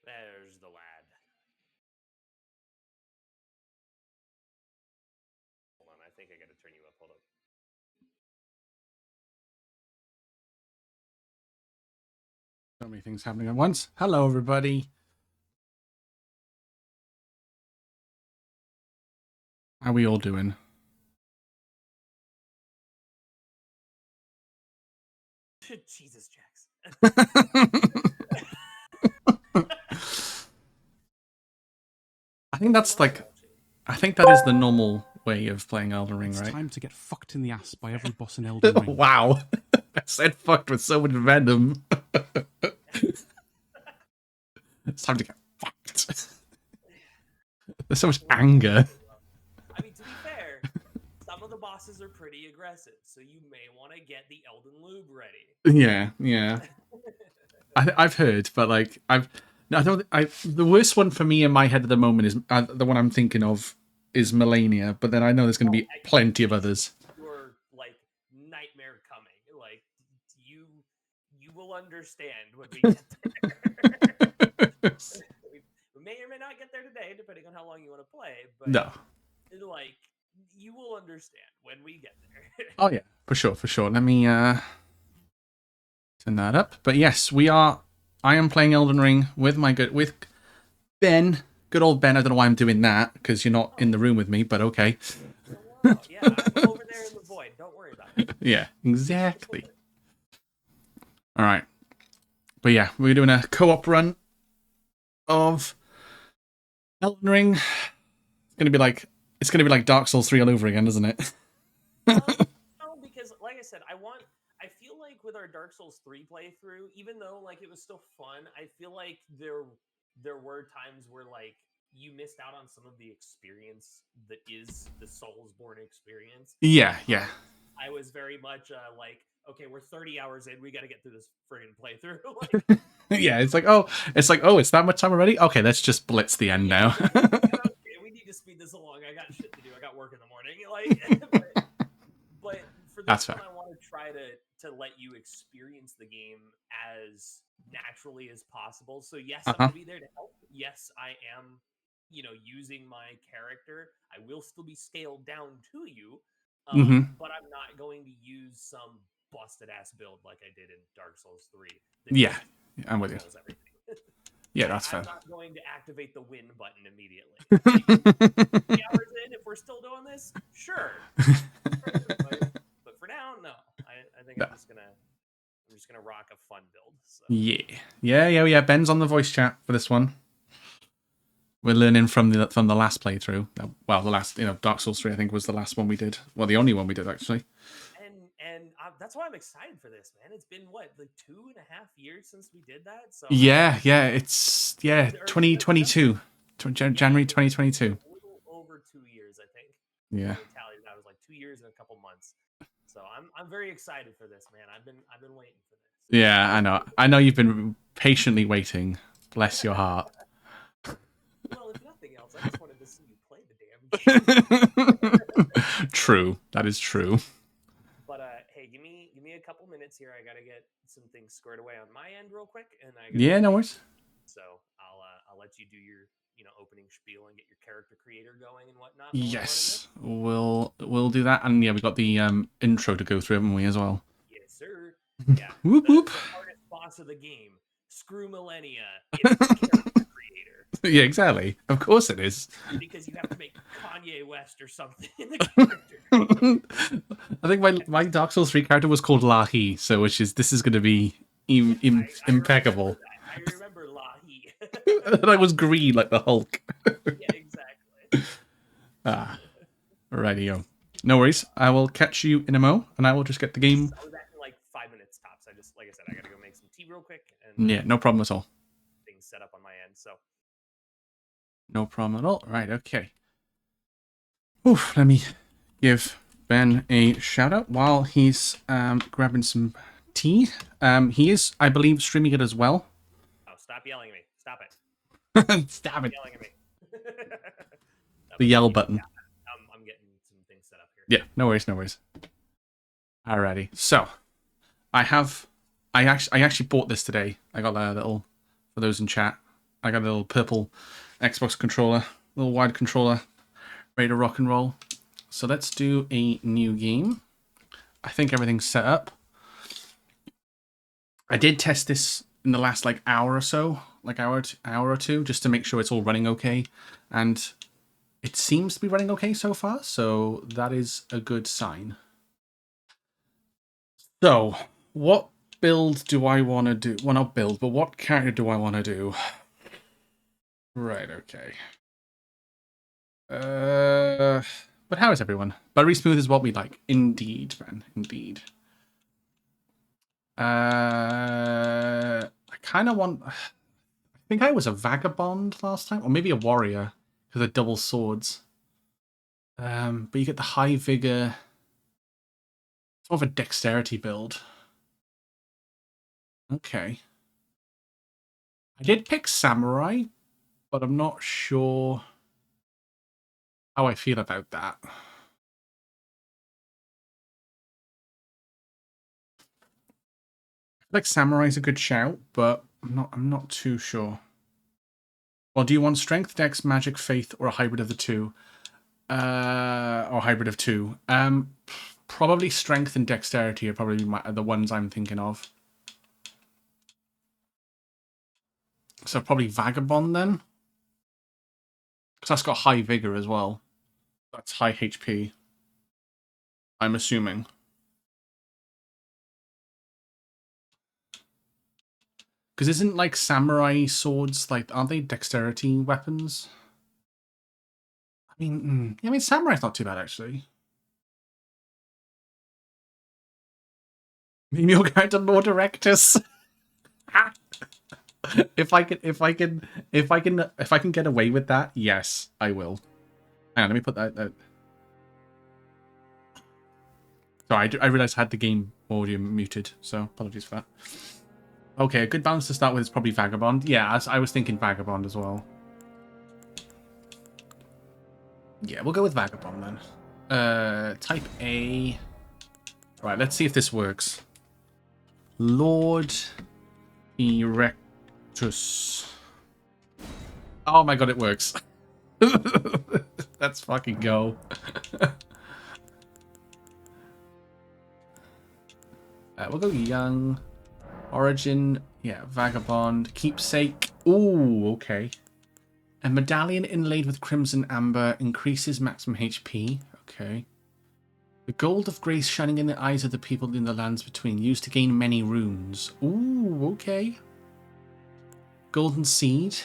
There's the lad. Hold on, I think I gotta turn you up. Hold up. So many things happening at once. Hello, everybody. How we all doing? Jesus, Jax. I think that's like, I think that is the normal way of playing Elden Ring, right? It's time to get fucked in the ass by every boss in Elden Ring. Wow. I said fucked with so much venom. It's time to get fucked. There's so much anger. I mean, to be fair, some of the bosses are pretty aggressive, so you may want to get the Elden Lube ready. Yeah. I've heard, but like the worst one for me in my head at the moment is the one I'm thinking of is Melania, but then I know there's going to be plenty of others. Your like nightmare coming, like you will understand when we get there. We may or may not get there today, depending on how long you want to play. But no, like you will understand when we get there. Oh yeah, for sure. Let me turn that up. But yes, I am playing Elden Ring with Ben. Good old Ben. I don't know why I'm doing that because you're not in the room with me, but okay. Yeah, I'm over there in the void. Don't worry about it. Yeah, exactly. All right. But yeah, we're doing a co-op run of Elden Ring. It's gonna be like Dark Souls 3 all over again, isn't it? No, because like I said, I feel like with our Dark Souls 3 playthrough, even though like it was still fun, I feel like there were times where like you missed out on some of the experience that is the Soulsborne experience. Yeah. I was very much like, okay, we're 30 hours in, we got to get through this friggin' playthrough. Yeah, it's like, it's that much time already? Okay, let's just blitz the end now. Okay, we need to speed this along. I got shit to do. I got work in the morning. But for this one, I want to try to let you experience the game as naturally as possible. So yes, I'm gonna be there to help. Yes, I am, using my character. I will still be scaled down to you, but I'm not going to use some busted ass build like I did in Dark Souls 3. Yeah, I'm with you. Yeah, that's fair. I'm not going to activate the win button immediately. Like, 3 hours in, if we're still doing this, sure. But for now, no. I think I'm just gonna rock a fun build. So. Yeah. Ben's on the voice chat for this one. We're learning from the last playthrough. Well, the last, Dark Souls 3, I think, was the last one we did. Well, the only one we did, actually. And that's why I'm excited for this, man. It's been what, like 2.5 years since we did that. So yeah, it's 2022, January 2022. A little over 2 years, I think. Yeah. That was like 2 years and a couple months. So I'm very excited for this, man. I've been waiting for this. Yeah, I know. I know you've been patiently waiting. Bless your heart. Well, if nothing else, I just wanted to see you play the damn game. True. That is true. But hey, give me a couple minutes here. I gotta get some things squared away on my end real quick, and no worries. So I'll let you do your opening spiel and get your character creator going and whatnot. Yes, we'll do that, and yeah, we've got the intro to go through, haven't we, as well? Yes, sir. Yeah. Whoop whoop. The hardest boss of the game. Screw Millennia. It's the character creator. Yeah, exactly. Of course it is. Because you have to make Kanye West or something in the character. I think my Dark Souls 3 character was called Lahi, so this is going to be impeccable. I remember Lahi. And I was green like the Hulk. Yeah, exactly. Rightio. No worries. I will catch you in a mo, and I will just get the game. I was at like 5 minutes tops. Like I said, I gotta go make some tea real quick. And yeah, no problem at all. Things set up on my end, so. No problem at all. Right, okay. Oof, let me give Ben a shout out while he's grabbing some tea. He is, I believe, streaming it as well. Oh, stop yelling at me. Stop it. Stop it. Yelling at me. The yell button. I'm getting some things set up here. Yeah, no worries. Alrighty. So, I actually bought this today. I got a little, for those in chat, I got a little purple Xbox controller, little wide controller, ready to rock and roll. So let's do a new game. I think everything's set up. I did test this in the last like hour or so, like hour or two, just to make sure it's all running okay. And it seems to be running okay so far, so that is a good sign. So, what build do I want to do? Well, not build, but what character do I want to do? Right, okay. But how is everyone? Buttery smooth is what we like. Indeed, man. Indeed. I kind of want... I think I was a vagabond last time, or maybe a warrior with the double swords. But you get the high vigor. It's more of a dexterity build. Okay. I did pick samurai, but I'm not sure how I feel about that. I feel like samurai's a good shout, but I'm not too sure. Well, do you want strength, dex, magic, faith, or a hybrid of the two? Or hybrid of two. Probably strength and dexterity are probably the ones I'm thinking of. So probably vagabond then, because that's got high vigor as well. That's high HP. I'm assuming. Because isn't like samurai swords like aren't they dexterity weapons? I mean, samurai's not too bad actually. Name your character Lord Erectus. If I can get away with that, yes, I will. Hang on, let me put that. Sorry, I realized I had the game audio muted, so apologies for that. Okay, a good balance to start with is probably Vagabond. Yeah, I was thinking Vagabond as well. Yeah, we'll go with Vagabond then. Type A. Right, let's see if this works. Lord Erectus. Oh my god, it works. Let's fucking go. We'll go young. Origin. Yeah, vagabond. Keepsake. Ooh, okay. A medallion inlaid with crimson amber increases maximum HP. Okay. The gold of grace shining in the eyes of the people in the lands between. Used to gain many runes. Ooh, okay. Golden seed.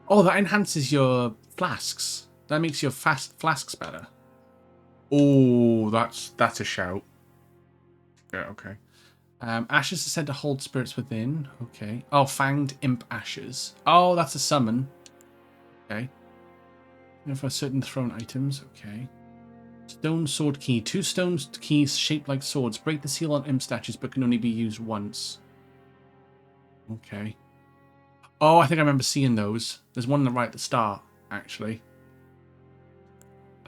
Oh, that enhances your flasks. That makes your flasks better. Oh, that's a shout. Yeah, okay. Ashes are said to hold spirits within. Okay. Oh, Fanged Imp Ashes. Oh, that's a summon. Okay. For certain thrown items. Okay. Stone Sword Key. 2 stone keys shaped like swords. Break the seal on imp statues, but can only be used once. Okay. Oh, I think I remember seeing those. There's one right at the start, actually.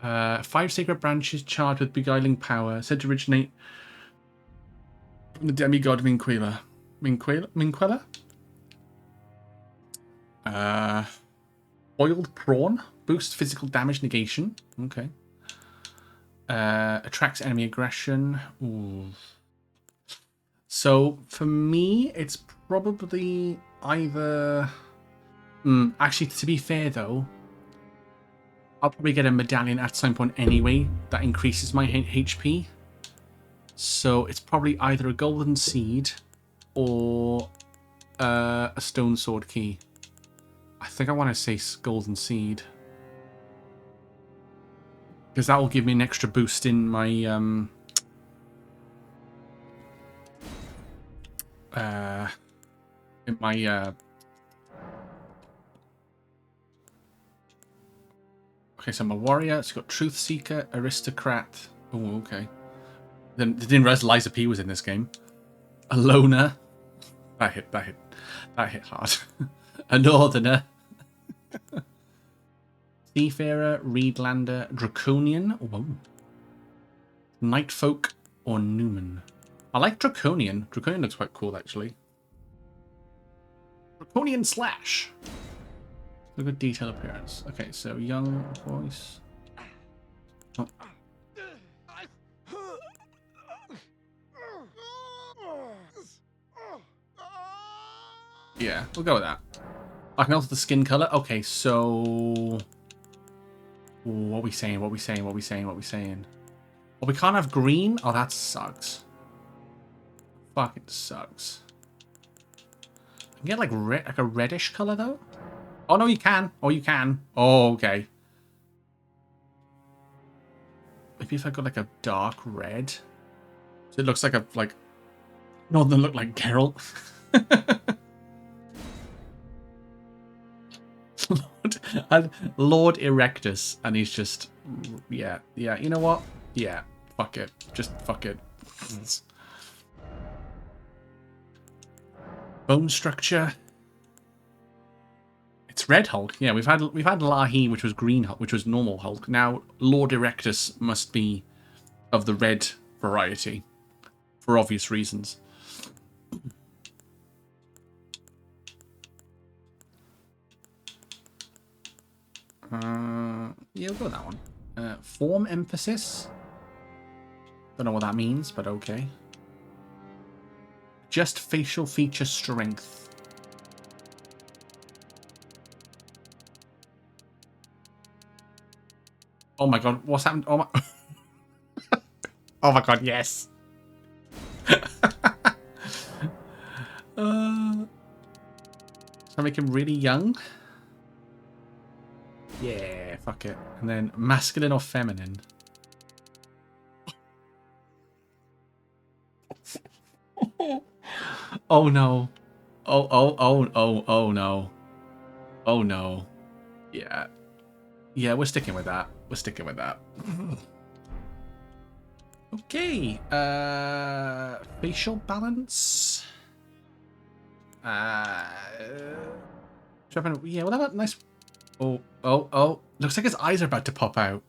5 sacred branches charged with beguiling power, said to originate from the demigod Minquella. Minquella? Boiled prawn. Boost physical damage negation. Okay. Attracts enemy aggression. Ooh. So, for me, it's probably either... actually, to be fair, though, I'll probably get a medallion at some point anyway that increases my HP. So, it's probably either a golden seed or a stone sword key. I think I want to say golden seed. Because that will give me an extra boost in my... Okay, so I'm a warrior. It's got Truth Seeker, Aristocrat. Oh, okay. Then didn't realize Liza P was in this game. A loner. That hit hard. A northerner. Seafarer, Reedlander, Draconian. Whoa. Nightfolk or Newman. I like Draconian. Draconian looks quite cool, actually. Draconian Slash. A good detail appearance. Okay, so young voice. Oh. Yeah, we'll go with that. I can alter the skin color. Okay, so what are we saying? What are we saying? What are we saying? What are we saying? Well, we can't have green. Oh, that sucks. Fucking sucks. I can get like red, like a reddish color though. Oh no, you can. Oh, you can. Oh, okay. Maybe if I got like a dark red, so it looks like a no, it doesn't look like Geralt. Lord Erectus, and he's just, yeah. You know what? Yeah, fuck it. Just fuck it. Bone structure. It's Red Hulk. Yeah, we've had Lahi, which was Green Hulk, which was normal Hulk. Now Lord Erectus must be of the red variety, for obvious reasons. Yeah, we'll go with that one. Form emphasis. Don't know what that means, but okay. Just facial feature strength. Oh my god, what's happened? Oh my, oh my god, yes. So make him really young. Yeah, fuck it. And then masculine or feminine. Oh no. Oh no. Oh no. Yeah. Yeah, we're sticking with that. We're sticking with that. Okay. Facial balance. Yeah, well, that nice. Oh. Looks like his eyes are about to pop out.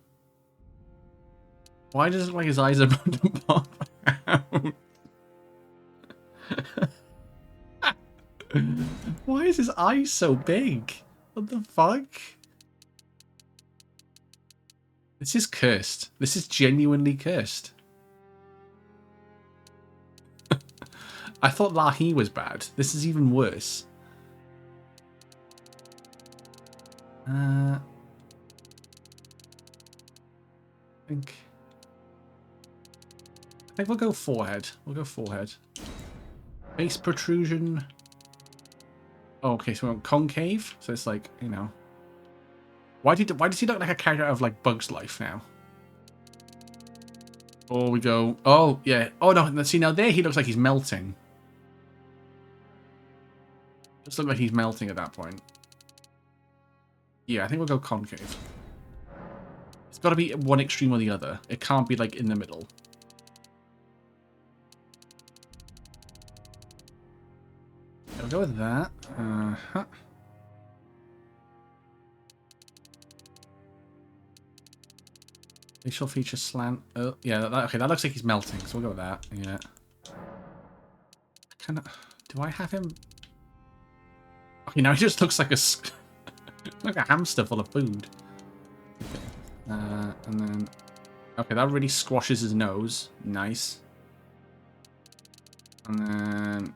Why does it look like his eyes are about to pop out? Why is his eyes so big? What the fuck? This is cursed. This is genuinely cursed. I thought Lahi was bad. This is even worse. I think we'll go forehead. We'll go forehead. Face protrusion. Oh, okay, so we want concave. So it's like, you know. Why does he look like a character out of like Bug's Life now? Oh, we go. Oh, yeah. Oh no, see now there he looks like he's melting. Just look like he's melting at that point. Yeah, I think we'll go concave. It's got to be one extreme or the other. It can't be like in the middle. I'll go with that. Facial feature slant. Oh, yeah. Okay, that looks like he's melting. So we'll go with that. Yeah. Do I have him? Okay, now he just looks like like a hamster full of food. Okay. And then. Okay, that really squashes his nose. Nice. And then.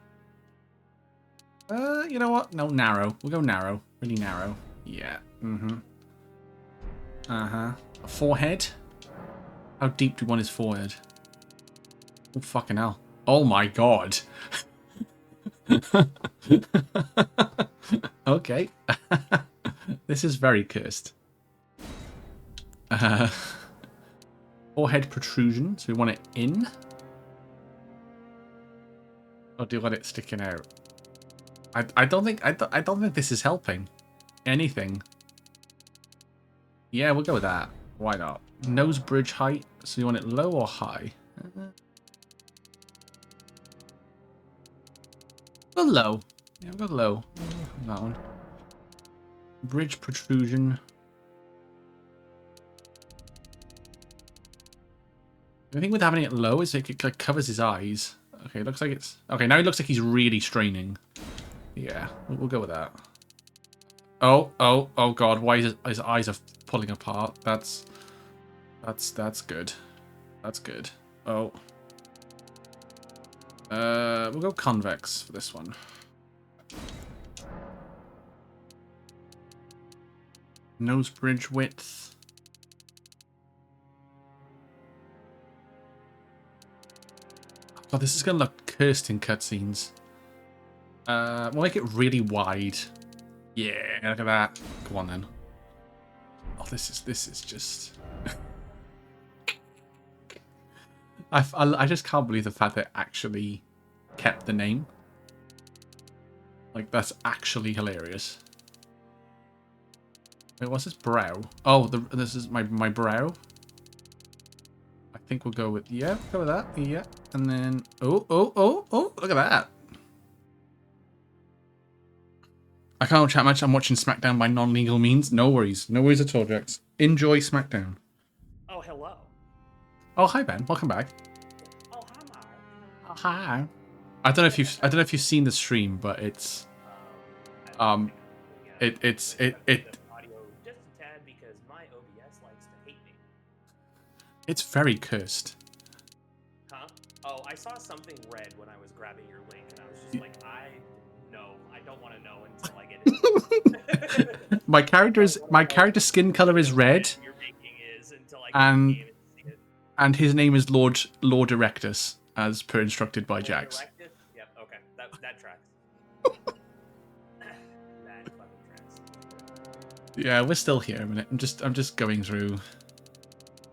You know what? No, narrow. We'll go narrow. Really narrow. Yeah. A forehead. How deep do we want his forehead? Oh, fucking hell. Oh my god. Okay. This is very cursed. Forehead protrusion. So we want it in. Or do you want it sticking out? I don't think this is helping anything. Yeah, we'll go with that. Why not? Nose bridge height. So you want it low or high? Go low. Yeah, we'll go low. That one. Bridge protrusion. The thing with having it low is it like covers his eyes. Okay, looks like it's okay. Now he looks like he's really straining. Yeah, we'll go with that. Oh god, why is his eyes are pulling apart? That's good. That's good. Oh. We'll go convex for this one. Nose bridge width. Oh, this is gonna look cursed in cutscenes. We'll make it really wide. Yeah, look at that. Come on then. Oh, this is just. I just can't believe the fact that it actually kept the name. Like, that's actually hilarious. Wait, what's this brow? Oh, this is my brow. I think we'll go with go with that. Yeah, and then oh, look at that. I can't chat much. I'm watching SmackDown by non-legal means. No worries at all, Jax. Enjoy SmackDown. Oh, hello. Oh, hi Ben. Welcome back. Oh, hi, Mark. Oh, hi. I don't know if you've seen the stream, but it's It's audio just a tad because my OBS likes to hate me. it's very cursed. Huh? Oh, I saw something red when I was grabbing your link, and I was just like, I don't want to know until I get it. my character's skin color is red, you're making is until I get the game and see it. And his name is Lord Erectus, as per instructed by Jax. Erectus? Yep. Okay. That tracks. That fucking tracks. Yeah, we're still here a minute. I'm just going through.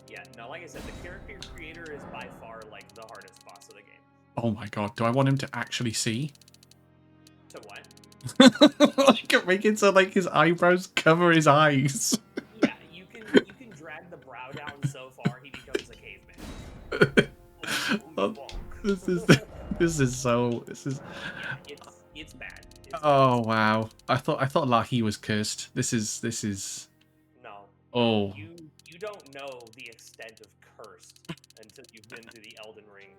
Yeah. No, like I said, the character creator is by far like the hardest boss of the game. Oh my god, do I want him to actually see? To what? Like make it so like his eyebrows cover his eyes. Yeah, you can drag the brow down so far he becomes a caveman. This is Yeah, it's bad. Oh wow. I thought Lahi was cursed. This is No. Oh. You don't know the extent of cursed until you've been to the Elden Ring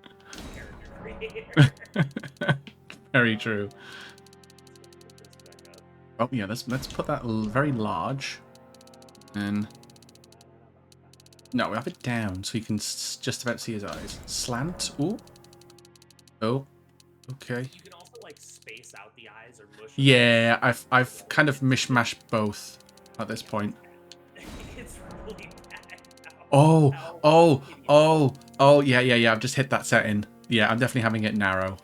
character creator. Very true. Oh yeah, let's put that very large, and no, we have it down so you can just about see his eyes. Slant. Ooh. Oh. Okay. You can also like space out the eyes or mush. Yeah, I've kind of mishmashed both at this point. It's really bad. Oh, yeah. I've just hit that setting. Yeah, I'm definitely having it narrow.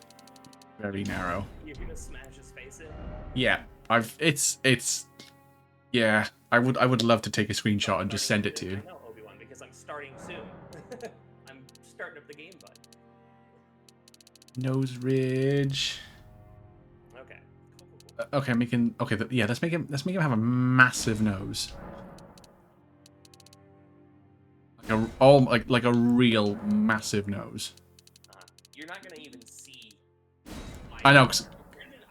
Very narrow. You're gonna smash his face in? Yeah. Yeah, I would love to take a screenshot and just send it to you. I know, Obi-Wan, because I'm starting soon. I'm starting up the game, bud. Nose ridge. Okay. Okay, yeah, let's make him have a massive nose. Like a real massive nose. You're not gonna even see. I know. 'Cause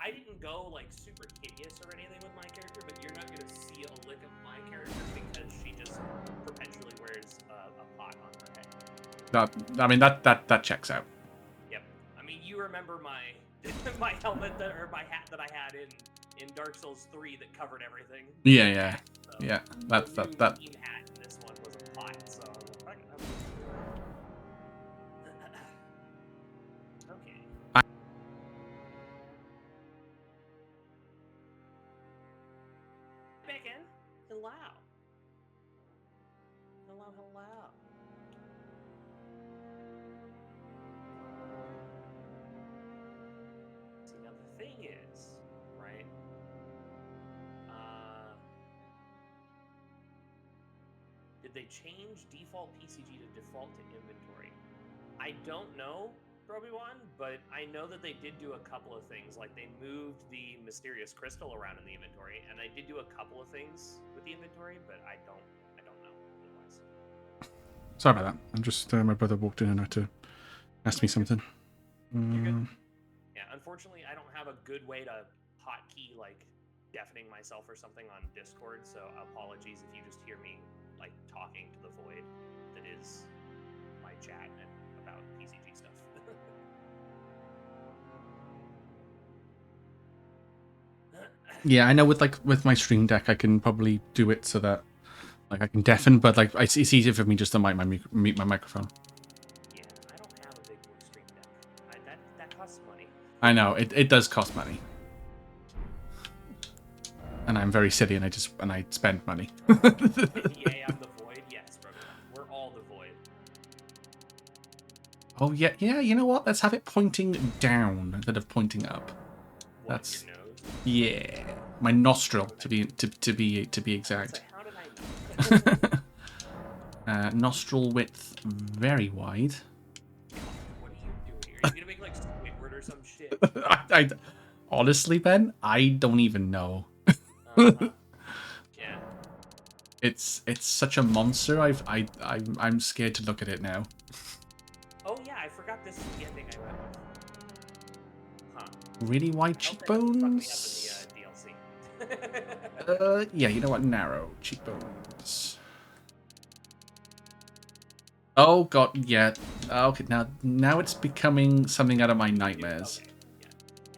I didn't go like super hideous or anything with my character, but you're not gonna see a lick of my character because she just perpetually wears a pot on her head. that checks out. Yep. I mean, you remember my my helmet or my hat that I had in Dark Souls 3 that covered everything. Yeah. So, Yeah. That. Hat in this one was a pot, so. Okay. Bacon. Hello. Hello. See, now the thing is, right? Did they change default PCG to default to inventory? I don't know, Obi-Wan, but I know that they did do a couple of things. Like they moved the mysterious crystal around in the inventory, and they did do a couple of things with the inventory, but I don't know otherwise. Sorry about that. I'm just my brother walked in and had to ask me something. You're good. Yeah, unfortunately, I don't have a good way to hotkey like deafening myself or something on Discord, so apologies if you just hear me like talking to the void. That is my chat about PCG stuff. Yeah, I know with my Stream Deck, I can probably do it so that like I can deafen, but like it's easier for me just to mute my microphone. Yeah, I don't have a big boy Stream Deck. That costs money. I know it does cost money, and I'm very silly, and I spend money. Yeah, I'm the void. Yes, brother. We're all the void. Oh yeah. You know what? Let's have it pointing down instead of pointing up. What, That's your nose? yeah, my nostril to be exact. How did I know? Nostril width very wide. What are you doing here? Are you gonna make like Squidward or some shit? I honestly, Ben, I don't even know. Yeah. It's such a monster. I'm scared to look at it now. Oh yeah, I forgot this is the ending I went with. Huh. Really wide cheekbones. Me up in the DLC. Yeah, you know what? Narrow cheekbones. Oh god, yeah. Okay, now it's becoming something out of my nightmares. Okay. Yeah.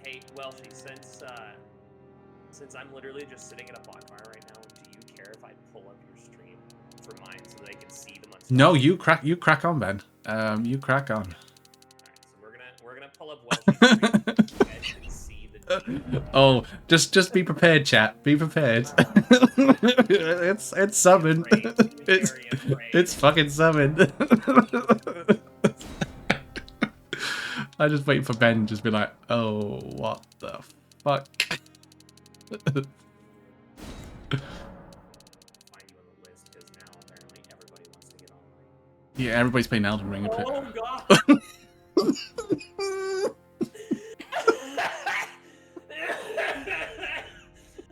Hey, Welshie, since I'm literally just sitting in a bonfire right now, do you care if I pull up your stream for mine so they can see the monster? No, you crack on, Ben. You crack on. Alright, so we're gonna pull up Welshie's stream so you guys can see the Oh, just be prepared, chat. Be prepared. It's summoned. It's fucking summoned. I just waiting for Ben to just be like, oh, what the fuck? Find you on the list because now apparently everybody wants to get online. Yeah, everybody's playing Elden Ring. Oh god!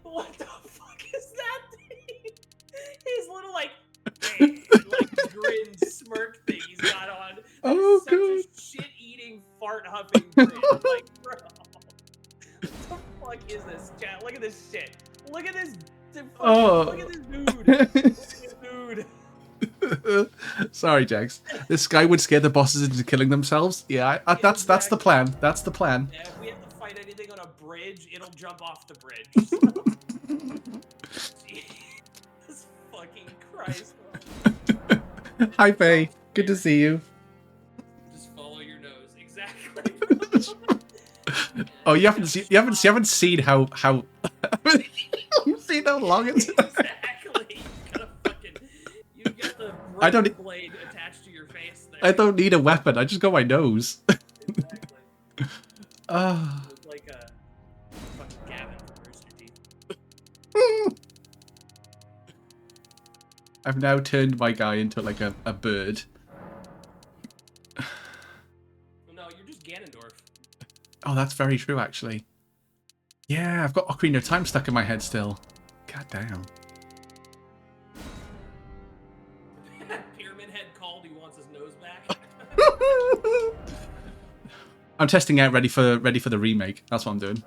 What the fuck is that thing? His little like grin smirk thing he's got on. Oh such god! a shit-eating, fart-huffing grin. Like, bro, what the fuck is this, chat? Look at this shit. Look at this. Look at this dude. Look at this dude. Sorry, Jax. This guy would scare the bosses into killing themselves. Yeah, that's the plan. That's the plan. Yeah, if we have to fight anything on a bridge, it'll jump off the bridge. Jesus fucking Christ. Hi, Faye. Good to see you. Just follow your nose. Exactly. Oh, you haven't seen how you've seen how long it's. Exactly. You got the I don't. blade attached to your face there. I don't need a weapon. I just got my nose. Exactly. It's like a fucking Gavin from Rooster Teeth. I've now turned my guy into like a bird. No, you're just Ganondorf. Oh, that's very true, actually. Yeah, I've got Ocarina of Time stuck in my head still. God damn. Pyramid Head called. He wants his nose back. I'm testing out ready for the remake. That's what I'm doing.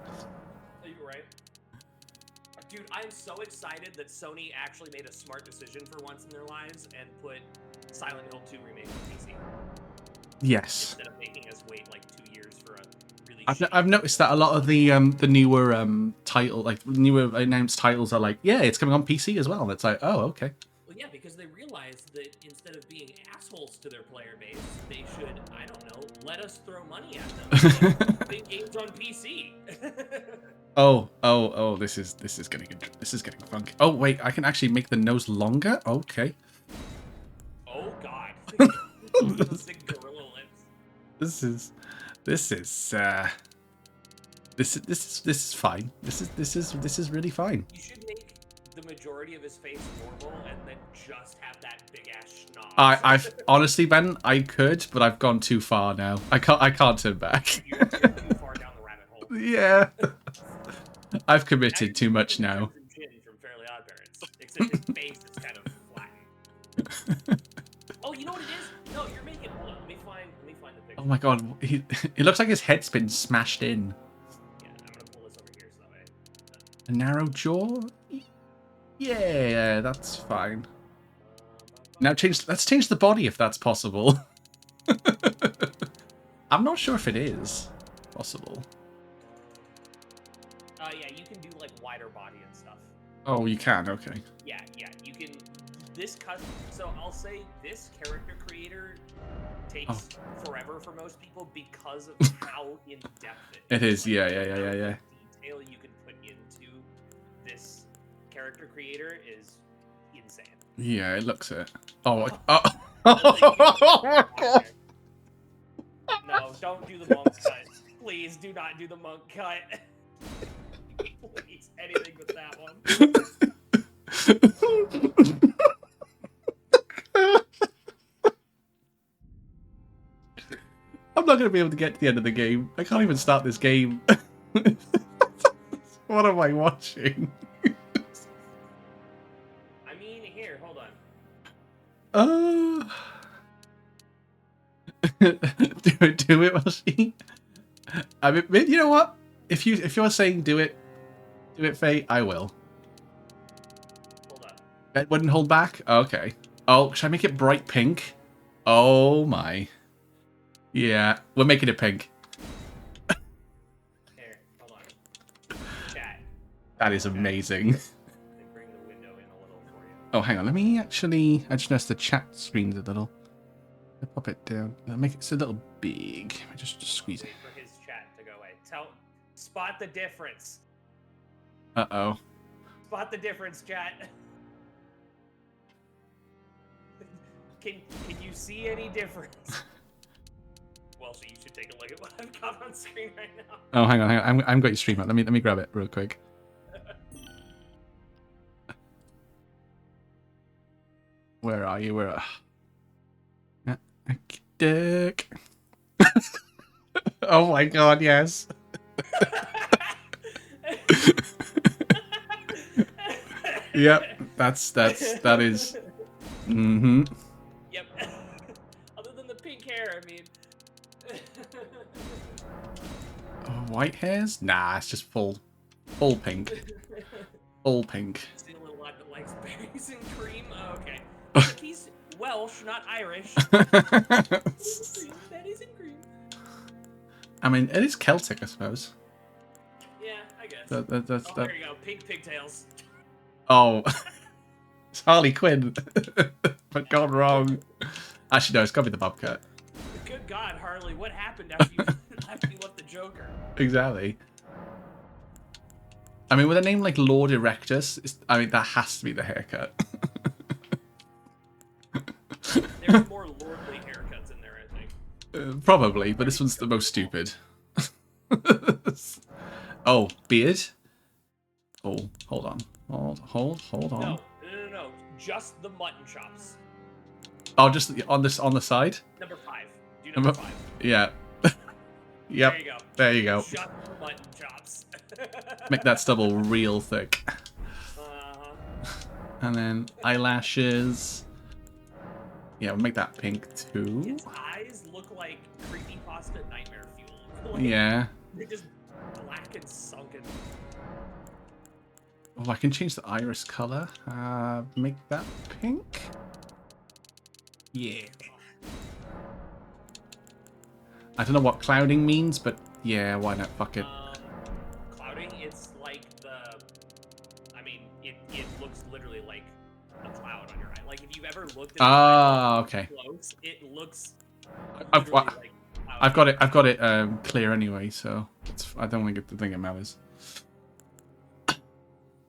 You're right. Dude, I'm so excited that Sony actually made a smart decision for once in their lives and put Silent Hill 2 remake on PC. Yes. Instead of making us wait like 2 years for a really I've noticed that a lot of the newer newer announced titles are like, yeah, it's coming on PC as well. And it's like, oh, okay. Well, yeah, because they realized that instead of being assholes to their player base, they should, I don't know, let us throw money at them. Big games on PC. Oh, this is getting funky. Oh wait, I can actually make the nose longer. Okay. Oh god. Big gorilla lips. This is fine. This is really fine. You should make the majority of his face normal and then just have that big ass schnoz. I've honestly, Ben, I could, but I've gone too far now. I can't turn back. You're too far down the rabbit hole. Yeah. I've committed too much now. From Fairly Odd Parents, except his face is kind of flattened. Oh, you know what it is? No, you're making. Hold on, let me find the picture. Oh my god, it looks like his head's been smashed in. Yeah, I'm gonna pull this over here so that way. A narrow jaw? Yeah, that's fine. Now let's change the body if that's possible. I'm not sure if it is possible. Yeah, you can do like wider body and stuff. Oh, you can. Okay. Yeah, you can. So I'll say this character creator takes forever for most people because of how in depth it is. Like, Yeah. The detail you can put into this character creator is insane. Yeah, it looks it. Oh. Oh my god. No, don't do the monk cut. Please do not do the monk cut. Please, anything but that one. I'm not going to be able to get to the end of the game. I can't even start this game. What am I watching? I mean, here, hold on. Do it, Welshie. I mean, you know what? If you're saying do it, Faye, I will. Hold on. It wouldn't hold back? Okay. Oh, should I make it bright pink? Oh my. Yeah, we're making it pink. Here, hold on. Chat. That is amazing. Bring the window in a little for you. Oh, hang on. Let me actually adjust the chat screen a little. Pop it down. I'll make it a little big. Just squeeze it. Wait for his chat to go away. Spot the difference. Uh-oh. Spot the difference, chat. Can you see any difference? Well, so you should take a look at what I've got on screen right now. Oh, hang on. I'm got your stream up. Let me grab it real quick. Where are you? Dick. Oh my god, yes. Yep, that is. Mm-hmm. Yep. Other than the pink hair, I mean. White hairs? Nah, it's just full pink. Full pink. See a little lad that likes berries and cream? Oh, okay. He's Welsh, not Irish. Berries and cream. I mean, it is Celtic, I suppose. Yeah, I guess. There you go. Pink pigtails. Oh. It's Harley Quinn. But gone wrong. Actually, no, it's got to be the bobcat. Good God, Harley, what happened after you left the Joker? Exactly. I mean, with a name like Lord Erectus, that has to be the haircut. There's more lordly haircuts in there, I think. Probably, but this one's the most stupid. Oh, beard? Oh, hold on. Hold on. No. Just the mutton chops. Oh, just on the side? Number 5. Do number 5. Yeah. Yep. There you go. Just the mutton chops. Make that stubble real thick. And then eyelashes. Yeah, we'll make that pink too. His eyes look like creepypasta nightmare fuel. Like, yeah. They're just black and sunken. Oh, I can change the iris color. Make that pink. Yeah. I don't know what clouding means, but yeah, why not? Fuck it. Clouding, it's like it looks literally like a cloud on your eye. Like if you've ever looked at okay. close, it looks. I've got it clear anyway, so I don't think it matters.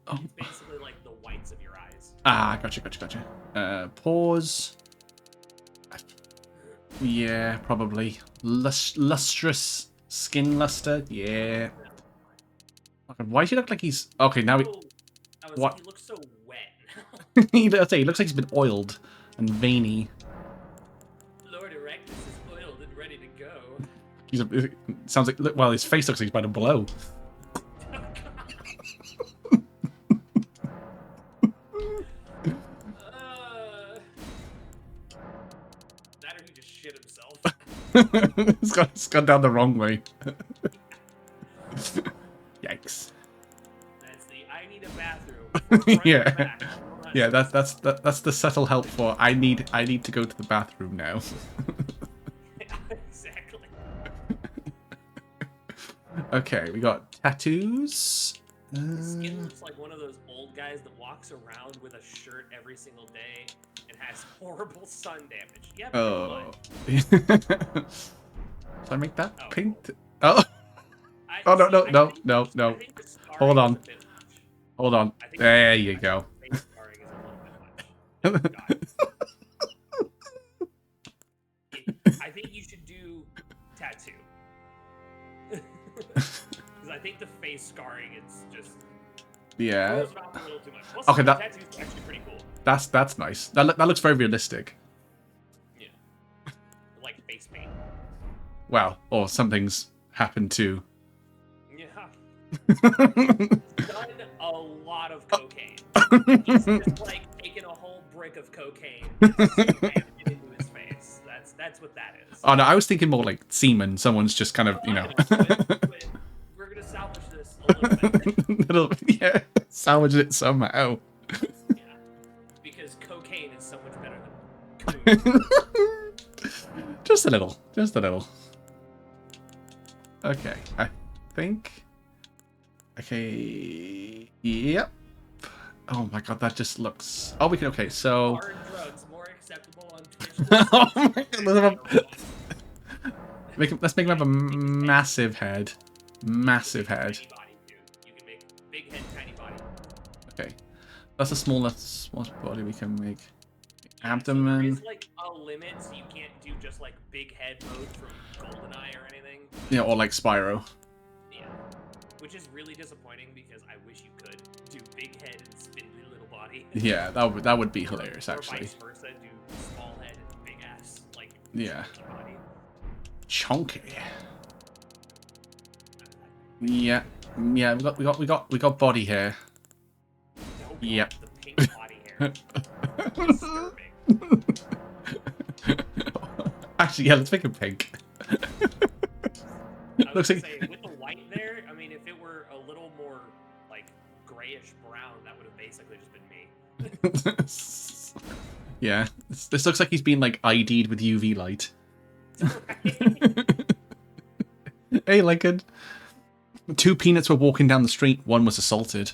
Oh. It's basically like the whites of your eyes. Gotcha. Pause. Yeah, probably. Lustrous skin luster. Yeah. Why does he look like he's... Okay, now he... What? He looks so wet. He looks like he's been oiled and veiny. Lord Erectus is oiled and ready to go. Sounds like... Well, his face looks like he's about to blow. It's gone down the wrong way. Yikes. That's the I need a bathroom. Yeah, that's the subtle help for I need to go to the bathroom now. Exactly. Okay, we got tattoos. His skin looks like one of those old guys that walks around with a shirt every single day and has horrible sun damage. Yeah, Oh. Should I make that pink? Oh. Oh, no. Hold on. Hold on. There you go. I think you should do tattoo. Because I think the face scarring is just... Yeah. A little too much. Plus, Okay, the tattoo's actually pretty cool. That's nice. That looks very realistic. Yeah. Like face paint. Wow. Or something's happened to... Yeah. Done a lot of cocaine. He's just like taking a whole brick of cocaine and just ramming it into his face. That's what that is. Oh no, I was thinking more like semen. Someone's just kind of, you know. But we're gonna salvage this a little bit. Yeah, salvage it somehow. Yeah, because cocaine is so much better than coon. Just a little. Okay, I think. Okay. Yep. Oh my god, that just looks. Oh, we can. Okay, so. Hard drugs more acceptable on Twitch. Oh my god. Let's make him have a massive head. Massive head. Tiny body, dude. You can make big head, tiny body. Okay, that's the smallest body we can make. Abdomen. So there is like a limit, so you can't do just like big head mode from GoldenEye or anything. Yeah, or like Spyro. Yeah, which is really disappointing because I wish you could do big head and spindly little body. Yeah, that would be hilarious or actually. vice versa, do small head and big ass like Yeah. chunky body. Chunky. Yeah, we got body hair. No, Yep. The pink body hair. Disturbing. Actually, yeah, let's make him pink. I was Looks gonna like say, with the white there, I mean, if it were a little more like grayish brown, that would have basically just been me. Yeah, this looks like he's been like ID'd with UV light. Hey, Lincoln. 2 peanuts were walking down the street. One was assaulted.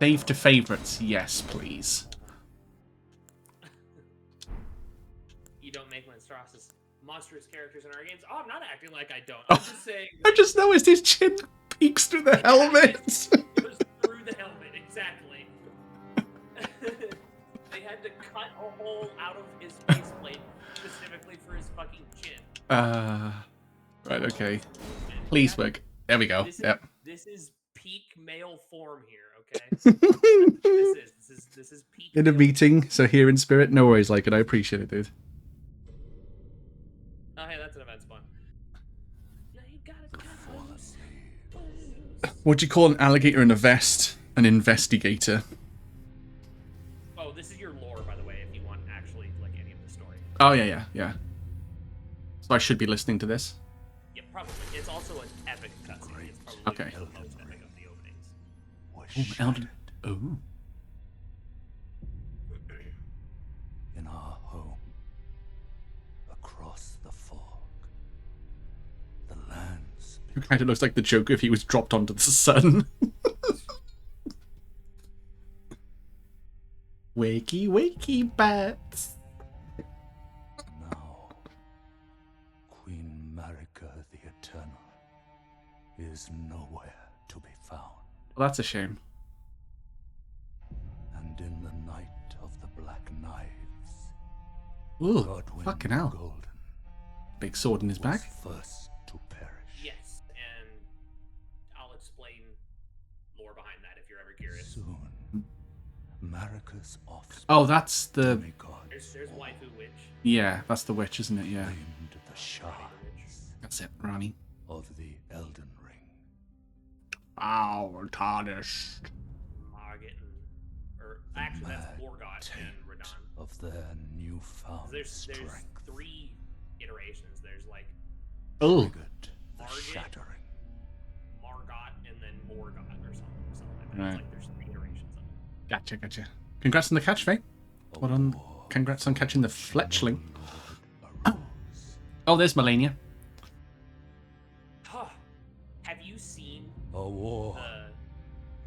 Save to favorites, yes, please. You don't make monstrous characters in our games. Oh, I'm not acting like I don't. I'm just saying. I just noticed his chin peeks through the helmet. It goes through the helmet, exactly. They had to cut a hole out of his faceplate specifically for his fucking chin. Right, okay. Please work. There we go. Yep. This is peak male form here, okay? This is peak. In a meeting, so here in spirit, no worries, like it. I appreciate it, dude. Oh, hey, that's an event spawn. Now you gotta cut loose. What do you call an alligator in a vest? An investigator. Oh, this is your lore, by the way, if you want actually like any of the story. Oh yeah. So I should be listening to this. Yeah, probably. It's also an epic cutscene. It's probably Okay. the most epic of the openings. Oh, Elden. Oh. In our home, across the fog, the lands. It kind of looks like the Joker if he was dropped onto the sun. Wakey, wakey, bats. Now, Queen Marika the Eternal is nowhere to be found. Well, that's a shame. And in the night of the Black Knives, Ooh, Godwyn fucking hell. Golden Big sword in his was back. first to perish. Yes, and I'll explain lore behind that if you're ever curious. Soon, Marika's offspring. Oh, that's the... demigod There's waifu witch. Yeah, that's the witch, isn't it? Yeah. named the shards That's it, Rani. of the Elden Ring. Oh, Tarnishes. Margit or actually that's Mad Morgoth and Radon. Of their newfound There's strength. 3 iterations. There's like Oh. Triggered the Margit. shattering. Margot and then Morgoth or something like that. Right. It's like there's 3 iterations of it. Gotcha. Congrats on the catch, Faye. Well done. Congrats on catching the fletchling. Oh, there's Melania. Have you seen A war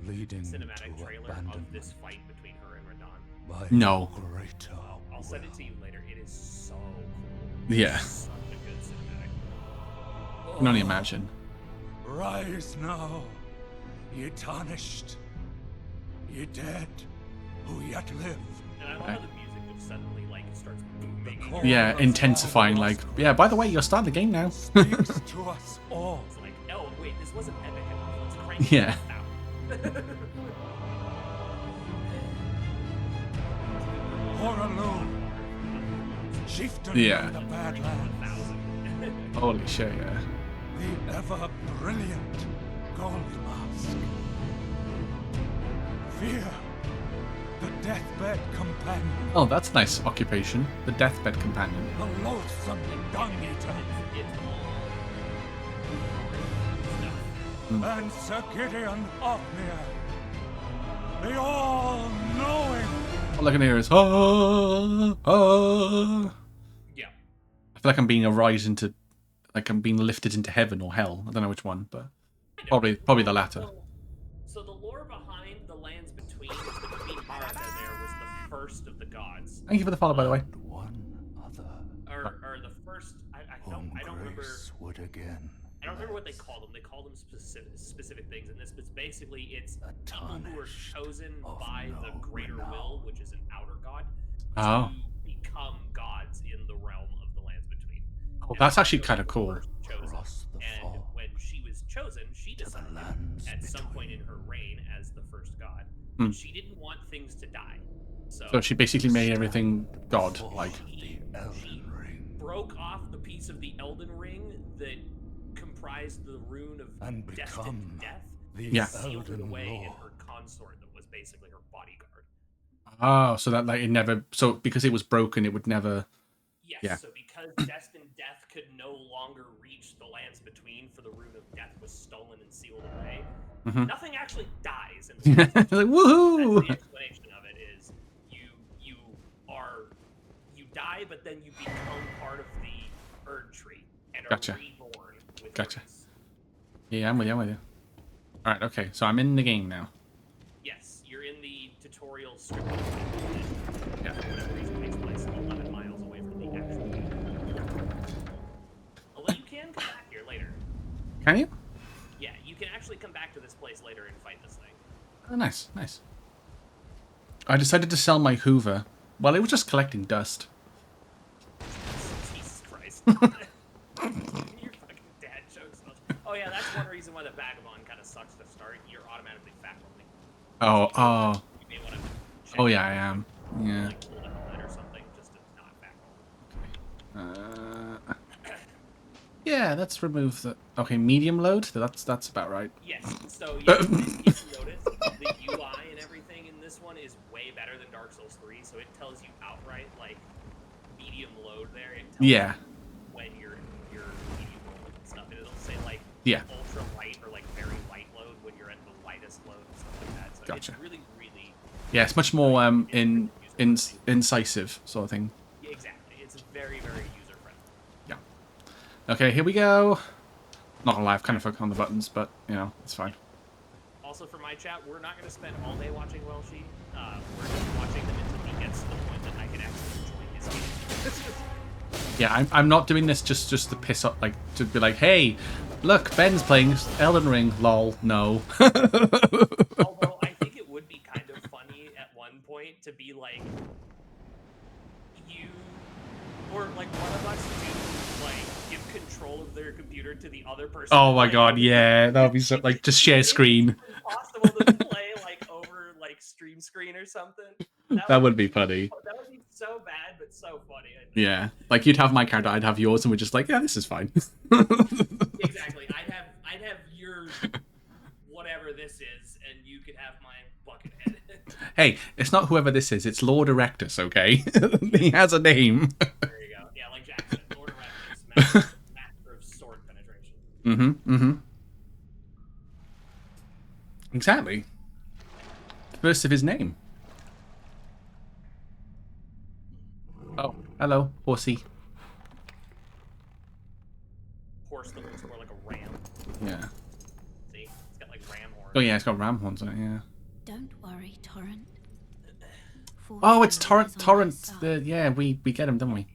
the leading cinematic to trailer of abandonment this fight between her and Radon? by No. the greater I'll send it to you later. It is so cool. Yeah. It's such a good cinematic. I can only imagine. Rise now, ye tarnished, ye dead, who yet live. And I love how the music just suddenly like starts booming. Yeah, intensifying. Like, yeah. By the way, you're starting the game now. Speaks to us all. It's like, oh wait, this wasn't epic enough. Let's crank Yeah. it up. Horaloo, chieftain Yeah. of the Badlands, Holy shit, yeah. the ever brilliant Gold Mask. Fear, the deathbed companion, Oh, that's nice occupation. The deathbed companion. the loathsome dung eater, and Sir Gideon Ofnir, the all-knowing. All I can hear is ah, ah. Yeah. I feel like I'm being like I'm being lifted into heaven or hell. I don't know which one, but probably the latter. So the lore behind the lands between is that Queen Marika there was the first of the gods. Thank you for the follow, by the way. One other Or the first I don't remember would again. I don't remember what they called them. They called them specific things in this, but basically it's people who are chosen by the greater will, which is an outer god, Oh. to become gods in the realm of the lands between. Oh, And that's actually Marika kind of was cool. first chosen, Across the and fall when she was chosen, she to the decided lands at some point in between. her reign as the first god, Hmm. she didn't want things to die. So she basically made everything God-like. She The Elden Ring. broke off the piece of the Elden Ring that comprised the rune of And destined become death, the Yeah. sealed it Elden away in Lord. her consort that was basically her bodyguard. Oh, so that like it never. So because it was broken, it would never. Yes, Yeah. so because destined death could no longer reach the lands between, for the rune of death was stolen and sealed away, Mhm. nothing actually dies in the lands Like between. woohoo! That's the explanation of it is you die, but then you become part of the Erd tree and are Gotcha. reborn with Gotcha. roots. Yeah, I'm with you. I'm with you. All right. Okay. So I'm in the game now. Yes, you're in the tutorial script. Yeah. For whatever reason, takes place 11 miles away from the actual game. Although you can come back here later. Can you? Yeah, you can actually come back to this place later and fight this thing. Oh, nice, nice. I decided to sell my Hoover. Well, it was just collecting dust. Jesus Christ. Your fucking dad jokes. Oh yeah, that's one reason why the vagabond kind of sucks to start. You're automatically fat only. Oh, So oh, you may want to check oh it yeah, out. I am. Yeah. Like pull it a or something just to not fat only. Yeah, let's remove the. Okay, medium load. That's about right. Yes. So yeah, if you notice, the UI and everything in this one is way better than Dark Souls 3. So it tells you outright like medium load there. It tells Yeah. you when you're medium load and stuff, and it'll say like Yeah. ultra light or like very light load when you're at the lightest load and stuff like that. So Gotcha. it's really Yeah, it's much more incisive sort of thing. yeah, exactly. It's very very user friendly. Yeah. Okay, here we go. Not gonna lie, I've kind of forgotten the buttons, but you know, it's fine. Also, for my chat, we're not going to spend all day watching Welshi. We're just watching them until he gets to the point that I can actually enjoy his game. Yeah, I'm not doing this just to piss up, like to be like, hey, look, Ben's playing Elden Ring. Lol. No. Although I think it would be kind of funny at one point to be like, you or like one of us to like give control of their computer to the other person. Oh my god, yeah, that would be so like just share screen. It's impossible to play like over like stream screen or something. That would be funny. That would be so bad, but so funny. I think. Yeah, like you'd have my character, I'd have yours, and we're just like, yeah, this is fine. Exactly. I'd have your whatever this is, and you could have my bucket head. Hey, it's not whoever this is, it's Lord Erectus, okay? He has a name. There you go. Yeah, like Jackson, Lord Erectus, master of sword penetration. Mm-hmm. Exactly. First of his name. Oh, hello, horsey. Horse that looks more like a ram. Yeah. horns. Oh yeah, it's got ram horns on it. Yeah. Don't worry, Torrent. Oh, it's Fortune is on Torrent. our The side. yeah, we get him, don't we?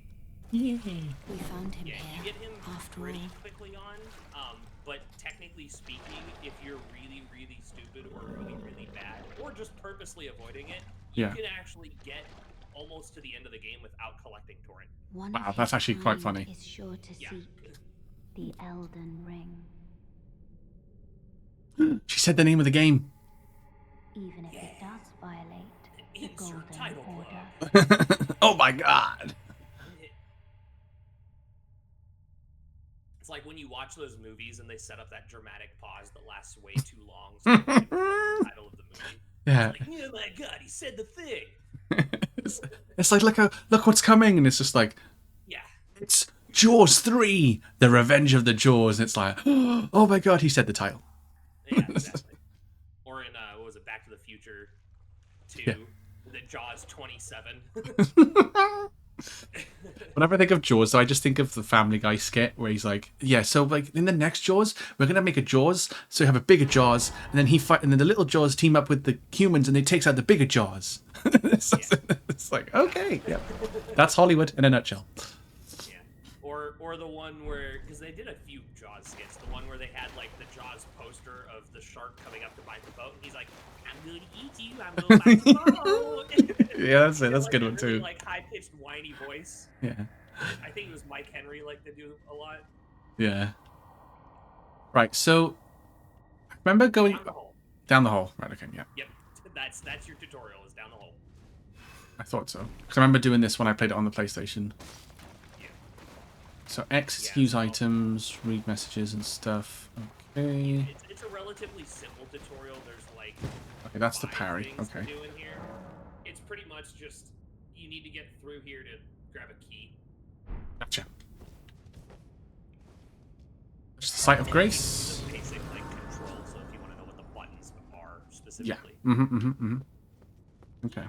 Yeah. We found him Yeah, you here, get him after pretty all. quickly on, but technically speaking, if you're really, really stupid or really, really bad, or just purposely avoiding it, you Yeah. can actually get almost to the end of the game without collecting Torrent. One Wow, of that's his actually quite kind funny. is sure to Yeah. seek the Elden Ring, She said the name of the game. even if it does violate the Insert Golden title Order. block. Oh my god. It's like when you watch those movies and they set up that dramatic pause that lasts way too long, so you can't remember the title of the movie. Yeah. It's like, oh my god, he said the thing. It's like look what's coming, and it's just like Yeah. it's Jaws 3, The Revenge of the Jaws. And it's like, oh my god, he said the title. Yeah, exactly. Or in what was it, Back to the Future 2, Yeah. the Jaws 27. Whenever I think of Jaws, though, I just think of the Family Guy skit where he's like, yeah, so like in the next Jaws, we're gonna make a Jaws, so you have a bigger Jaws, and then and then the little Jaws team up with the humans, and they takes out the bigger Jaws. It's like, okay, yeah, that's Hollywood in a nutshell. Yeah. Or the one where, because they did a few Jaws skits, the one where they had like the Jaws poster of the shark coming up to bite the boat, and he's like, I'm gonna eat you, I'm gonna bite the boat. Yeah, that's it. That's a Like good a one really, too. like high-pitched whiny voice. Yeah, I think it was Mike Henry like to do a lot. yeah. Right, so I remember going Down the hole. down the hole. Right, okay, yeah. Yep. That's your tutorial, is down the hole. I thought so. Because I remember doing this when I played it on the PlayStation. Yeah. So X is Yeah, use so- items, read messages and stuff. Okay. It's a relatively simple tutorial. There's like Okay, that's the 5 parry. things to Okay. do in here. It's pretty much just you need to get through here to grab a key. Gotcha. Just the Sight of And Grace. then basic like control. So if you want to know what the buttons are Yeah. specifically. Okay.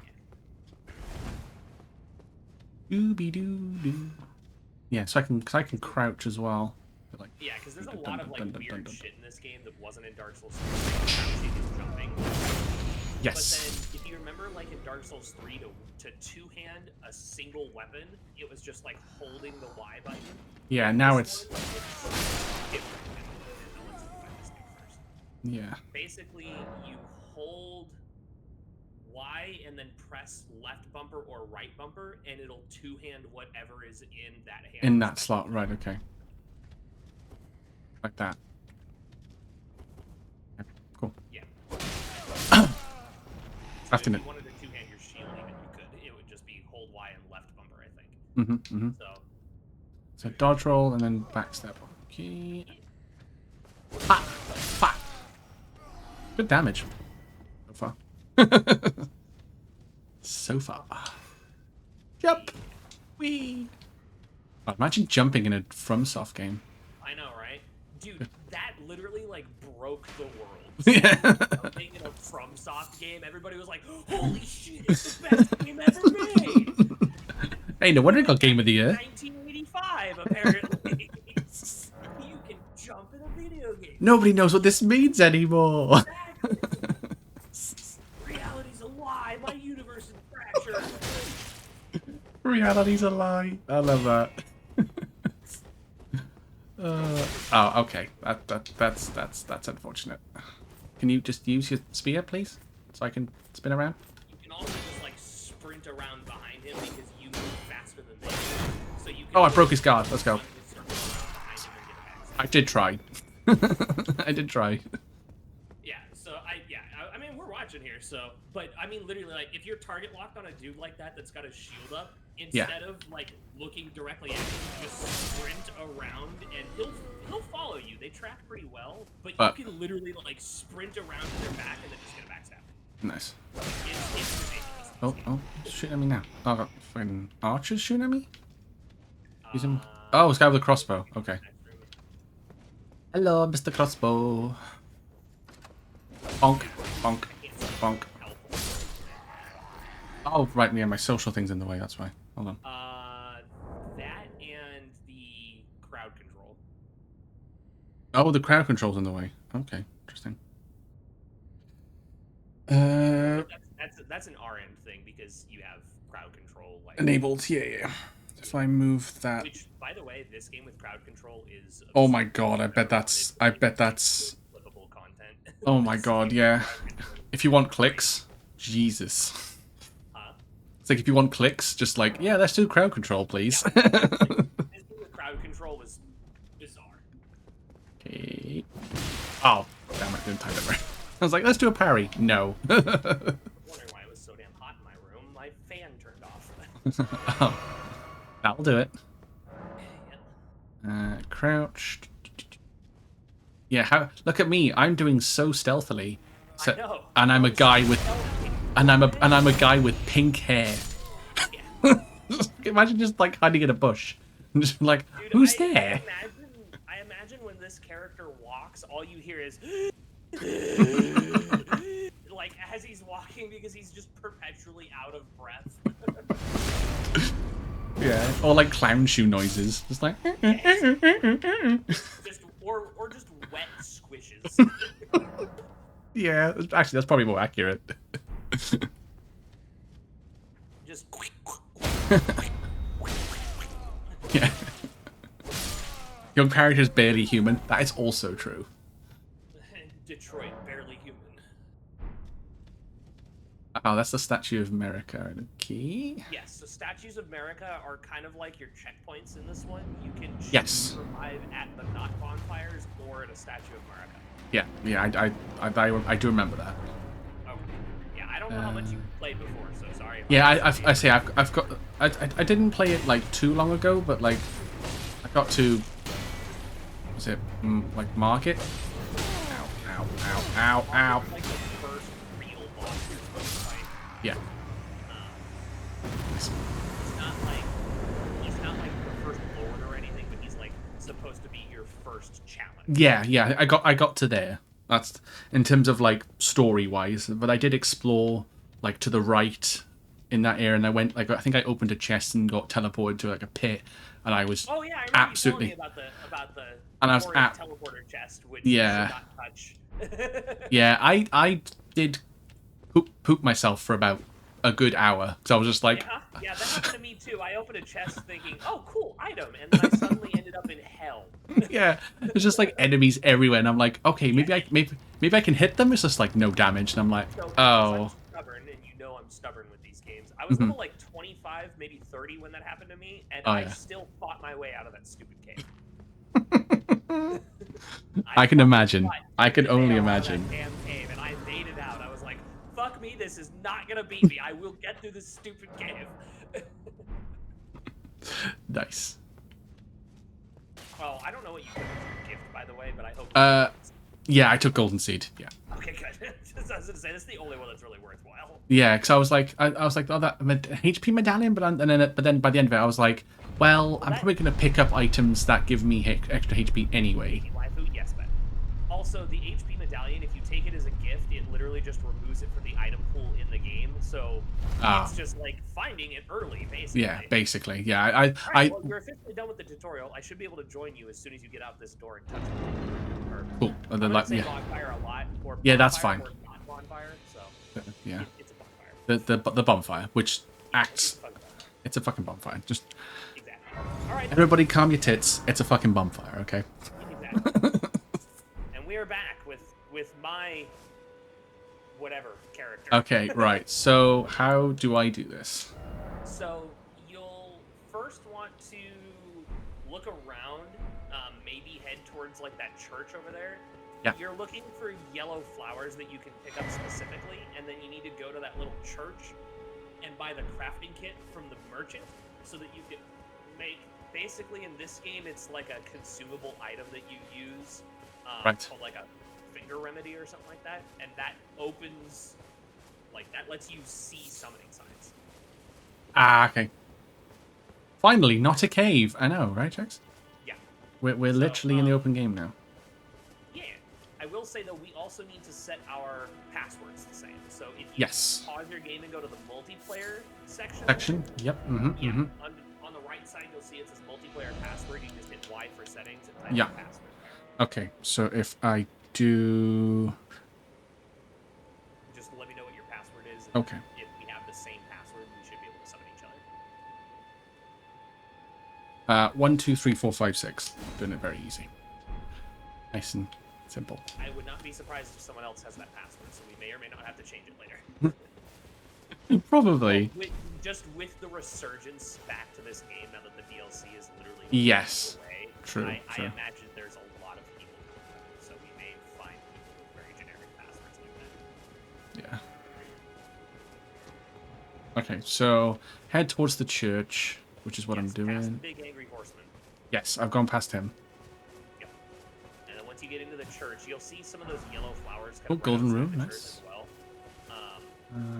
Dooby doo doo. Yeah, so I can crouch as well. Like, Yeah, because there's a dun, lot dun, of like dun, dun, weird dun. shit in this game that wasn't in Dark Souls 3, like crouching and jumping. yes. But then, if you remember, like in Dark Souls 3, to two-hand a single weapon, it was just like holding the Y button. Yeah, now This it's one, different. Now let's find this thing first. yeah. Basically, you hold Y and then press left bumper or right bumper, and it'll two-hand whatever is in that hand. In that slot, right? Okay. Like that. Okay, cool. Yeah. After If it. you wanted to two-hand your shield, even you could. It would just be hold Y and left bumper, I think. So. So dodge roll and then backstep. Okay. Ha! Ha! Good damage. So far. So far. Jump! Whee! Oh, imagine jumping in a FromSoft game. I know, right? Dude, that literally, like, broke the world. Yeah. Jumping in a FromSoft game, everybody was like, holy shit, it's the best game ever made! Hey, no wonder it got Game of the Year. 1985, apparently. You can jump in a video game. Nobody knows what this means anymore. Exactly. Reality's a lie. My universe is fractured. Reality's a lie. I love that. Oh, okay. That's unfortunate. Can you just use your spear, please, so I can spin around? You can also just like sprint around behind him because you move faster than they do. So you can Oh, I broke his guard. Let's go. run with circles around behind him and get back. I did try. I did try. Yeah. So I mean we're watching here. So, but I mean literally like if you're target locked on a dude like that that's got his shield up, instead of like looking directly at him, just sprint around and he'll follow you. They track pretty well, but you can literally like sprint around to their back and then just get a backstab. Nice. It's ridiculous. Oh, he's shooting at me now. Oh, I got fucking archers shooting at me? Use him. Oh, this guy with a crossbow. Okay. Hello, Mr. Crossbow. Bonk, bonk, bonk. Oh, right, yeah, my social thing's in the way, that's why. Hold on. That and the crowd control. Oh, the crowd control's in the way. Okay, interesting. That's an RN thing because you have crowd control. Like Enabled, yeah. If I move that... Which, by the way, this game with crowd control is Oh my absurd. god, I bet that's... Flippable content. Oh my god, yeah. If you want clicks, Jesus. Huh? It's like if you want clicks, just like, yeah, let's do crowd control, please. Yeah. This game with crowd control was bizarre. Okay. Oh, damn it, didn't time it right. I was like, let's do a parry. No. I'm wondering why it was so damn hot in my room. My fan turned off. Oh, that'll do it. Yeah. Crouch. Yeah, look at me. I'm doing so stealthily. I know. And I'm a guy with I'm a guy with pink hair. Yeah. Imagine just like hiding in a bush. Just like, Dude, who's there? I imagine when this character walks, all you hear is like as he's walking because he's just perpetually out of breath. Yeah. Or like clown shoe noises. Just like just or just wet squishes. yeah, actually that's probably more accurate. Just Yeah. Your character's barely human. That is also true. Detroit, barely human. Oh, that's the Statue of America. Okay. Yes, so Statues of America are kind of like your checkpoints in this one. You can choose Yes. to survive at the not bonfires or at a Statue of America. Yeah, I do remember that. Okay. Yeah, I don't know how much you played before, so sorry. Yeah, I've got I didn't play it like too long ago, but like I got to was it like Market? Ow, ow, ow, ow, ow. Like the first real boss you're supposed to fight. Yeah. It's not like the first lord or anything, but he's like supposed to be your first challenge. Yeah, I got to there. That's in terms of like story wise, but I did explore like to the right in that area, and I went like I think I opened a chest and got teleported to like a pit, and I was Oh yeah, I remember absolutely you telling me about the and I was teleporter chest, which yeah. you should not touch. Yeah, I did poop myself for about a good hour, so I was just like, yeah, that happened to me too. I opened a chest thinking, oh, cool item, and then I suddenly ended up in hell. yeah, there's just like enemies everywhere, and I'm like, okay, maybe I can hit them. It's just like no damage, and I'm like, so, oh. I'm stubborn, and you know I'm stubborn with these games. I was level like 25, maybe 30 when that happened to me, and I still fought my way out of that stupid cave. I can imagine. I can only imagine. Damn cave, and I made it out. I was like, fuck me, this is not gonna beat me. I will get through this stupid cave. Nice. Well, I don't know what you took as your gift, by the way, but I hope. Yeah, I took Golden Seed. Yeah. Okay, good. I was gonna say this is the only one that's really worthwhile. Yeah, because I was like, oh, that HP medallion, but then by the end of it, I was like, well, I'm probably gonna pick up items that give me extra HP anyway. Yes, but also the HP medallion, if you take it as a gift, it literally just removes it from the item pool in the game. So it's just like finding it early, basically. Yeah, basically. Yeah, Right, well, you're officially done with the tutorial. I should be able to join you as soon as you get out this door and touch it. Or, cool. I'm gonna say bonfire a lot, or yeah, that's fine. or not bonfire, so yeah, it's a bonfire. The bonfire, which acts. It's a fucking bonfire. Just exactly. All right. Everybody, calm your tits. It's a fucking bonfire, okay? Exactly. And we are back with my whatever character. Okay, right. So how do I do this? So you'll first want to look around, maybe head towards like that church over there. Yeah. You're looking for yellow flowers that you can pick up specifically, and then you need to go to that little church and buy the crafting kit from the merchant so that you can make, basically in this game, it's like a consumable item that you use, called like a finger remedy or something like that, and that opens, like that lets you see summoning signs. Ah, okay. Finally, not a cave. I know, right, Jax? Yeah. We're literally in the open game now. Yeah. I will say, though, we also need to set our passwords the same. So if you pause your game and go to the multiplayer section. Yep. On the right side, you'll see it says multiplayer password. You just hit Y for settings and type your password there. Okay, so if I do... Just let me know Okay. If we have the same password, we should be able to summon each other. 1, 2, 3, 4, 5, 6. Doing it very easy. Nice and simple. I would not be surprised if someone else has that password, so we may or may not have to change it later. Probably. Well, just with the resurgence back to this game, now that the DLC is literally Yes. away, True. I True. imagine there's a lot of people doing that, so we may find people with very generic passwords like that. Yeah. Okay, so head towards the church, which is what I'm Past doing. the big angry horseman. Yes, I've gone past him. Yep. And then once you get into the church, you'll see some of those yellow flowers. Oh, golden outside room, the church nice. As well.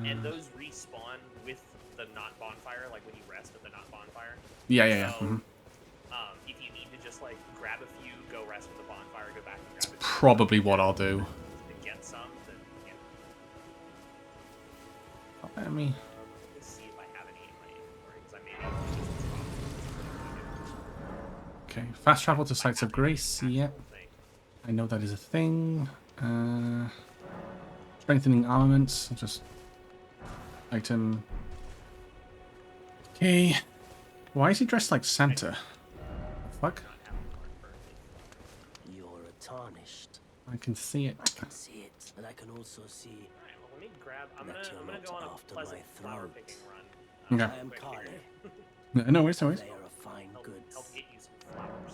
And those respawn with the not bonfire, like when you rest at the not bonfire. Yeah. So, Mhm. If you need to just like grab a few, go rest at the bonfire, go back and grab a few, Probably what I'll do. to get some, then yeah. Let me. Let me see if I have any in my inventory, because I may be able to just drop them. Okay, fast travel to sites of grace. Yeah, Actual thing. I know that is a thing. Strengthening armaments. I'll just item. Okay. Why is he dressed like Santa? Fuck. Not have a card for it. You're a tarnished. I can see it. I can see it, but I can also see Alright, well, let me grab. I'm That gonna you're go on not a after pleasant my flower throat. picking run. Okay. I am quick Kale, here. No worries, no worries. layer of fine Help goods. get you some flowers.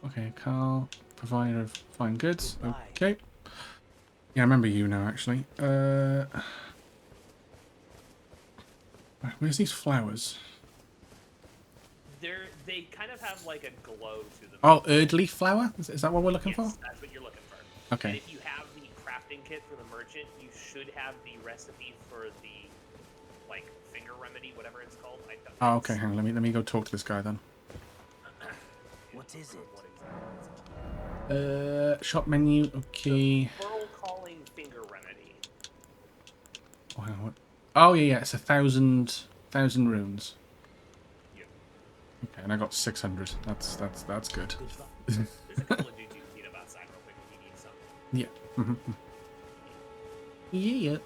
Okay, Carl, provider of fine goods. Goodbye. Okay. Yeah, I remember you now, actually. Where's these flowers? They kind of have like a glow to them. Oh, Erdleaf flower? Is that what we're looking Yes, for? that's what you're looking for. And Okay. if you have the crafting kit for the merchant, you should have the recipe for the like finger remedy, whatever it's called. I don't Oh, okay. Hang on. Let me go talk to this guy then. What is it? What exactly is it? Shop menu. Okay. Pearl calling finger remedy. Oh, hang on, what? Oh, yeah. It's 1,000 runes. Yeah. Okay, and I got 600. That's good. Goodbye. There's a couple of dudes you can meet up outside real quick if you need some. Yeah. Mhm. Yeah.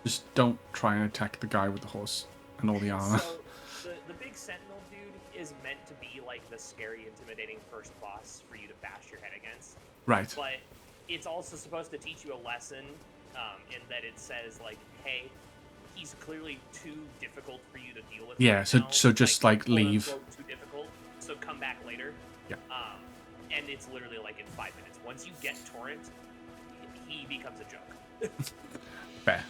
Just don't try and attack the guy with the horse and all the armor. So the big sentinel dude is meant to be like the scary, intimidating first boss for you to bash your head against. Right. But it's also supposed to teach you a lesson in that it says like, hey, he's clearly too difficult for you to deal with. Yeah, right so- now. so just, like, quote, leave. unquote, Too difficult. So come back later. Yeah. And it's literally like in 5 minutes. Once you get Torrent, he becomes a joke. Fair.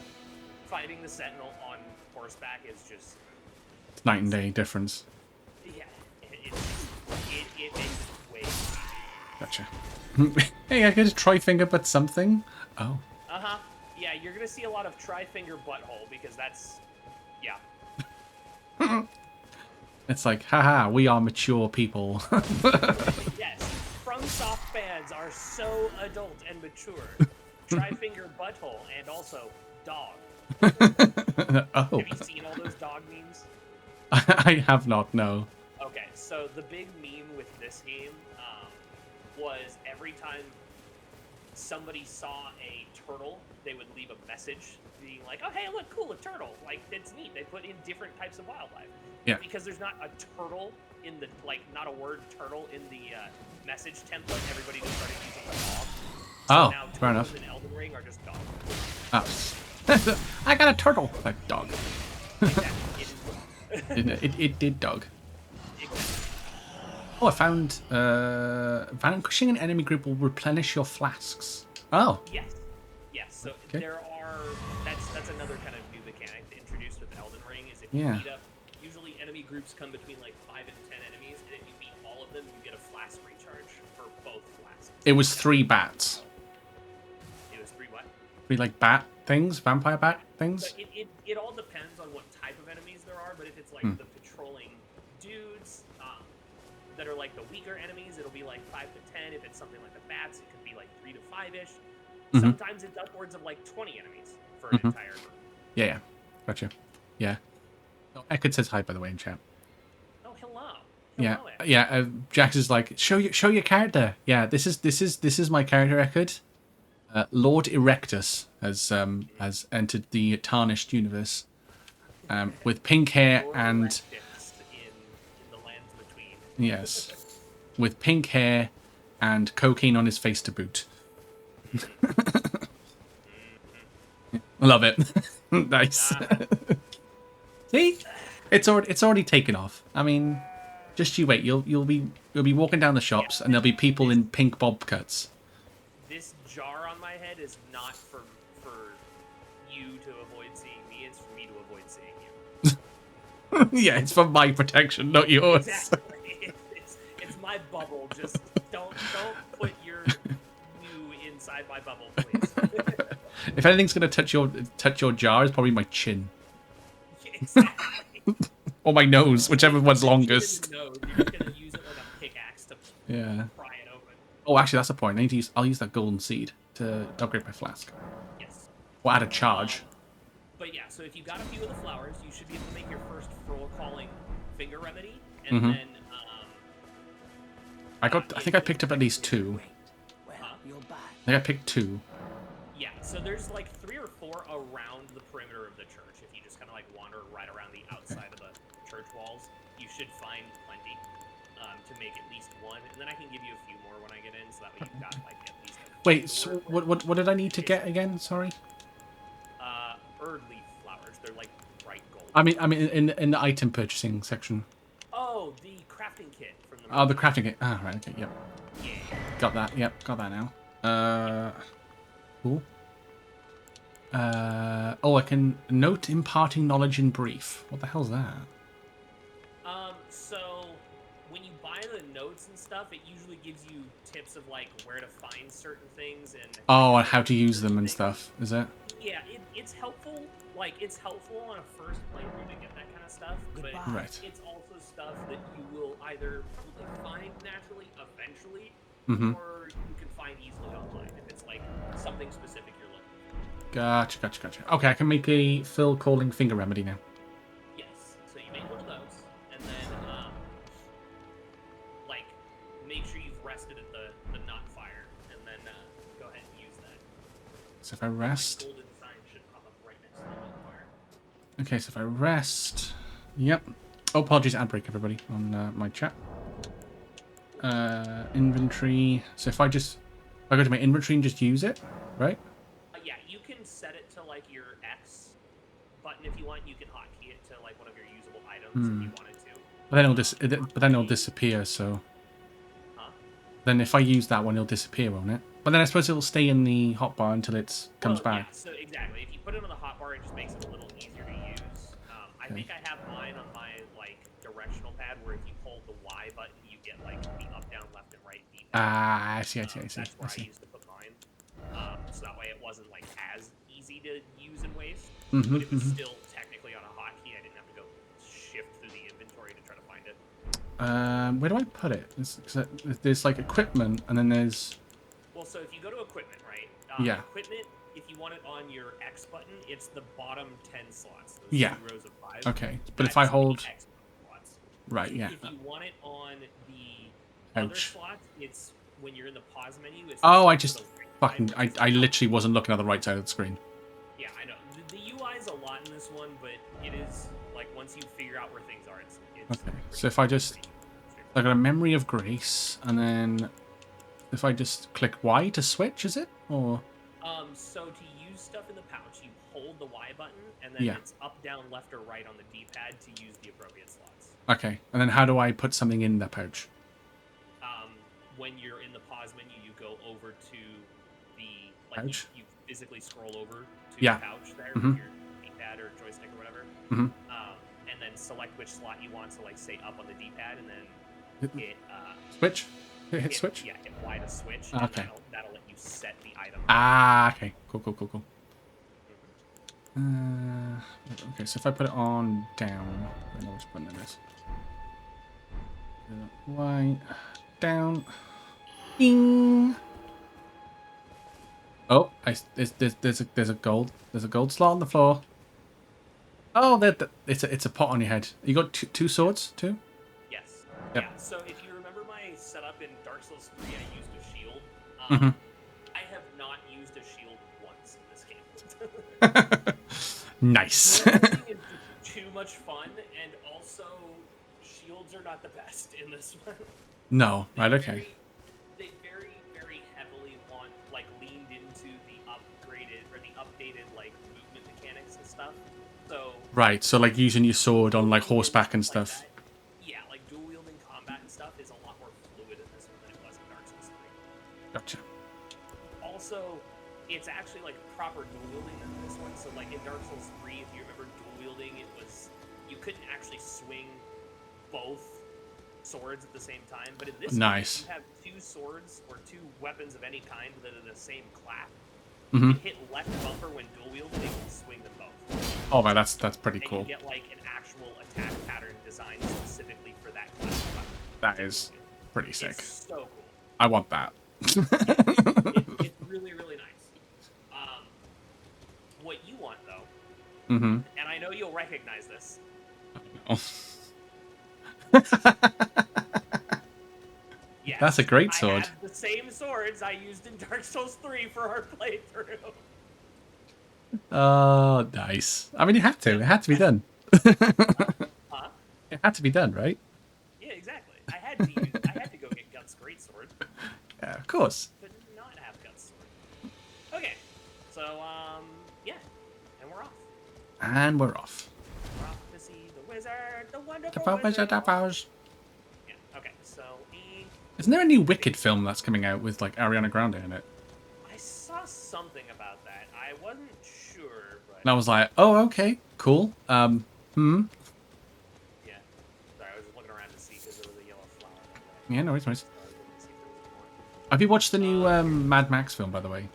Fighting the sentinel on horseback is just Night and day difference. yeah. It makes it way easier. Gotcha. Hey, I get a tri-finger but something. Oh. Uh-huh. Yeah, you're gonna see a lot of tri-finger butthole because that's yeah. It's like, haha, we are mature people. Yes. FromSoft fans are so adult and mature. Tri-finger butthole and also dog. Oh. Have you seen all those dog memes? I have not, no. Okay, so the big meme with this game was every time somebody saw a turtle, they would leave a message being like, oh, hey, look, cool, a turtle. Like, it's neat. They put in different types of wildlife. Yeah. Because there's not a turtle in the, like, not a word turtle in the message template. Everybody just started using a dog. So Oh, now fair enough. turtles in Elden Ring are just dogs. Oh. I got a turtle. Like, dog. Exactly. It did dog. Exactly. Oh, I found vanquishing an enemy group will replenish your flasks. Oh. Yes. Yes. So Okay. there are. That's another kind of new mechanic introduced with Elden Ring. Is if you Yeah. beat up, usually enemy groups come between like 5 and 10 enemies, and if you beat all of them, you get a flask recharge for both flasks. It was 3 bats. It was 3 what? 3 like bat things, vampire bat things. But it all depends on what type of enemies there are. But if it's like the patrolling dudes that are like the weaker enemies, it'll be like 5 to 10. If it's something like the bats, it could be like 3 to 5-ish. Sometimes it's upwards of like 20 enemies for an entire group. Yeah. Gotcha. Yeah. Oh, Eckert says hi, by the way, in chat. Oh, hello. Yeah, Hello, Ed. yeah. Jax is like, show your character. Yeah, this is my character, Eckert. Lord Erectus has entered the Tarnished universe with pink hair Lord and Erectus in the lands between. yes, with pink hair and cocaine on his face to boot. Love it. Nice. See, it's already taken off. I mean, just you wait. You'll be walking down the shops and there'll be people in pink bob cuts. This jar on my head is not for you to avoid seeing me. It's for me to avoid seeing you. Yeah, it's for my protection, not yours. Exactly. It's my bubble. Just don't put your you inside my bubble, please. If anything's gonna touch your jar, it's probably my chin Exactly. or my nose, whichever one's His longest. nose. You're just gonna use it like a pickaxe to Yeah. pry it open. Oh, actually, that's the point. I'll use that golden seed to upgrade my flask. Yes. Or add a charge. But yeah, so if you got a few of the flowers, you should be able to make your first Froll calling finger remedy, and then I think I picked up at least 2. Well, you're back. I think I picked 2. yeah, so there's like 3 or 4 around the perimeter of the church. If you just kind of like wander right around the outside of the church walls, you should find plenty to make at least 1, and then I can give you a few more when I get in, so that way you've got like at least. Wait, so what did I need to get again? Sorry. Erd leaf flowers. They're like bright gold. I mean in the item purchasing section. Oh, the crafting kit from the. Oh, the crafting kit. Ah, right. Okay. Yep. Yeah. Got that. Yep. Got that now. Cool. Oh, I can note imparting knowledge in brief. What the hell's that? So when you buy the notes and stuff, it usually gives you tips of like where to find certain things and. Oh, and how to use them and stuff. Is it? Yeah, it's helpful. Like it's helpful on a first playthrough to get that kind of stuff, but Right. it's also stuff that you will either probably find naturally eventually, Mhm. or you can find easily online if it's like something specific you're looking for. Gotcha. Okay, I can make a Phil calling finger remedy now. Yes. So you make one of those, and then like make sure you've rested at the knot fire, and then go ahead and use that. So if I rest. Golden sign should pop up right next to the knot fire. Okay, so if I rest. Yep. Oh, apologies, ad break, everybody, on my chat. Inventory. So if I go to my inventory and just use it, right? Yeah, you can set it to like your X button if you want. You can hotkey it to like one of your usable items if you wanted to. But then it'll disappear. So Huh? then if I use that one, it'll disappear, won't it? But then I suppose it'll stay in the hotbar until it comes back. Yeah, so exactly. If you put it on the hotbar, it just makes it a little easier to use. I think I have mine on my like directional pad where if you hold the Y button, you get like the up, down, left, and right D. Ah, I see. That's where I used to put mine. So that way it wasn't like as easy to use and waste, but it was still technically on a hotkey. I didn't have to go shift through the inventory to try to find it. Where do I put it? There's like equipment, and then there's. Well, so if you go to equipment, right? Yeah. Equipment, if you want it on your X button, it's the bottom 10 slots. Those Yeah. 2 rows of 5. Okay, but if That's I the hold. X slots. Right, yeah. If you want it on the other Ouch. slots, it's when you're in the pause menu. It's Oh, the I just right side fucking. where it's I the literally wasn't looking at the right side of the screen. Yeah, I know. The UI is a lot in this one, but it is like once you figure out where things are, it's Okay, so if I just. I got a memory of grace, and then if I just click Y to switch, is it? Or So to use stuff in the pouch, you hold the Y button, and then Yeah. it's up, down, left, or right on the D-pad to use the appropriate slots. okay, and then how do I put something in the pouch? When you're in the pause menu, you go over to the Pouch? You physically scroll over to Yeah. the pouch there Mhm. with your D-pad or joystick or whatever, Mhm. And then select which slot you want to like say up on the D-pad, and then hit Switch? Hit switch? Yeah, hit Y to switch. Okay. And that'll let you set the item. Ah, okay. Cool. Okay, so if I put it on down, I know which button it is. Y, down. Ding. Oh, there's a gold slot on the floor. Oh, it's a pot on your head. You got two swords too? Yes. Yep. Yeah. So if you remember my setup in Dark Souls 3, I used a shield. Mhm. I have not used a shield once in this game. Nice. Dual wielding is just too much fun, and also shields are not the best in this one. No, right? Okay. They very, very heavily leaned into the updated like movement mechanics and stuff. So Right. So like using your sword on like horseback and stuff. like yeah, like dual wielding combat and stuff is a lot more fluid in this one than it was in Dark Souls 3. Gotcha. Also, it's actually like proper dual wielding in this one. So like in Dark Souls 3, if you remember dual wielding, you couldn't actually swing both swords at the same time. But in this Nice. game, you have two swords or two weapons of any kind that are the same class. Mm-hmm. You hit left bumper when dual wielding, you can swing them both. Oh, man, that's pretty And cool. you get like an actual attack pattern designed specifically for that class of weapon. That is pretty sick. It's so cool. I want that. It's really, really nice. What you want, though, Mm-hmm. and I know you'll recognize this. Yes, That's a great sword. I have the same swords I used in Dark Souls 3 for our playthrough. Oh, nice. I mean, it had to. It had to be done. Huh? It had to be done, right? Yeah, exactly. I had to go get Guts' greatsword. Yeah, of course. Could not have Guts' sword. Okay, so yeah, and we're off. And we're off. We're off to see the wizard, the wonderful The wizard. Yeah. Okay, so Isn't there a new Wicked film that's coming out with like Ariana Grande in it? I saw something about that. I wasn't sure, but And I was like, oh, okay, cool. yeah. Sorry, I was just looking around to see because there was a yellow flower. Yeah, no worries, no worries. So I was looking to see if there was more. Have you watched the new Mad Max film, by the way?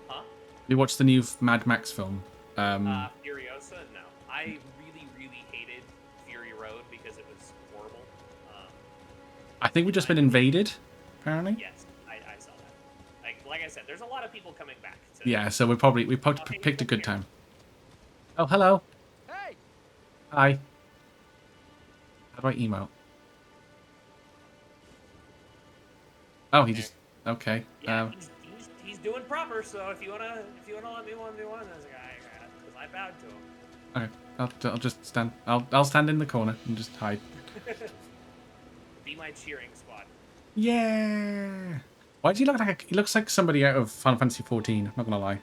Huh? Have you watched the new Mad Max film? Furiosa? No. I really, really hated Fury Road because it was horrible. I think we've just been invaded, apparently. Yes, I saw that. Like I said, there's a lot of people coming back. To, Yeah, so we picked a good time. Oh, hello. Hey! Hi. How do I emote? Oh, he just okay. Yeah, he's doing proper. So if you wanna let me one, I was like, because I bowed to him. Okay, I'll just stand. I'll stand in the corner and just hide. Be my cheering squad. Yeah. Why does he look like? He looks like somebody out of Final Fantasy 14. I'm not gonna lie.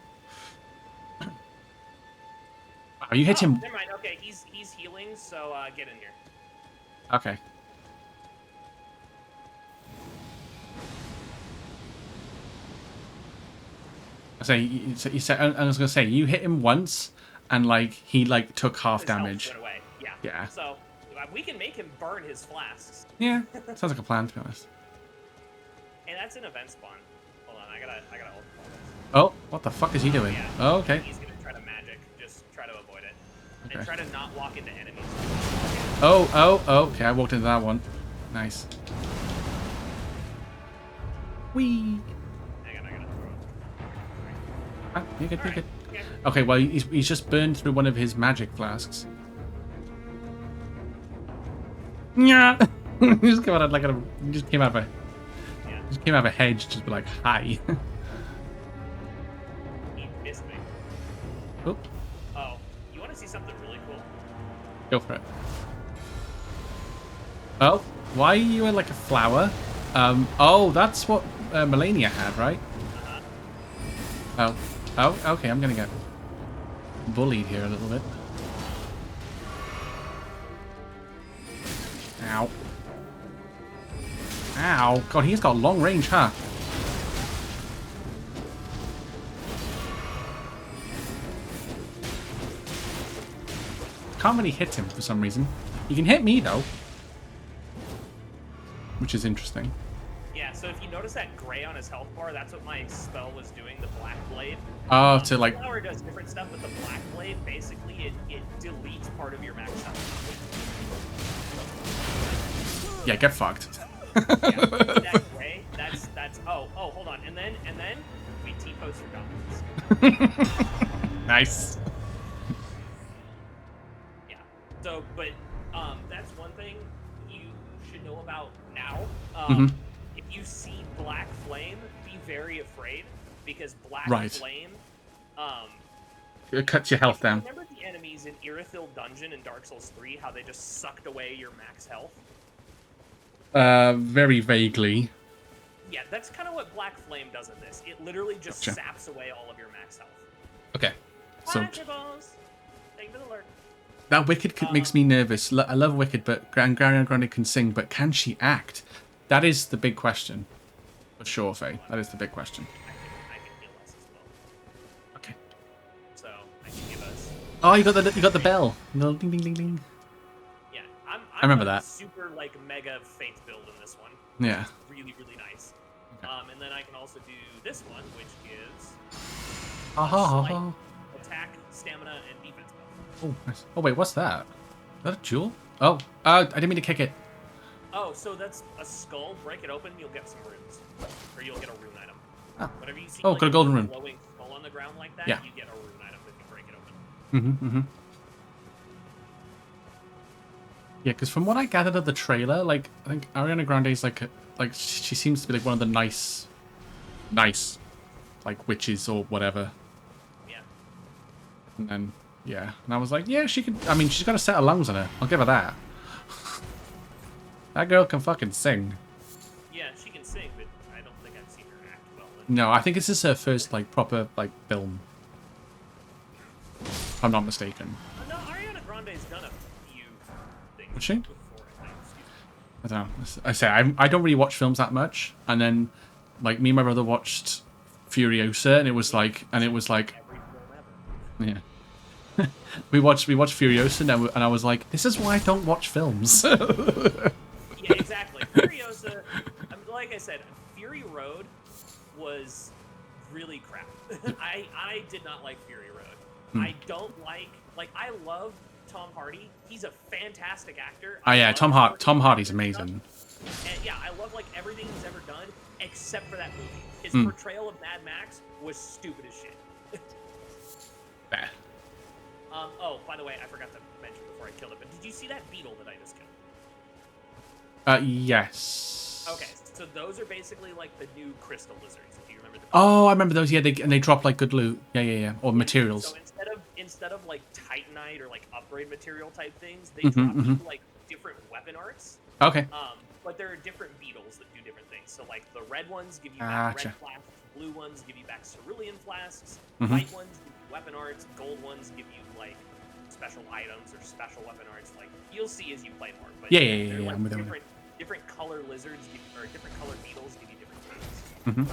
Oh, you hit him. Never mind. Okay, he's healing. So get in here. Okay. You said. I was gonna say you hit him once, and like he like took half His health damage. went away. Yeah. Yeah. So we can make him burn his flasks. Yeah, sounds like a plan to be honest. Hey, that's an event spawn. Hold on, I gotta ult this. Oh, what the fuck is he doing? Yeah. Oh, okay. He's gonna try to magic. Just try to avoid it. Okay. And try to not walk into enemies. Oh, okay. I walked into that one. Nice. Whee. Hang on, I gotta throw it. Ah, you're good, you're good. Okay. Okay, well, he's just burned through one of his magic flasks. Yeah. he just came out of he just came out of a Yeah. just came out of a hedge, just be like, hi. He missed me. Oh, Oh, you want to see something really cool? go for it. Oh, why are you like a flower? Oh, that's what Melania had, right? Uh-huh. Oh, okay, I'm gonna get bullied here a little bit. Ow. Ow. God, he's got long range, huh? Can't really hit him for some reason. You can hit me, though. Which is interesting. Yeah, so if you notice that gray on his health bar, that's what my spell was doing, the Black Blade. Oh, to like... Flower does different stuff, but the Black Blade, basically, it deletes part of your max health. Yeah, get fucked. Yeah, that gray, that's oh, hold on. And then we T-post your dominance. Nice. Yeah. So, but that's one thing you should know about now. If you see black flame, be very afraid because Black Right. Flame. It cuts your health down. Remember the enemies in Irithyll Dungeon in Dark Souls 3? How they just sucked away your max health? Very vaguely. Yeah, that's kind of what Black Flame does in this. It literally just saps away all of your max health. Okay. So Thank you for the alert. that Wicked makes me nervous. I love Wicked, but Ariana Grande can sing, but can she act? That is the big question. For sure, Faye. That is the big question. I can heal us as well. Okay. So I can give us. Oh, you got the bell. No, ding ding ding ding. Yeah, I'm remember a that. super like mega faith build in this one. Yeah. Really, really nice. Okay. And then I can also do this one, which gives Aha. attack, stamina, and defense buff. Oh, nice. Oh wait, what's that? Is that a jewel? Oh, I didn't mean to kick it. Oh, so that's a skull. Break it open, you'll get some runes, or you'll get a rune item. Oh. Whatever you see. Oh, like, got a golden rune. Glowing skull on the ground like that. Yeah. You get a rune item if you break it open. Yeah, because from what I gathered of the trailer, like I think Ariana Grande's like she seems to be like one of the nice, like witches or whatever. Yeah. And then yeah, and I was like, yeah, she can. I mean, she's got a set of lungs on her. I'll give her that. That girl can fucking sing. Yeah, she can sing, but I don't think I've seen her act well. No, I think this is her first like proper like film. If I'm not mistaken. No, Ariana Grande's done a few things Was she? before, I think. Excuse me. I don't know. I say I don't really watch films that much, and then like me and my brother watched Furiosa, and it was like Every film ever. yeah. we watched Furiosa, and I was like, this is why I don't watch films. Yeah, exactly. Furiosa, like I said, Fury Road was really crap. I did not like Fury Road. I don't like I love Tom Hardy. He's a fantastic actor. Oh yeah, Tom Hardy's amazing. And yeah, I love like everything he's ever done except for that movie. His portrayal of Mad Max was stupid as shit. Bah. Oh, by the way, I forgot to mention before I killed it, but did you see that beetle that I just killed? Yes. Okay, so those are basically like the new crystal lizards, if you remember the Oh, I remember those. Yeah, they drop like good loot. Yeah. Or materials. So instead of like Titanite or like upgrade material type things, they drop you like different weapon arts. Okay. But there are different beetles that do different things. So like the red ones give you back red flasks, blue ones give you back cerulean flasks, white ones give you weapon arts, gold ones give you like special items or special weapon arts. Like you'll see as you play more. But Yeah. Like I'm with them. different color lizards or different color beetles give you different things.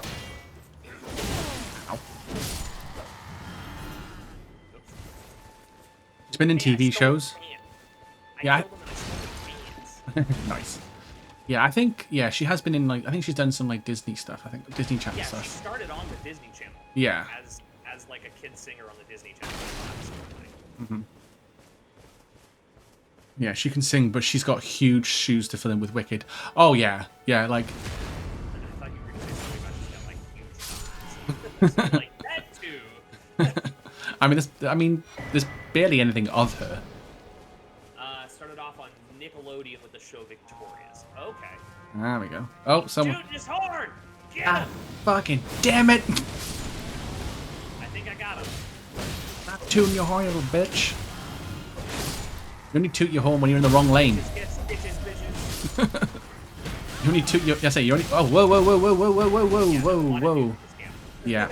Ow. It's been in TV shows. Yeah. Nice. Yeah, I think she has been in like I think she's done some like Disney stuff. I think Disney Channel Yeah, she stuff. started on the Disney Channel. Yeah. As like a kid singer on the Disney Channel. Yeah, she can sing, but she's got huge shoes to fill in with Wicked. Oh yeah, like. I thought you were going to say something about she's got like huge thighs. So, like that too. I mean, there's barely anything of her. Started off on Nickelodeon with the show Victorious. Okay. There we go. Oh, someone. Shoot this hard! Get Ah, him! fucking damn it! I think I got him. Not tooting your horn, you little bitch. You only toot your horn when you're in the wrong lane. Yes, bitches. You only toot your. Yes, you only. Oh, whoa. Yeah.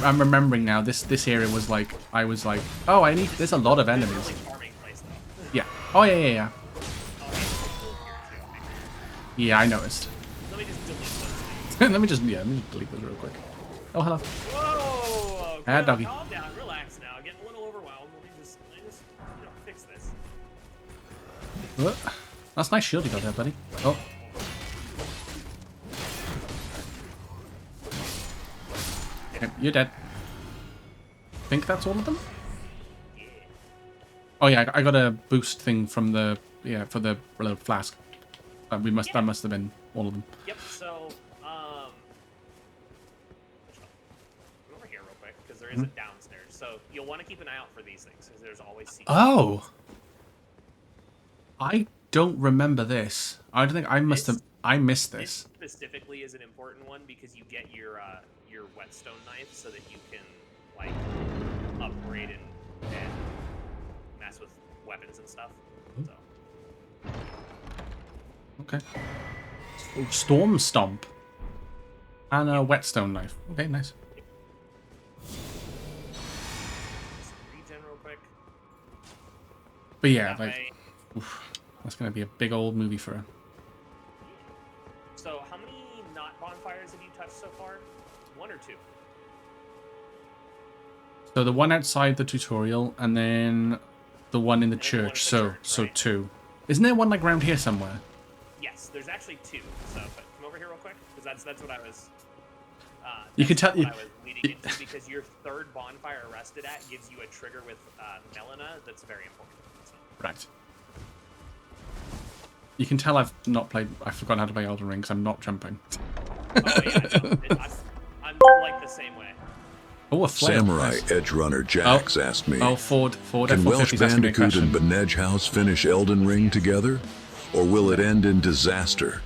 I'm remembering now. This area was like I was like, oh, I need. There's a lot of enemies. Really farming place, though. Yeah. Oh yeah. Okay, cool, here too. Yeah, I noticed. Let me just delete those. let me just delete those real quick. Oh hello. Whoa! Ah, doggy. Calm down, relax now. Getting a little overwhelmed. Let me just fix this. That's nice shield you got there, buddy. Oh. Okay, you're dead. Think that's all of them? Yeah. Oh yeah, I got a boost thing from the for the little flask. That must have been all of them. Yep. So, come over here real quick because there is a downstairs. So you'll want to keep an eye out for these things because there's always secrets. Oh. I don't remember this. I don't think I must have. I missed this. This specifically is an important one because you get your whetstone knife so that you can like upgrade and mess with weapons and stuff. So. Okay. Storm Stomp. And a whetstone knife. Okay, nice. Regen real quick. But yeah, That like, way. oof, that's gonna be a big old movie for her. So, how many not bonfires have you touched so far? 1 or 2? So the one outside the tutorial, and then the one in the And then the one church. at the So church, right? 2. Isn't there one like around here somewhere? Yes, there's actually 2. So, but come over here real quick, because that's what I was. You can tell. What I was leading into, because your 3rd bonfire rested at gives you a trigger with Melina that's very important. So. Right. You can tell I've forgotten how to play Elden Ring because I'm not jumping. Oh yeah, no, I'm like the same way. Oh, a flail. Samurai Nice. Edge Runner Jax asked me, Oh, Ford can Welsh F450's asking me a Bandicoot and question. Benedge House finish Elden Ring together? Or will it end in disaster?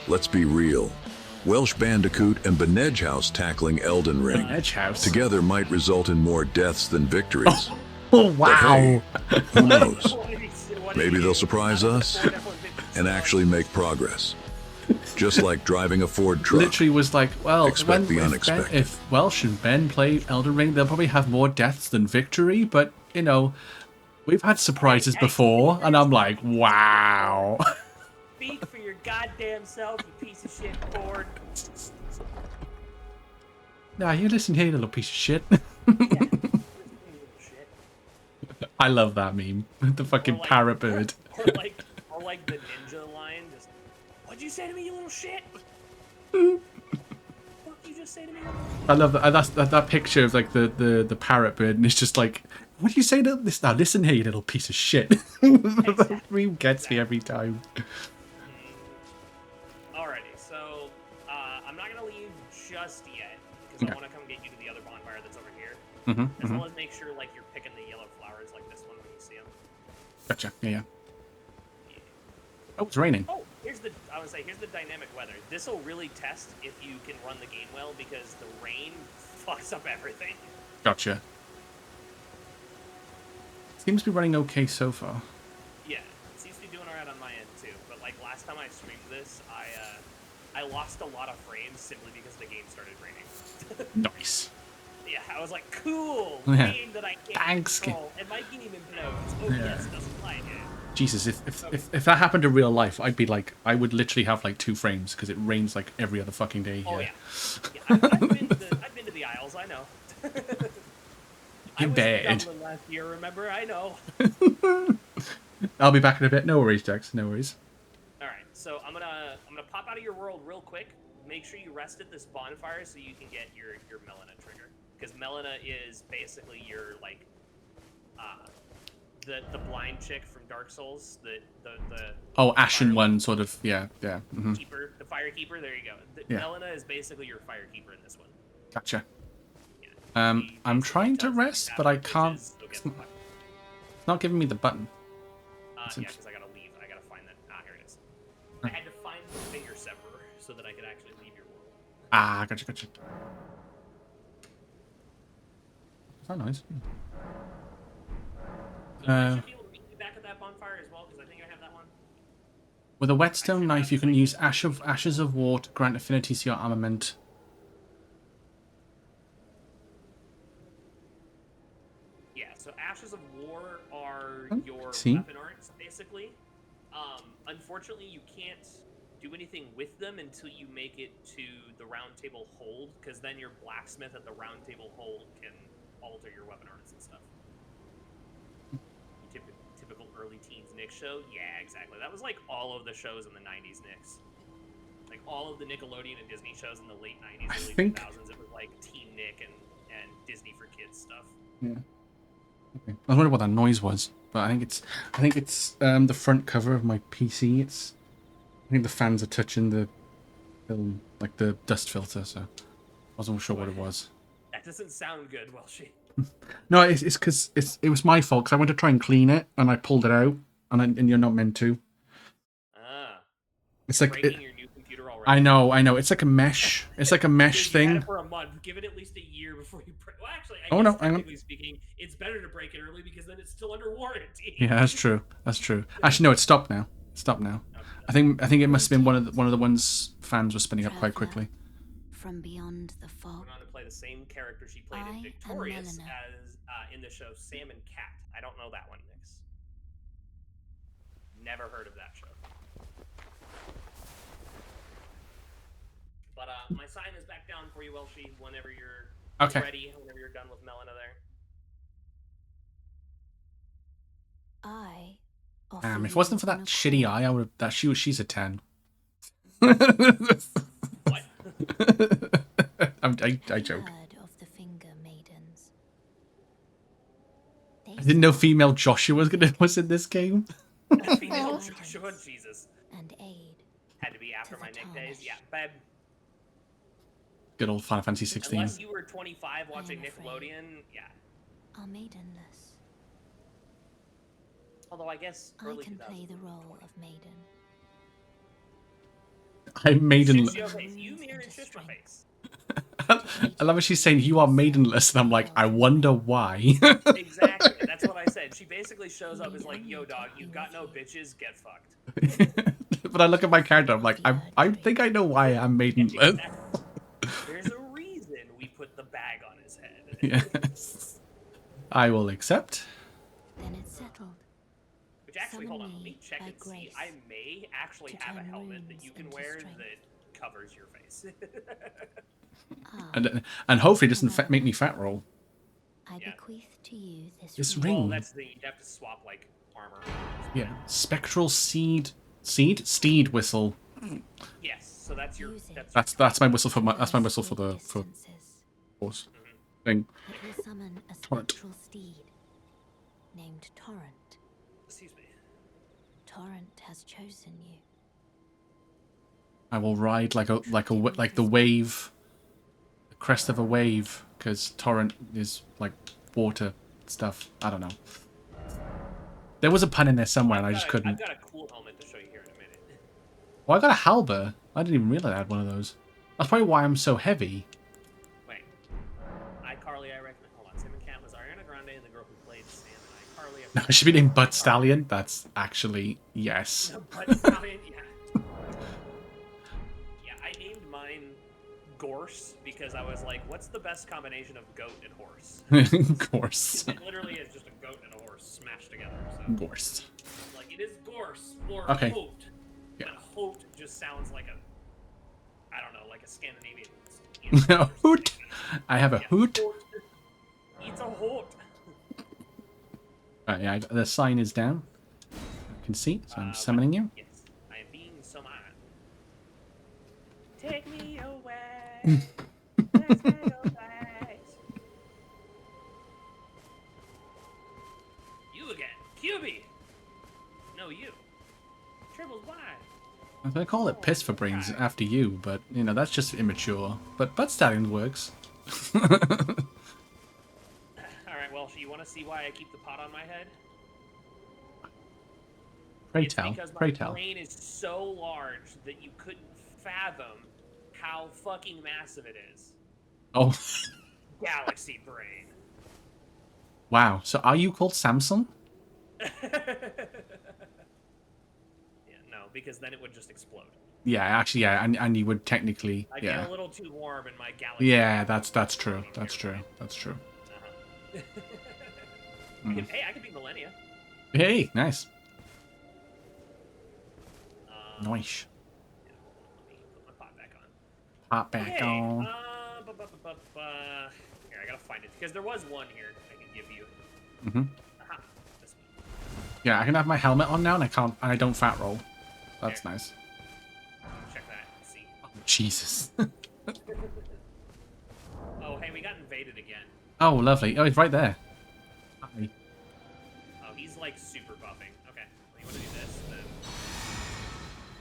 Let's be real. Welsh Bandicoot and Benedge House tackling Elden Ring Edge House. together might result in more deaths than victories. Oh, wow. Hey, who knows? What Maybe is they'll it? surprise us and actually make progress. Just like driving a Ford truck. Literally was like, well, Expect the unexpected. if Welsh and Ben play Elden Ring, they'll probably have more deaths than victory, but, you know, we've had surprises before, and I'm like, wow. Speak for your goddamn self, you piece of shit, Ford. Nah, you listen here, you little piece of shit. Shit. I love that meme. The fucking Or like- parrot bird. Or like the ninja line, just, what'd you say to me, you little shit? What you just say to me, you little shit? I love that. That picture of like the parrot bird, and it's just like, what do you say to this? Now listen here, you little piece of shit. That meme gets me every time. Alrighty, so I'm not gonna leave just yet because Okay. I want to come get you to the other bonfire that's over here. Mm-hmm, As well as make sure like you're picking the yellow flowers like this one when you see them. Gotcha. Yeah. Oh, it's raining. Oh, here's the dynamic weather. This will really test if you can run the game well because the rain fucks up everything. Gotcha. Seems to be running okay so far. Yeah, it seems to be doing alright on my end too. But like last time I streamed this, I lost a lot of frames simply because the game started raining. Nice. Yeah, I was like, cool, Yeah. rain that I can't Thanks, control, and my game implodes. Oh Yeah. yes, doesn't like it. Jesus, if that happened in real life, I'd be like, I would literally have like 2 frames because it rains like every other fucking day Oh here. yeah, I've been to the Isles. I know. I was bad. in Dublin last year. Remember? I know. I'll be back in a bit. No worries, Jax. No worries. All right, so I'm gonna pop out of your world real quick. Make sure you rest at this bonfire so you can get your Melina trigger, because Melina is basically your like the blind chick from Dark Souls, the Oh, Ashen fire one, sort of. Yeah. Mm-hmm. keeper, the fire keeper. There you go. Yeah. Melina is basically your fire keeper in this one. Gotcha. Yeah. I'm She trying basically to does rest, that but I with can't. witches, so get the fuck- It's not giving me the button. Yeah, because I gotta leave. I gotta find that. Ah, here it is. I had to find the finger severer so that I could actually leave your world. Ah, gotcha. Is that nice? So I should be able to meet you back at that bonfire as well, because I think I have that one. With a whetstone knife, you can use ashes of war to grant affinity to your armament. Yeah, so Ashes of War are Oh, your see? weapon arts, basically. Unfortunately, you can't do anything with them until you make it to the Round Table Hold, because then your blacksmith at the Round Table Hold can alter your weapon arts and stuff. Typical early teens Nick show? Yeah, exactly. That was like all of the shows in the 90s, Nick's. Like all of the Nickelodeon and Disney shows in the late 90s, early 2000s, it was like Teen Nick and Disney for Kids stuff. Yeah. Okay. I was wondering what that noise was, but I think it's the front cover of my PC. I think the fans are touching the film, like the dust filter, so I wasn't sure what it was. That doesn't sound good, Welshie. No, it's because it was my fault because I went to try and clean it and I pulled it out, and you're not meant to. Ah. It's like breaking your new computer already. I know. It's like a mesh. It's like a mesh Dude, you had thing. it for a month. Give it at least a year before you break. Well, actually, I Oh, guess no, hang on. technically speaking, it's better to break it early because then it's still under warranty. Yeah, that's true. That's true. Actually, no, it's stopped now. It's stopped now. Okay. I think it must have been one of the ones fans were spinning up quite quickly. From beyond the fog. Went on to play the same character she played I in am Victorious Melina. as in the show Sam and Cat. I don't know that one, Nix. Never heard of that show. But my sign is back down for you, Welshie, whenever you're ready, whenever you're done with Melina there. If it wasn't for that shitty eye, I would have. She's a 10. What? I joke. Heard of the Finger Maidens. I didn't know female Joshua was in this game. Female Joshua, Jesus. And aid. Had to be after to my the Nick days. Tarnish. Yeah, babe. Good old Final Fantasy 16. Unless you were 25 watching I am afraid. Nickelodeon, yeah. Are maidenless. Although I guess I early can 2000s play the were role 20. of maiden. I'm maidenless. Shishio face. You mirrored Shishio face. I love how she's saying you are maidenless, and I'm like, I wonder why. Exactly. That's what I said. She basically shows up as like, yo, dog, you've got no bitches, get fucked. But I look at my character, I'm like, I think I know why I'm maidenless. Exactly. There's a reason we put the bag on his head. Yes. I will accept. Then it's settled. Which actually, hold on, let me check by and see. grace I may actually to have a turn helmet that wounds you can into wear strength. that covers your face. And hopefully it doesn't make me fat roll. I Yeah. bequeath to you This ring. Well, ring. that's the thing. You'd have to swap like armor. Yeah. Spectral steed whistle. Yes, so that's your. Use it. That's my whistle for the Distances. horse thing. It will summon a Torrent. spectral steed named Torrent. Excuse me. Torrent has chosen you. I will ride like the wave, the crest of a wave, because torrent is like water stuff. I don't know. There was a pun in there somewhere, and I just couldn't. I've got a cool helmet to show you here in a minute. Well, I got a halberd. I didn't even realize I had one of those. That's probably why I'm so heavy. Wait. iCarly, I recommend. Hold on. Sam and Cat was Ariana Grande, the girl who played Sam and iCarly. I should be named Butt Stallion. That's actually yes. But Stallion, yeah. Yeah, I named mine Gorse because I was like, what's the best combination of goat and horse? Gorse. It literally is just a goat and a horse smashed together. So. Gorse. Like, it is Gorse or Okay. Hoot. Yeah. But Hoot just sounds like I don't know, like a Scandinavian. Hoot. I have a hoot. It's a Hoot. Right, yeah, the sign is down. You can see, so I'm summoning you. Yes, I am being summoned. Take me away. Let's go back. You again. QB. No, you. Tribbles, why? I'm gonna call it piss for brains after you, but you know that's just immature. But Butt Stallion works. Alright, well, you want to see why I keep the pot on my head? Pray It's tell. because Pray my tell. brain is so large that you couldn't fathom how fucking massive it is. Oh, Galaxy brain. wow. So are you called Samsung? Yeah, no, because then it would just explode. Yeah, actually, yeah, and you would technically, I yeah, get a little too warm in my galaxy. yeah. That's true. That's true. That's true. Uh-huh. Hey, I could be Millennia. Hey, nice, Yeah, nice. let me put my pot back on. Hop back Okay, on. Here, I gotta find it because there was one here I can give you. Mhm. Aha, this one. Yeah, I can have my helmet on now, and I don't fat roll. That's nice. Check that. See. Jesus. Oh, hey, we got invaded again. Oh, lovely. Oh, it's right there. Hi. Oh, he's like super buffing. Okay, well, you want to do this then?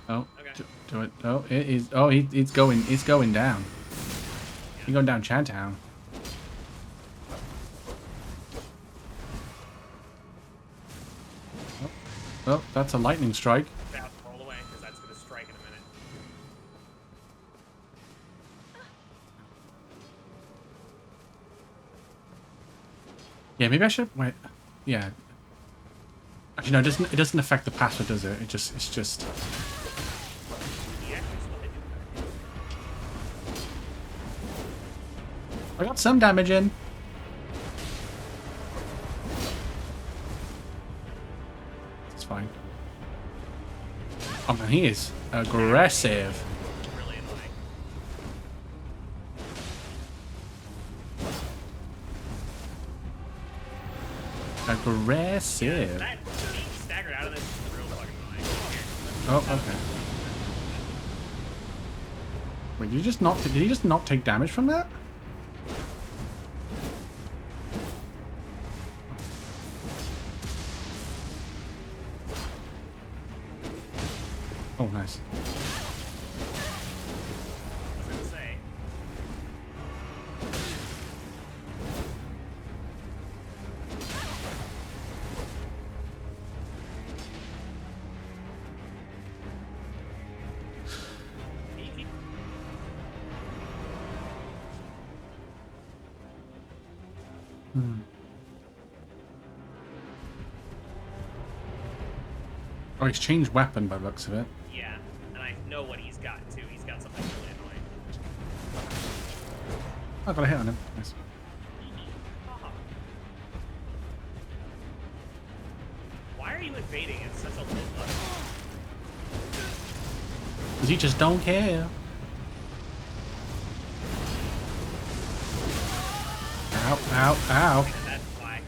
Oh, Okay. do it. Oh, it is. Oh, it's going down. He's going down Chinatown. Oh, that's a lightning strike. About to roll away because that's gonna strike in a minute. Yeah, maybe I should wait. Yeah. Actually, no, it doesn't affect the password, does it? It's just. I got some damage in. It's fine. Oh man, he is aggressive. Really annoying. Aggressive. That being staggered out of this is real fucking annoying. Oh, okay. Wait, did he just not take damage from that? Oh, nice. I was gonna say. Oh, he's changed weapon by the looks of it. Yeah, and I know what he's got too. He's got something really annoying. I got a hit on him. Nice. Why are you invading at such a low level? Because you just don't care. Ow, ow, ow. That's why.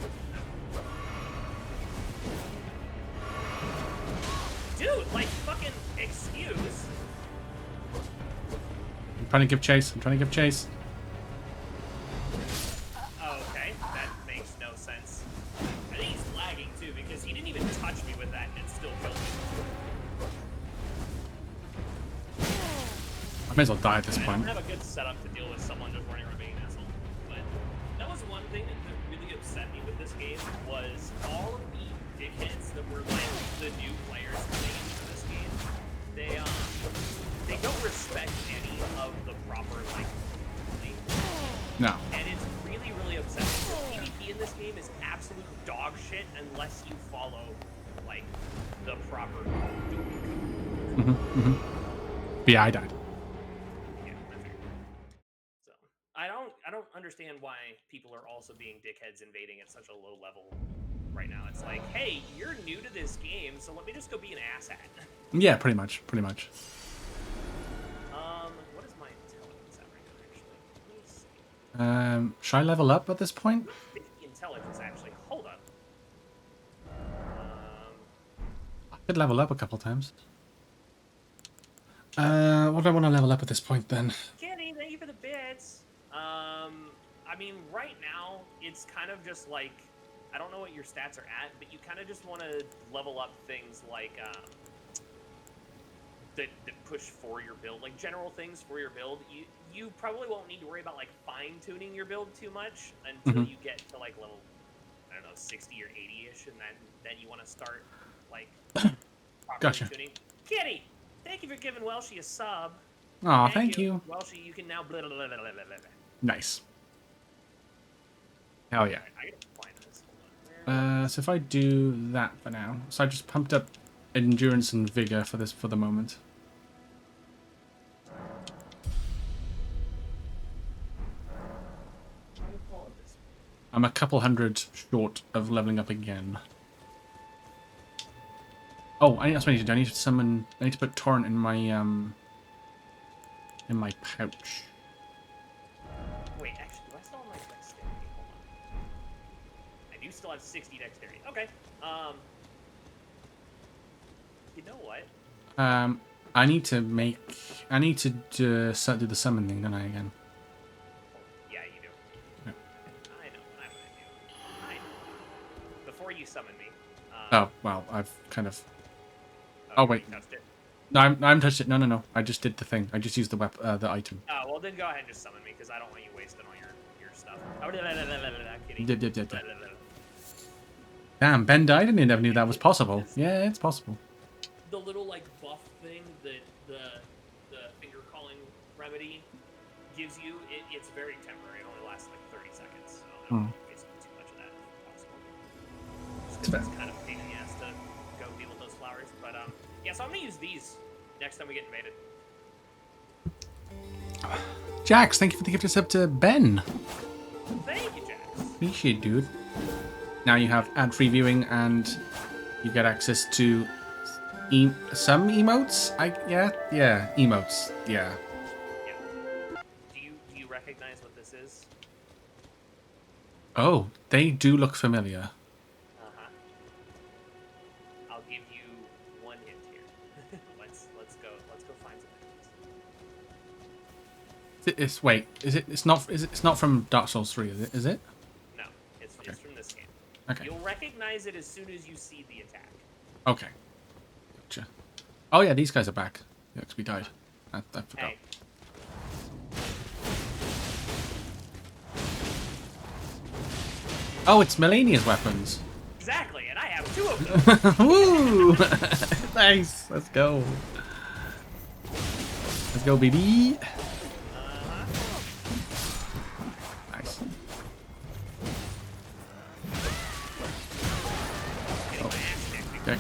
Dude, like, fucking excuse. I'm trying to give chase. Okay, that makes no sense. I think he's lagging too because he didn't even touch me with that and it still killed me. I may as well die at this I point. don't have a good setup to deal with someone just running around being an asshole. But that was one thing that really upset me with this game was all of the dickheads that were like the new players coming into this game. They don't respect any of the proper like No. and it's really, really upsetting. The PvP in this game is absolute dog shit unless you follow, like, the proper But yeah, I died. Yeah, I figured. So I don't understand why people are also being dickheads invading at such a low level right now. It's like, hey, you're new to this game, so let me just go be an asshat. Yeah, pretty much. What is my intelligence at right now, actually? Let me see. Should I level up at this point? 50 intelligence, actually. Hold up. I could level up a couple times. What do I want to level up at this point then? Kenny, thank you for the bits. I mean, right now, it's kind of just like, I don't know what your stats are at, but you kind of just want to level up things like, that push for your build, like general things for your build. You probably won't need to worry about like fine-tuning your build too much until you get to like level, I don't know, 60 or 80-ish, and then you want to start like properly tuning. Kitty, thank you for giving Welshie a sub. Aw, thank you. Welshie, you can now blah, blah, blah, blah, blah, blah. Nice. Hell yeah. Right, I gotta find this. Hold on. So if I do that for now, so I just pumped up endurance and vigor for the moment. I'm a couple hundred short of leveling up again. Oh, that's what I need to do. I need to put torrent in my pouch. Wait, actually, do I still have my dexterity? Hold on. I do still have 60 dexterity. Okay. You know what? I need to do the summon thing, don't I, again? Yeah, you do. Yeah. I know what I'm gonna do. I know. Before you summon me. Oh, well, I've kind of... Oh, wait. You touched it. No, I haven't touched it. No. I just did the thing. I just used the the item. Oh, well, then go ahead and just summon me, because I don't want you wasting all your stuff. Oh, kidding. Dip. Damn, Ben died and he never knew that was possible. Yeah, it's possible. The little, like, buff thing that the finger calling remedy gives you, it's very temporary. It only lasts, like, 30 seconds, so I don't want to waste too much of that. It's kind of a pain in the ass to go deal with those flowers. But yeah, so I'm gonna use these next time we get invaded. Jax, thank you for the gift of sub to Ben. Thank you, Jax. Appreciate it, dude. Now you have ad-free viewing and you get access to some emotes. Yeah, emotes. Yeah. Do you recognize what this is? Oh, they do look familiar. I'll give you one hint here. let's go find some hints. It's not from Dark Souls 3, is it? No, it's from this game. Okay. You'll recognize it as soon as you see the attack. Okay. Gotcha. Oh yeah, these guys are back. Yeah, 'cause we died. I forgot. Hey. Oh, it's Melania's weapons. Exactly, and I have 2 of them. Woo! Nice. Let's go. Let's go, baby. Nice. Okay.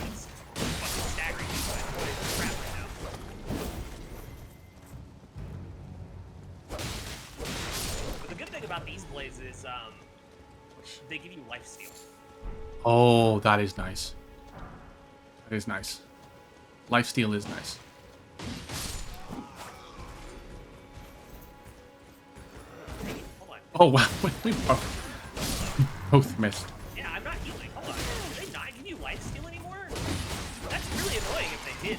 But the good thing about these blades is they give you lifesteal. Oh, that is nice. That is nice. Lifesteal is nice. Hold on. Oh wow, we both missed. Yeah, I'm not healing. Hold on. Do they not give you lifesteal anymore? That's really annoying if they did.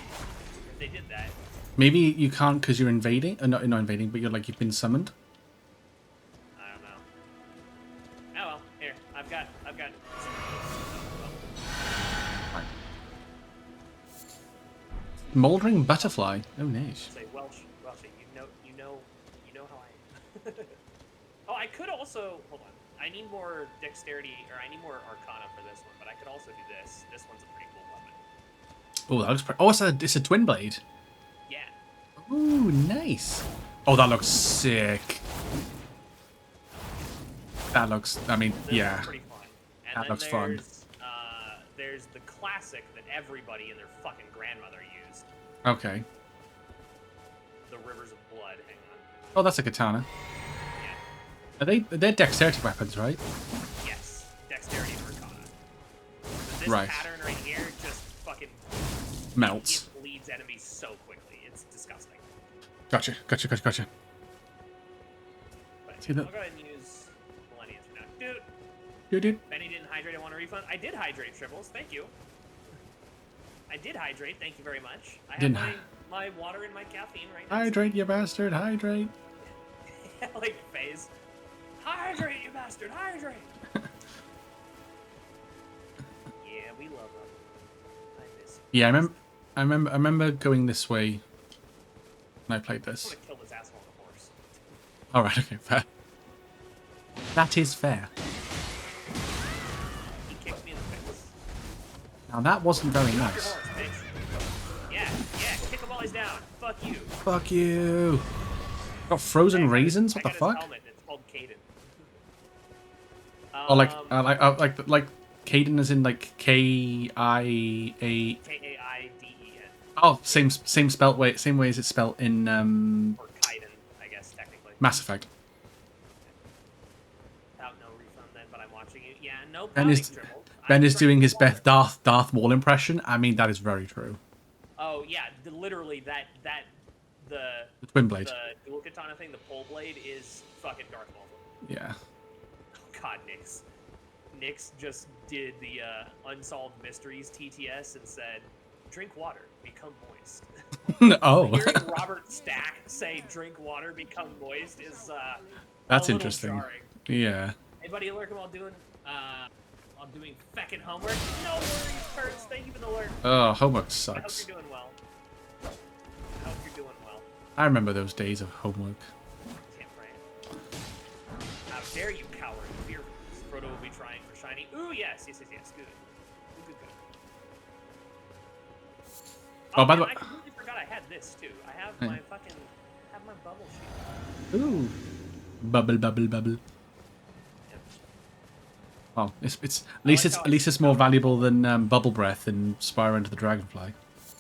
If they did that. Maybe you can't because you're invading. Not invading, but you've been summoned. I don't know. Oh well, here. I've got. Right. Moldering butterfly. Oh nice. Say Welsh, you know how I am. Oh, I could also hold on. I need more dexterity, or I need more arcana for this one, but I could also do this. This one's a pretty cool weapon. Oh, that looks pretty. Oh, it's a twin blade. Yeah. Ooh, nice. Oh, that looks sick. That looks. I mean, This yeah. looks pretty fun. And That then looks fun. There's the classic that everybody and their fucking grandmother used. Okay. The Rivers of Blood. Hang on. Oh, that's a katana. Yeah. They're dexterity weapons, right? Yes. Dexterity and arcana. This Right. pattern right here just fucking Melts. It bleeds enemies so quickly. It's disgusting. Gotcha. But See I'll that- go ahead and use Millennium for now. Dude. Benny didn't hydrate. I want a refund. I did hydrate, Tribbles. Thank you. I did hydrate. Thank you very much. I have Didn't my water and my caffeine right now. Hydrate, you bastard. Hydrate. Like phase. Hydrate, you bastard. Hydrate. Yeah, we love them. I miss. Yeah, I remember going this way when I played I this. want to kill this asshole on the horse. All right. Okay. Fair. That is fair. He kicked me in the face. Now that wasn't very Get off your nice. horse, bitch. Yeah. Kick him while he's down. Fuck you. Fuck you. Got frozen raisins? What the I got fuck? his helmet. It's called Caden. Oh, like Caden is in like K-I-A. Kaiden. Oh, same spelt way, same way as it's spelt in Or Kaiden, I guess, technically. Mass Effect. Out no refund then, but I'm watching you. Yeah, no Ben pouting, is Dribble. Ben I'm is trying doing to his warn best Darth Maul impression. I mean, that is very true. Oh yeah, literally the Twin blade. The dual katana thing, the pole blade is fucking Darth Maul. Yeah. Oh god, Nyx just did the Unsolved Mysteries TTS and said, "Drink water, become moist." Oh. Hearing Robert Stack say "drink water, become moist" is That's a little interesting. jarring. Yeah. Hey buddy, lurking while doing feckin' homework. No worries, Kurtz. Thank you for the alert. Oh, homework I hope sucks. you're doing well. I hope you're doing well. I remember those days of homework. Can't pray. How dare you, coward! Fear. Frodo will be trying for shiny. Ooh, yes. Good. Good. Oh, by the man, way- I completely forgot I had this too. I have Hey. my bubble shield. Ooh. Bubble. Yep. Well, it's at least it's more valuable than Bubble Breath and Spire into the Dragonfly.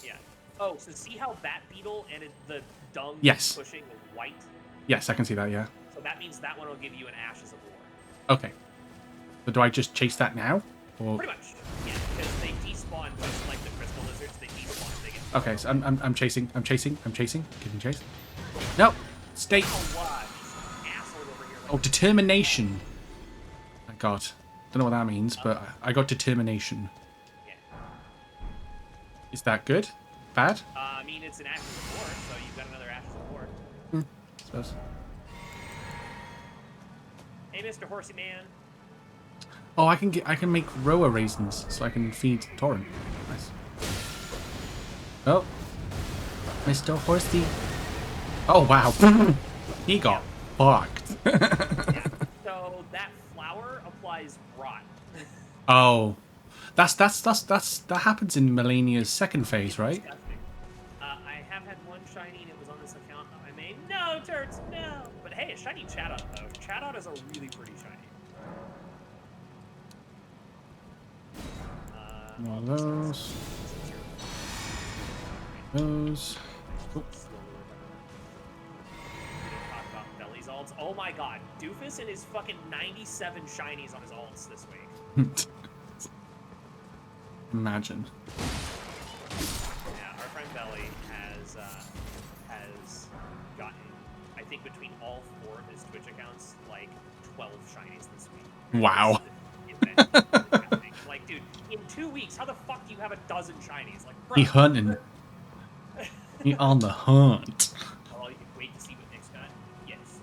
Yeah. Oh, so see how that beetle and the dung Yes. pushing is white? Yes, I can see that. Yeah. So that means that one will give you an Ashes of War. Okay. So do I just chase that now? Or... Pretty much. Yeah, because they despawn just like the crystal lizards. They despawn. They get Okay, so I'm chasing. Give me chase. No, stay. Oh, determination. My God, don't know what that means, but I got determination. Yeah. Is that good? Bad? I mean, it's an Ashes of War, so you've got another Ashes of War. I suppose. Hey, Mr. Horsey Man. Oh, I can make roa raisins, so I can feed Torrent. Nice. Oh, Mr. Horsey. Oh wow, he got fucked. Yeah. So that flower applies rot. Oh, that happens in Melania's second phase, right? I have had one shiny and it was on this account I made. No, turds, no. But hey, a shiny Chatot though. Chatot is a really pretty shiny. One of those. Those. Oh. Talk about Belly's alts. Oh my god, Doofus and his fucking 97 shinies on his alts this week. Imagine. Yeah, our friend Belly has gotten, I think between all 4 of his Twitch accounts, like 12 shinies this week. Wow. Like, dude, in 2 weeks, how the fuck do you have a dozen shinies? Like, bro. He hunting. He on the hunt. Oh, you can wait to see what Nick's got. Yes.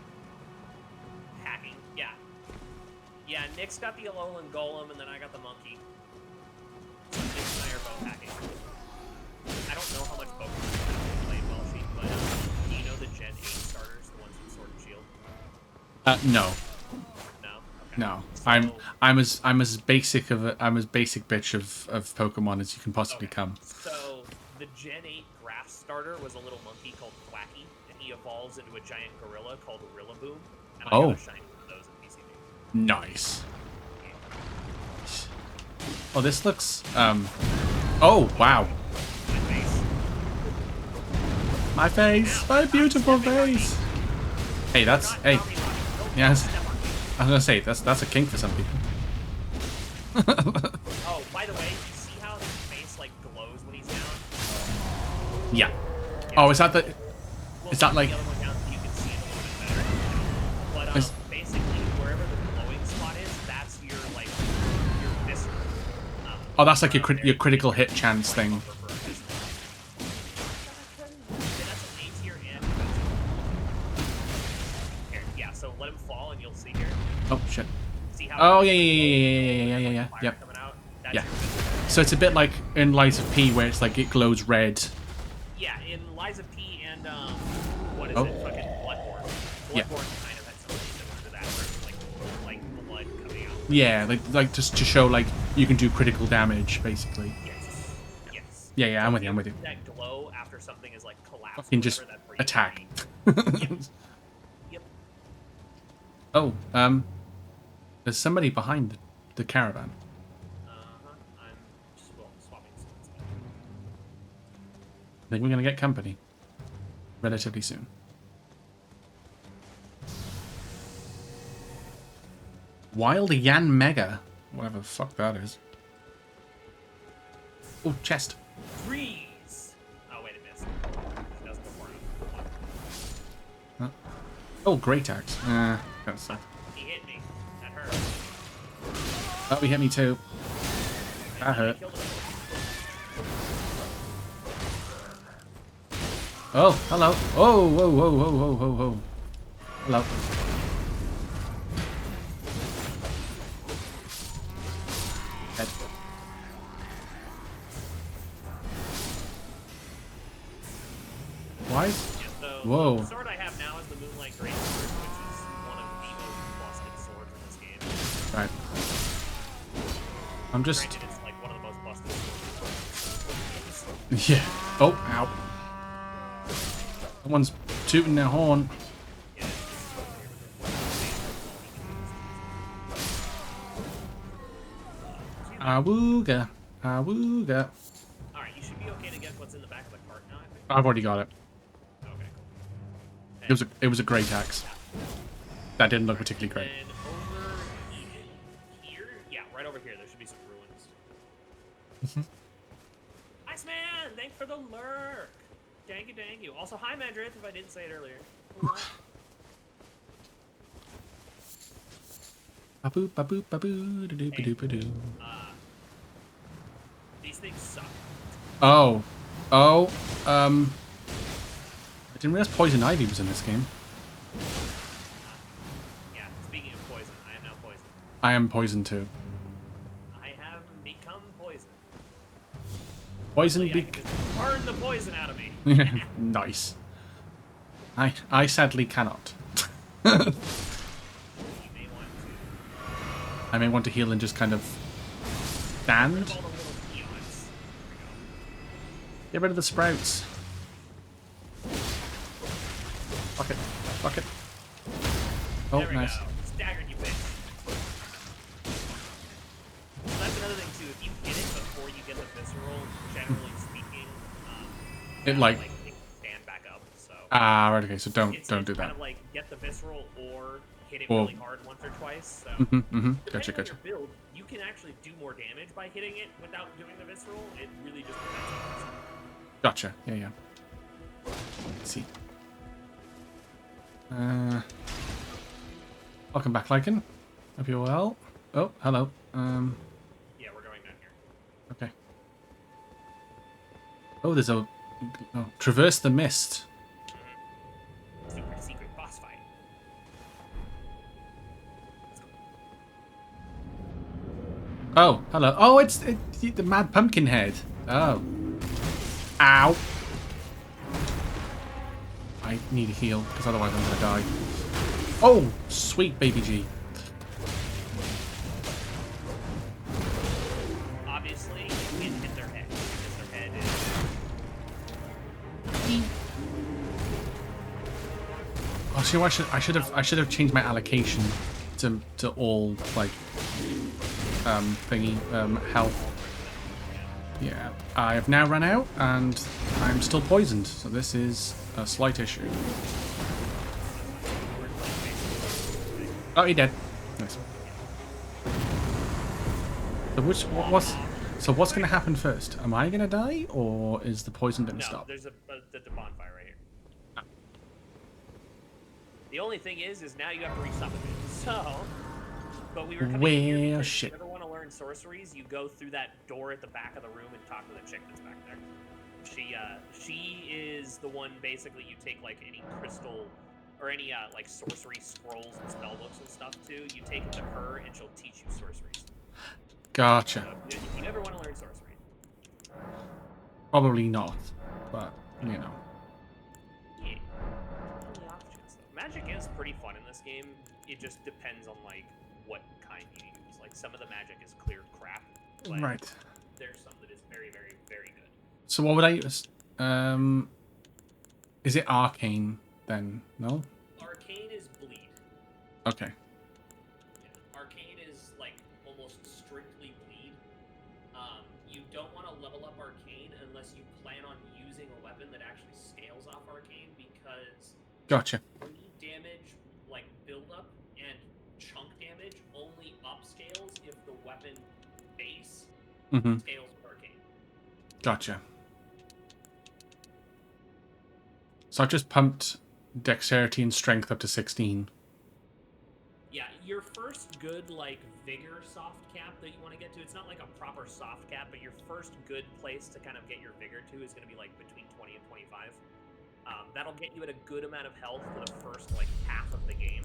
Hacking. Yeah. Yeah, Nick's got the Alolan Golem, and then I got the Monkey. So Nick and I are both hacking. I don't know how much Pokemon you play in Wellsheet, but do you know the Gen 8 starters, the ones with Sword and Shield? No. No? Okay. No. So, I'm as basic bitch of Pokemon as you can possibly come. So the Gen 8 grass starter was a little monkey called Thwacky, and he evolves into a giant gorilla called Rillaboom. And I got a shiny one of those in PCB. Nice. Oh, this looks oh, wow. My face. My beautiful face. Hey, that's yes. I was gonna say that's a kink for some people. Oh, by the way, you see how his face like glows when he's down? Yeah. Oh, is that the? Is that like? The other one down, you can see it a little bit better. But basically, wherever the glowing spot is, that's your like your visceral. Oh, that's like your critical hit chance thing. Yeah, so let him fall and you'll see here. Oh shit. See how Oh yeah. Yep. Yeah. So it's a bit like in Lies of P, where it's like it glows red. Yeah, in Lies of P and what is Oh. it? Fucking Bloodborne. Yeah. Bloodborne kind of had something similar to that, where it's like blood coming out. Yeah, like just to show like you can do critical damage, basically. Yes. Yes. Yeah, I'm with you. That glow after something is like collapsed. Fucking just that's where you attack. Yep. Oh, there's somebody behind the caravan. I'm just swapping some stuff. I think we're gonna get company relatively soon. Wild Yan Mega, whatever the fuck that is. Oh, chest. Freeze! Oh, wait, it missed. It doesn't go far enough. Oh, great axe. That sucked. He hit me. That hurt. Oh, he hit me too. That hurt. Oh, hello. Oh, whoa. Hello. Dead. Why? Yeah, so Whoa. the sword I have now is the Moonlight Greatsword, which is one of the most busted swords in this game. Right. I'm just... Granted, it's like one of the most busted swords. Yeah. Oh, ow. Someone's tooting their horn. Awooga. Awooga. Alright, you should be okay to get what's in the back of the cart now, I think. I've already got it. Okay, cool. It was a great axe. That didn't look particularly great. And over here? Yeah, right over here. There should be some ruins. Iceman! Thanks for the lurk! Dang you. Also, hi, Mandrith, if I didn't say it earlier. Ba-boop, ba-boop, ba-boo, da-doo, ba-doo, ba-doo. These things suck. Oh. I didn't realize Poison Ivy was in this game. Yeah, speaking of poison, I am now poisoned. I am poisoned too. I have become poisoned. Poison So, yeah, you can just burn the poison out of me. Nice. I sadly cannot. You may want to. I may want to heal and just kind of stand. Rid of all the little peons. Get rid of the sprouts. Fuck it. Fuck it. Oh, There we nice. go. Staggered, you bitch. So that's another thing too. If you hit it before you get the visceral, generally speaking, It that'll, like- make it stand back up. So Ah, right. Okay, so don't it's do kind that. of like get the visceral or hit it Well- really hard once or twice. So Gotcha, depending on gotcha. your build, you can actually do more damage by hitting it without doing the visceral. It really just depends on the visceral. Gotcha. Yeah. Let's see. Welcome back, Lycan. Hope you're well. Oh, hello. Yeah, we're going down here. Okay. Oh, there's a... Oh, traverse the mist. Super secret boss fight. Oh, hello. Oh, it's the Mad Pumpkin Head. Oh. Ow. I need a heal, because otherwise I'm going to die. Oh, sweet baby G. Obviously, you can hit their head because their head is. Oh, see, I should have changed my allocation to all like health. Yeah, I have now run out and I'm still poisoned, so this is a slight issue. Oh, he dead. Nice. So what's going to happen first? Am I going to die, or is the poison going to No, stop? there's the bonfire right here. The only thing is now you have to resummon it. So, but we were coming here Well, because shit. if you ever want to learn sorceries, you go through that door at the back of the room and talk to the chick that's back there. She is the one basically you take like any crystal or any like sorcery scrolls and spell books and stuff to. You take them to her and she'll teach you sorceries. Gotcha. So if you ever want to learn sorcery, Probably not, but you know. yeah. Only off chance though. Magic is pretty fun in this game. It just depends on like what kind you use. Like some of the magic is clear crap, but Right. there's some that is very, very, very good. So what would I use? Is it arcane then? No. Arcane is bleed. Okay. Yeah. Arcane is like almost strictly bleed. You don't want to level up Arcane unless you plan on using a weapon that actually scales off Arcane because Gotcha. bleed damage, like build up and chunk damage, only upscales if the weapon base Mm-hmm. scales with Arcane. Gotcha. So I've just pumped dexterity and strength up to 16. Yeah, your first good, like, vigor soft cap that you want to get to, it's not like a proper soft cap, but your first good place to kind of get your vigor to is going to be, like, between 20 and 25. That'll get you at a good amount of health for the first, like, half of the game.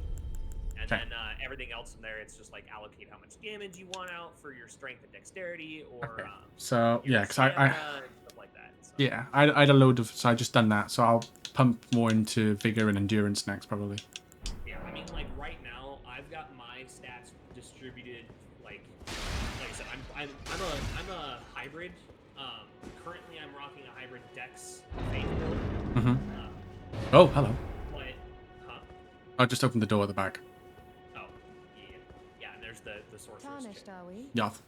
And Okay. then everything else from there, it's just, like, allocate how much damage you want out for your strength and dexterity, or Okay. So your yeah, because I stamina and stuff like that. So. yeah, I had a load of, so I just done that. So I'll pump more into vigor and endurance next, probably. Yeah, I mean, like right now, I've got my stats distributed. Like I said, I'm a hybrid. Currently, I'm rocking a hybrid Dex Faith build. Mm-hmm. Oh, hello. But, huh? I just opened the door at the back. Oh, yeah. And there's the sorcerer's Tarnished, chick. are we? Yoth.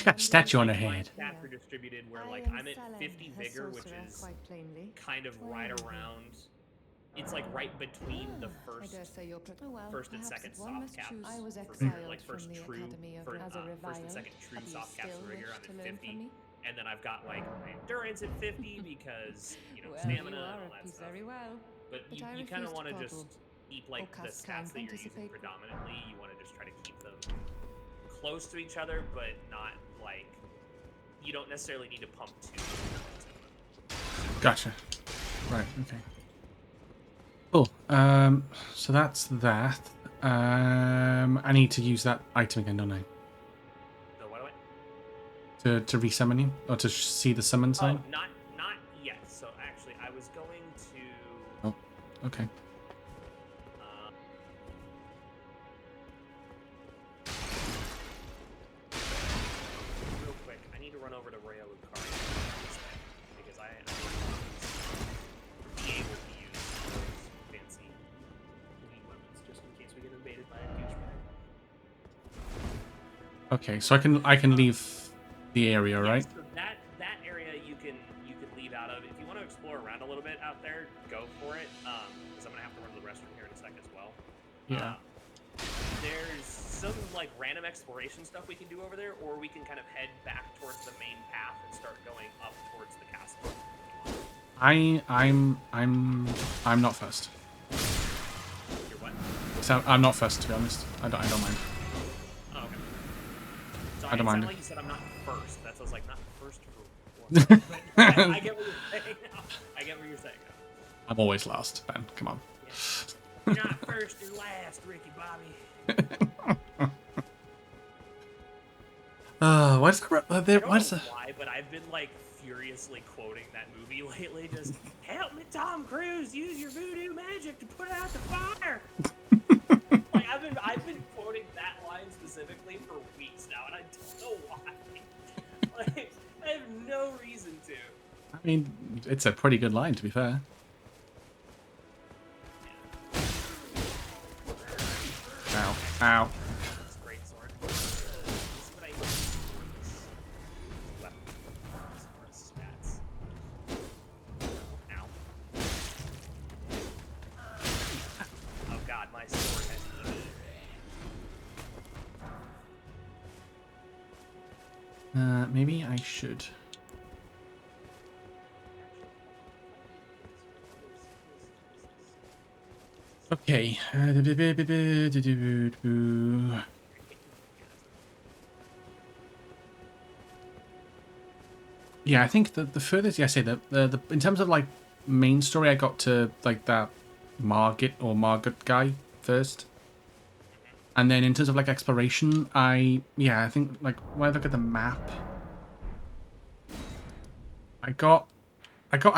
She got a statue on her head. My stats are distributed where like I'm at 50 vigor, which is kind of right around. It's like right between the first and second soft caps for vigor, like first and second true soft caps for vigor. I'm at 50, and then I've got like my endurance at 50 because stamina and all that stuff. But you kind of want to just keep like the stats that you're using predominantly. You want to just try to keep them close to each other, but not like you don't necessarily need to pump too. Gotcha. Right. Okay. Cool. So that's that. I need to use that item again, don't I? So what do I? To resummon you, or to see the summon sign? Oh, not yet. So actually, I was going to. Oh, okay. Real quick, I need to run over to Rayo Lucario because I be able to use those fancy lead weapons just in case we get invaded by a douchebag. Okay, so I can leave the area, right? So that area you can leave out of. If you want to explore around a little bit out there, go for it. Because I'm gonna have to run to the restroom here in a sec as well. Yeah. There's some like random exploration stuff we can do over there, or we can kind of head back towards the main path and start going up towards the castle. I'm not first. You're what? So I'm not first, to be honest. I don't mind. Oh, okay. So I don't mind. Sound like you said I'm not first. That's I was like not first for what? I get what you're saying now. I get what you're saying now. I'm always last, Ben. Come on. Yeah. You're not first, you're last, Ricky Bobby. Why is that? I don't know why, but I've been like furiously quoting that movie lately. Just help me, Tom Cruise, use your voodoo magic to put out the fire. Like I've been quoting that line specifically for weeks now, and I don't know why. Like I have no reason to. I mean, it's a pretty good line, to be fair. Ow! Ow! That's a great sword. This is what I use for this weapon. For its stats. Ow. Oh god, my sword has eaten. Maybe I should. Okay. Yeah, I think the furthest, yeah, I say the in terms of like main story, I got to like that Margit guy first, and then in terms of like exploration, I think like when I look at the map, I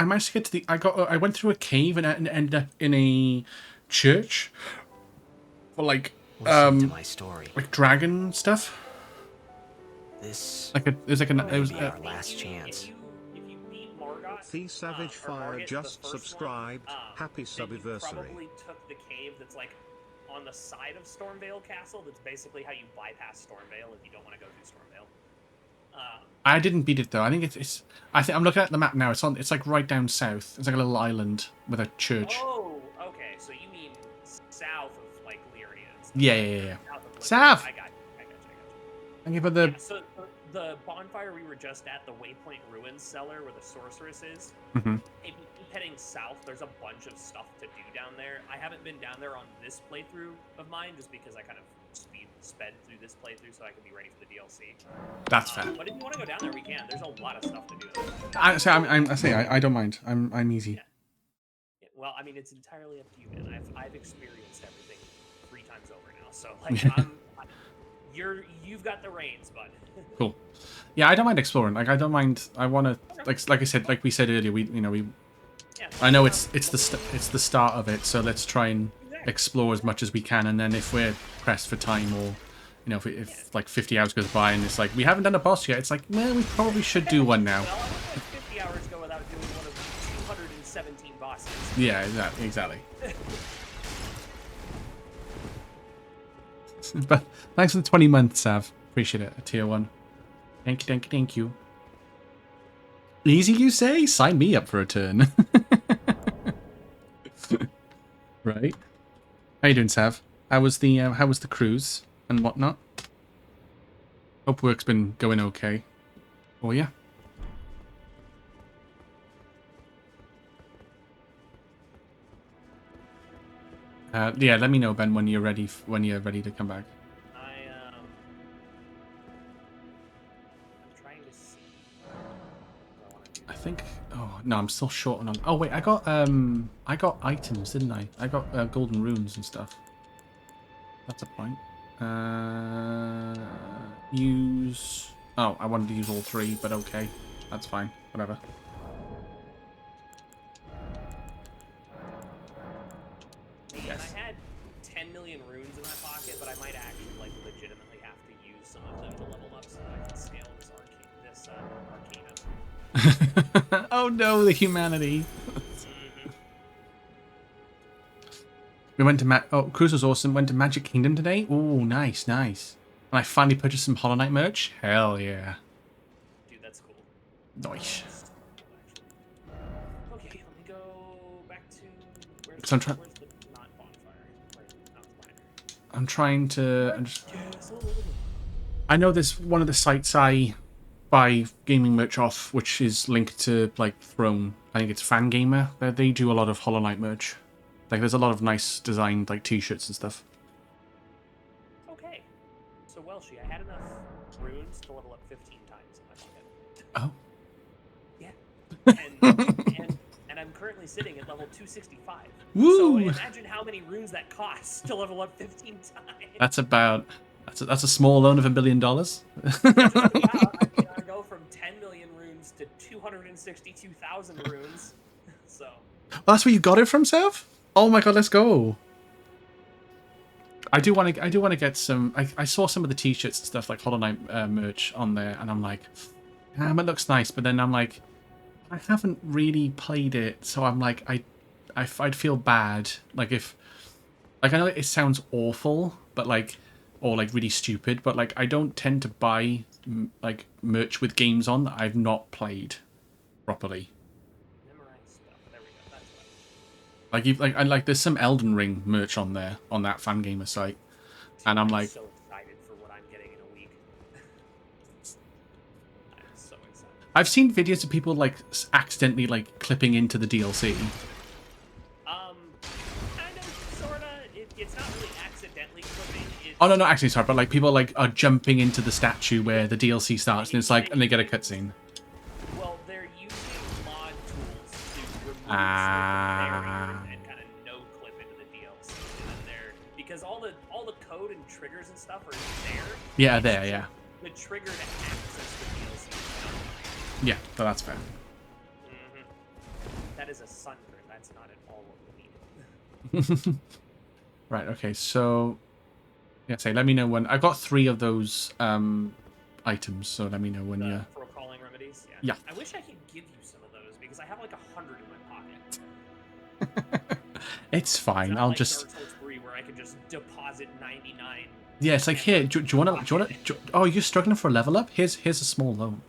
managed to get to the I went through a cave and ended up in a church for like Listen to my story. like dragon stuff. This Like it was like may it was be our last chance. If you beat Morgoth, The Savage or Fire Margit, just the first subscribed. one, Happy then you subiversary. probably took the cave that's like on the side of Stormvale Castle. That's basically how you bypass Stormvale if you don't want to go through Stormvale. I didn't beat it though. I think it's I think I'm looking at the map now. It's like right down south. It's like a little island with a church. Oh, okay. So you mean south of like Lyria and stuff. Yeah. South of Lyria. South! I got you. Thank you for the. Yeah, so the bonfire we were just at, the Waypoint Ruins cellar where the sorceress is. Mhm. If you keep heading south, there's a bunch of stuff to do down there. I haven't been down there on this playthrough of mine just because I kind of sped through this playthrough so I can be ready for the DLC. That's fair. But if you want to go down there, we can. There's a lot of stuff to do. I don't mind. I'm easy. Yeah, well, I mean, it's entirely up to you, man. I've experienced everything 3 times over now, so like you've got the reins, bud. Cool. Yeah, I don't mind exploring. Like I don't mind. I want to like I said, like we said earlier. Yeah, I know it's the start of it, so let's try and explore as much as we can, and then if we're pressed for time, or if like 50 hours goes by and it's like we haven't done a boss yet, it's like, well, we probably should do one now. Well, I wouldn't let 50 hours go without doing one of the 217 bosses. Yeah, exactly. But thanks for the 20 months, Sav. Appreciate it. A tier 1. Thank you. Easy, you say? Sign me up for a turn. Right. How you doing, Sav? How was the cruise and whatnot? Hope work's been going okay. Oh yeah. Yeah, let me know, Ben, when you're ready. When you're ready to come back. I'm trying to see. What I want to do. I think. Oh no, I'm still short on. Oh wait, I got items, didn't I? I got golden runes and stuff. That's a point. Use. Oh, I wanted to use all 3, but okay, that's fine. Whatever. Man, I had 10 million runes in my pocket, but I might actually like legitimately have to use some of them to level up so that I can scale this arcana. Oh no, the humanity. Mm-hmm. We went to cruise was awesome. Went to Magic Kingdom today. Oh, nice. And I finally purchased some Hollow Knight merch. Hell yeah. Dude, that's cool. Nice. That's cool, okay, let me go back to where's Because the not bonfire? Not the I'm trying to. I know there's one of the sites I buy gaming merch off, which is linked to like Throne. I think it's Fangamer. They do a lot of Hollow Knight merch. Like, there's a lot of nice designed like t-shirts and stuff. Okay. So Welshie, I had enough runes to level up 15 times in my pocket. Oh. Yeah. And I'm currently sitting at level 265. Woo! So imagine how many runes that costs to level up 15 times. That's a small loan of $1 billion. Just about. I mean, I go from 10 million runes to 262,000 runes. So. Well, that's where you got it from, Sev? Oh my god, let's go. I do want to get some. I saw some of the t-shirts and stuff like Hollow Knight merch on there, and I'm like, it looks nice. But then I'm like, I haven't really played it, so I'm like, I'd feel bad. Like if, like I know it sounds awful, but like, or like really stupid, but like I don't tend to buy like merch with games on that I've not played properly. Like there's some Elden Ring merch on there on that Fangamer site, and I'm like, so excited for what I'm getting in a week. I'm so excited. I've seen videos of people like accidentally like clipping into the DLC. Kind of, sorta. It's not really accidentally clipping. Oh no, not actually, sorry, but like people like are jumping into the statue where the DLC starts, and it's like, and they get a cutscene. Well, they're using mod tools to remove stuff and kind of no clip into the DLC, and then because all the code and triggers and stuff are there. Yeah, there, yeah. The trigger to access the DLC. Yeah, so that's fair. That is a sun grip. That's not at all what we need. Right. Okay. So, yeah. Say, let me know when. I've got 3 of those items, so let me know when you. For calling remedies. Yeah. I wish I could give you some of those because I have like 100 in my pocket. It's fine. I'll like just. Dark Souls 3 where I can just deposit 99. Yeah, it's like here. Do you want to? Oh, you're struggling for a level up? Here's a small loan.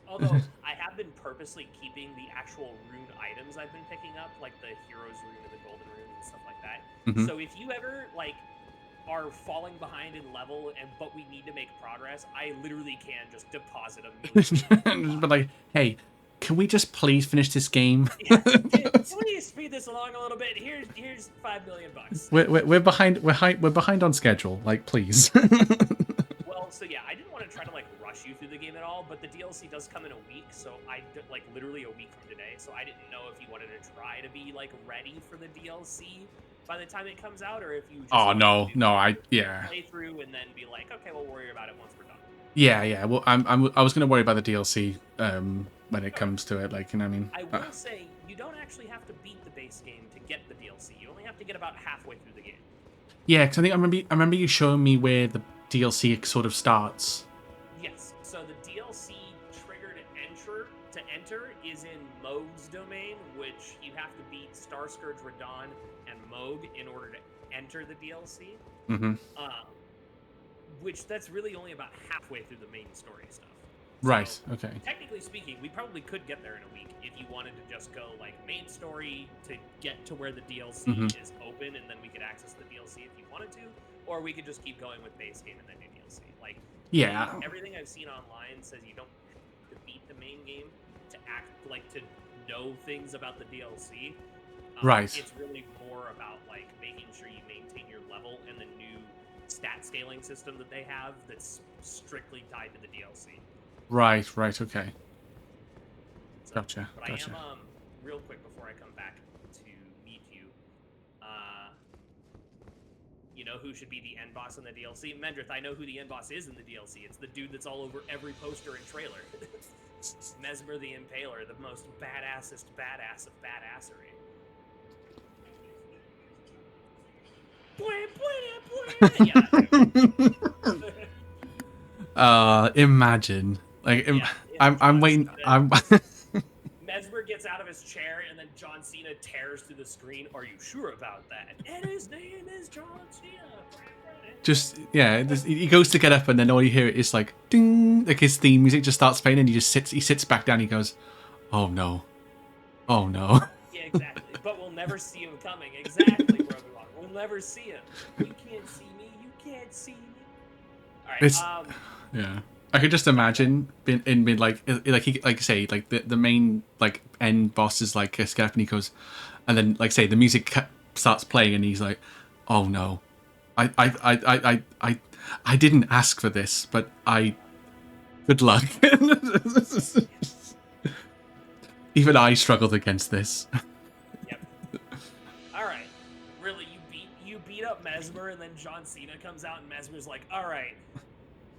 Although I have been purposely keeping the actual rune items I've been picking up, like the hero's rune and the golden rune and stuff like that. Mm-hmm. So if you ever like are falling behind in level but we need to make progress, I literally can just deposit them. But like, hey, can we just please finish this game? Yeah, please speed this along a little bit. Here's $5 million. We're behind on schedule. Like, please. Well, so yeah, I didn't want to try to like rush you through the game at all, but the DLC does come in a week, so like literally a week from today. So I didn't know if you wanted to try to be like ready for the DLC by the time it comes out, or if you. Just play through and then be like, okay, we'll worry about it once we're done. Yeah. Well, I was gonna worry about the DLC when it comes to it. Like, you know what I mean? I will say you don't actually have to beat the base game to get the DLC. You only have to get about halfway through the game. Yeah, because I remember you showing me where the DLC sort of starts. Yes. So the DLC trigger to enter is in Moog's domain, which you have to beat Starscourge Radon and Moog in order to enter the DLC. Mm-hmm. which that's really only about halfway through the main story stuff. Right. So, Okay. technically speaking, we probably could get there in a week if you wanted to just go like main story to get to where the DLC is open, and then we could access the DLC if you wanted to, or we could just keep going with base game and then do DLC. Like, Yeah. everything I've seen online says you don't have to beat the main game to act like to know things about the DLC. Right. It's really more about like making sure you maintain your level and the new stat scaling system that they have that's strictly tied to the DLC. Right. Okay. So, Gotcha. But Gotcha. I am, real quick before I come back to meet you, you know who should be the end boss in the DLC? Mendrith, I know who the end boss is in the DLC. It's the dude that's all over every poster and trailer. Mesmer the Impaler, the most badassest badass of badassery. Imagine. Like, I'm waiting. Mesmer gets out of his chair, and then John Cena tears through the screen. Are you sure about that? And his name is John Cena. Just, yeah, he goes to get up, and then all you hear is like, ding, like his theme music just starts playing, and he sits back down. He goes, oh no. Yeah, exactly. But we'll never see him coming. Exactly, Rogue. We'll never see him. You can't see me. You can't see me. All right. Yeah. I could just imagine being like say like the main like end boss is like get up and he goes, and then like say the music starts playing and he's like, oh no, I didn't ask for this, but good luck. Even I struggled against this. Yep. All right. Really, you beat up Mesmer, and then John Cena comes out, and Mesmer's like, all right.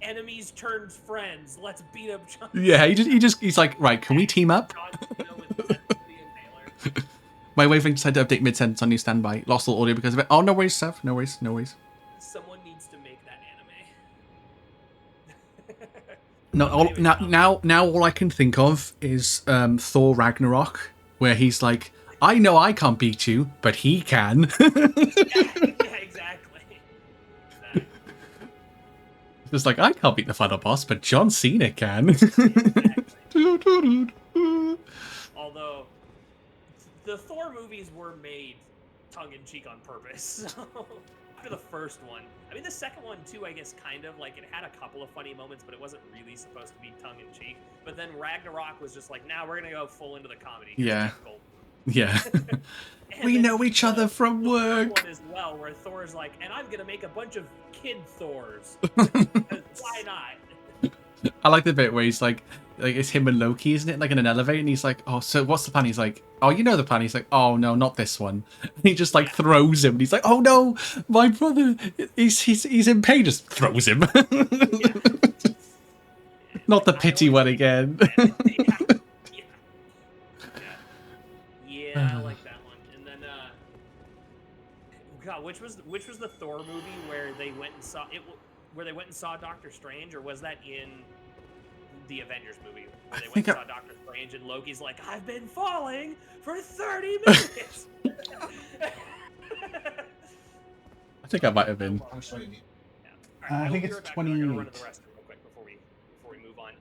Enemies turned friends. Let's beat up John. Yeah, he's like, right, can we team up? My wavelength decided to update mid-sentence on new standby. Lost all audio because of it. Oh, no worries, Seth. No worries. Someone needs to make that No, anime. now all I can think of is Thor Ragnarok, where he's like, I know I can't beat you, but he can. Yeah, exactly. Just like, I can't beat the final boss, but John Cena can. Although, the Thor movies were made tongue-in-cheek on purpose. So, after the first one, I mean, the second one too, I guess, kind of, like, it had a couple of funny moments, but it wasn't really supposed to be tongue-in-cheek. But then Ragnarok was just like, now we're gonna go full into the comedy. Yeah. We know each other from work. One as well, where Thor's like, and I'm gonna make a bunch of kid Thors. Why not? I like the bit where he's like it's him and Loki, isn't it? Like in an elevator, and he's like, oh, so what's the plan? He's like, oh, you know the plan. He's like, oh no, not this one. And he just like throws him, and he's like, oh no, my brother, he's in pain. Just throws him. Not the pity one again. Yeah, I like that one. And then, God, which was the Thor movie where they went and saw it? Where they went and saw Doctor Strange, or was that in the Avengers movie? Where they went and saw Doctor Strange, and Loki's like, I've been falling for 30 minutes. I think I might have been. I think it's 28. I'm gonna run to the restroom real quick before we move on.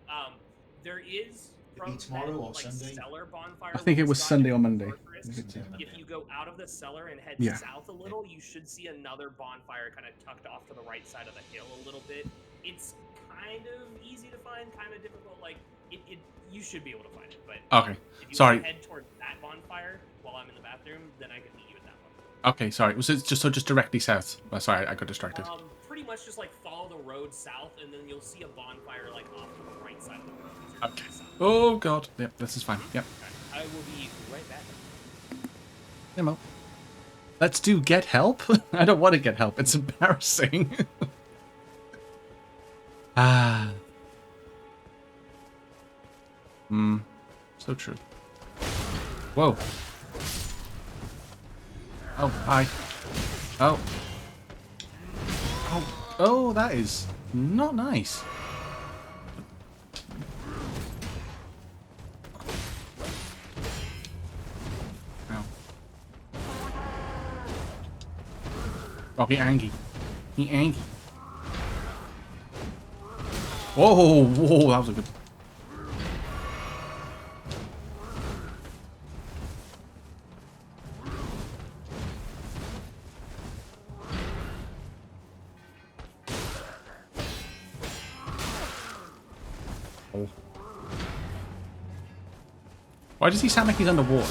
There is from tomorrow or like Sunday? cellar bonfire. I think it was Sunday or Monday. If you go out of the cellar and head south a little, you should see another bonfire kind of tucked off to the right side of the hill a little bit. It's kind of easy to find, kind of difficult. Like you should be able to find it. But okay, if you sorry. head towards that bonfire while I'm in the bathroom, then I can meet you at that one. Okay, sorry. Was it just directly south? Oh, sorry, I got distracted. Pretty much just like follow the road south, and then you'll see a bonfire like off to the right side of the road. Okay. Oh god. Yep, this is fine. Yep. I will be right back. Mo. Let's do get help. I don't want to get help. It's embarrassing. So true. Whoa. Oh, hi. Oh. Oh, that is not nice. Oh, he angry. Whoa, whoa, that was a good. Oh. Why does he sound like he's underwater?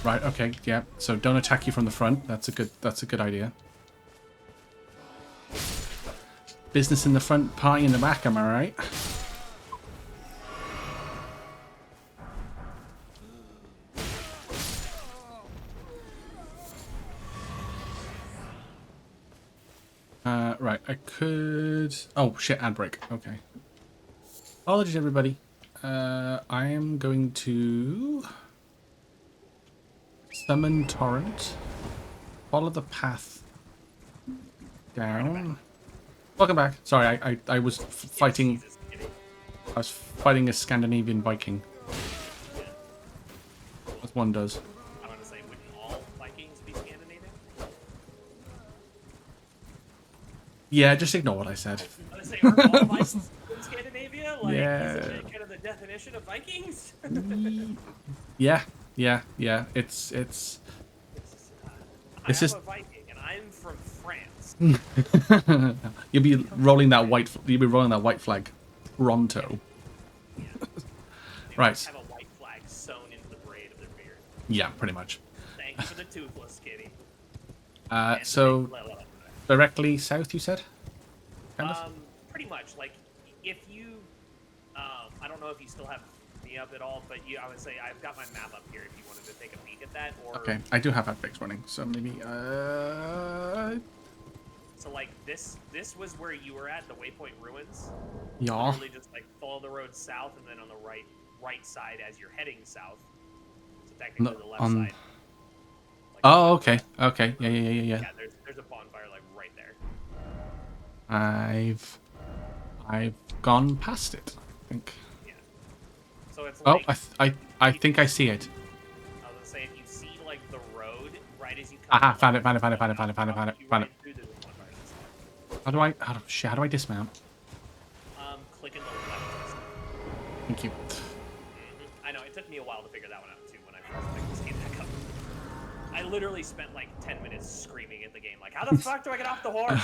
Right, okay, yeah. So don't attack you from the front. That's a good idea. Business in the front, party in the back, am I right? Right, I could... Oh, shit, ad break. Okay. Apologies, everybody. I am going to... Summon Torrent. Follow the path down. Welcome back. Sorry, I was fighting... I was fighting a Scandinavian Viking. As one does. I want to say, wouldn't all Vikings be Scandinavian? Yeah, just ignore what I said. I was saying, aren't all Vikings in Scandinavia? Like, Yeah. isn't that kind of the definition of Vikings? Yeah. It's. I'm just... a Viking, and I'm from France. You'll be rolling that white. You'll be rolling that white flag, pronto. Yeah. Right. Have a white flag sewn into the braid of their beard. Yeah, pretty much. Thank you for the toothless kitty. So directly south, you said? Kind of? Pretty much. Like, if you, I don't know if you still have me up at all, but I would say I've got my map up here if you wanted to take a peek at that. Or Okay, I do have Advex running, so maybe. So like this was where you were at, the Waypoint Ruins. Yeah. Literally just like follow the road south, and then on the right side as you're heading south. So technically the left side. Like, Oh, okay. Okay. Yeah. Yeah, there's a bonfire like right there. I've gone past it, I think. Yeah. So it's Oh, like, I think I see it. I was gonna say, if you see like the road right as you come. Aha! Found it! Right Through the bonfire. How do I dismount? Click in the left. Thank you. I know it took me a while to figure that one out too when I first picked this game back up. I literally spent like 10 minutes screaming at the game, like, how the fuck do I get off the horse?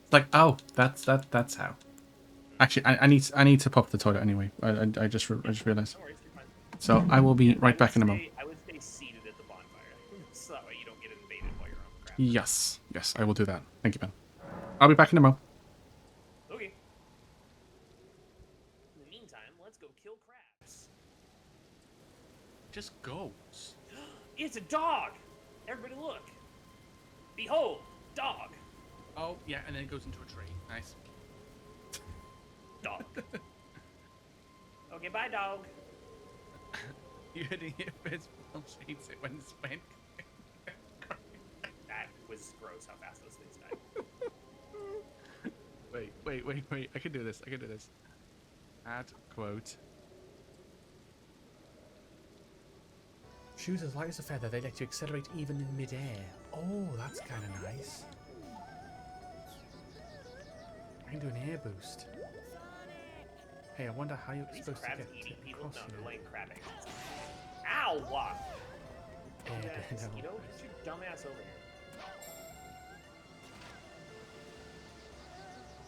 It's like, oh, that's how. Actually, I need to pop the toilet anyway. I just realized. No worries, you're fine. So I will be right back in a moment. I would stay seated at the bonfire, so that way you don't get invaded while you're on crap. Yes, I will do that. Thank you, Ben. I'll be back in a moment. Okay. In the meantime, let's go kill crabs. Just goes. It's a dog! Everybody look! Behold, dog! Oh, yeah, and then it goes into a tree. Nice. Dog. Okay, bye, dog. You hitting it with hates it when it's spent. That was gross how fast those things died. Wait. I can do this. Add quote. Shoes as light as a feather, they let you accelerate even in midair. Oh, that's kind of nice. I can do an air boost. Hey, I wonder how you're These supposed to crabs get eating people? across No, here. they're laying crab eggs. Ow! Wow. Air Yeah, bend out. you know, get your dumb ass over here.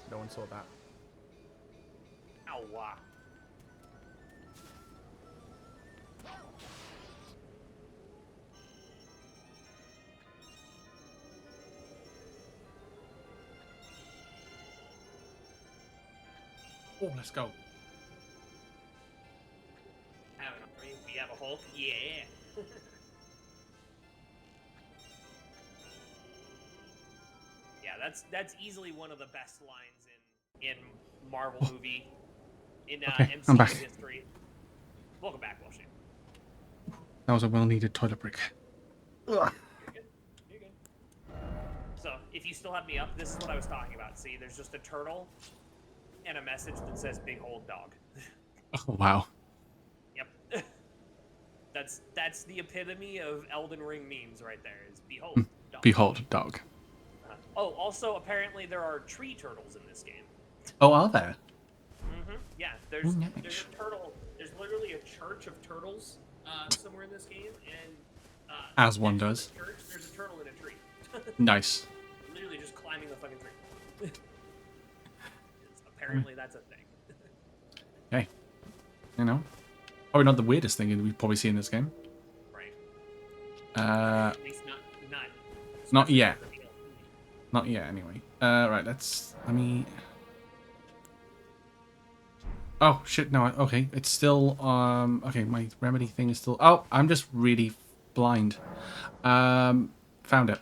No one saw that. Ow! Wow. Oh, let's go. Have an army. We have a Hulk? Yeah. Yeah, that's easily one of the best lines in Marvel movie in Okay, I'm back. MCU history. Welcome back, Walshy. That was a well-needed toilet break. Ugh. You're good. So, if you still have me up, this is what I was talking about. See, there's just a turtle and a message that says "Big Old Dog." Oh, wow. Yep. That's the epitome of Elden Ring memes right there. Is behold, dog. Behold, dog. Oh, also apparently there are tree turtles in this game. Oh, are there? Yeah, there's nice. a turtle. There's literally a church of turtles somewhere in this game, and As one next to does. the church, there's a turtle in a tree. Nice. Literally just climbing the fucking tree. Apparently that's a thing. Hey, you know, probably not the weirdest thing we've probably seen in this game. Right. At least not yet. Not yet, anyway. Right, let me... Oh, shit, no, okay, it's still, okay, my remedy thing is still... Oh, I'm just really blind. Found it.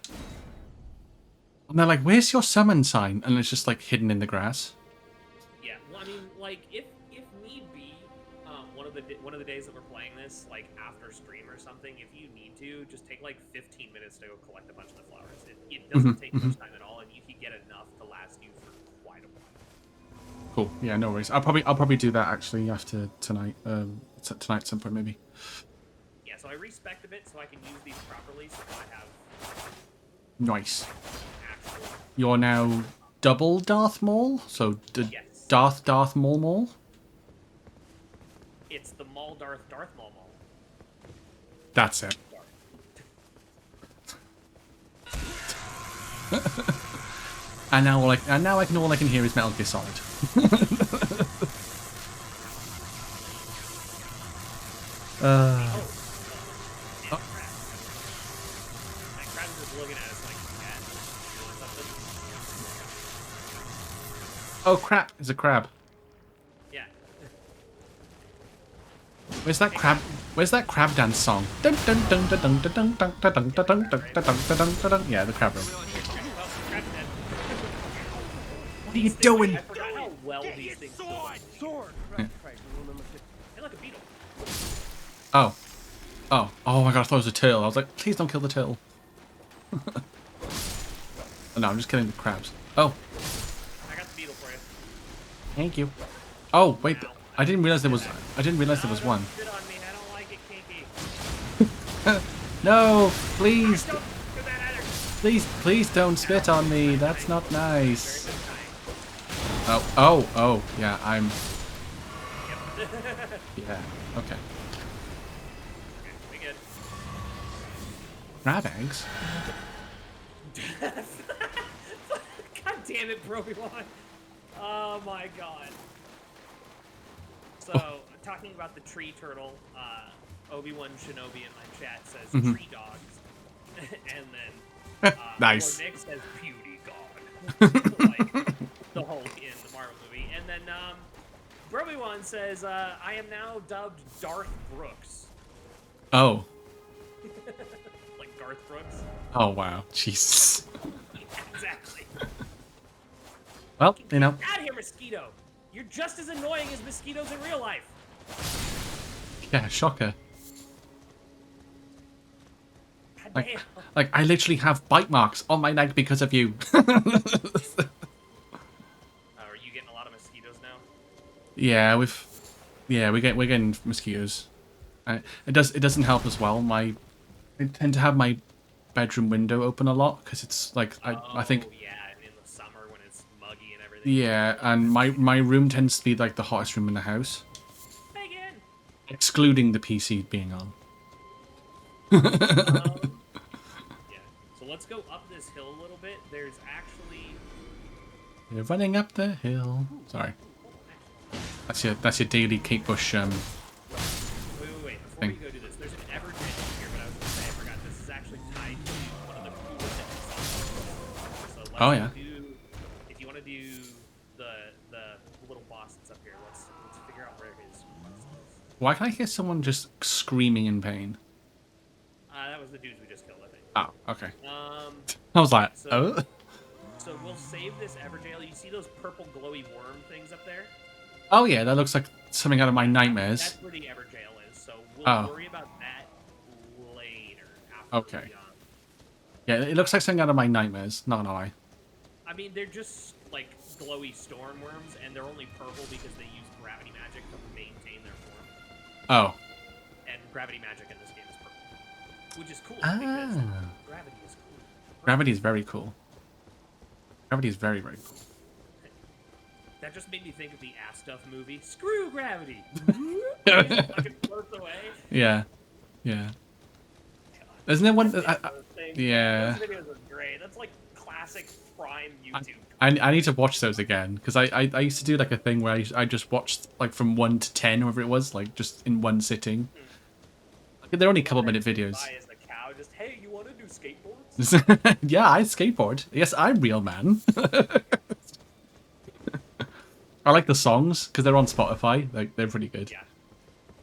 And they're like, where's your summon sign? And it's just, like, hidden in the grass. Yeah, well, I mean, like, if need be, one of the days that we're playing this, like, after stream or something, if you need to, just take, like, 15 minutes to go collect a bunch of the flowers. It doesn't take much time at all, and you can get enough to last you for quite a while. Cool. Yeah, no worries. I'll probably do that, actually, after tonight. Tonight at some point, maybe. Yeah, so I respect a bit so I can use these properly, so I have... Nice. Actual... You're now double Darth Maul? So, yes. Darth Maul? It's the Maul Darth Maul Maul. That's it. And now all I can hear is Metal Gear Solid. Oh crap! It's a crab. Yeah. Where's that crab? Where's that crab dance song? Dun dun dun dun dun dun dun dun dun dun dun dun dun dun dun. Yeah, the crab room. What are you doing? I forgot how well these things sword. Yeah. Hey, look, a beetle. Oh. Oh. Oh my god, I thought it was a turtle. I was like, please don't kill the turtle. No, I'm just killing the crabs. Oh. I got the beetle for you. Thank you. Oh, wait. I didn't realize there was one. Spit on me. I don't like it, kinky. No, please. Don't do that either. Please don't spit on me. That's not nice. Oh, yeah, I'm... Yeah, okay. We good. Crab eggs? God damn it, Broby-Wan. Oh my god. So, talking about the tree turtle, Obi-Wan Shinobi in my chat says tree dogs. And then Nice. Nick says beauty god. Like the Hulk in the Marvel movie. And then Broby-Wan says, I am now dubbed Darth Brooks. Oh. Like Garth Brooks. Oh, wow. Jesus. Yeah, exactly. Well, you know. Get out of here, mosquito. You're just as annoying as mosquitoes in real life. Yeah, shocker. God damn. Like, I literally have bite marks on my neck because of you. Are you getting a lot of mosquitoes now? Yeah, we're getting mosquitoes. It doesn't help as well. I tend to have my bedroom window open a lot because it's like I think. Yeah, and in the summer when it's muggy and everything. Yeah, and my room tends to be like the hottest room in the house, Megan. excluding the PC being on. Yeah. So let's go up this hill a little bit. There's actually. You're running up the hill. Sorry. That's your daily Kate Bush Wait. Before thing. we go do this, there's an Evergen here, but I was gonna say I forgot. This is actually tied to one of the coolest episodes. So let's Oh yeah. If you want to do the little boss that's up here, let's figure out where his. Why can I hear someone just screaming in pain? That was the dudes we just killed, I think. Oh, okay. I was like, oh. So we'll save this Everjail. You see those purple glowy worm things up there? Oh yeah, that looks like something out of my nightmares. That's where the Everjail is. So we'll worry about that later. After Okay. Yeah, it looks like something out of my nightmares. Not gonna lie. I mean, they're just like glowy storm worms, and they're only purple because they use gravity magic to maintain their form. Oh. And gravity magic in this which is cool Ah. because gravity is cool. Gravity is very cool. Gravity is very, very cool. That just made me think of the Ass Stuff movie. Screw gravity. It fucking floats away. Yeah. Yeah. Isn't there one? Yeah. Those videos are great. That's like classic prime YouTube. I need to watch those again because I used to do like a thing where I just watched like from 1 to 10, whatever it was, like just in one sitting. They're only a couple minute videos. As the cow, just hey, you want to do skateboards? Yeah, I skateboard. Yes, I'm real man. I like the songs because they're on Spotify. They're pretty good. Yeah.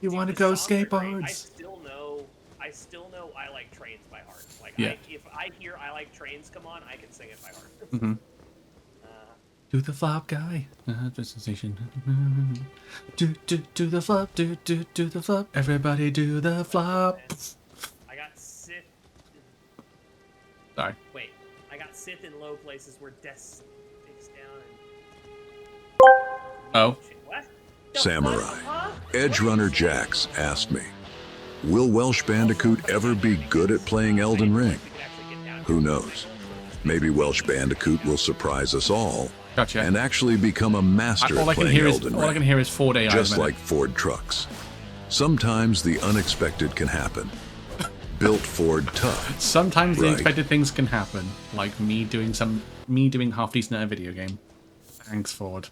You want to go skateboards? I still know I Like Trains by heart. Like, yeah. if I hear I Like Trains come on, I can sing it by heart. Mm-hmm. Do the flop, guy. The sensation. Do the flop. Do the flop. Everybody do the flop. I got Sith. Sorry. Wait. I got Sith in low places where death digs down and... Oh. What? Samurai. Edge Runner Jax asked me, will Welsh Bandicoot ever be good at playing Elden Ring? Who knows? Maybe Welsh Bandicoot will surprise us all. Gotcha. And actually become a master at playing Elden Ring. All I can hear is Ford AI. Just like Ford trucks. Sometimes the unexpected can happen. Built Ford tough. Sometimes the unexpected things can happen, like me doing half decent at a video game. Thanks, Ford.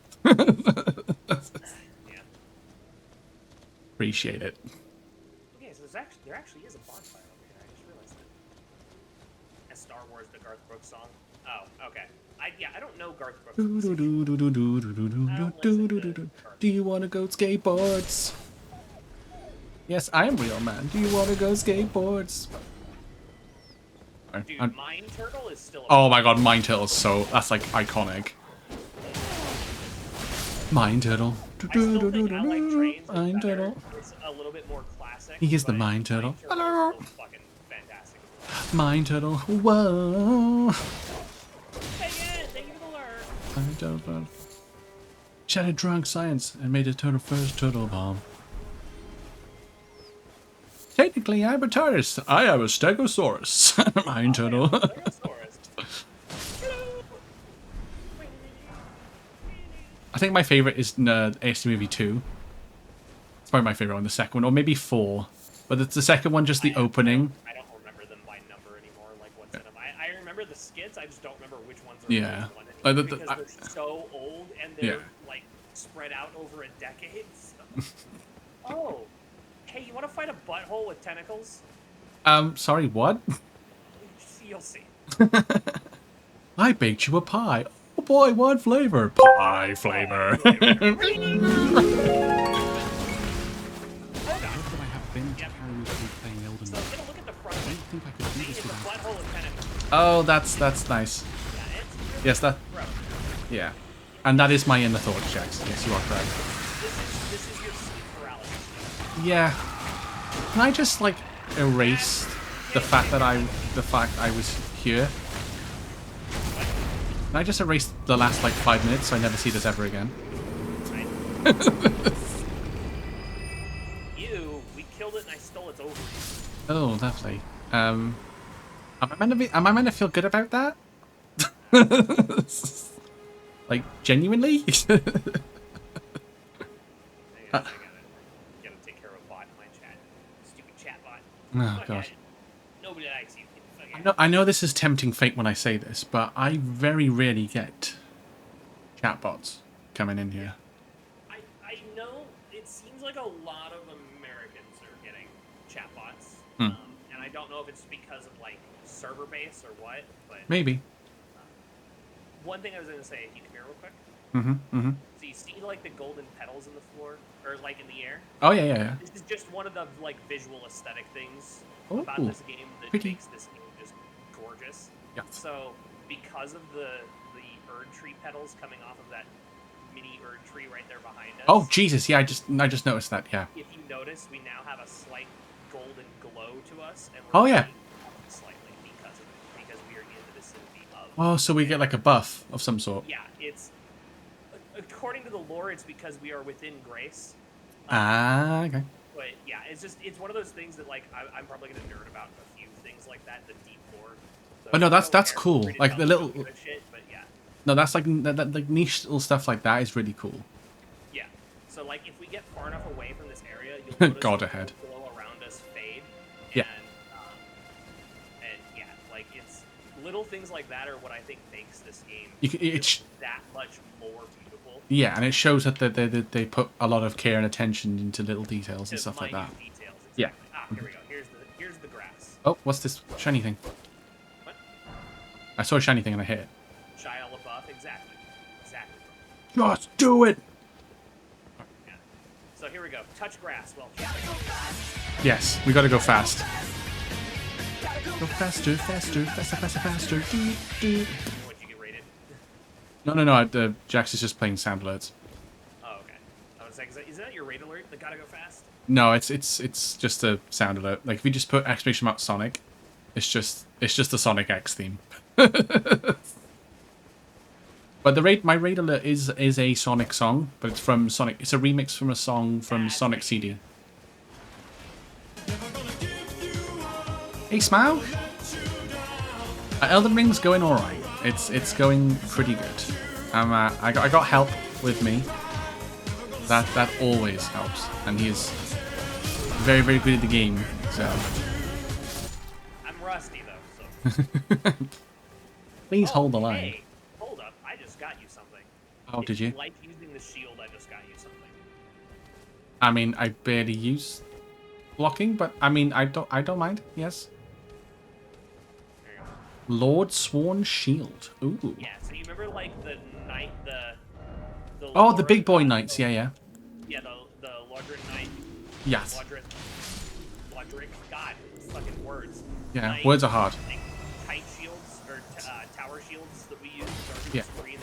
Appreciate it. Okay, so there actually is a bonfire over here. I just realized that. A Star Wars, the Garth Brooks song. Oh, okay. I don't know Garth Brooks. Do you want to go skateboards? Yes, I am real man. Do you want to go skateboards? Dude, Mine Turtle is still. Oh my god, Mine Turtle is that's like iconic. Mine Turtle. Mine Turtle. It's a little bit more classic. He is the Mine Turtle. Hello. Fucking fantastic. Mine Turtle. Whoa. Thank you for the lure. Shattered drunk science and made a turtle first turtle bomb. Technically, I'm a TARDIS. I am a Stegosaurus. Mine Turtle. I think my favorite is ASD Movie 2. It's probably my favorite one, the second one, or maybe 4. But it's the second one, just the opening. I don't remember them by number anymore, like what's in them. I remember the skits, I just don't remember which ones are yeah. which one anymore, because they're so old and they're like spread out over a decade. So. Oh, hey, you want to fight a butthole with tentacles? Sorry, what? You'll see. I baked you a pie. Oh boy, what flavor? Pie flavor. Oh, that's nice. Yes, that. Yeah, and that is my inner thought, Jax. Yes, you are correct. This is your sleep paralysis. Yeah. Can I just like erase the fact I was here? Can I just erase the last like 5 minutes so I never see this ever again? We killed it and I stole its ovaries. Oh, lovely. Am I meant to feel good about that? Like genuinely? I gotta take care of a bot in my chat. Stupid chat bot. Oh gosh. Nobody likes you. I know this is tempting fate when I say this, but I very rarely get chatbots coming in here. I know it seems like a lot of Americans are getting chatbots, and I don't know if it's because of like server base or what, but maybe. One thing I was gonna say, if you come here real quick. So you see like the golden petals in the floor, or like in the air? Oh yeah. This is just one of the like visual aesthetic things about Ooh, this game that pretty. makes this game just gorgeous. Yeah. So because of the Erd tree petals coming off of that mini Erd tree right there behind us. Oh Jesus, yeah, I just noticed that, yeah. If you notice, we now have a slight golden glow to us, and Oh, we're yeah. slightly because we are in the vicinity of. Oh, so we get like a buff of some sort. Yeah, it's according to the lore, it's because we are within grace. Okay. But yeah, it's one of those things that like I'm probably gonna nerd about a few things like that, the deep lore. So But no, I that's don't care. cool. Free to Like tell the me little. don't give a shit, but yeah. No, that's like like niche little stuff like that is really cool. Yeah. So like if we get far enough away from this area, you'll notice God the ahead. glow around us fade. Yeah. And yeah, like it's little things like that are what I think makes this game It's that much more beautiful. yeah, and it shows that they put a lot of care and attention into little details and stuff like that. Details, exactly. Yeah. Ah, here we go. Here's the grass. Oh, what's this shiny thing? What? I saw a shiny thing and I hit it. Shia LaBeouf, exactly. Exactly. Just do it! Yeah. So here we go. Touch grass. Well, Yes, we gotta go fast. Go faster, faster, faster, faster, faster. what'd you get rated? No. Jax is just playing sound alerts. Oh, okay. I was like, is that your rate alert? The gotta go fast? No, it's just a sound alert. Like if you just put exclamation mark Sonic, it's just the Sonic X theme. But my raid alert is a Sonic song, but it's from Sonic. It's a remix from a song from Sonic CD. Hey, Smile. Elden Ring's going all right. It's going pretty good. I got help with me. That always helps, and he is very, very good at the game. So I'm rusty though. So. please hold the line. Hey, hold up! I just got you something. Oh, If did you? like using the shield? I just got you something. I mean, I barely use blocking, but I mean, I don't mind. Yes. There you go. Lord Sworn Shield. Ooh. Yeah. So you remember like the knight, the Oh, the Laura- big boy knights. Yeah, yeah. Yeah, the Lodric knight. Yes. Lodric. God, fucking words. Yeah, Knight, words are hard. like, Kite shields or tower shields that we use. Yeah. The big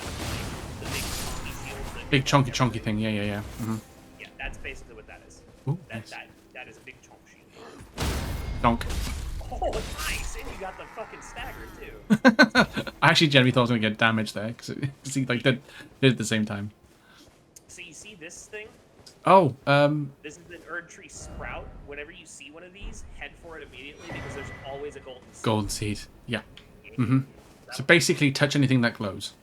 chunky shields. That Big do chunky everything. thing. Yeah. Mm-hmm. Yeah, that's basically what that is. Ooh, That, nice. that is a big chunk shield. Donk. Oh, nice! And you got the fucking stagger too. I actually genuinely thought I was gonna get damage there because he like did it at the same time. So you see this thing? Oh, This is an Erd Tree Sprout. Whenever you see one of these, head for it immediately because there's always a golden seed. golden seed. Yeah. Mm-hmm. So basically, touch anything that glows.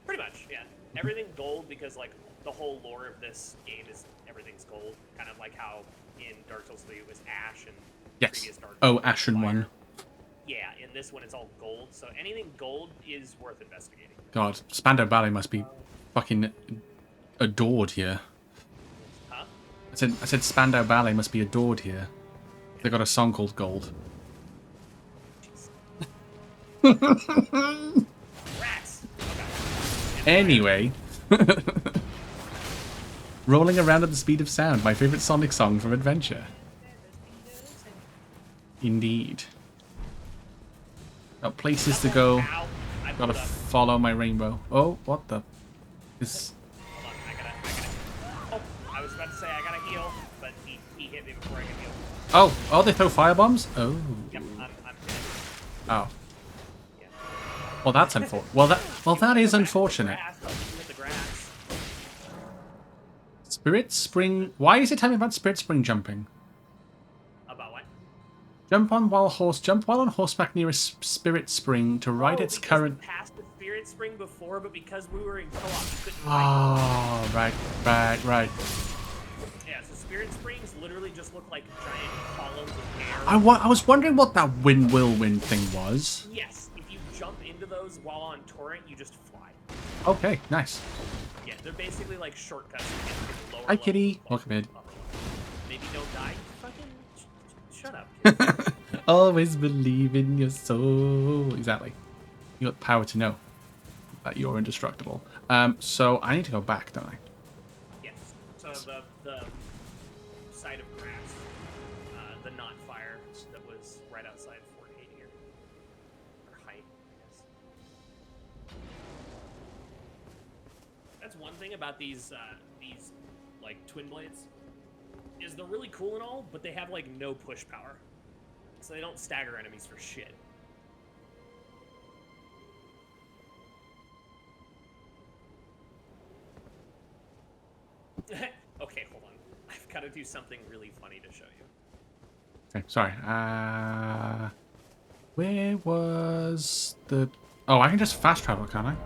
Pretty much, yeah. Everything gold because like the whole lore of this game is everything's gold. Kind of like how in Dark Souls 3 it was ash and Yes. previous Dark Oh, Souls Ashen fire. one. Yeah, in this one it's all gold. So anything gold is worth investigating. God, Spandau Ballet must be fucking adored here. Huh? I said Spandau Ballet must be adored here. They got a song called Gold. Rats! Okay. Anyway. Rolling around at the speed of sound, my favorite Sonic song from Adventure. Indeed. Got places to go. Ow! I Gotta pulled up. follow my rainbow. Oh, what the? This. Hold on, I gotta. Oh, I was about to say I gotta heal, but he hit me before I could heal. Oh, they throw firebombs? Oh. Yep, I'm dead. Oh. Yeah. Well, that's unfortunate. Well, that is unfortunate. Grass, I'll just hit the grass. Spirit Spring. Why is it telling me about Spirit Spring jumping? About what? Jump while on horseback near a spirit spring to ride its because current. We passed the Spirit Spring before, but because we were in co-op, we couldn't ride. Oh, right. Yeah, so Spirit Springs literally just look like giant columns of air. I was wondering what that whirlwind thing was. Yes, if you jump into those while on torrent, you just fly. Okay, nice. Yeah, they're basically like shortcuts to get to the lower Hi, level, kitty. upper Welcome in. level. Maybe don't die. Fucking shut up. Kid. Always believe in your soul. Exactly. You got the power to know that you're indestructible. So I need to go back, don't I? Yes. So the side of grass, the knot fire that was right outside Fort Haight here, or Height, I guess. That's one thing about these like twin blades, is they're really cool and all, but they have like no push power, so they don't stagger enemies for shit. Okay, hold on. I've gotta do something really funny to show you. Okay, sorry. Where was the... Oh, I can just fast travel, can't I?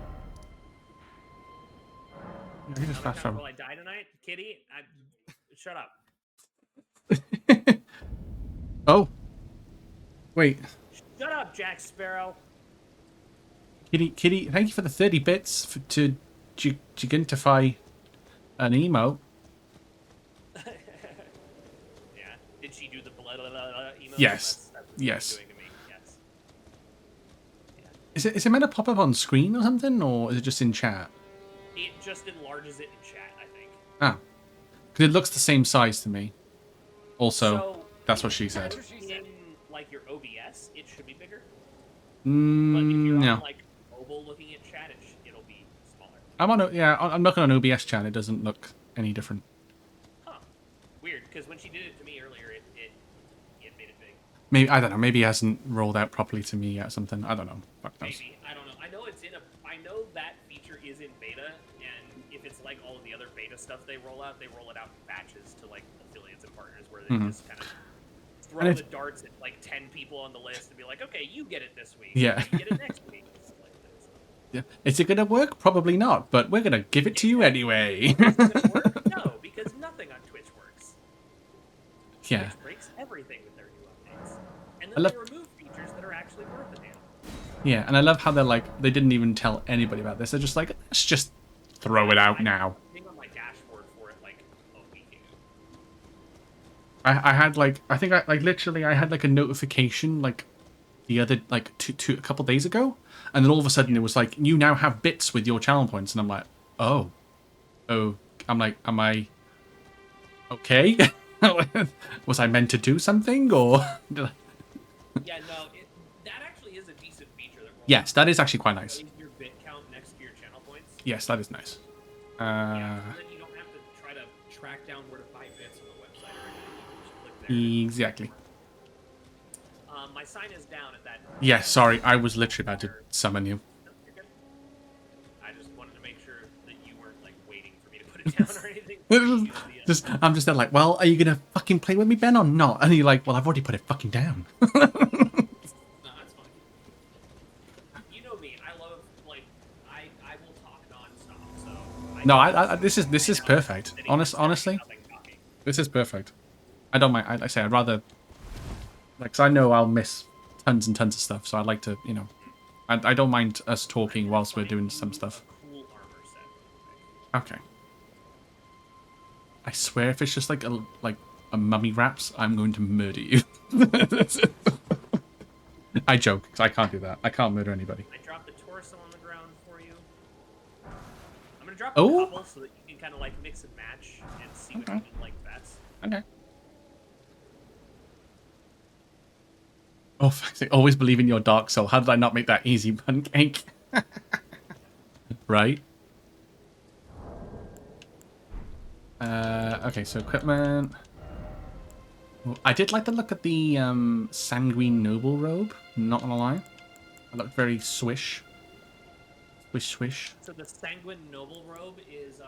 I can just fast travel. Will I die tonight? Kitty, shut up. Oh. Wait. Shut up, Jack Sparrow. Kitty, thank you for the 30 bits to gigantify an emote. Yeah. Did she do the blood emote? Yes. That's what Yes. she's doing to me. Yes. Yeah. Is it meant to pop up on screen or something, or is it just in chat? It just enlarges it in chat, I think. Ah. Because it looks the same size to me. Also, So, that's what she said. in, like, your OBS, it should be bigger. But if Mm, you're no. on, like, mobile looking at chat, it'll be smaller. I'm looking on OBS chat. It doesn't look any different. Huh. Weird, because when she did it to me earlier, it made it big. Maybe, I don't know. Maybe it hasn't rolled out properly to me yet or something. I don't know. Fuck knows. Maybe. I don't know. I know I know that feature is in beta, and if it's like all of the other beta stuff they roll it out in batches to, like, affiliates and partners where they just kind of throw the darts at, like, 10 people on the list and be like, okay, you get it this week. Yeah. You get it next week. Like this. Yeah. Is it going to work? Probably not, but we're going to give it to you anyway. Is it gonna work? No, because nothing on Twitch works. Yeah. Twitch breaks everything with their new updates. And then they remove features that are actually worth a damn. Yeah, and I love how they're like, they didn't even tell anybody about this. They're just like, let's just throw it out now. I think on my dashboard for it like a week ago. I had like, I think I literally I had like a notification like the other, like a couple days ago. And then all of a sudden it was like, you now have bits with your channel points. And I'm like, oh, I'm like, am I okay? Was I meant to do something or? Yeah, no, that actually is a decent feature. Yes, that is actually quite nice. Your bit count next to your channel points. Yes, that is nice. Yeah, so then you don't have to try to track down where to buy bits on the website or anything. You can just click there. Exactly. My sign is down at that. Yeah, sorry, I was literally about to summon you. You're good. I just wanted to make sure that you weren't like waiting for me to put it down or anything. I'm just there like, well, are you gonna fucking play with me, Ben, or not? And you're like, well, I've already put it fucking down. No, that's fine. You know me. I love I will talk non-stop. So. This is perfect. Honestly, this is perfect. I don't mind. I say I'd rather, like, 'cause I know I'll miss tons and tons of stuff. So I'd like to, you know, I don't mind us talking whilst we're doing some stuff. Cool armor set. Okay. I swear, if it's just like a mummy wraps, I'm going to murder you. I joke, because I can't do that. I can't murder anybody. I dropped the torso on the ground for you. I'm gonna drop a couple so that you can kind of like mix and match and see what you like best. Okay. Oh, always believe in your dark soul. How did I not make that easy, pancake? Right. Okay, so equipment. I did like the look at the Sanguine Noble robe, not gonna lie. It looked very swish. Swish, swish. So the Sanguine Noble robe is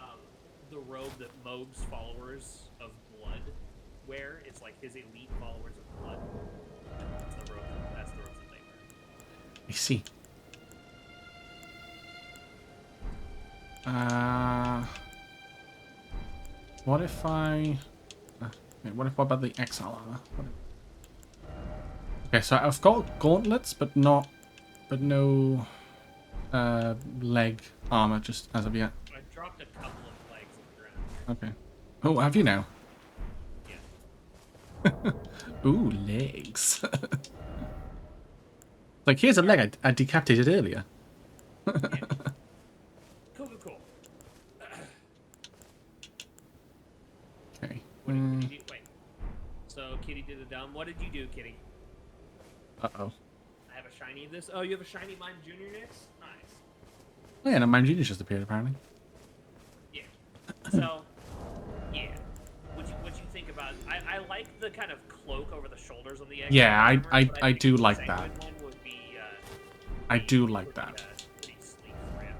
the robe that Moog's followers of blood wear. It's like his elite followers of blood. That's the robe that they wear. I see. What if I... what about the Exile armor? Okay, so I've got gauntlets, but no leg armor just as of yet. I dropped a couple of legs on the ground. Okay. Oh, have you now? Yeah. Ooh, legs. Like, here's a leg I decapitated earlier. Cool. Okay. What did you do? Wait. So Kitty did a dumb. What did you do, Kitty? Uh-oh. I have a shiny of this. Oh, you have a shiny Mime Junior Nix? Nice. Oh yeah, no, Mime Genius just appeared apparently. Yeah. So, yeah. What you think about? I like the kind of cloak over the shoulders on the egg. Yeah, I think do the like Sanguine that. one would be, I do like that. Pretty sleek for you.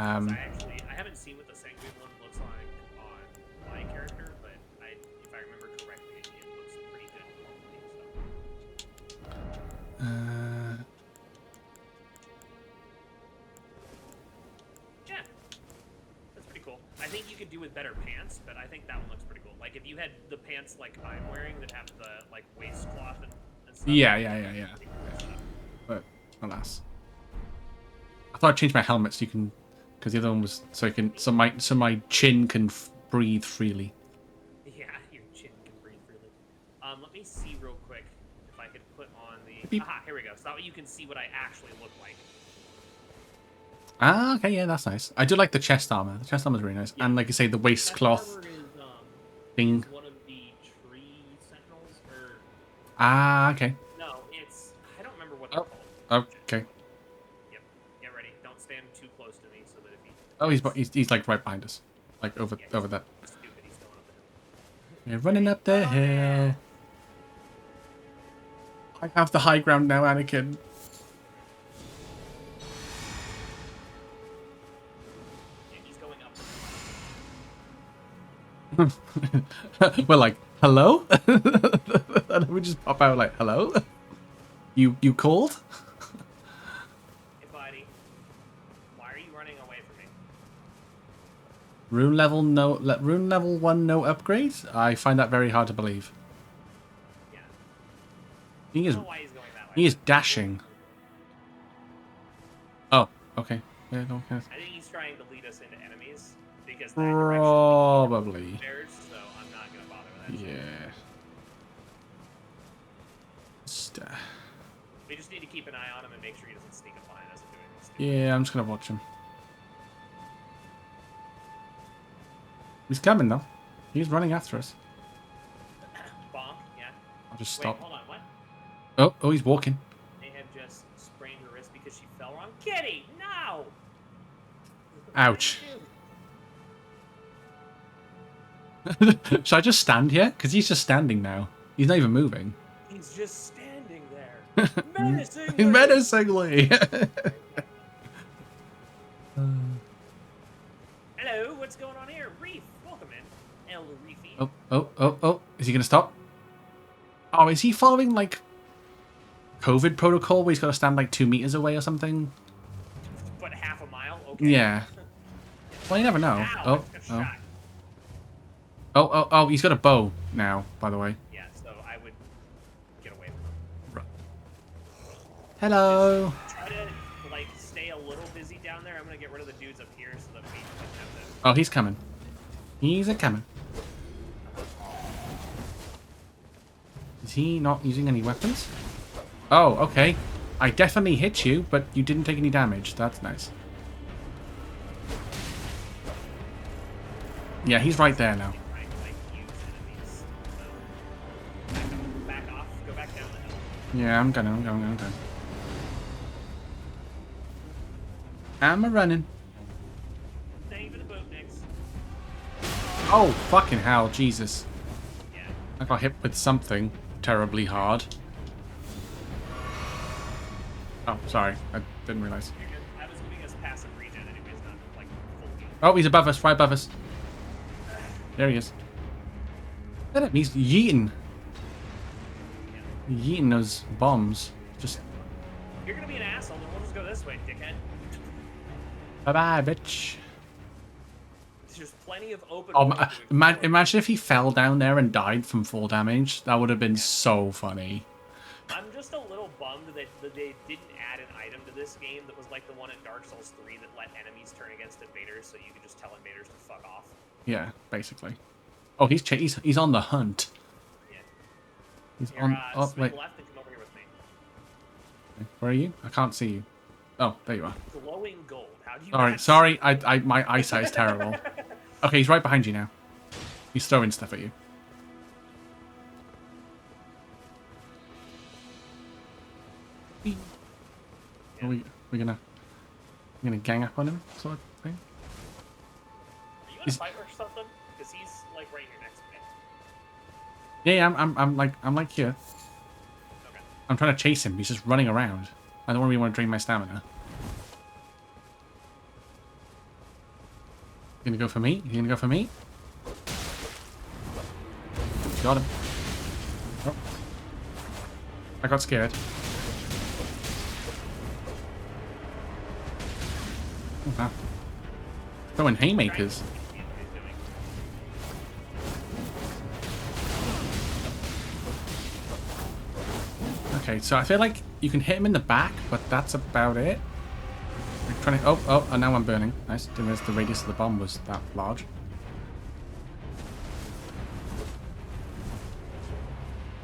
Um, I haven't seen what the Sanguine one looks like on think you could do with better pants, but I think that one looks pretty cool. Like if you had the pants like I'm wearing that have the like waistcloth and stuff. Yeah. But alas, I thought I'd change my helmet so you can, because the other one was so my chin can breathe freely. Yeah, your chin can breathe freely. Let me see real quick if I could put on the. Beep. Aha, here we go. So that way you can see what I actually look like. Ah, okay, yeah, that's nice. I do like the chest armor. The chest armor is really nice, Yeah. and like you say, the waistcloth Armor thing. is one of the tree sentinels, or Ah, okay. no, it's I don't remember what they're called. Okay. Yep. Get ready. Don't stand too close to me so that if he. Oh, he's like right behind us, like over that. Stupid. He's going up the hill. You're running up the hill. I have the high ground now, Anakin. Yeah, he's going up. We're like, hello? And we just pop out like, hello? You called? Hey, buddy. Why are you running away from me? Rune level 1 no upgrade? I find that very hard to believe. Yeah. He I is don't know why he's going that way. he is dashing. Oh, okay. Yeah, okay. I think he's trying to lead us into enemies because that direction Probably. stairs, so I'm not gonna bother with that. Yeah. Just, We just need to keep an eye on him and make sure he doesn't sneak up behind us and do anything stupid. yeah, I'm just gonna watch him. He's coming though. He's running after us. Bonk, yeah. I'll just Wait, stop. hold on, what? Oh, he's walking. They have just sprained her wrist because she fell wrong. Kitty, no! Ouch. Should I just stand here? Because he's just standing now. He's not even moving. He's just standing there. Menacingly! Menacingly! Hello, what's going on here? Reef, welcome in. El Reefy. Oh. Is he going to stop? Oh, is he following, like, COVID protocol where he's got to stand, like, 2 meters away or something? But half a mile? Okay. Yeah. Well, you never know. Ow, I got shot. Oh, he's got a bow now, by the way. Yeah, so I would get away from him. Hello. Try to, like, stay a little busy down there. I'm gonna get rid of the dudes up here so that we can have the... Oh, he's coming. He's a-coming. Is he not using any weapons? Oh, okay. I definitely hit you, but you didn't take any damage. That's nice. Yeah, he's right there now. Trying to, like, use enemies. So, back off. Go back down the hill. Yeah, I'm going. I'm a-running. Thank you for the boot, Nix. Oh, fucking hell, Jesus. Yeah. I got hit with something terribly hard. Oh, sorry. I didn't realize. You're good. I was giving us passive regen anyways, not, like, full heal. Oh, he's above us, right above us. There he is. Look at him, he's yeeting. Yeeting those bombs. Just You're gonna be an asshole, then we'll just go this way, dickhead. bye-bye, bitch. There's plenty of open... Oh, room to explore. imagine if he fell down there and died from full damage. That would have been so funny. I'm just a little bummed that they didn't add an item to this game that was like the one in Dark Souls 3 that let enemies turn against invaders, so you could just tell invaders to fuck off. Yeah, basically. Oh, he's on the hunt. Yeah. He's Here, on. Oh, swing wait. left and come over here with me. Where are you? I can't see you. Oh, there you are. Glowing gold. How do you? All right, not sorry. I my eyesight is terrible. Okay, he's right behind you now. He's throwing stuff at you. Are we gonna gang up on him, sort of thing? Are you in a fight or something? Because he's like right here next to me. Yeah, I'm like here. Okay. I'm trying to chase him. He's just running around. I don't really want to drain my stamina. You gonna go for me? You gonna go for me? Got him. Oh. I got scared. Oh, wow. Throwing haymakers. Okay, so I feel like you can hit him in the back, but that's about it. I'm trying to... Oh, now I'm burning. Nice. Didn't realize the radius of the bomb was that large.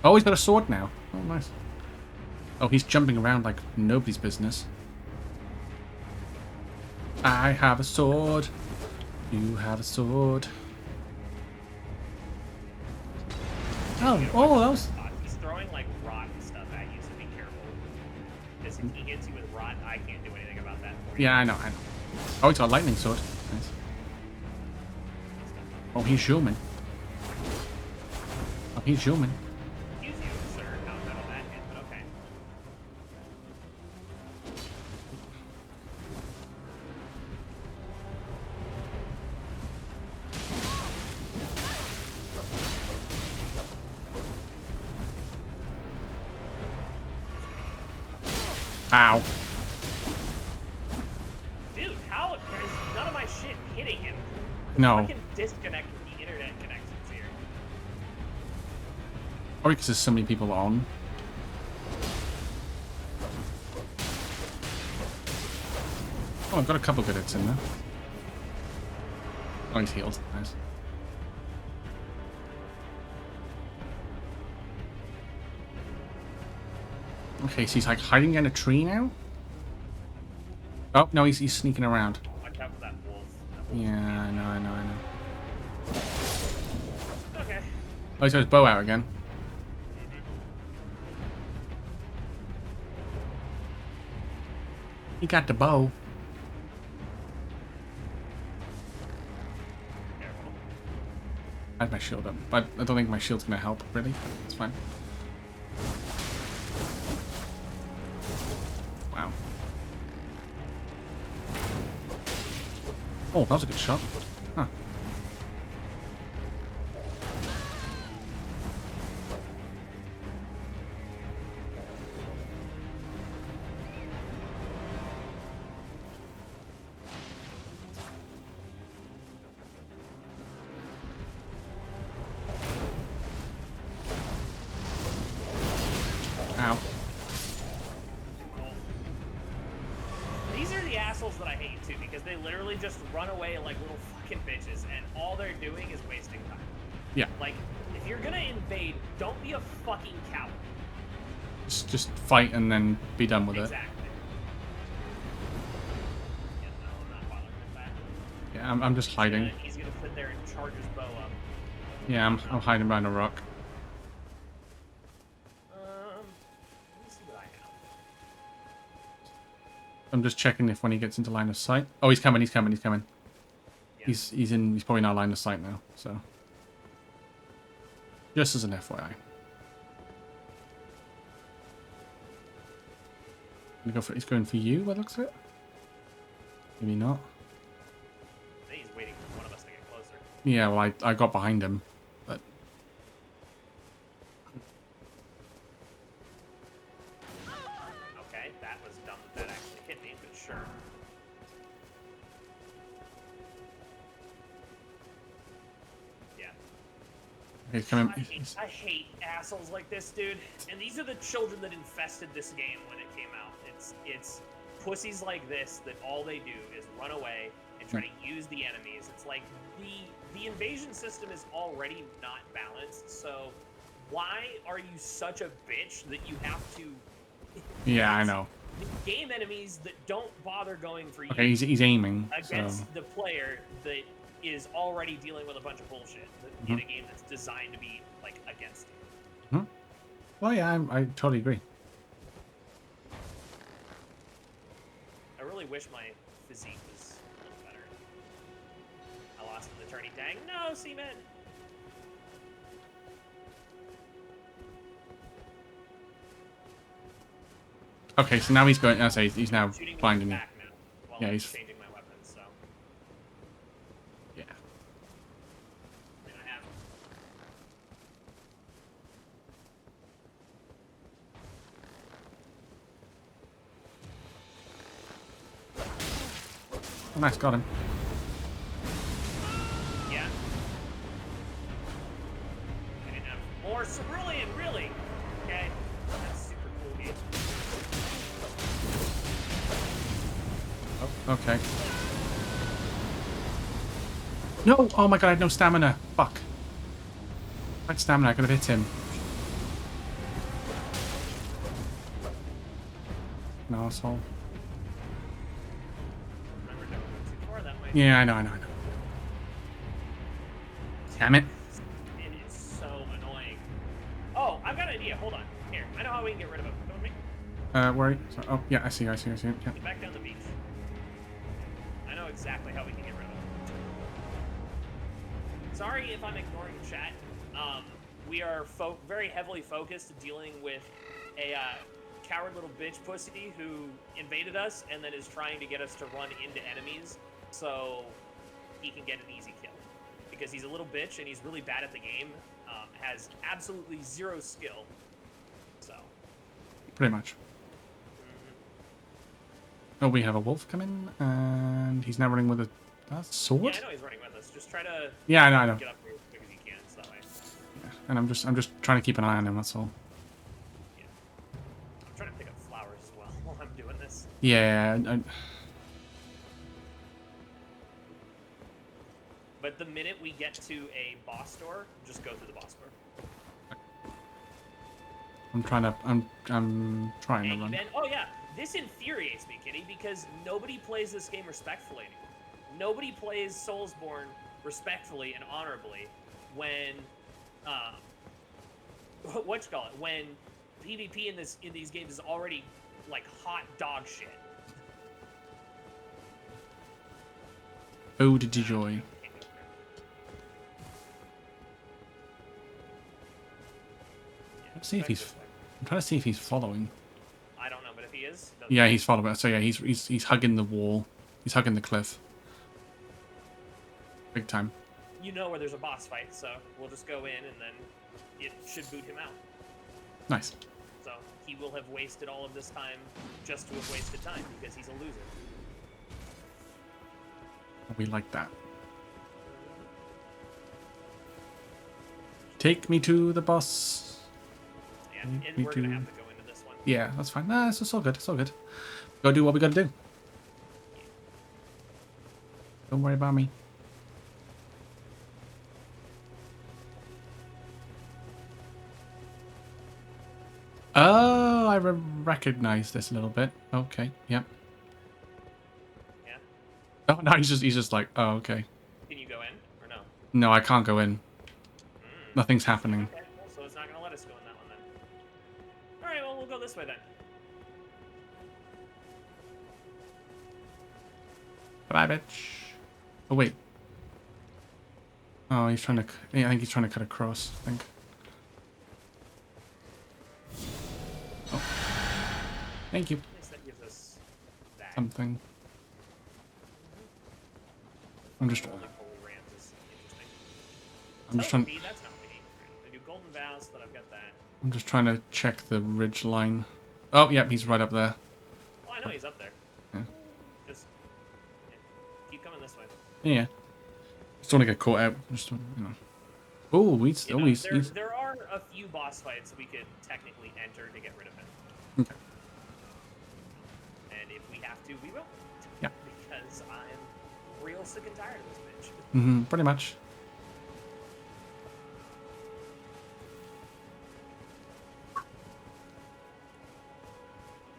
Oh, he's got a sword now. Oh, nice. Oh, he's jumping around like nobody's business. I have a sword. You have a sword. Oh, that was... He's throwing like rot and stuff at you, so be careful. Because if he hits you with rot, I can't do anything about that for you. Yeah, I know. Oh, he's got a lightning sword. Nice. Oh, he's human. Oh, he's human. Use you, sir. Not on that hit, but okay. Ow. Dude, how is none of my shit hitting him? No. Fucking disconnect with the internet connections here. Probably because there's so many people on. Oh, I've got a couple good hits in there. Oh, he's healed. Nice. Okay, so he's like hiding in a tree now? Oh, no, he's sneaking around. Watch out for that wolf. Yeah, I know. Okay. Oh, he's got his bow out again. He got the bow. Careful. I have my shield up, but I don't think my shield's gonna help, really. It's fine. Wow. Oh, that was a good shot. Huh. Ow. These are the assholes that I hate too, because they literally just run away like little fucking bitches, and all they're doing is wasting time. Yeah. Like, if you're gonna invade, don't be a fucking coward. Just fight and then be done with it. Exactly. Yeah, no, I'm not bothering with that. Yeah, I'm just hiding. He's gonna sit there and charge his bow up. Yeah, I'm hiding behind a rock. Let me see what I have. I'm just checking if when he gets into line of sight. Oh, he's coming. Yeah. He's probably in our line of sight now. So, just as an FYI. He's going for you. What looks of it? Maybe not. I think he's waiting for one of us to get closer. Yeah, well, I got behind him, but Okay, that was dumb that actually hit me, but sure. Yeah. he's coming. I hate assholes like this, dude. And these are the children that infested this game when it came out. It's pussies like this that all they do is run away and try to use the enemies. It's like the invasion system is already not balanced, so why are you such a bitch that you have to Yeah, I know. game enemies that don't bother going for you Okay, he's aiming. against So the player that is already dealing with a bunch of bullshit in a game that's designed to be like against you. well, yeah, I totally agree. I really wish my physique was a little better. I lost in the turning tag. No, Seaman! Okay, so now he's going. I say he's now Shooting me blinding me. back now while Yeah, I'm he's changing my weapons, so. yeah. I mean, I have. Oh, nice, got him. Yeah. I didn't have more cerulean, really. Okay. That's super cool. HP. Oh, okay. No! Oh my god, I had no stamina. Fuck. I had stamina, I could have hit him. No, asshole. Remember, don't go too far that way. Yeah, I know. Damn it. It is so annoying. Oh, I've got an idea. Hold on. Here, I know how we can get rid of him. Come with me. Where? Oh, yeah, I see. Yeah. Get back down the beach. I know exactly how we can get rid of him. Sorry if I'm ignoring chat. We are very heavily focused dealing with a coward little bitch pussy who invaded us and then is trying to get us to run into enemies so he can get an easy kill. Because he's a little bitch and he's really bad at the game, has absolutely zero skill. So. Pretty much. Oh, we have a wolf coming, and he's now running with a sword? Yeah, I know he's running with us. Just try to yeah, I know. Get up here as quick as you can, so that way. Yeah. And I'm just trying to keep an eye on him, that's all. Yeah. I'm trying to pick up flowers as well while I'm doing this. Yeah, But the minute we get to a boss door, just go through the boss door. I'm trying to run. Ben, oh yeah, this infuriates me, Kitty, because nobody plays this game respectfully anymore. Nobody plays Soulsborne respectfully and honorably when, when PvP in these games is already like hot dog shit. Oh, did you joy? Let's see if he's. I'm trying to see if he's following. I don't know, but if he is, yeah, he's following. So yeah, he's hugging the wall. He's hugging the cliff. Big time. You know where there's a boss fight, so we'll just go in and then it should boot him out. Nice. So he will have wasted all of this time just to have wasted time because he's a loser. We like that. Take me to the boss. Yeah, and we're gonna have to go into this one. Yeah, that's fine. Nah, it's all good. It's all good. Gotta do what we gotta do. Don't worry about me. Oh, I recognize this a little bit. Okay, yep. Yeah. Oh no, he's just like, oh okay. Can you go in or no? No, I can't go in. Nothing's happening. Okay, well, so it's not gonna let us go in that one then. All right, well we'll go this way then. Bye, bitch. Oh wait. Oh, he's trying to. Yeah, I think he's trying to cut across. I think. Oh. Thank you. At least that gives us that. Something. I'm just. Holy rant is interesting. I'm just trying. That's not me. I do golden vows, so that I've got that. I'm just trying to check the ridge line. Oh, yep, he's right up there. Oh, I know he's up there. Yeah. Just keep coming this way. Yeah. Just don't want to get caught out. Just you know. Oh, he's. You know, Oh, he's. There are a few boss fights we could technically enter to get rid of him. Okay. And if we have to, we will. Yeah. Because I'm real sick and tired of this bitch. Mm-hmm. Pretty much.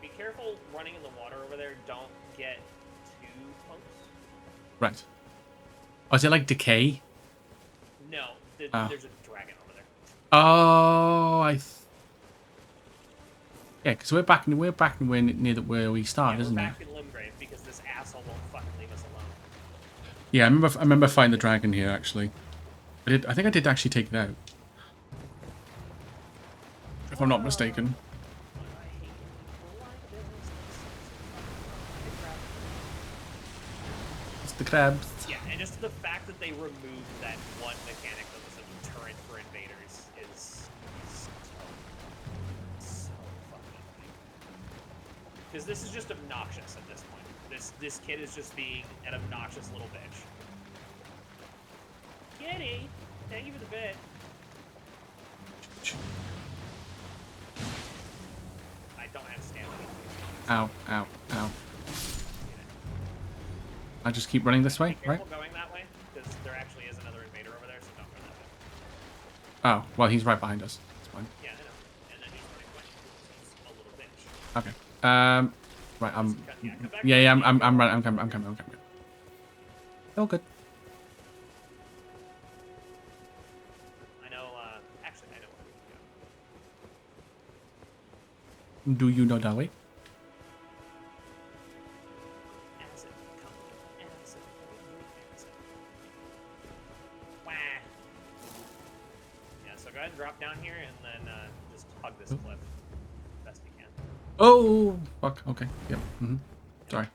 Be careful running in the water over there. Don't get too close. Right. Oh, is it like decay? No, there's a dragon over there. Oh, yeah, because we're back near where we started, isn't it? We're back in Limgrave because this asshole won't fucking leave us alone. Yeah, I remember fighting the dragon here actually. I think I did actually take it out. If I'm not mistaken. It's the crabs. Yeah, and just the fact that they removed that one mechanic that was a deterrent for invaders is so fucking annoying. Because this is just obnoxious at this point. This kid is just being an obnoxious little bitch. Kitty, thank you for the bit. I don't Ow, ow, ow. I just keep running this way, Be right? careful going that way, because there actually is another invader over there, so don't go that way. Oh, well, he's right behind us. It's fine. Yeah, I know. And then he's running away. He's a little bitch. Okay. Right. Come back. Yeah. I'm running. I'm coming. All good. I know. Actually, I know where we can go. Do you know that way? Acid, come on, acid. Wah. Yeah. So go ahead and drop down here, and then just hug this cliff best you can. Oh, fuck. Okay. Yep. Sorry.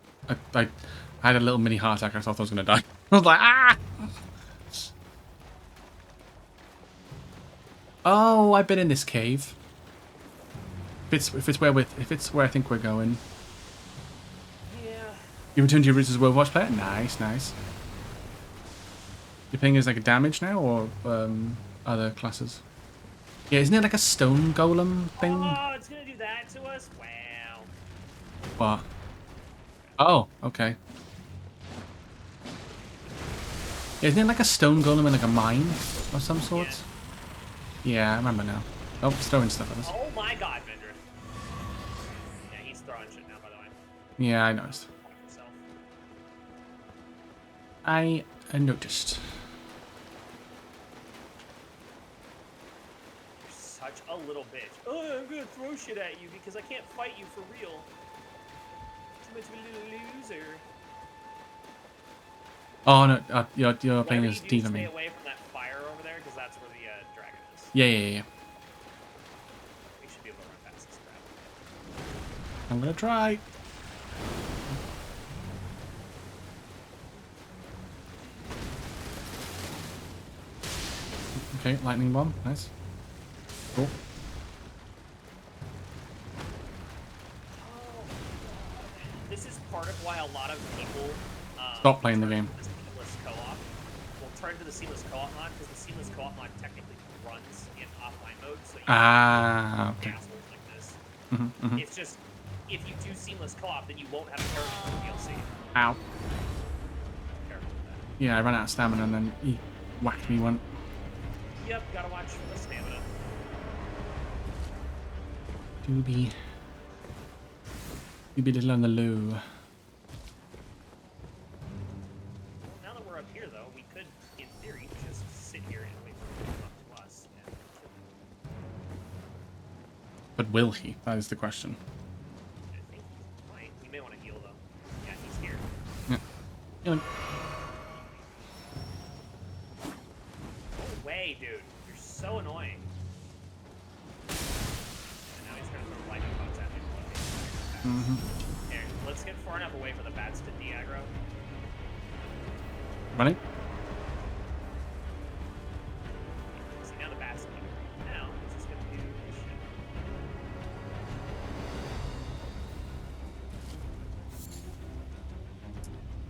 I had a little mini heart attack. I thought I was gonna die. I was like, ah! Oh, I've been in this cave. If it's where I think we're going. Yeah. You returned to your roots as a Overwatch player? Nice. You're playing as like a damage now, or other classes? Yeah, isn't it like a stone golem thing? Oh, it's gonna do that to us? Wow. What? Oh, okay. Yeah, isn't it like a stone golem in like a mine of some sort? Yeah, I remember now. Oh, he's throwing stuff at us. Oh my god, Vendra. Yeah, he's throwing shit now, by the way. Yeah, I noticed. I noticed. You're such a little bitch. Oh, I'm gonna throw shit at you because I can't fight you for real. Too much of a little loser. Oh no, you're playing as Stay Diva me. away from that fire over there because that's where the dragon is. Yeah. We should be able to run past this crap. I'm gonna try. Okay, lightning bomb, nice. Cool. This is part of why a lot of people Stop playing the game. The seamless co-op. We'll turn to the seamless co-op mod because the seamless co-op mod technically runs in offline mode, so you Okay. assholes like this. Mm-hmm. It's just if you do seamless co-op, then you won't have a character for DLC. Ow. Careful with that. Yeah, I ran out of stamina and then he whacked me one. Yep, gotta watch for the stamina. Doobie little on the low. Now that we're up here, though, we could, in theory, just sit here and wait for him to come up to us. And But will he? That is the question. I think he might. We may want to heal, though. Yeah, he's here. Yeah. Healing. No way, dude. You're so annoying. And now he's trying to throw lightning bolts at me. Here, let's get far enough away for the bats to de-aggro. Running? See, now the bats de-aggro. Now, it's just gonna do this shit.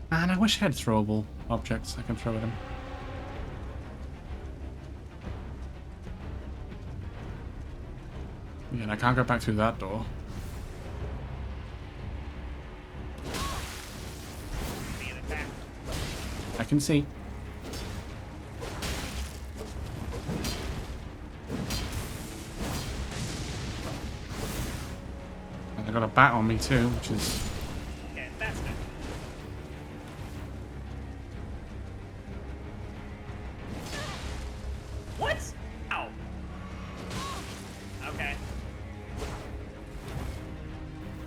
Man, I wish I had throwable objects I can throw at him. Yeah, and I can't go back through that door. Being attacked. I can see. And I got a bat on me too, which is... Okay, that's good. What? Ow. Okay.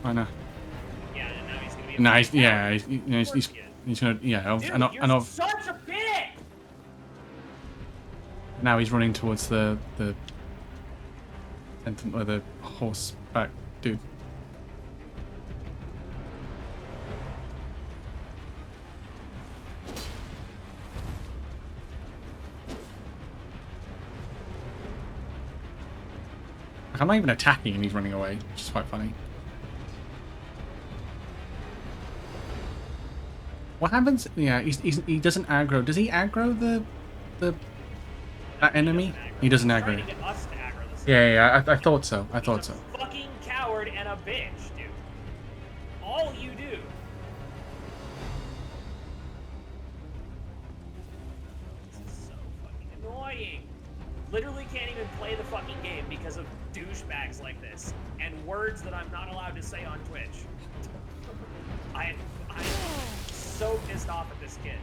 I know. Yeah, and now he's gonna be. Nice. Yeah, he's gonna. Yeah, Dude, I know. you're such a bitch. Now he's running towards the or the horseback dude. Like, I'm not even attacking and he's running away, which is quite funny. What happens? Yeah, he doesn't aggro. Does he aggro that enemy? He doesn't He's aggro. trying to get us to aggro this. Yeah, I thought so. I thought He's so. a fucking coward and a bitch, dude. all you do. This is so fucking annoying. Literally can't even play the fucking game because of douchebags like this and words that I'm not allowed to say on Twitch. I'm so pissed off at this kid.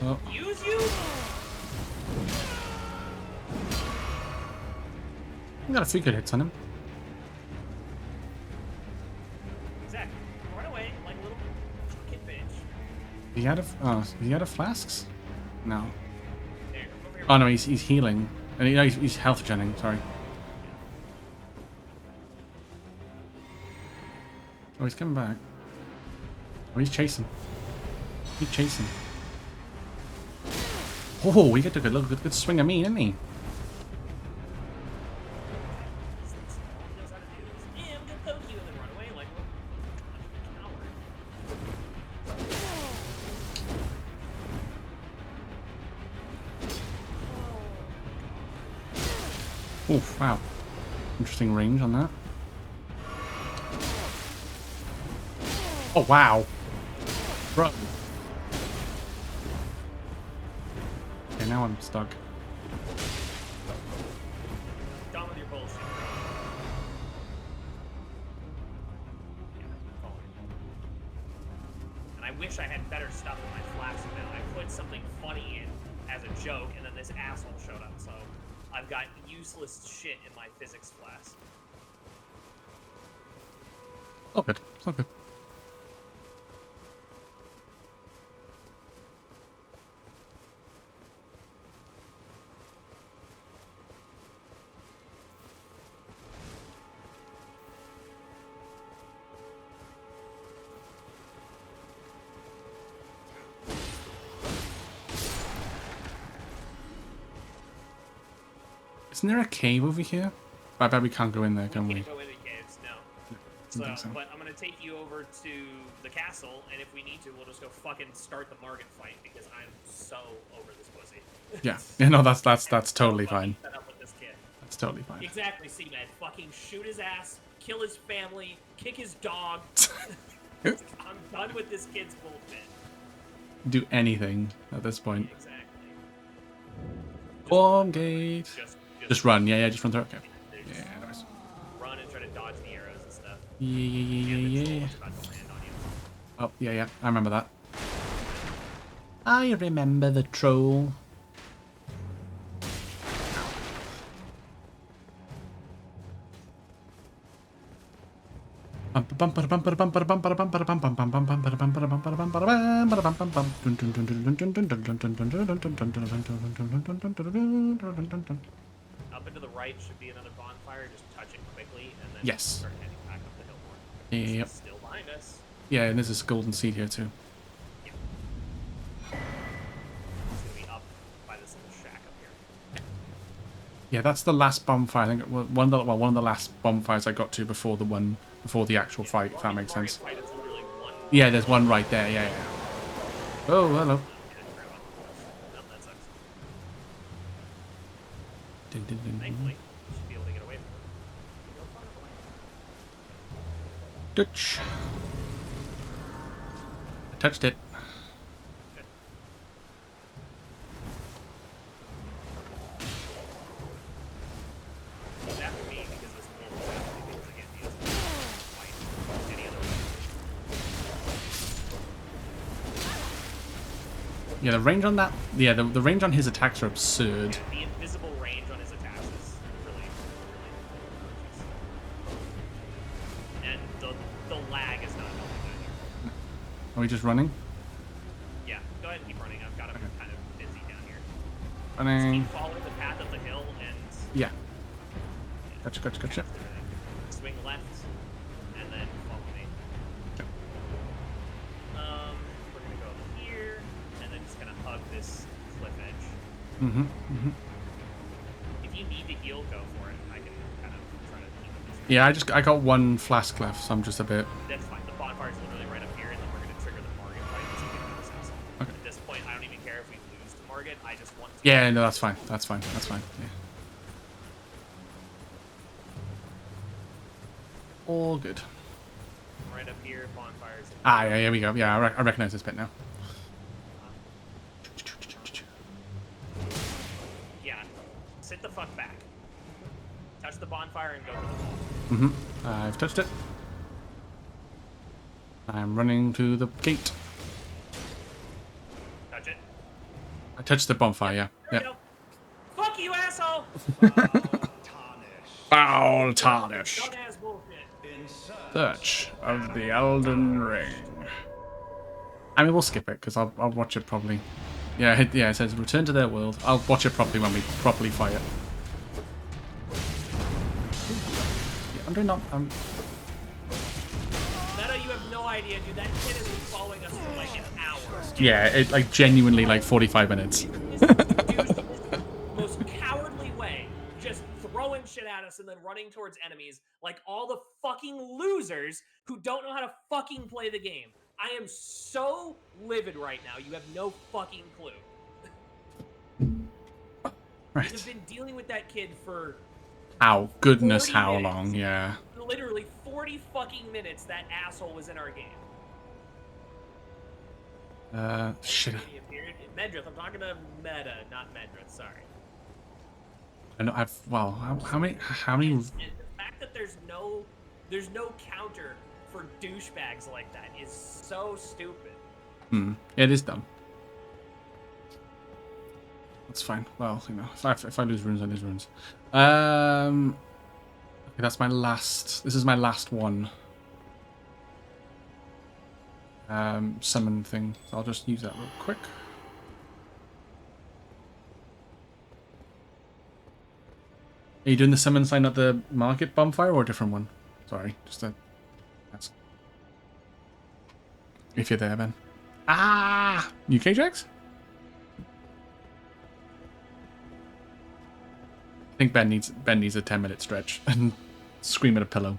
Oh. Use you? I got a few good hits on him. Exactly. Run away like a little kid bitch. He had a flasks? No. There, over here. Oh no, he's healing. And he's health genning, sorry. Oh, he's coming back. Oh, he's chasing. He's chasing. Oh, he took a good swing at me, didn't he? He knows how to do this. Yeah, I'm gonna poke you and then run away like a coward. Oh, wow. Interesting range on that. Oh, wow. Bro. Okay, now I'm stuck. Done with your bullshit, bro. Yeah, follow me. And I wish I had better stuff in my flask now. I put something funny in as a joke, and then this asshole showed up, so I've got useless shit in my physics flask. Oh, good. It's all good. Isn't there a cave over here? I bet we can't go in there, can we? Can't go into caves, no. So, but I'm gonna take you over to the castle, and if we need to, we'll just go fucking start the Margit fight because I'm so over this pussy. Yeah. Yeah, no, that's totally Fucking fine. fed up with this kid. That's totally fine. Exactly, C-Med. Fucking shoot his ass, kill his family, kick his dog. I'm done with this kid's bullshit. Do anything at this point. Exactly. Bomb gate. Just run. Yeah, just run through. Okay. Just Yeah, nice. run and try to dodge the arrows and stuff. Yeah. About to land on you. Oh, yeah. I remember that. I remember the troll. Up and to the right should be another bonfire. Just touch it quickly and then Yes. start heading back up the hill more. Yep. It's still behind us. Yeah, and there's this golden seed here too. Yeah. It's gonna be up by this little shack up here. Yeah, that's the last bonfire. I think one of the last bonfires I got to before the actual fight. If that makes sense. Fight is literally one. Yeah, there's one right there. Yeah. Oh, hello. Nope, that sucks. Thankfully, we should be able to get away from it. Go far away. Dutch. I touched it. Good. He's after me because this wolf is after me because again, he doesn't fight any other way. Yeah, the range on that. Yeah, the range on his attacks are absurd. The invisible range on his attacks is really, really and the lag is not helping either. Are we just running? Yeah, go ahead and keep running. I've got him kind of busy down here. Just Running. keep following the path up the hill and Yeah. Gotcha. swing left and then follow me. Okay. We're gonna go here and then just kind of hug this cliff edge. If you need to heal, go for it. I can kind of try to keep it this way. Yeah, I got one flask left, so I'm just a bit. That's fine. The bonfire is literally right up here, and then we're going to trigger the Margit fight once we get into this house. Okay. At this point, I don't even care if we lose to Margit. Yeah, no, that's fine. That's fine. That's fine. Yeah. All good. Right up here, bonfires. Ah, yeah, here we go. Yeah, I recognize this bit now. Yeah. Sit the fuck back. Touch the bonfire and go to the wall. Mm-hmm. I've touched it. I'm running to the gate. Touch it. I touched the bonfire, yeah. There you go. Fuck you, asshole! Foul Tarnish. Dumbass bullshit. Search of the Elden Ring. I mean, we'll skip it because I'll watch it probably. Yeah, it says return to their world. I'll watch it properly when we properly fight it. Yeah, I'm doing not. Meta, you have no idea, dude. That kid has been following us for like an hour. Yeah, it like genuinely like 45 minutes. This dude's most cowardly way, just throwing shit at us and then running towards enemies like all the fucking losers who don't know how to fucking play the game. I am so livid right now. You have no fucking clue. Right. You've been dealing with that kid for How goodness, 40 how minutes. long? Yeah. Literally 40 fucking minutes that asshole was in our game. Shit. Medrith, I'm talking to Meta, not Medrith, sorry. I know. How many? And the fact that there's no counter for douchebags like that is so stupid. It is dumb. That's fine. Well, you know, if I lose runes, I lose runes. Okay, that's my last. This is my last one. Summon thing. So I'll just use that real quick. Are you doing the summon sign at the market bonfire or a different one? Sorry, just a. That's. If you're there, Ben. Ah! UK Jax? I think Ben needs a 10-minute stretch and scream at a pillow.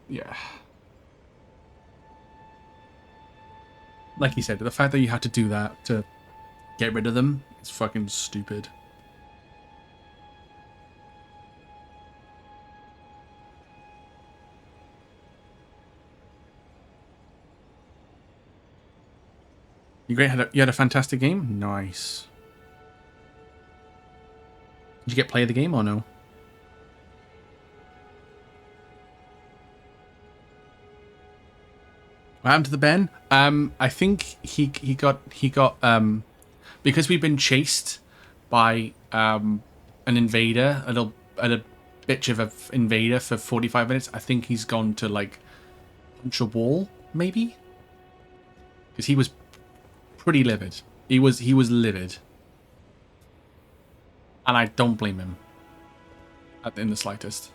Yeah. Like you said, the fact that you had to do that to get rid of them is fucking stupid. You had a fantastic game? Nice. Did you get play of the game or no? What happened to the Ben? I think he got because we've been chased by an invader, a bitch of an invader for 45 minutes. I think he's gone to like punch a wall, maybe, because he was pretty livid. He was livid, and I don't blame him in the slightest.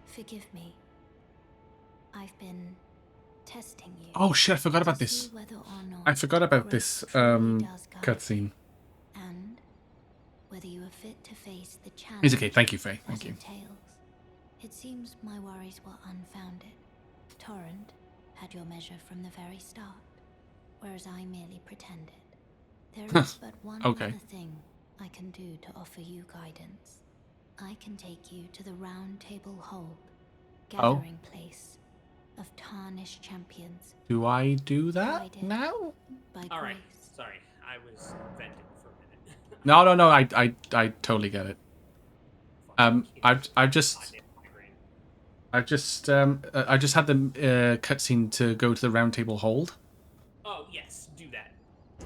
Forgive me. I've been testing you. Oh shit! I forgot about this. I forgot about this cutscene. And whether you are fit to face the challenge. It's okay. Thank you, Faye. Thank you. It seems my worries were unfounded. Torrent had your measure from the very start, whereas I merely pretended. There is but one other thing I can do to offer you guidance. I can take you to the Round Table Hold, gathering place of Tarnished champions. Do I do that now? All right, sorry, I was venting for a minute. No. I totally get it. I've just had the cutscene to go to the Round Table Hold. Oh yes, do that.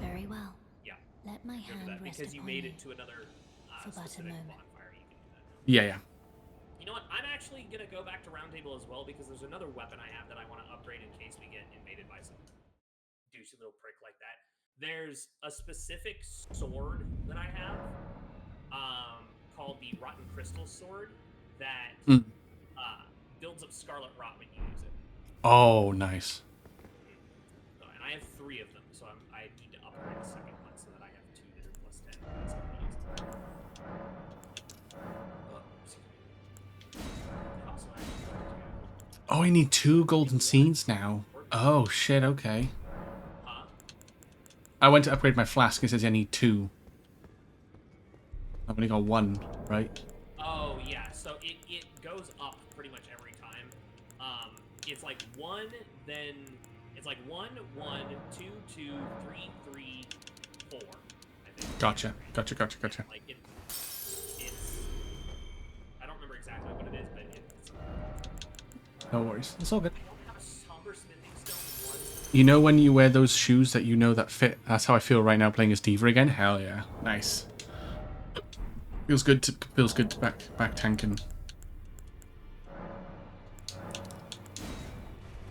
Very well. Yeah. Let my hand rest because you upon made you it to another for but a moment. bonfire. You can do that. Yeah. You know what? I'm actually gonna go back to Round Table as well because there's another weapon I have that I want to upgrade in case we get invaded by some douchey little prick like that. There's a specific sword that I have, called the Rotten Crystal Sword that builds up Scarlet Rot when you use it. Oh, nice. And I have 3 of them, so I need to upgrade a second one so that I have 2 that are plus 10. Oh, I need 2 golden seeds now. Oh, shit, okay. Huh? I went to upgrade my flask and it says I need 2. I've only got 1, right? Oh, yeah. So it goes up pretty much every time. It's like 1, then... It's like 1, 1, 2, 2, 3, 3, 4, I think. Gotcha. Like, it's... I don't remember exactly what it is, but it's... No worries. It's all good. I don't have a somber smithing stone 1. You know when you wear those shoes that you know that fit? That's how I feel right now playing as Diva again. Hell yeah. Nice. Feels good to back tanking.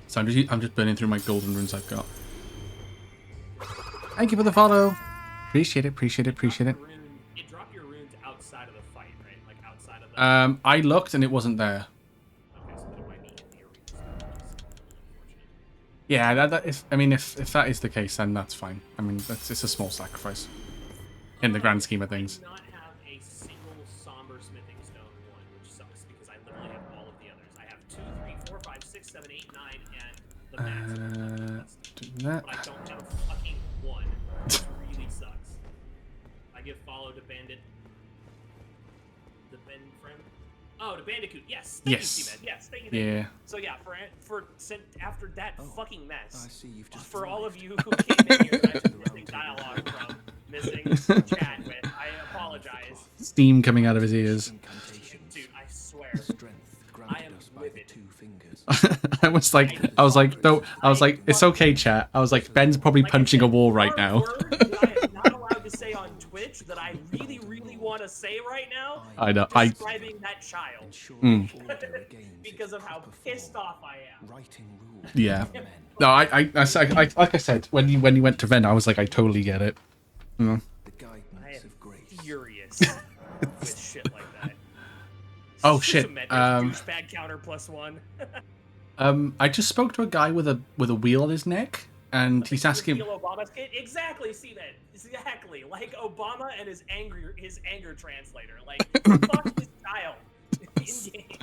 So I'm just burning through my golden runes I've got. Thank you for the follow. Appreciate it. It dropped your runes outside of the fight, right? Like outside of the... I looked and it wasn't there. Okay, so then it might be in the arena. Unfortunate. Yeah, if that is the case, then that's fine. I mean, it's a small sacrifice in the grand scheme of things. I do not have a single somber smithing stone 1, which sucks because I literally have all of the others. I have 2, 3, 4, 5, 6, 7, 8, 9, and the max. Do that. But I don't have fucking 1, which really sucks. I give follow to Bandit. The Ben friend. Oh, to Bandicoot. Yes. Thank you, C-Man. Yes. Thank you. Yeah. So yeah, after that fucking mess, I see you've just for all of you who came in here and I took missing dialogue from, missing chat with, I apologize. Steam coming out of his ears. Dude, I swear. I am livid. I was like, it's okay, chat. I was like, Ben's probably punching a wall right now. Word that I am not allowed to say on Twitch that I really, really want to say right now. I know. Describing that child. Because of how pissed off I am. Yeah. No, I like I said, when you went to Ven, I was like, I totally get it. Mm. I am furious with shit like that. Oh shit. Douchebag counter +1. I just spoke to a guy with a wheel on his neck, and he's asking. Exactly, see that. Exactly, like Obama and his anger translator. Like, fuck this child in game.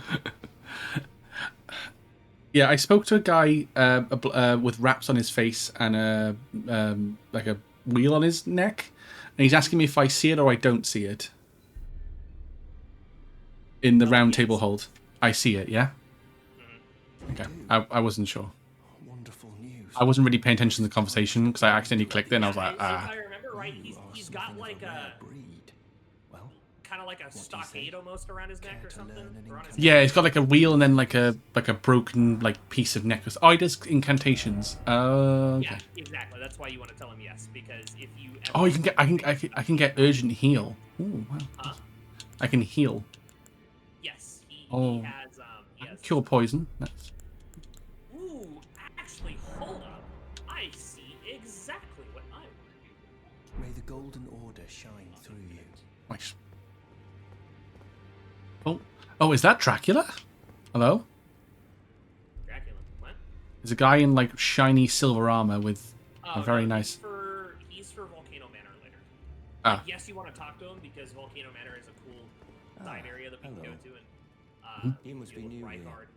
Yeah, I spoke to a guy with wraps on his face and like a wheel on his neck, and he's asking me if I see it or I don't see it. In the round table hold, I see it. Yeah. Okay, I wasn't sure. Wonderful news. I wasn't really paying attention to the conversation because I accidentally clicked it and I was like, If I remember right, he's got like a kind of like a stockade almost around his neck or something. Yeah, it's got like a wheel and then like a broken like piece of necklace. Oh, he does incantations. Okay. Yeah, exactly. That's why you want to tell him yes, because if you. Oh, you can get. I can get urgent heal. Ooh, wow. Huh? I can heal. Yes, he has. He has Cure poison. Nice. Ooh, actually, hold up. I see exactly what I want to do. May the golden order shine through you. Nice. Oh, is that Dracula? Hello? Dracula, what? There's a guy in like shiny silver armor with a very nice. He's for Volcano Manor later. Ah. Like, yes, you want to talk to him because Volcano Manor is a cool side area that we can go to, and He must be new here.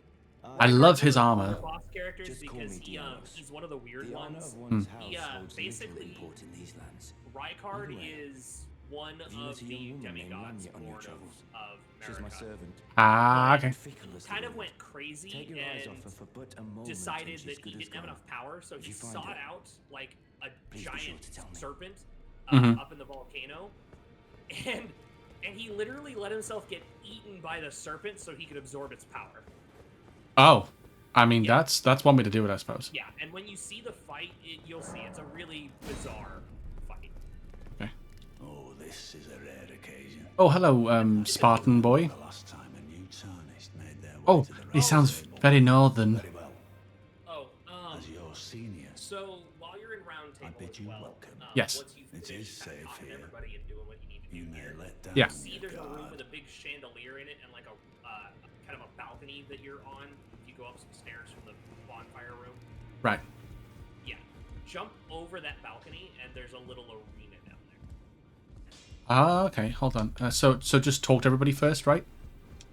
I love his armor. Boss characters because he's one of the weird ones. He basically Rykard is one of the demigods born of Marika. Ah, okay. Kind of went crazy and decided that he didn't have enough power, so he sought out like a giant serpent up in the volcano, and he literally let himself get eaten by the serpent so he could absorb its power. Oh, I mean that's one way to do it, I suppose. Yeah, and when you see the fight, you'll see it's a really bizarre fight. Okay. Oh, this is a rare occasion. Oh, hello, Spartan boy. The last time a new Tarnish made their way Oh, to the he sounds very northern. Very well. Oh, As your senior, so while you're in round table I bid as you well, welcome. Yes. once you've It finished is kind of safe talking to here. everybody and doing what you need to do You may here, let down Yeah. see there's a room guard. with a big chandelier in it and like a kind of a balcony that you're on. You go up some stairs from the bonfire room. Right. Yeah, jump over that balcony and there's a little arena down there. Ah, okay. Hold on. So just talk to everybody first, right?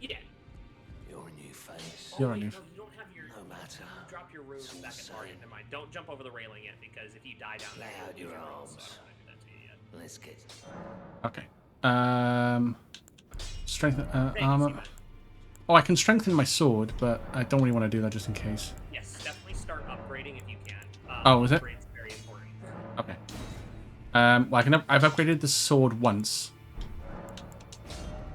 Yeah. Your new face. You're wait, new. no, you don't have your. No don't jump over the railing yet, because if you die down there, Lay out you'll your lose roll, arms. so I don't want to do that to you yet. Let's get. Okay. Strength Thank you, armor. Seaman. Oh, I can strengthen my sword, but I don't really want to do that just in case. Yes, definitely start upgrading if you can. Oh, is it? Upgrade's very important. Okay. Well, I've upgraded the sword once.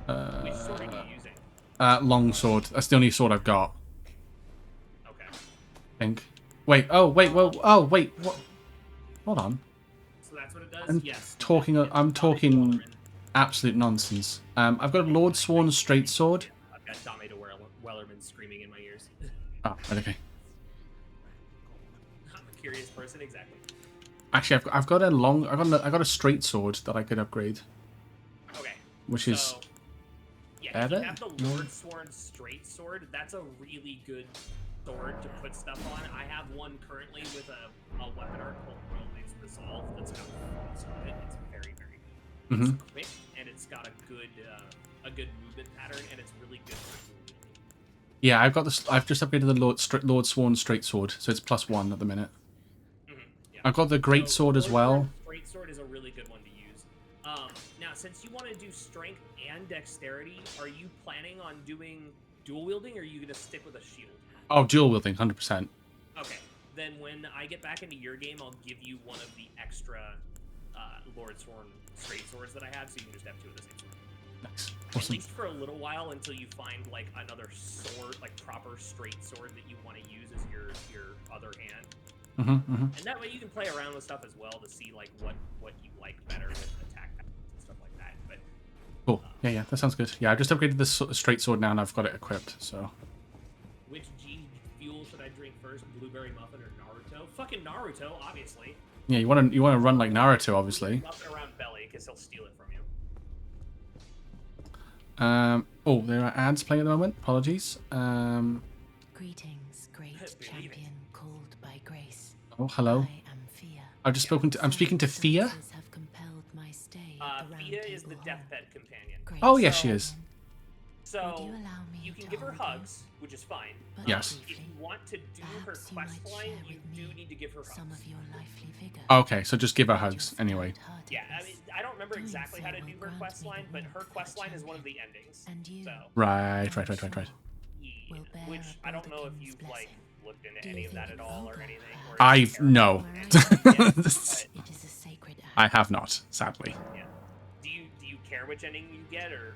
Which sword are you using? Long sword. That's the only sword I've got. Okay. I think. Wait. Oh, wait. Well. Oh, wait. What? Hold on. So that's what it does. I'm Yes. talking. I'm talking absolute nonsense. I've got a Lord Sworn straight sword. I've got Dame de Wellerman screaming in my ears. Oh, right, okay. I'm a curious person, exactly. Actually, I've got a long. I got a straight sword that I could upgrade. Okay. Which so, is. Yeah, if you have the Lord Sworn straight sword, that's a really good sword to put stuff on. I have one currently with a weapon art called Royal Mace Resolve that's got focus on it. It's very, very good. It's quick, and it's got a good movement pattern, and it's really good for dual wielding. Yeah, I've got this. I've just upgraded the Lord Sworn straight sword, so it's +1 at the minute. Yeah. I've got the great sword as well. Straight sword is a really good one to use. Now, since you want to do strength and dexterity, are you planning on doing dual wielding, or are you going to stick with a shield? Oh, dual wielding, 100%. Okay. Then when I get back into your game, I'll give you one of the extra Lord Sworn straight swords that I have, so you can just have two of the same sword. Nice. At Awesome. least for a little while, until you find like another sword, like proper straight sword that you want to use as your other hand. And that way you can play around with stuff as well to see like what you like better with attack patterns and stuff like that. But Cool. Yeah, that sounds good. Yeah, I just upgraded the straight sword now, and I've got it equipped. So. which G fuel should I drink first? Blueberry muffin or Naruto? Fucking Naruto, obviously. Yeah, you want to run like Naruto, obviously. Muffin around Belly, because he'll steal it from you. Oh, there are ads playing at the moment. Apologies. Greetings, great champion called by grace. Oh, hello. I am Fia. I've just spoken to. I'm speaking to Fia. Have compelled my stay at the round Fia is the table deathbed companion. Great Oh, yes, So- she is. So Would you allow me you can to give her hold you? hugs, which is fine. But Yes. If briefly, you want to do her perhaps you might quest share line, you with do me need to give her hugs. some of your lively vigor. Okay, so just give her hugs Just anyway. hard-heartedness. Yeah, I mean, I don't remember Doing exactly how so to do will her grant quest me the line, but her warmth of quest a line is one of the champion. endings. And you, So, Right. yeah, will bear which a I don't know if Baldachin's you've like blessing. looked into Do any you of that think at all or vulgar, anything. Or perhaps? I've care no. about it or anything yet, but, It is a sacred act. I have not, sadly. yeah. Do you care which ending you get or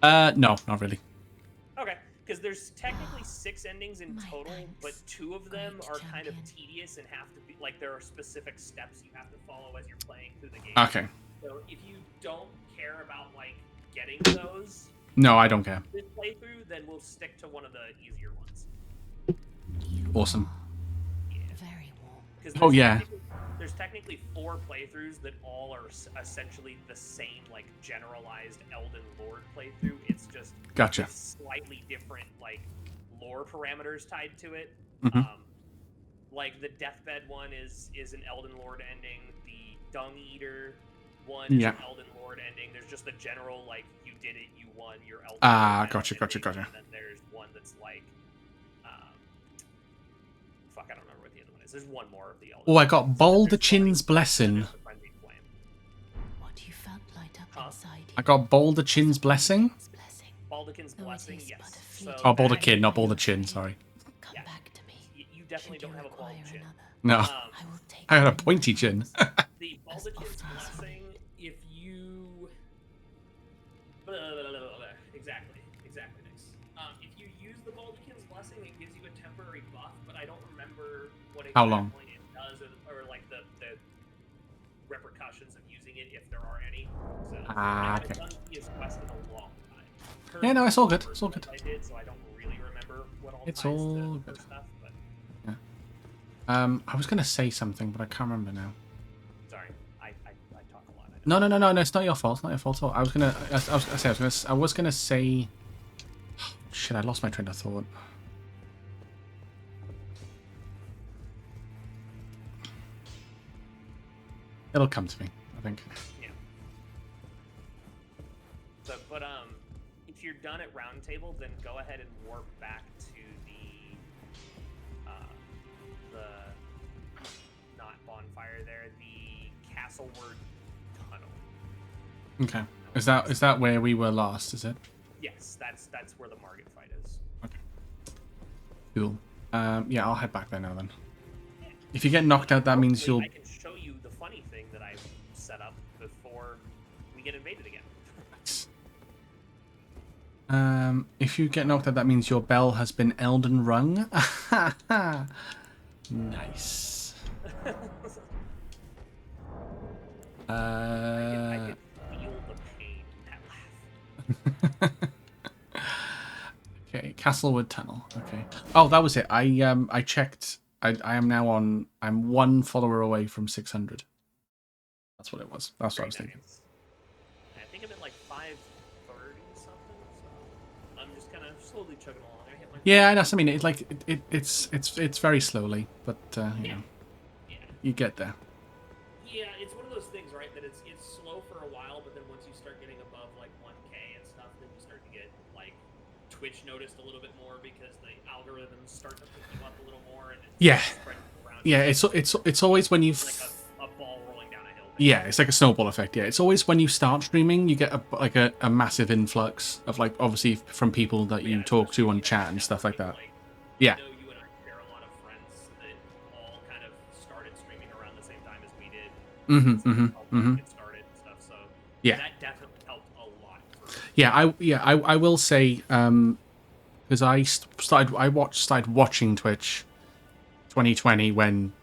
no? No, not really. Okay, because there's technically 6 endings in My total, thanks, but 2 of them great are kind of champion. tedious and have to be like there are specific steps you have to follow as you're playing through the game. Okay. So if you don't care about like getting those No, I don't care. this playthrough, then we'll stick to one of the easier ones. You Awesome. Yeah. Very warm. Because Oh, yeah. There's technically 4 playthroughs that all are essentially the same, like generalized Elden Lord playthrough. It's just Gotcha. slightly different, like lore parameters tied to it. Mhm. Like the Deathbed one is an Elden Lord ending. The Dung Eater one is Yeah. an Elden Lord ending. There's just the general like you did it, you won your Elden Ah, Lord gotcha. ending, Gotcha. And then there's one that's like, fuck, I don't remember what the other one is. There's one more of the Elden. Oh, I got Lords. Baldachin's There's Blessing. the Frenzied Flame. What you felt light up Huh? inside you. I got Baldachin's Blessing. Blessing. Baldachin's Though it Blessing, is yes. but a So fleeting Oh, that- Baldachin, not Baldachin. Sorry. Come Yeah. back to me. You definitely Should don't you have a require bald chin. another. No, I will take I got a you pointy in chin. my arms. The As Baldachin's often as Blessing, if you... Exactly, nice. If you use the Baldachin's Blessing, it gives you a temporary buff, but I don't remember what How exactly long? it does, or like the repercussions of using it, if there are any. So, I haven't Okay. done his quest in a long time. Yeah, no, it's all good. First It's all good. quest I did, so I don't really remember what all It's ties all to good. stuff, but I was gonna say something, but I can't remember now. sorry, I talk a lot. I No, it's not your fault. It's not your fault at all. I was gonna say. Shit, I lost my train of thought. It'll come to me, I think. Yeah. So, but if you're done at round table, then go ahead and warp back to the bonfire there, the Castleward Tunnel. Okay. Is that where we were last? Is it? Yes, that's where the Margit fight is. Okay. Cool. Yeah, I'll head back there now then. If you get knocked out, that means you'll. I can show you the funny thing that I set up before we get invaded again. If you get knocked out, that means your bell has been Elden Rung. Nice. I can feel the pain in that laugh. Okay, Castlewood Tunnel. Okay. Oh, that was it. I checked. I am now on. I'm 1 follower away from 600. That's what it was. That's what I was thinking. I think I'm at like 530 something. So I'm just kind of slowly chugging along. I hit my Yeah, that's. I mean, it's like it's very slowly, but you know, you get there. Yeah, it's one of those things, right? That it's slow for a while, but then once you start getting above like 1K and stuff, then you start to get like Twitch noticed a little bit more because the algorithms start to pick you up a little more, and it's spreading around. Yeah, it's always when you. Like a ball rolling down a hill. Yeah, it's like a snowball effect. Yeah, it's always when you start streaming, you get a massive influx of like obviously from people that you talk to on chat and stuff like that. Yeah. I know you and I share a lot of friends that all kind of started streaming around the same time as we did. Get started and stuff. So yeah, that definitely helped a lot. I will say because I started watching Twitch 2020 when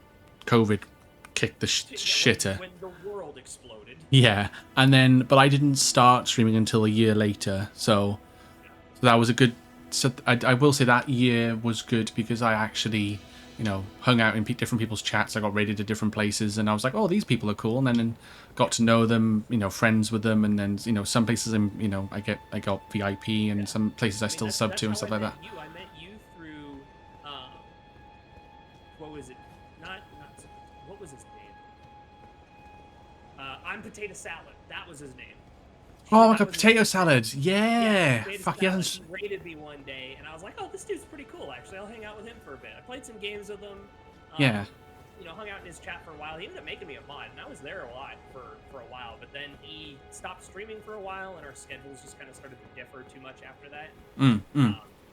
COVID kicked the shitter. When the world exploded. Yeah, and then but I didn't start streaming until a year later, so that was a good. So I will say that year was good because I actually, you know, hung out in different people's chats. I got raided to different places, and I was like, oh, these people are cool, and then got to know them, you know, friends with them, and then you know, some places you know, I got VIP, and some places I still sub to and stuff like that. I met you through, what was it? Not what was his name? I'm Potato Salad. That was his name. Oh, like a potato salad. Yeah. Fuck, he hasn't. He raided me one day, and I was like, "Oh, this dude's pretty cool. Actually, I'll hang out with him for a bit." I played some games with him. Yeah. You know, hung out in his chat for a while. He ended up making me a mod, and I was there a lot for a while. But then he stopped streaming for a while, and our schedules just kind of started to differ too much after that.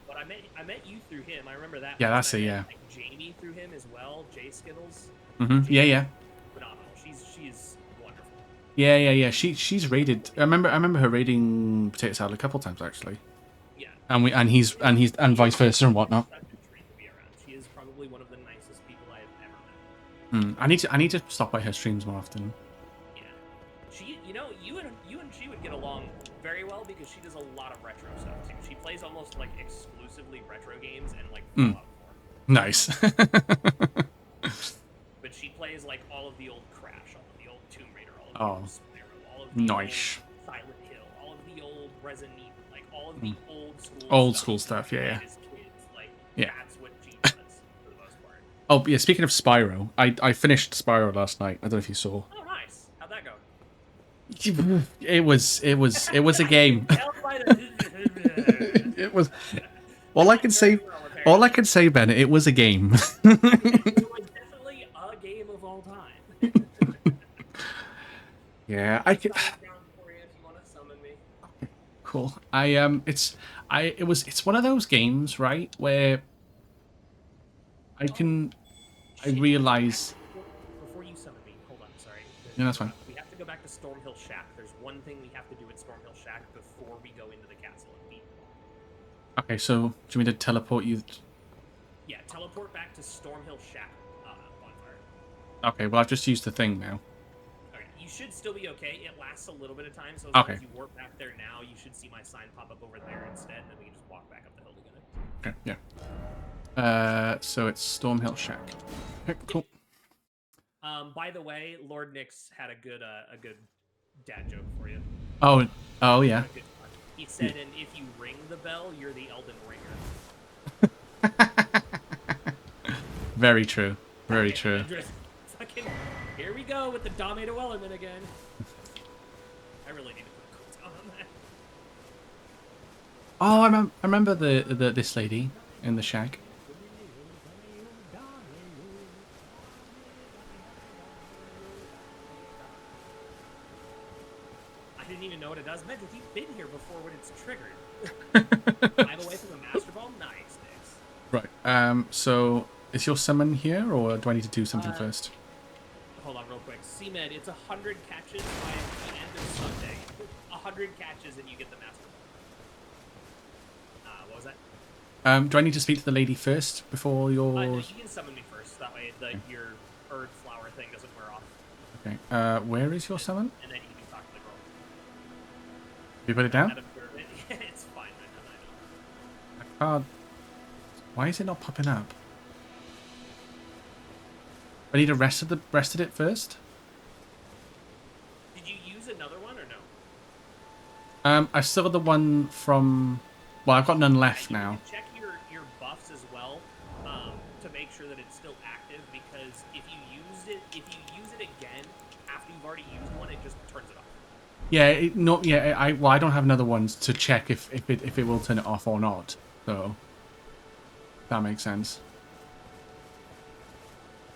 But I met you through him. I remember that. Yeah, that's it. Yeah. Like Jamie through him as well. J Skittles. Yeah. Phenomenal. She's wonderful. Yeah. She's raided. I remember her raiding Potato Salad a couple times actually. Yeah. And he's vice versa and whatnot. She is probably one of the nicest people I have ever met. I need to stop by her streams more often. Yeah. She, you know, you and she would get along very well because she does a lot of retro stuff too. She plays almost like exclusively retro games and like Fallout 4. Nice. But she plays like all of the old Crash, all of the old Tomb Raider, all of the old Spyro, all of the nice. old Silent Hill, all of the old Resident Evil, like all of the old school stuff. Yeah. As kids, like yeah. That's what she does for the most part. Oh yeah. Speaking of Spyro, I finished Spyro last night. I don't know if you saw. Oh nice. How'd that go? It was a game. It was. All I can say, Ben, it was a game. It was definitely a game of all time. Yeah, I can. Cool. It's one of those games, right, where I realize. Before you summon me, hold on, sorry. Yeah, that's fine. We have to go back to Stormhill Shack. There's one thing we have to do at Stormhill Shack before we go into the castle and beat. Okay, so do you want me to teleport you? Yeah, teleport back to Stormhill Shack bonfire. Okay, well I've just used the thing now. Okay, you should still be okay. It lasts a little bit of time, so as long as you warp back there now, you should see my sign pop up over there instead, and then we can just walk back up the hill together. Okay, yeah. So it's Stormhill Shack. Okay, cool. By the way, Lord Nix had a good dad joke for you. Oh yeah. He said, and if you ring the bell, you're the Elden Ringer. Very true. Very true. Fucking, here we go with the Dame Wellerman again. I really need to put a cooldown on that. Oh, I remember this lady in the shack. didn't even know what it does. Meg, if you've been here before when it's triggered. 5 away from the Master Ball? Nice, Dix. Right. So, is your summon here, or do I need to do something first? Hold on real quick. CMed, it's 100 catches by the end of Sunday. 100 catches and you get the Master Ball. What was that? Do I need to speak to the lady first before your... No, you can summon me first. That way your Earth Flower thing doesn't wear off. Okay. Where is your summon? And then you can talk to the girl. You put it down? It's fine. I know. I can't... Why is it not popping up? I need to rested it first? Did you use another one or no? I still got the one from... Well, I've got none left now. Check your buffs as well to make sure that it's still active, because if you use it again after you've already used one, it just turns it off. Yeah, I don't have another one to check if it will turn it off or not. So that makes sense.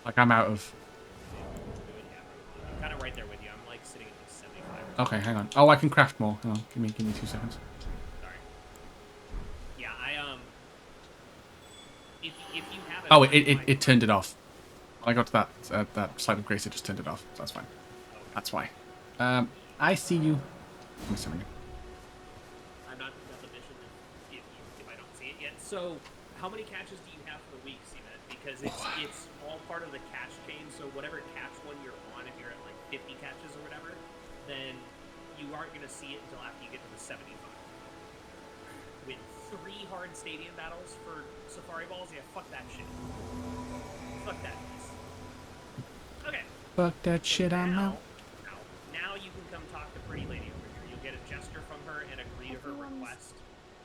Like, I'm out of... I'm kind of right there with you. I'm like sitting at like 75. Okay, hang on. Oh, I can craft more. Hang on. Give me 2 seconds. Sorry. Yeah, if you have it... Oh, it turned it off. When I got to that side of grace, it just turned it off. So that's fine. Okay. That's why. I see you. I'm assuming. I'm not got the mission if I don't see it yet. So, how many catches do you have for the week, Seaman? Because it's all part of the catch chain. So whatever catch one you're on, if you're at like 50 catches or whatever, then you aren't going to see it until after you get to the 75. With 3 hard stadium battles for Safari Balls, yeah, fuck that shit. Fuck that piece. Okay. Fuck that shit, I'm out. Now you can come talk to Pretty Lady over here. You'll get a gesture from her and agree to her request,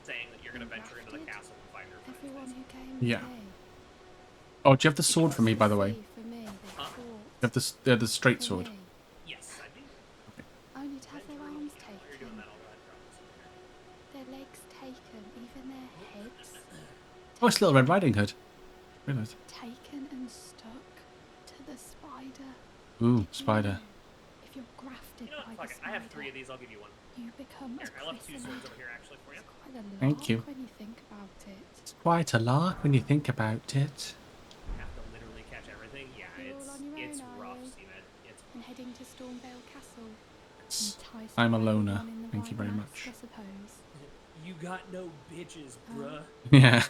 saying that you're going to venture into the castle and find her friends. Everyone who came Yeah. today. Oh, do you have the sword for me, by the way? For me, they Huh? fought. You have the straight For sword. me. Yes, I do. Only to have their arms While you're doing taken, that, I'll go ahead and drop this in here. their legs taken, even their heads Oh, it's Little Red Riding Hood. Realised. taken and stuck to the spider. Ooh, Did you spider. know If you're grafted You know what? by Fuck the it. I have 3 spider, of these. I'll give you one. you become Here, a I left 2 prisoner. swords over here actually for you. It's quite a lark Thank you. when you think about it. It's quite a lark when you think about it. Have to literally catch everything. Yeah, You're all on your it's own, are rough, you? Seaman. It's And heading to Stormvale Castle. Entice I'm a by loner. everyone in the Thank you white very mask, much. I suppose. You got no bitches, bruh. Yeah.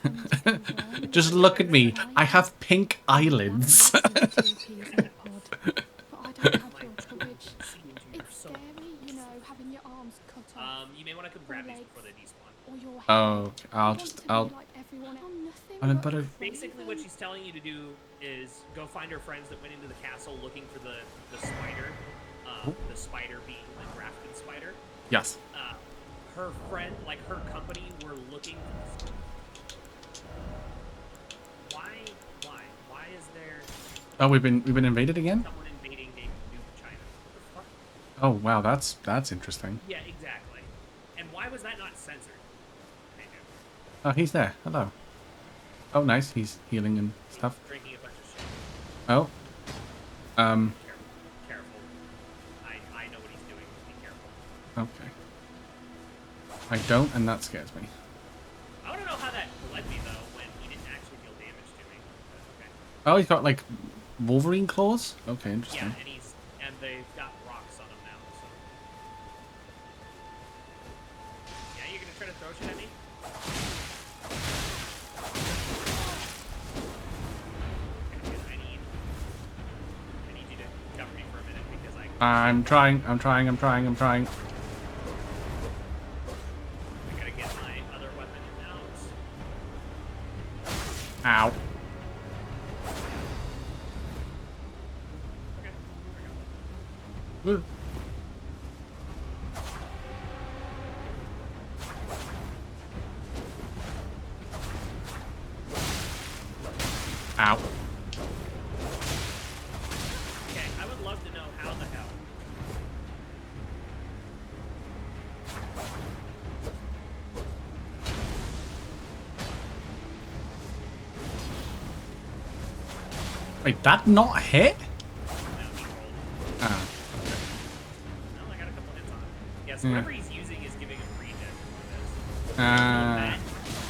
Just look at me. I have pink eyelids. But I don't have your courage. It's scary, you know, having your arms cut off. You may want to come grab these before they despawn. Or your Oh, head. I'll You just... want to be like everyone else. Nothing but Basically, what she's telling you to do is go find her friends that went into the castle looking for the spider. The spider being the grafted spider. Yes. Her friend, like her company, were looking. Why is there Oh, we've been invaded again? someone invading New China? What the fuck? Oh, wow, that's interesting. Yeah, exactly. And why was that not censored? Oh, he's there. Hello. Oh, nice. He's healing and stuff. Drinking a bunch of shit. Oh. Careful. I know what he's doing. Be careful. Okay. I don't, and that scares me. I want to know how that led me though when he didn't actually deal damage to me. But okay. Oh, he's got, like, Wolverine claws? Okay, Yeah, interesting. and they've got rocks on them now. So. Yeah, you're gonna try to throw shit at me? Okay, I need you to cover me for a minute because I'm trying. I gotta get my other weapon out. Ow. Okay. Woo. Ow. Okay, I would love to know how the hell. Wait, that not hit? No, he rolled. Ah. No, I got a couple hits on him. He Yeah, so whatever he's using is giving him regen for this.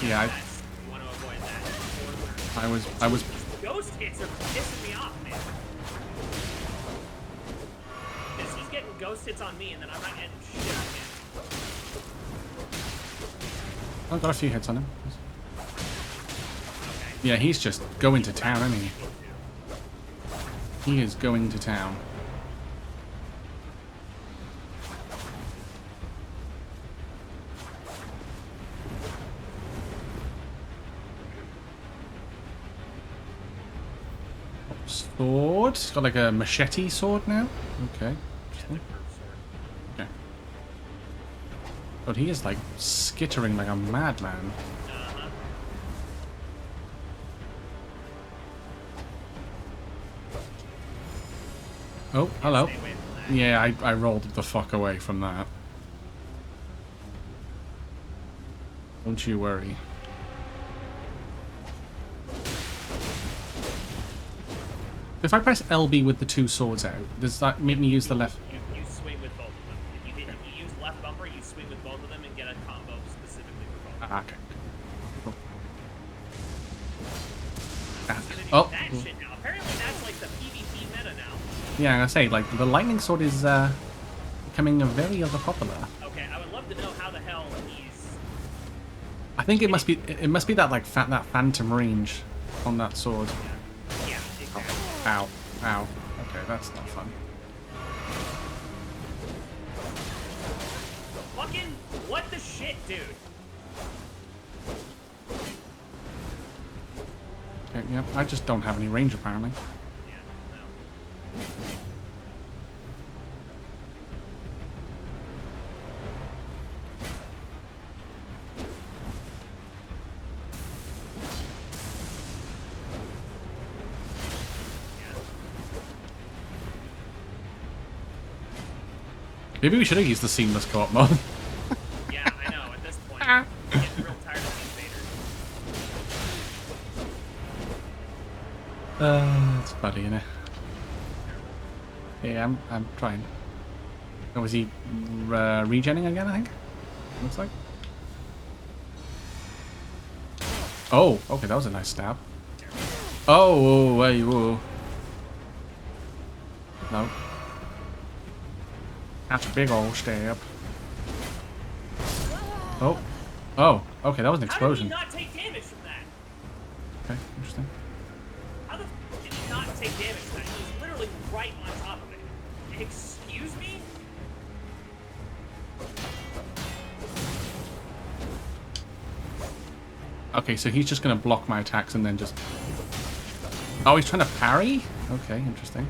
Yeah, you want to avoid that. I was. These ghost hits are pissing me off, man. Because he's getting ghost hits on me, and then I'm not getting shit on him. I've got a few hits on him. Okay. Yeah, he's just going to town, isn't he? He is going to town. Sword? It's got like a machete sword now? Okay. Okay. But he is like skittering like a madman. Oh, hello. Yeah, I rolled the fuck away from that. Don't you worry. If I press LB with the two swords out, does that make me use the left? You swing with both of them. If you use left bumper, you swing with both of them and get a combo specifically for both. Okay. Cool. Oh. That shit now. Apparently that's like the PvP meta now. Yeah, I'm gonna say, like, the lightning sword is becoming very popular. Okay, I would love to know how the hell he's... I think it must be that like that phantom range on that sword. Yeah, exactly. Ow. Ow. Okay, that's not fun. Fucking what the shit, dude? Okay, yep, I just don't have any range apparently. Yeah, no. Maybe we should have used the seamless co-op mode. Yeah, I know, at this point. I'm getting real tired of these invaders. It's funny, innit? Yeah, I'm trying. Oh, was he regenning again, I think? Looks like. Oh, okay, that was a nice stab. Oh, wait, whoa. No. That's a big old stab. Oh. Oh, okay, that was an explosion. How did he not take damage from that? Okay, interesting. How the f did he not take damage from that? He was literally right on top of it. Excuse me? Okay, so he's just gonna block my attacks and then just... Oh, he's trying to parry? Okay, interesting.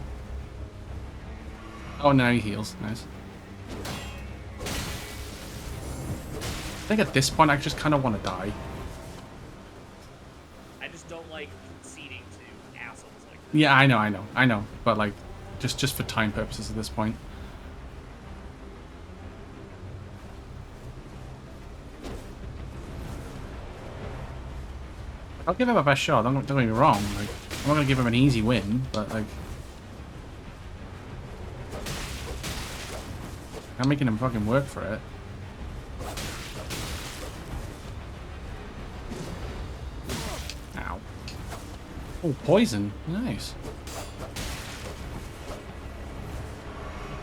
Oh, now he heals. Nice. I think at this point I just kind of want to die. I just don't like conceding to assholes like this. Yeah, I know. But like, just for time purposes at this point. I'll give him a best shot. Don't get me wrong. Like, I'm not gonna give him an easy win, but like, I'm making him fucking work for it. Ow. Oh, poison. Nice.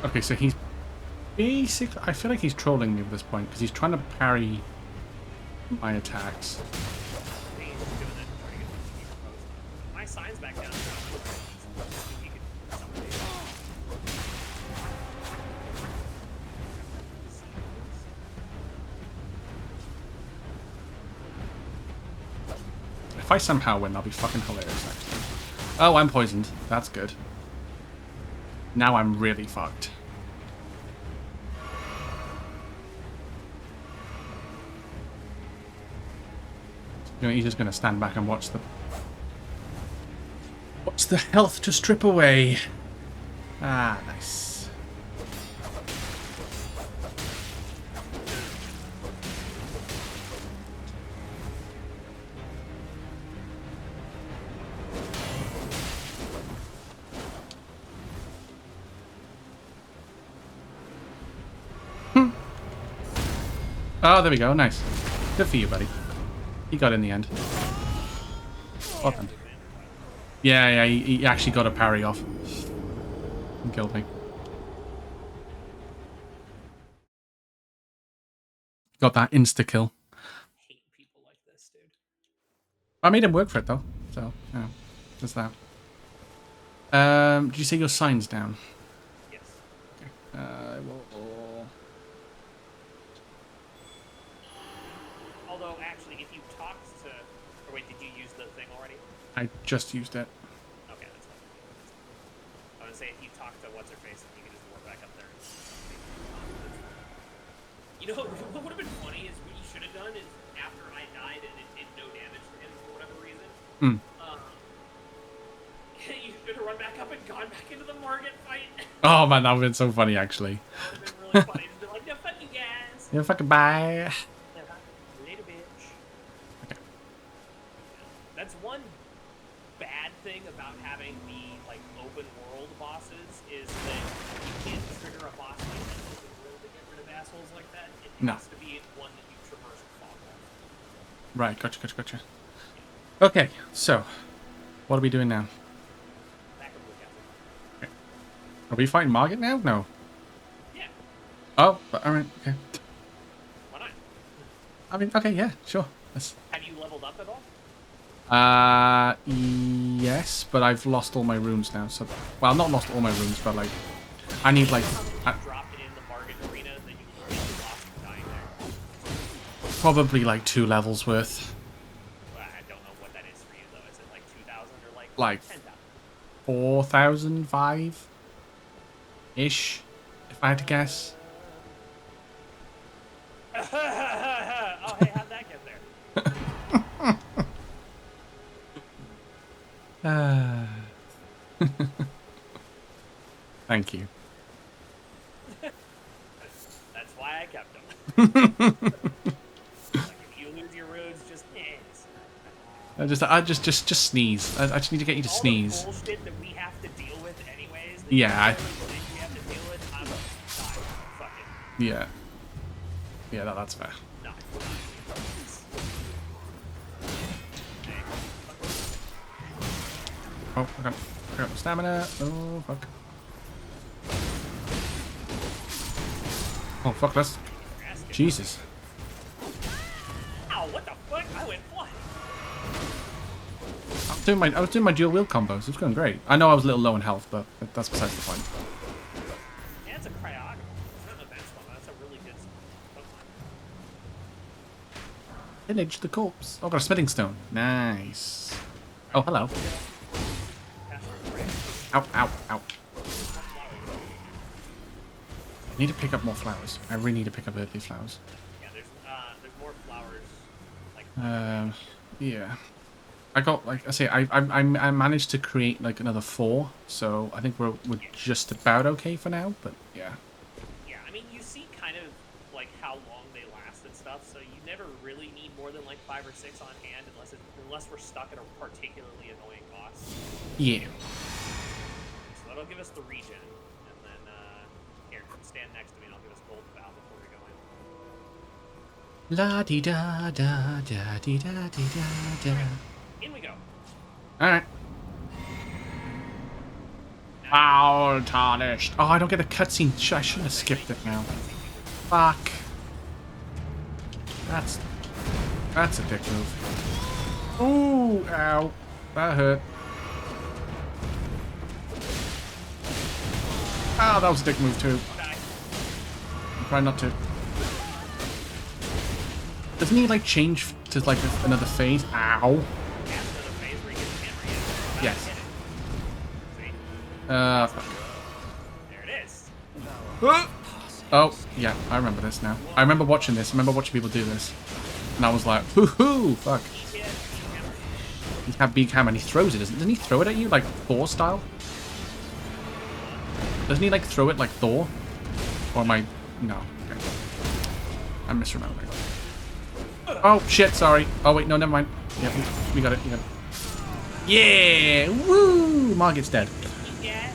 Okay, so he's basically... I feel like he's trolling me at this point, because he's trying to parry my attacks. He's just doing that to try to get the keeper post. My sign's back down. He could If I somehow win, that'll be fucking hilarious, actually. Oh, I'm poisoned. That's good. Now I'm really fucked. You know, he's just gonna stand back and watch the health to strip away. Ah, nice. Oh, there we go. Nice. Good for you, buddy. He got in the end. Well done. Yeah, he actually got a parry off. And killed me. Got that insta-kill. Hate people like this, dude. I made him work for it, though. So, yeah. Just that. Did you say your signs down? Yes. Okay. Although, actually, if you talked to... Or wait, did you use the thing already? I just used it. Okay, that's fine. I was going to say, if you talk to What's-Her-Face, then you can just warp back up there. You know, what would have been funny is what you should have done is, after I died and it did no damage to him for whatever reason, you should have run back up and gone back into the Margit fight. Oh, man, that would have been so funny, actually. That would have been really funny. Just be like, no, fuck you guys. Yeah, fucking bye. Later, bitch. Okay. That's one bad thing about having the like open world bosses is that you can't trigger a boss like that in open world to get rid of assholes like that. It has to be one that you traverse and fog off. Right, gotcha. Okay, so what are we doing now? Back of the castle. Okay. Are we fighting Margit now? No. Yeah. Oh, alright, okay. Why not? I mean, okay, yeah, sure. Let's... Have you leveled up at all? Yes, but I've lost all my runes now, so... Well, not lost all my runes, but, like... I need, like... Dropped in the Margit arena that you lost from dying there. Probably, like, 2 levels worth. Well, I don't know what that is for you, though. Is it, like, 2,000 or, Like 10,000? 4,005-ish, if I had to guess. Oh, hey, how'd that get there? Thank you. That's why I kept them. Like, if you lose your runes, just Just sneeze. I just need to get you to sneeze. All the bullshit that we have to deal with anyways. That Yeah. we have to deal with. I'm fine. Fuck it. Yeah. Yeah, that's fair. No. Oh, I got no stamina. Oh, fuck. Oh, fuck, let's... Jesus. Ow, what the fuck? I went flying. I was doing my dual wheel combos. It was going great. I know I was a little low in health, but that's besides the point. Yeah, it's a cryogamy. It's not an advanced one. That's a really good Pokemon. Pillage the corpse. Oh, got a smithing stone. Nice. Oh, hello. Ow, ow, ow. I need to pick up more flowers. I really need to pick up earthly flowers. Yeah, there's more flowers. Like. Yeah. I got, like I say, I managed to create like another 4, so I think we're just about okay for now. But yeah. Yeah, I mean, you see kind of like how long they last and stuff, so you never really need more than like 5 or 6 on hand unless we're stuck at a particularly annoying boss. Yeah. So that'll give us the regen, and then here, stand next to me, and I'll give us gold valve before we go in. La di da da da di da di da da. In we go. Alright. Foul tarnished. Oh, I don't get the cutscene. I shouldn't have skipped it now. Fuck. That's a dick move. Ooh, ow. That hurt. Oh, that was a dick move too. I'm trying not to. Doesn't he like change to like another phase? Ow. Yes. Fuck. There it is. Oh, yeah, I remember this now. I remember watching this. I remember watching people do this. And I was like, hoo-hoo, fuck. He's got big hammer and he throws it, doesn't he throw it at you like Thor style? Doesn't he like throw it like Thor? Or am I... No. Okay. I'm misremembering. Oh, shit, sorry. Oh, wait, no, never mind. Yeah, we got it, we got it. Yeah! Woo! Margit's dead. Yeah,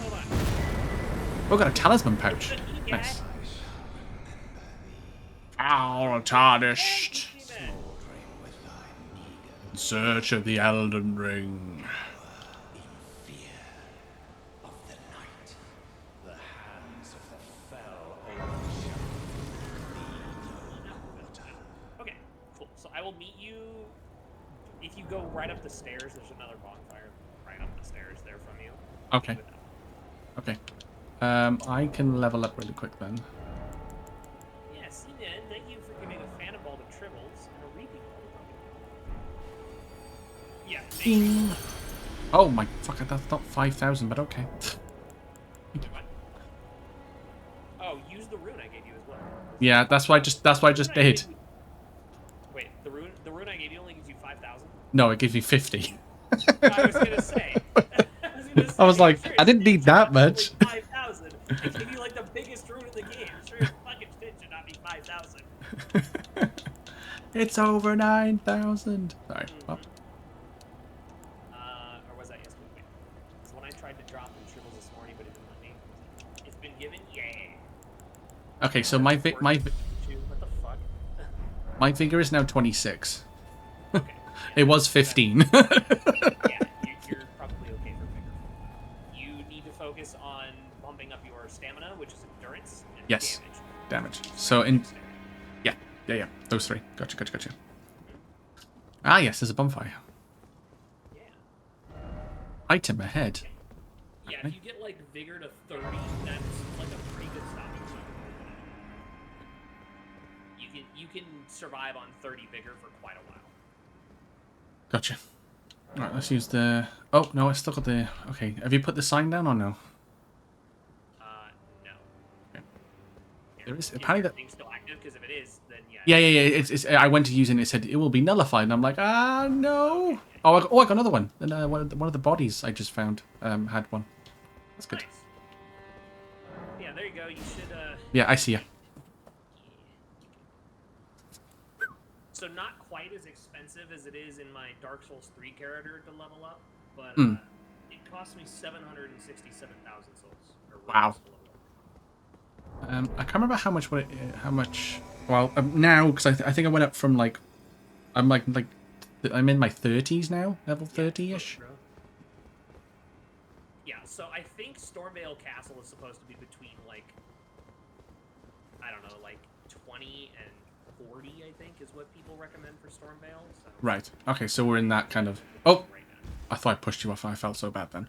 hold on. Oh, got a talisman pouch. Nice. All tarnished. In search of the Elden Ring. Okay, cool. So I will meet you. If you go right up the stairs, there's another bonfire right up the stairs there from you. Okay. Okay. I can level up really quick then. Yeah, see then, thank you for giving a phantom ball to Tribbles and a reaping ball to Pumpkin. Yeah. Oh my fuck! That's not 5,000, but okay. What? Oh, use the rune I gave you as well. Yeah, that's why I just did. Wait, the rune I gave you only gives you 5,000? No, it gives me 50. I was gonna say. I was like, I didn't need that much. 5,000. I gave you like the biggest rune in the game. Sure as fucking shit should not be 5,000. It's over 9,000. Sorry. Well. Or was that yesterday? Wait. So when I tried to drop in Tribbles this morning, but it didn't let me. It's been given. Yeah. Okay, so my What the fuck? my vigor is now 26. Okay. It was 15. Yeah, you're probably okay for vigor. You need to focus on bumping up your stamina, which is endurance, and Yes. damage. So in yeah, those three. Gotcha. Ah, yes, there's a bonfire. Yeah. Item ahead. Yeah, Okay. if you get like vigor to 30, that's like a pretty good stopping point. You can survive on 30 vigor for quite a while. Gotcha. Alright, let's use the... Oh, no, I still got the... Okay, have you put the sign down or no? No. Okay. There is... Is Apparently your that... thing still active? Because if it is, then yeah. Yeah. It's, I went to use it and it said it will be nullified. And I'm like, no. Oh, I got another one. And one of the bodies I just found had one. That's good. Nice. Yeah, there you go. You should... Yeah, I see ya. So not quite as expensive as it is in my Dark Souls 3 character to level up, but it cost me 767,000 souls. Wow. I can't remember how much. Well, now because I think I went up from like, I'm I'm in my 30s now, level 30ish. Yeah. So I think Stormvale Castle is supposed to be between like, I don't know, like 20 and 40, I think, is what people recommend for Stormvale. So. Right. Okay, so we're in that kind of... Oh! I thought I pushed you off. I felt so bad then.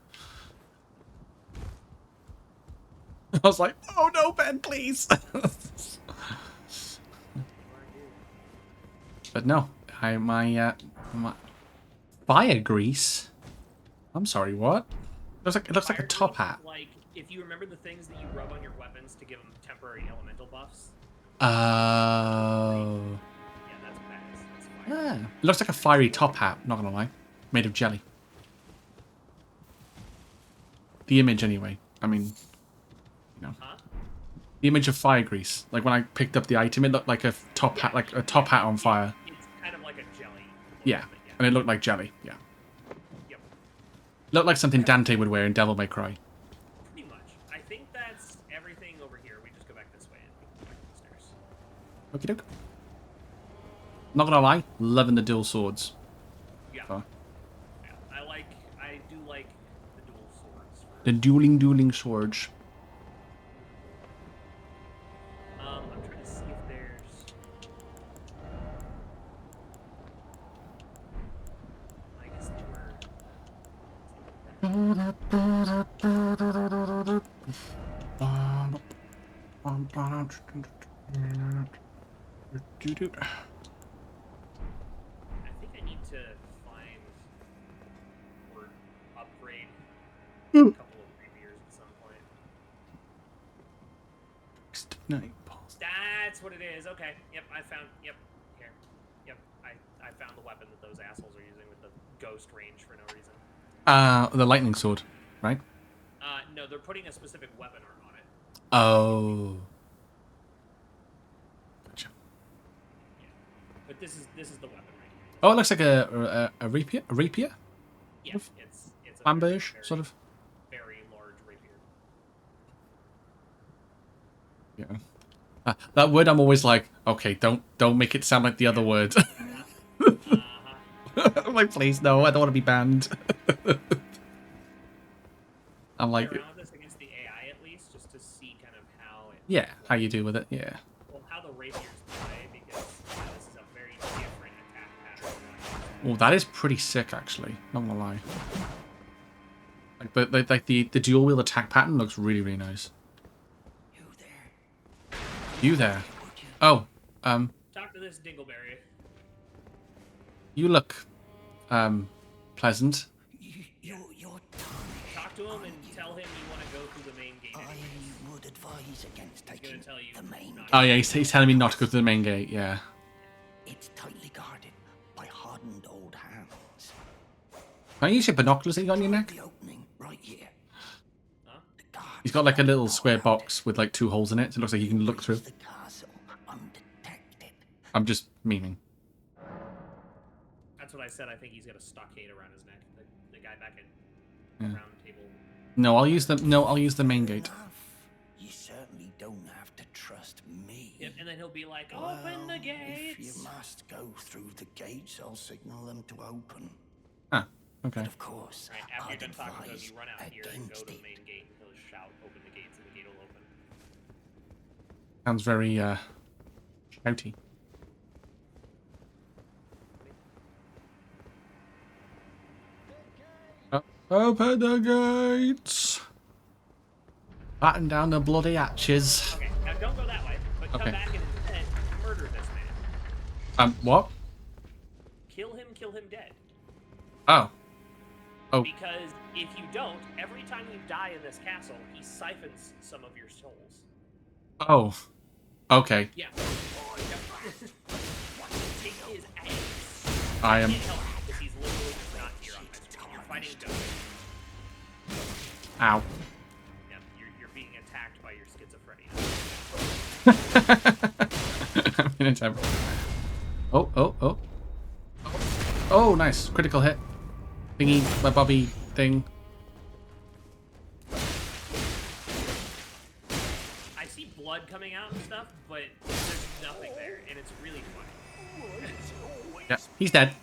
I was like, oh no, Ben, please! But no. My fire grease? I'm sorry, what? It looks like a top hat. Like, if you remember the things that you rub on your weapons to give them temporary elemental buffs. Oh. Yeah, that's badass. That's fire. Yeah. It looks like a fiery top hat, not gonna lie. Made of jelly. The image, anyway. I mean, you know. Huh? The image of fire grease. Like when I picked up the item, it looked like a top hat, like a top hat on fire. It's kind of like a jelly. Yeah. And it looked like jelly. Yeah. Yep. Looked like something Dante would wear in Devil May Cry. Pretty much. I think that's everything over here. We just go back this way and go back upstairs. Okie doke. Not gonna lie, loving the dual swords. Yeah. So, Yeah. I do like the dual swords. the dueling swords. I'm trying to see if there's... I guess they were... I think I need to find or upgrade a couple of rapiers at some point. That's what it is. Okay. Yep, I found... Yep. Here. Yep. I found the weapon that those assholes are using with the ghost range for no reason. The lightning sword, right? No, they're putting a specific weapon arm on it. Oh. Gotcha. Yeah. But this is the weapon right here. Oh, it looks like a rapier? A rapier? Yeah, it's a Ambush, very, sort of. very large rapier. Yeah. That word, I'm always like, okay, don't make it sound like the other word. I'm like, please, no, I don't want to be banned. I'm like, play around with this against the AI at least, just to see kind of how it. yeah, how you do with it, yeah. Well, how the rapiers play, because this is a very different attack pattern. Well, that is pretty sick, actually. Not gonna lie. Like the dual wheel attack pattern looks really, really nice. You there? Oh, Talk to this dingleberry. you look, pleasant. Talk to him and tell him you want to go through the main gate. I would advise against taking the main gate. Oh yeah, he's telling me not to go to the main gate. Yeah. It's tightly guarded by hardened old hands. Can you use your binoculars that you got on your neck? The opening right here. Huh? He's got like a little square box with like 2 holes in it. So it looks like you can look through. The castle undetected. I'm just memeing. That's what I said. I think he's got a stockade around his neck. The guy back at Yeah. the round table. No, I'll use the main gate. You certainly don't have to trust me. Yep, and then he'll be like, "Open the If gates." you must go through the gates, I'll signal them to open. Ah, okay. But of course, Right, after you're I'd done talking to him, advise you run out here and go against to the it. main gate, and he'll shout, "Open the gates," and the gate will open. Sounds very shouty. Open the gates. Batten down the bloody hatches. Okay, now don't go that way, but come Okay. back and instead murder this man. What? Kill him dead. Oh. Oh. Because if you don't, every time you die in this castle, he siphons some of your souls. Oh. Okay. Yeah. Oh, yeah. Take his ass. I am. Can't help it because he's literally just not here on my screen. You're fighting a ghost. Ow. Yeah, you're being attacked by your schizophrenia. I'm in attempt. Oh. Oh, nice. Critical hit. Thingy, my Bobby thing. I see blood coming out and stuff, but there's nothing there, and it's really funny. Yeah, he's dead.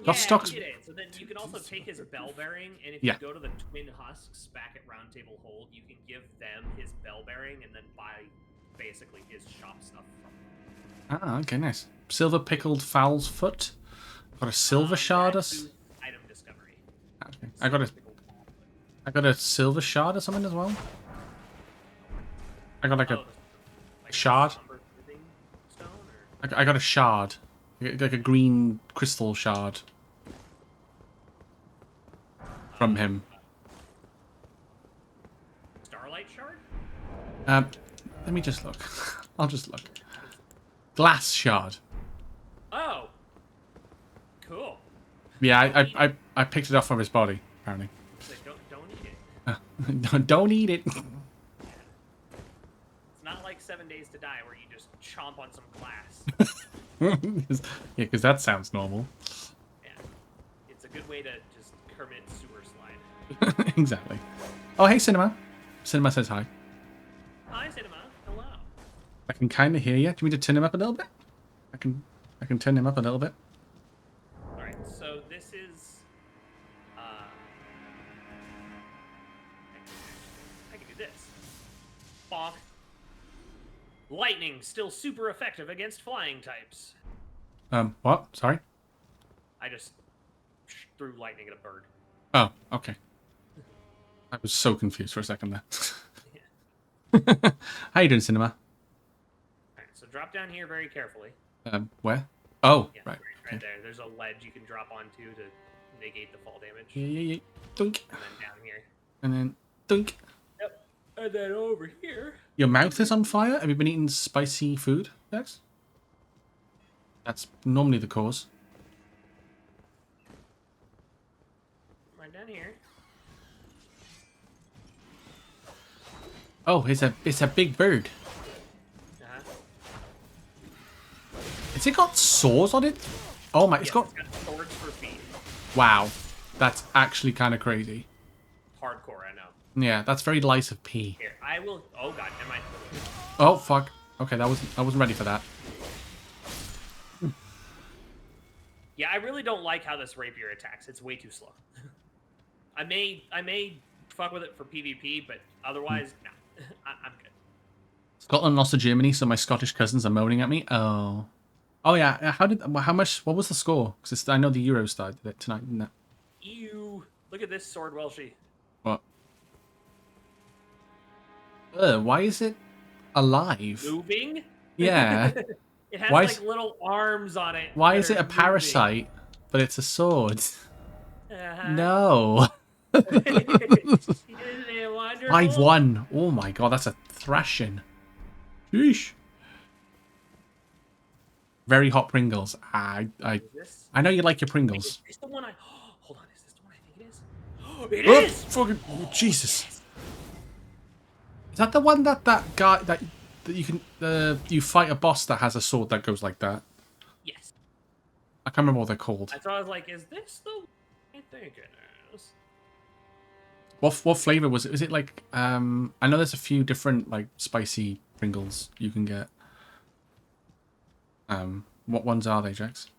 Yeah, Stocks. he did it. So then you can also take his bell bearing, and if Yeah. you go to the twin husks back at Round Table Hold, you can give them his bell bearing and then buy basically his shop stuff from them. Ah, okay, nice. Silver pickled fowl's foot. Got a silver shard. Or... Booth item discovery. Okay. I got a silver shard or something as well. I got like a shard. Somber smithing stone, or... I got a shard, like a green crystal shard from him. Starlight shard? Let me just look. I'll just look. Glass shard. Oh, cool. Yeah, I picked it off from his body. Apparently. It's like, don't eat it. Don't eat it. It's not like 7 Days to Die where you just chomp on some glass. Yeah, because that sounds normal. Yeah, it's a good way to just commit sewer slide. Exactly. Oh, hey, Cinema. Cinema says hi. Hi, Cinema. Hello. I can kind of hear you. Do you want me to turn him up a little bit? I can turn him up a little bit. All right, so this is. I can do this. Bonk. Lightning still super effective against flying types. What? Sorry? I just threw lightning at a bird. Oh, okay. I was so confused for a second there. How you doing, Cinema? All right, so drop down here very carefully. Where? Oh, Yeah, right. right there. There's a ledge you can drop onto to negate the fall damage. Yeah. Dunk. And then down here. And then dunk. Yep. And then over here. Your mouth is on fire? Have you been eating spicy food, Dex? That's normally the cause. Right down here. Oh, it's a big bird. Uh-huh. Has it got swords on it? Oh my, it's got... It's got swords for feet. Wow. That's actually kind of crazy. Hardcore, I know. Yeah, that's very light of pea. Here, I will. Oh god, never mind. Oh fuck. Okay, I wasn't ready for that. Yeah, I really don't like how this rapier attacks. It's way too slow. I may fuck with it for PvP, but otherwise, no. I'm good. Scotland lost to Germany, so my Scottish cousins are moaning at me. Oh. Oh yeah. How much? What was the score? Because I know the Euro started it tonight, didn't it? Ew! Look at this sword, Welshie. What? Why is it alive? Moving? Yeah. It has Why like is, little arms on it. why that is it are a parasite, but it's a sword? Uh-huh. No. Isn't it wonderful? 5-1. Oh my god, that's a thrashing. Sheesh. Very hot Pringles. I know you like your Pringles. Is this the one I... Hold on, is this the one I think it is? It is! Fucking Jesus. Is that the one that guy that you can you fight a boss that has a sword that goes like that? Yes. I can't remember what they're called. So I was like, is this the one I think it is? What flavor was it? Is it like I know there's a few different like spicy Pringles you can get. What ones are they, Jax?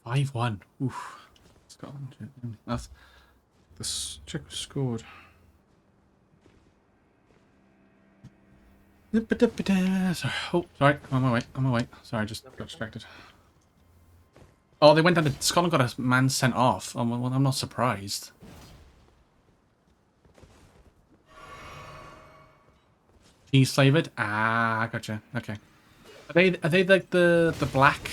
5-1. Oof. Scotland. That's this check scored. Sorry. Oh, sorry. I'm on my way. Sorry, I just got distracted. Oh, they went down to Scotland. Got a man sent off. Oh, well, I'm not surprised. Cheese flavored. Ah, gotcha. Okay. Are they like the black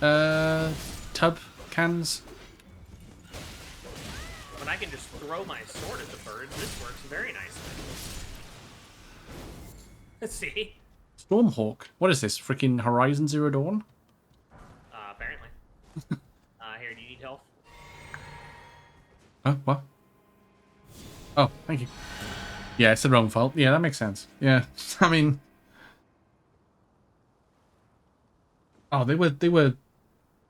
tub cans? But I can just throw my sword at the birds. This works very nicely. Let's see. Stormhawk. What is this? Freaking Horizon Zero Dawn? Apparently. Here, do you need health? Oh, what? Oh, thank you. Yeah, it's the wrong fault. Yeah, that makes sense. Yeah, I mean... Oh, they were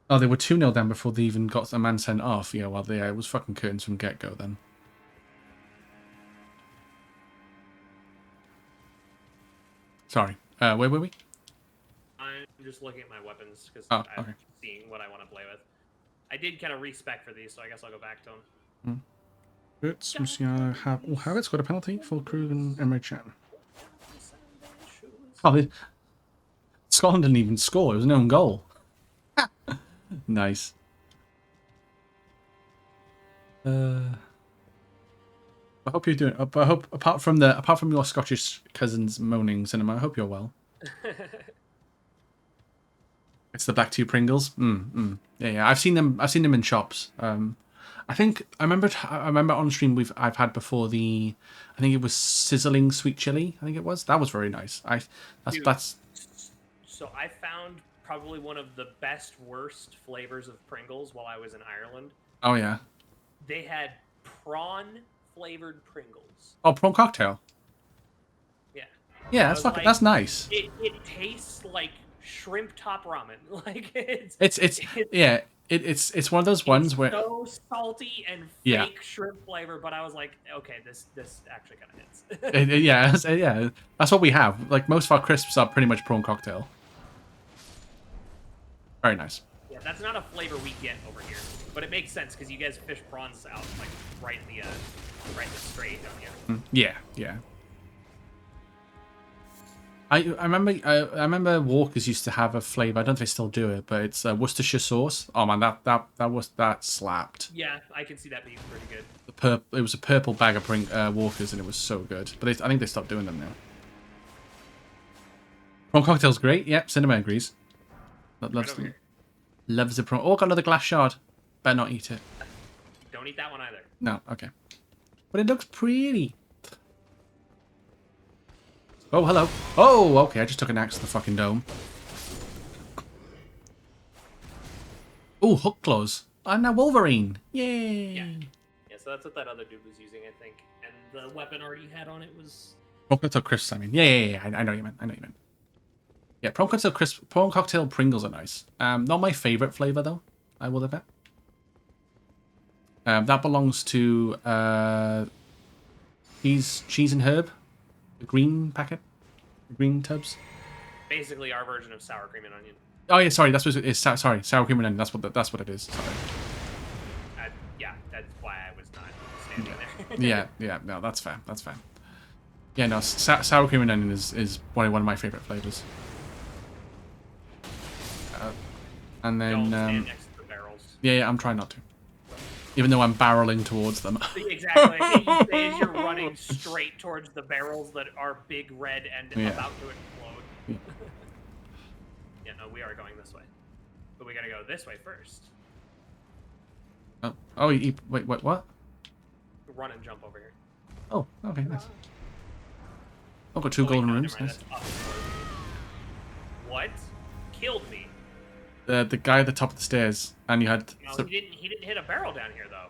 2-0 down before they even got a man sent off. Yeah, well, it was fucking curtains from get-go then. Sorry. Where were we? I'm just looking at my weapons because okay. I'm seeing what I want to play with. I did kind of respec for these, so I guess I'll go back to them. It's Musiala Habit's got a penalty for Krug and Emre Can. Oh, Scotland didn't even score. It was an own goal. Nice. I hope you're doing. I hope apart from your Scottish cousins moaning, Cinema, I hope you're well. It's the Black Tea Pringles. Yeah. I've seen them in shops. I remember on stream I've had before I think it was sizzling sweet chili. I think it was. That was very nice. So I found probably one of the best worst flavors of Pringles while I was in Ireland. Oh yeah. They had prawn flavored Pringles. Oh, prawn cocktail. Yeah. Yeah, that's nice. It tastes like shrimp top ramen. Like it's one of those ones where so salty and fake shrimp flavor, but I was like, okay, this actually kind of hits. Yeah, that's what we have. Like most of our crisps are pretty much prawn cocktail. Very nice. Yeah, that's not a flavor we get over here, but it makes sense because you guys fish prawns out like right in the strait, don't you? Yeah. I remember Walkers used to have a flavor. I don't know if they still do it, but it's Worcestershire sauce. Oh man, that slapped. Yeah, I can see that being pretty good. It was a purple bag of Walkers, and it was so good. But I think they stopped doing them now. Prawn cocktail's great. Yep, Cinema agrees. Loves the prawn. Oh, got another glass shard. Better not eat it. Don't eat that one either. No, okay. But it looks pretty. Oh, hello. Oh, okay, I just took an axe to the fucking dome. Oh, hook claws. And a Wolverine. Yay. Yeah, so that's what that other dude was using, I think. And the weapon already had on it was... Prawn cocktail crisps, I mean. Yeah. I know what you meant. Yeah, prawn cocktail Pringles are nice. Not my favorite flavor, though, I will admit. That belongs to cheese and herb, the green packet, the green tubs. Basically, our version of sour cream and onion. Oh yeah, sorry, that's what it is. Sorry, sour cream and onion. That's what it is. Sorry. Yeah, that's why I was not standing there. yeah, no, that's fair. That's fair. Yeah, no, sour cream and onion is one of my favorite flavors. And then Don't stand next to the barrels. Yeah, I'm trying not to. Even though I'm barreling towards them. Exactly. As you're running straight towards the barrels that are big red and about to explode. Yeah, no, we are going this way. But we gotta go this way first. Oh, wait, what? Run and jump over here. Oh, okay, nice. I've got two golden rooms. Nice. What? Killed me. The guy at the top of the stairs, and you had. No, he didn't hit a barrel down here though.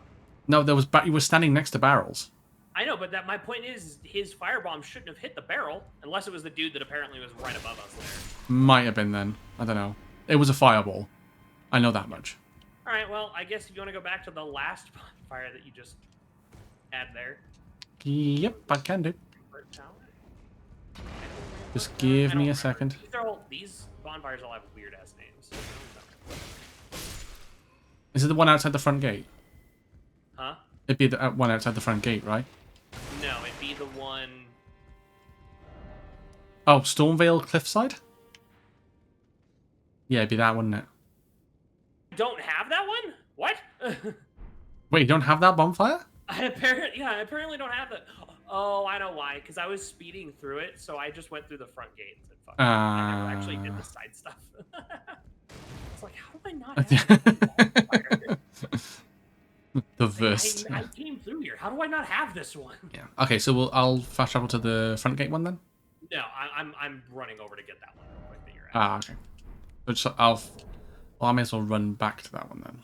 No, you were standing next to barrels. I know, but my point is his firebomb shouldn't have hit the barrel unless it was the dude that apparently was right above us there. Might have been then. I don't know. It was a fireball. I know that much. All right. Well, I guess if you want to go back to the last bonfire that you just had there. Yep, I can do. Just give me a second. These bonfires all have weird ass names. Is it the one outside the front gate? Huh? It'd be the one outside the front gate, right? No, it'd be the one. Oh, Stormvale Cliffside? Yeah, it'd be that one, wouldn't it? Don't have that one? What? Wait, you don't have that bonfire? I apparently don't have that. Oh, I know why. Because I was speeding through it, so I just went through the front gate and said, fuck it. I never actually did the side stuff. It's like, how do I not have that The verse. I came through here. How do I not have this one? Yeah. Okay, so I'll fast travel to the front gate one then? No, I'm running over to get that one real quick that you're at. Ah, okay. So I may as well run back to that one then.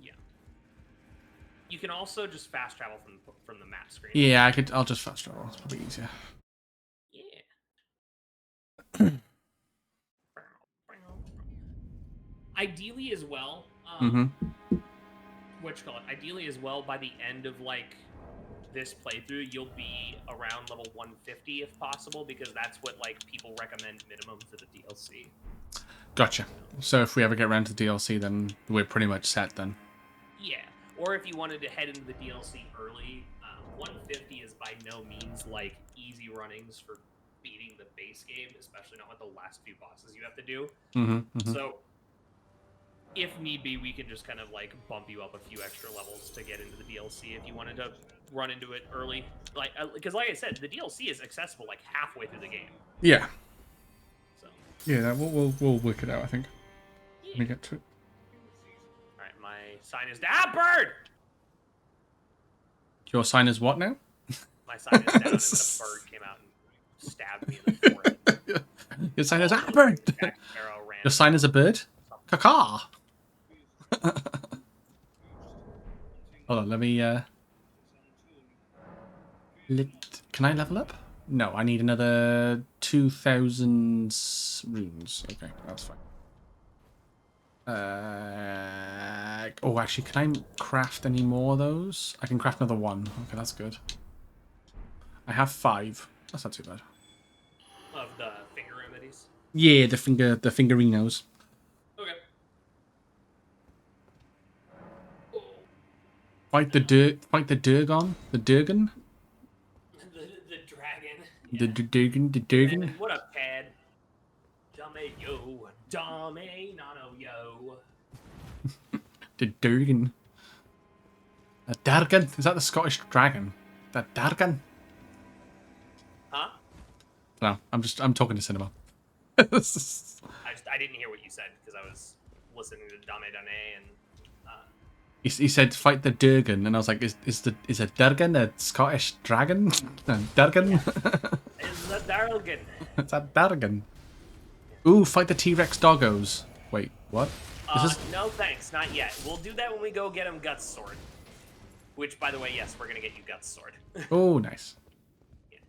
Yeah. You can also just fast travel from the map screen. Yeah, I'll just fast travel. It's probably easier. Yeah. Ideally as well. Ideally as well, by the end of like this playthrough, you'll be around level 150 if possible, because that's what like people recommend minimum for the DLC. Gotcha. So if we ever get around to the DLC, then we're pretty much set then. Yeah. Or if you wanted to head into the DLC early, 150 is by no means like easy runnings for beating the base game, especially not with the last few bosses you have to do. So if need be, we can just kind of like bump you up a few extra levels to get into the DLC if you wanted to run into it early. Like, because like I said, the DLC is accessible like halfway through the game. Yeah. So. Yeah, we'll work it out, I think. Let me get to it. All right, my sign is bird. Your sign is what now? My sign is down, and then a bird came out and stabbed me in the forehead. Your sign is bird. Your sign is a bird. Caca. Hold on, let me can I level up? No, I need another 2,000 runes. Okay, that's fine. Oh, actually, can I craft any more of those? I can craft another one. Okay, that's good. I have 5. That's not too bad. Of the finger remedies? Yeah, the fingerinos. Okay. Fight the Durgon? The Durgan? The dragon. Yeah. The Durgan? What up, Tad? Dame yo. Dame nano yo. The Durgan. A Dargan? Is that the Scottish dragon? That Dargan? Huh? No, I'm talking to cinema. I didn't hear what you said because I was listening to Dame Dane and. He said fight the Durgan, and I was like, is a Durgan a Scottish dragon? Durgan? It's the Dargan. It's a Dargan. Ooh, fight the T-Rex doggos. Wait, what? No thanks, not yet. We'll do that when we go get him Guts Sword. Which, by the way, yes, we're gonna get you Guts Sword. Oh, nice. Yeah.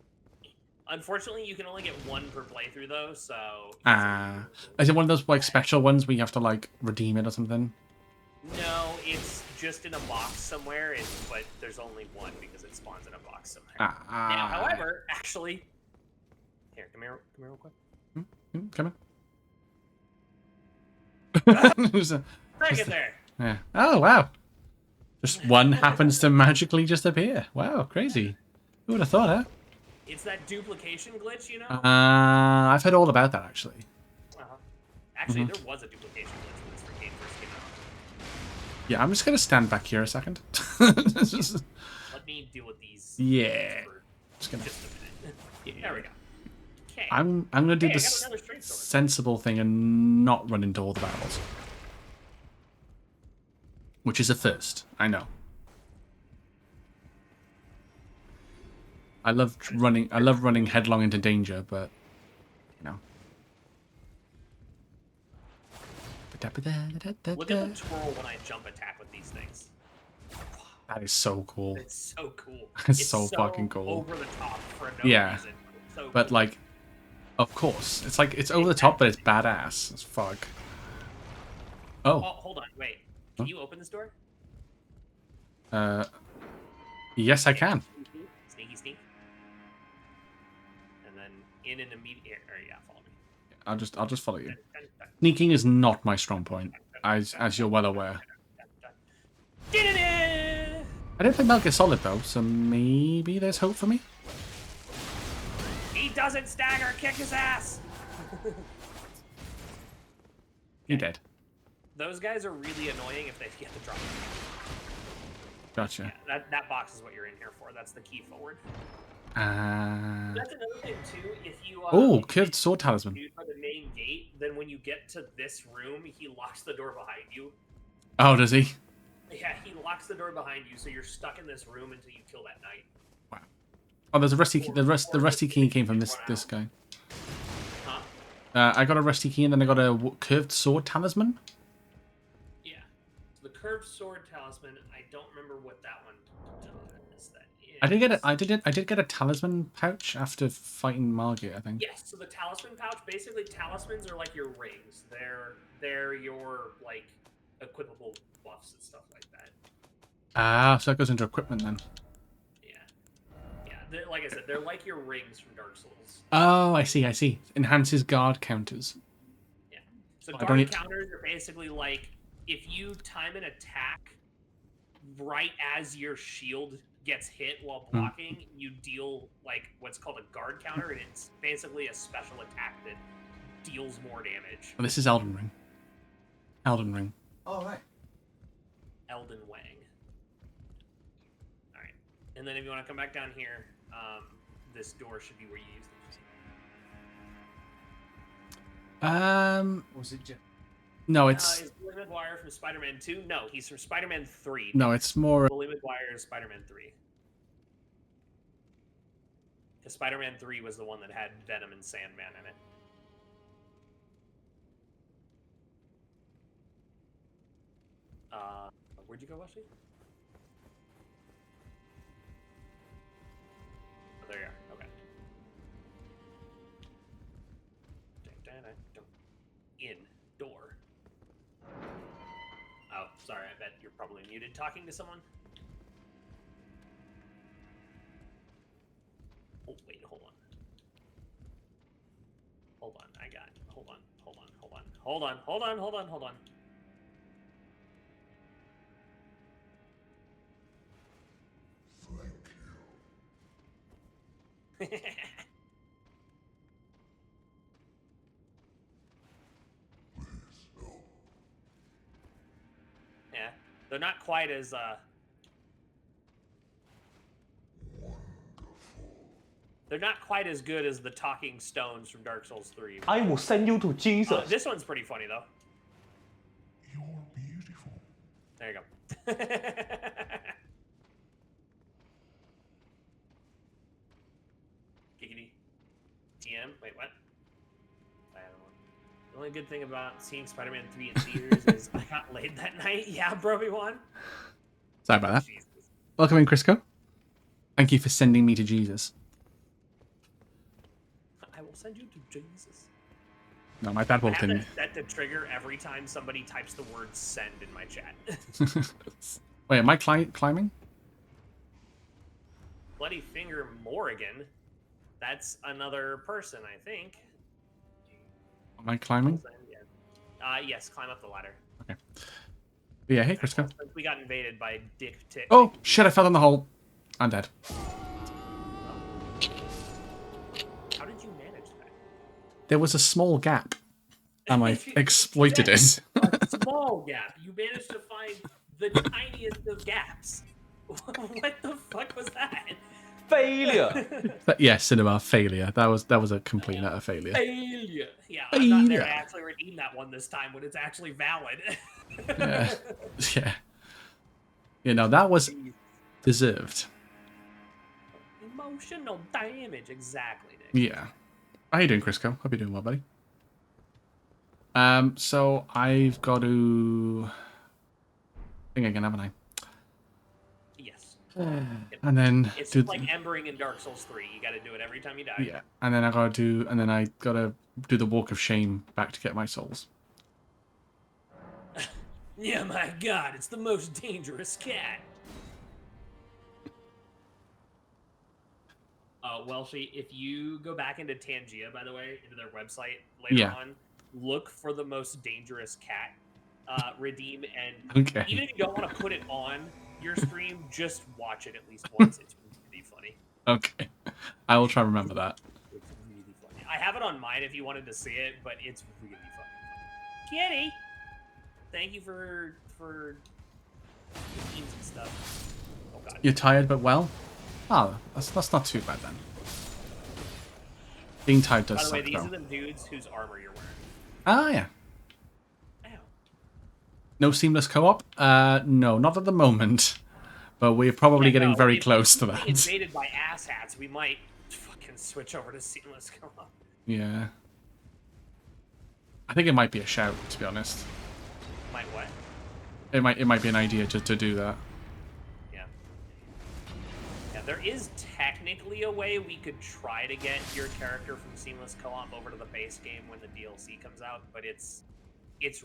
Unfortunately, you can only get 1 per playthrough, though, so... Is it one of those like special ones where you have to like redeem it or something? No, it's just in a box somewhere, but there's only one because it spawns in a box somewhere. Now, however, actually, here, come here real quick. Come on. Break it there. Yeah. Oh wow. Just one happens to magically just appear. Wow, crazy. Who would have thought, huh? It's that duplication glitch, you know? I've heard all about that actually. Actually, there was a duplication glitch when this game first came out. Yeah, I'm just gonna stand back here a second. Let me deal with these. Yeah. Just a minute. Yeah. There we go. Okay. I'm gonna do the sensible thing and not run into all the barrels. Which is a first, I know. I love running headlong into danger, but you know. Look at the twirl when I jump attack with these things. That is so cool. It's so cool. It's so fucking cool. Over the top for no reason. So but cool. like, of course, it's like it's over the top, but it's badass as fuck. Oh, hold on, wait. Can you open this door? Yes, I can. Sneaky sneak. And then in an immediate. Yeah, follow me. I'll just follow you. Sneaking is not my strong point, as you're well aware. I didn't play Metal Gear Solid though, so maybe there's hope for me. He doesn't stagger. Kick his ass. He did. Those guys are really annoying if they get the drop. Gotcha. Yeah, that box is what you're in here for. That's the key forward. That's another thing too. If you curved sword talisman. For the main gate, then when you get to this room, he locks the door behind you. Oh, does he? Yeah, he locks the door behind you, so you're stuck in this room until you kill that knight. Wow. Oh, there's a rusty key. The rusty key came from this guy. Huh? I got a rusty key and then I got a curved sword talisman. Yeah. So the curved sword talisman, I don't remember what that one does. I did get a talisman pouch after fighting Margit, I think. Yes, so the talisman pouch, basically talismans are like your rings. They're your like equipable buffs and stuff like that. Ah, so that goes into equipment then. Yeah. Like I said, they're like your rings from Dark Souls. Oh, I see. Enhances guard counters. Yeah. So guard counters are basically like if you time an attack right as your shield gets hit while blocking, you deal like what's called a guard counter, and it's basically a special attack that deals more damage. Oh, this is Elden Ring. Elden Ring. Oh, right. Elden Wang. Alright. And then if you want to come back down here, this door should be where you use the Was it just... No, it's... is Billy McGuire from Spider-Man 2? No, he's from Spider-Man 3. No, it's more... Billy McGuire is Spider-Man 3. Because Spider-Man 3 was the one that had Venom and Sandman in it. Where'd you go, Wesley? Oh, there you are. Okay. In door. Oh, sorry. I bet you're probably muted talking to someone. Oh, wait. Hold on. Hold on. I got it. Hold on. Yeah, they're not quite as they're not quite as good as the talking stones from Dark Souls 3. I will send you to Jesus. This one's pretty funny though. You're beautiful. There you go. Giggity. TM? Wait, what? I don't know. The only good thing about seeing Spider-Man 3 in theaters is I got laid that night. Yeah, Broby1. Sorry about that. Jesus. Welcome in, Crisco. Thank you for sending me to Jesus. I will send you to Jesus. No, my dad walked in. Set the trigger every time somebody types the word send in my chat. Wait, am I climbing? Bloody Finger Morrigan. That's another person, I think. Am I climbing? Yes, climb up the ladder. Okay. But yeah, hey, Crisco. Since we got invaded by Dick Tick. Oh, shit, I fell in the hole. I'm dead. How did you manage that? There was a small gap, and I exploited it. A small gap. You managed to find the tiniest of gaps. What the fuck was that? Failure. Yeah, cinema failure. That was a complete and utter failure. Failure. Yeah, I'm not there to actually redeem that one this time when it's actually valid. Yeah. Yeah. You know, that was deserved. Emotional damage, exactly, Nick. Yeah. How you doing, Crisco? Hope you're doing well, buddy. So I've got to think again, haven't I? Yes. And then it's just like embering in Dark Souls 3. You got to do it every time you die. Yeah, and then I gotta do the walk of shame back to get my souls. Yeah, my God, it's the most dangerous cat. Welshie, if you go back into Tangia, by the way, into their website later on, look for the most dangerous cat, redeem, and even if you don't want to put it on your stream, just watch it at least once. It's really funny. Okay, I will try and remember that. It's really funny. I have it on mine if you wanted to see it, but it's really funny. Kitty, thank you for memes and stuff. Oh God. You're tired but well? Oh, that's not too bad then. Being tired does suck, By the way, these though. are the dudes whose armor you're wearing. Ah, yeah. Ow. No seamless co-op? No, not at the moment. But we're probably getting very close to that. Invaded by asshats, we might fucking switch over to seamless co-op. Yeah. I think it might be a shout, to be honest. Might what? It might be an idea just to do that. Yeah. Yeah, there is technically a way we could try to get your character from seamless co-op over to the base game when the DLC comes out, but it's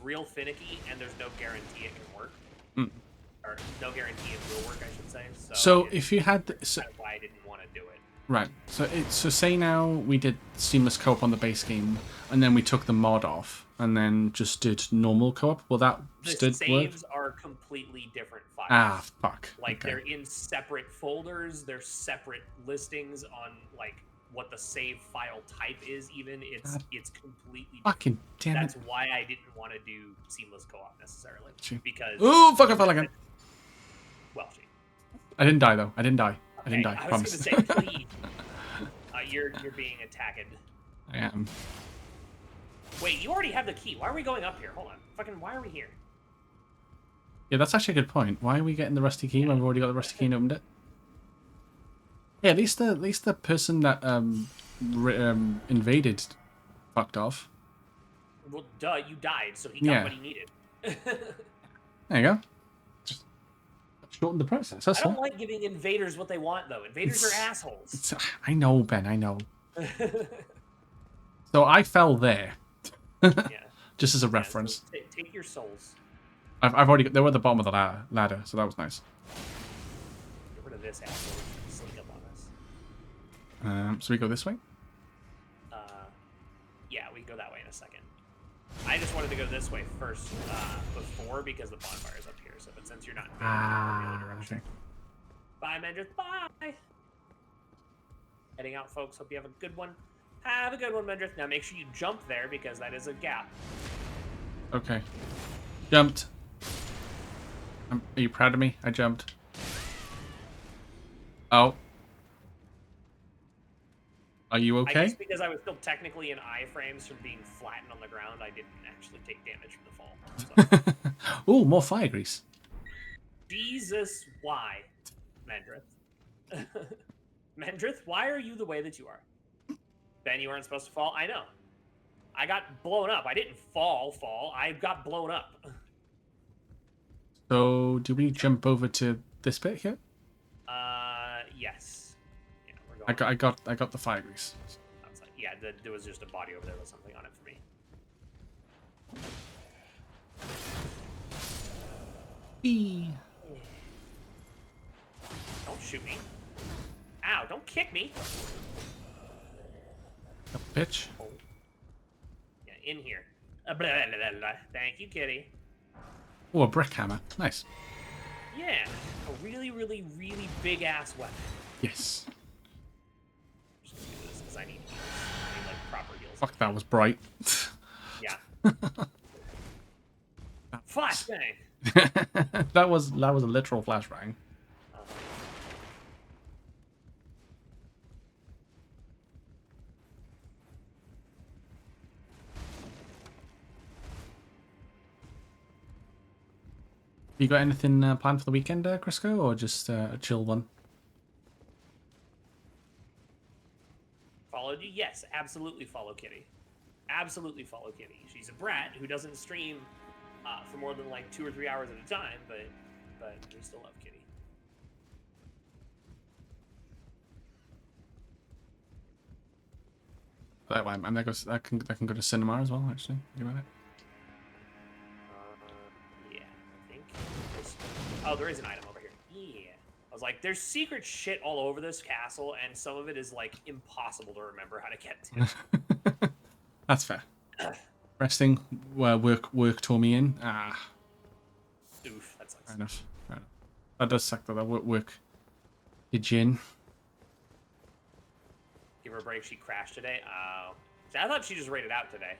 real finicky and there's no guarantee it can work. Mm. Or no guarantee it will work, I should say. So if you had... That's why I didn't want to do it. Right. So say now we did seamless co-op on the base game, and then we took the mod off, and then just did normal co-op. Will that still work? The saves are completely different files. Ah, fuck. Like okay. They're in separate folders. There's separate listings on like what the save file type is. Even it's completely fucking damn That's it. why I didn't want to do seamless co-op necessarily because. Ooh, fuck! I fell again. Well, I didn't die though. I didn't die. I didn't die. I was Promise. gonna say, please. You're being attacked. I am. Wait, you already have the key. Why are we going up here? Hold on. Fucking, why are we here? Yeah, that's actually a good point. Why are we getting the rusty key when we've already got the rusty key and opened it? Yeah, at least the person that invaded fucked off. Well, duh, you died, so he got what he needed. There you go. Just shorten the process. That's I don't all. like giving invaders what they want, though. Invaders are assholes. I know, Ben. I know. So I fell there. Just as a reference. So take your souls. I've already. They were at the bottom of the ladder, so that was nice. Get rid of this asshole. Sneak up on us. So we go this way. Yeah, we can go that way in a second. I just wanted to go this way first before because the bonfire's up here. So, but since you're not in the other direction. Bye, Mendrith. Bye. Heading out, folks. Hope you have a good one. Have a good one, Mendrith. Now make sure you jump there because that is a gap. Okay. Jumped. Are you proud of me? I jumped. Oh. Are you okay? I guess because I was still technically in iframes from being flattened on the ground, I didn't actually take damage from the fall. So. Ooh, more fire grease. Jesus, why, Mendrith? Mendrith, why are you the way that you are? Ben, you weren't supposed to fall? I know. I got blown up. I didn't fall. I got blown up. So, do we jump over to this bit here? Yes. Yeah, we're going. I got the fire grease. Yeah, there was just a body over there with something on it for me. shoot me. Ow, don't kick me. Bitch. Oh. Yeah, in here. Blah, blah, blah, blah. Thank you, kitty. Oh, a brick hammer. Nice. Yeah, a really, really, really big-ass weapon. Yes. Just gonna do this because I need heals. I need, like, proper heals. Fuck, that was bright. Yeah. Flashbang! that was a literal flashbang. You got anything planned for the weekend, Crisco, or just a chill one? Followed you? Yes, absolutely follow Kitty. Absolutely follow Kitty. She's a brat who doesn't stream for more than like 2 or 3 hours at a time, but we still love Kitty. That way, I can go to cinema as well. Actually, think about it. Yeah, I think. Oh, there is an item over here. Yeah. I was like, there's secret shit all over this castle, and some of it is like impossible to remember how to get to. That's fair. Resting, work tore me in. Ah. Oof, that sucks. Fair enough. That does suck, though. That work did you in. Give her a break. She crashed today. Oh. See, I thought she just rated out today.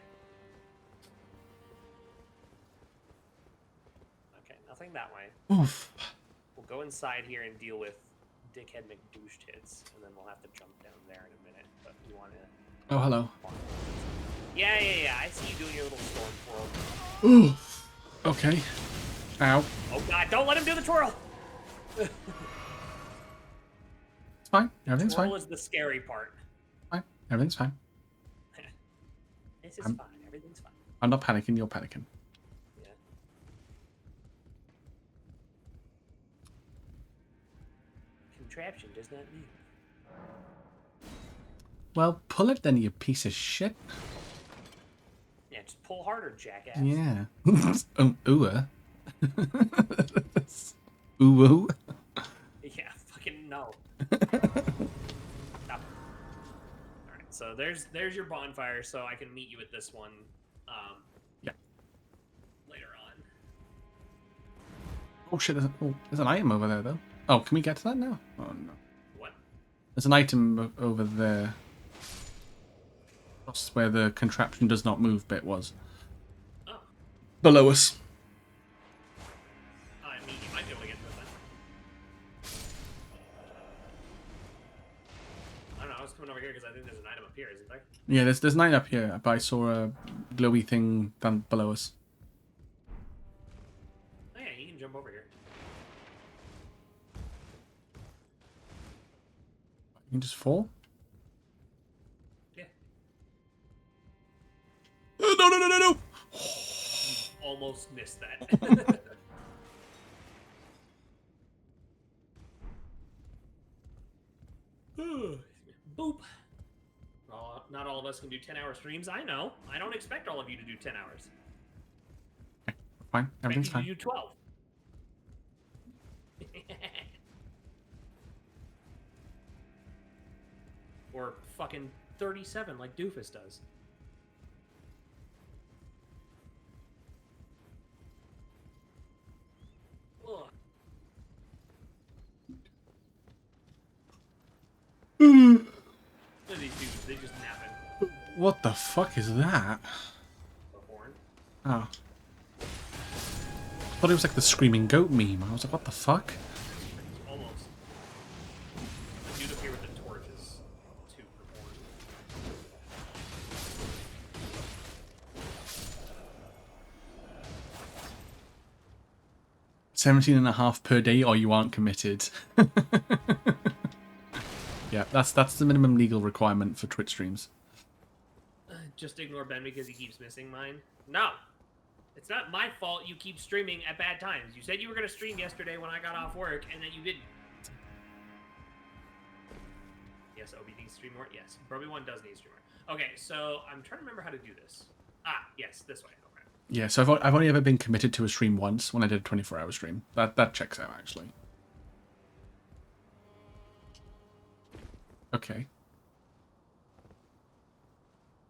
Okay, nothing that way. Oof. We'll go inside here and deal with Dickhead McDouche tits, and then we'll have to jump down there in a minute. But we want to. Oh, hello. Yeah. I see you doing your little storm twirl. Ooh. Okay. Ow. Oh God! Don't let him do the twirl. It's fine. Everything's fine. Twirl is the scary part. Fine. Everything's fine. This is fine. Everything's fine. I'm not panicking. You're panicking. Yeah. Contraption does not move. Well, pull it then, you piece of shit. Yeah, just pull harder, jackass. Yeah. Ooh. Ooh. Yeah, fucking no. Stop. Alright, so there's your bonfire, so I can meet you at this one Yeah. later on. Oh shit, there's an item over there though. Oh, can we get to that now? Oh no. What? There's an item over there. That's where the contraption does not move bit was. Oh. Below us. I mean, you might be able to get to it then. I don't know, I was coming over here because I think there's an item up here, isn't there? Yeah, there's an item up here, but I saw a glowy thing down below us. Oh yeah, you can jump over here. You can just fall? Yeah. No! Almost missed that. Boop. Well, not all of us can do 10-hour streams. I know. I don't expect all of you to do 10 hours. Okay, fine. Everything's fine. You do 12. Or fucking 37 like Doofus does. Ugh. Look at these dudes, they just napping. What the fuck is that? The horn. Oh. I thought it was like the screaming goat meme. I was like, what the fuck? Almost. The dude up here with the torches. Two for horn. 17.5 per day or you aren't committed. Yeah, that's the minimum legal requirement for Twitch streams. Just ignore Ben because he keeps missing mine. No! It's not my fault you keep streaming at bad times. You said you were going to stream yesterday when I got off work, and then you didn't. Yes, OB needs to stream more? Yes. Broby1 does need to stream more. Okay, so I'm trying to remember how to do this. Ah, yes, this way. Okay. Yeah, so I've only ever been committed to a stream once when I did a 24-hour stream. That checks out, actually. Okay.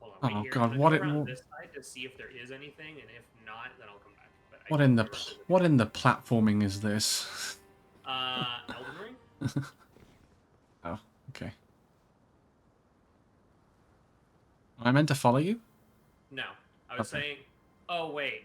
Hold on, wait Oh here. God, I'm what gonna it? go around this side to see if there is anything, and if not, then I'll come back. But I What don't in the remember if there's what in the platforming is this? Elden Ring? Oh, okay. Am I meant to follow you? No, I was Okay. saying. Oh wait,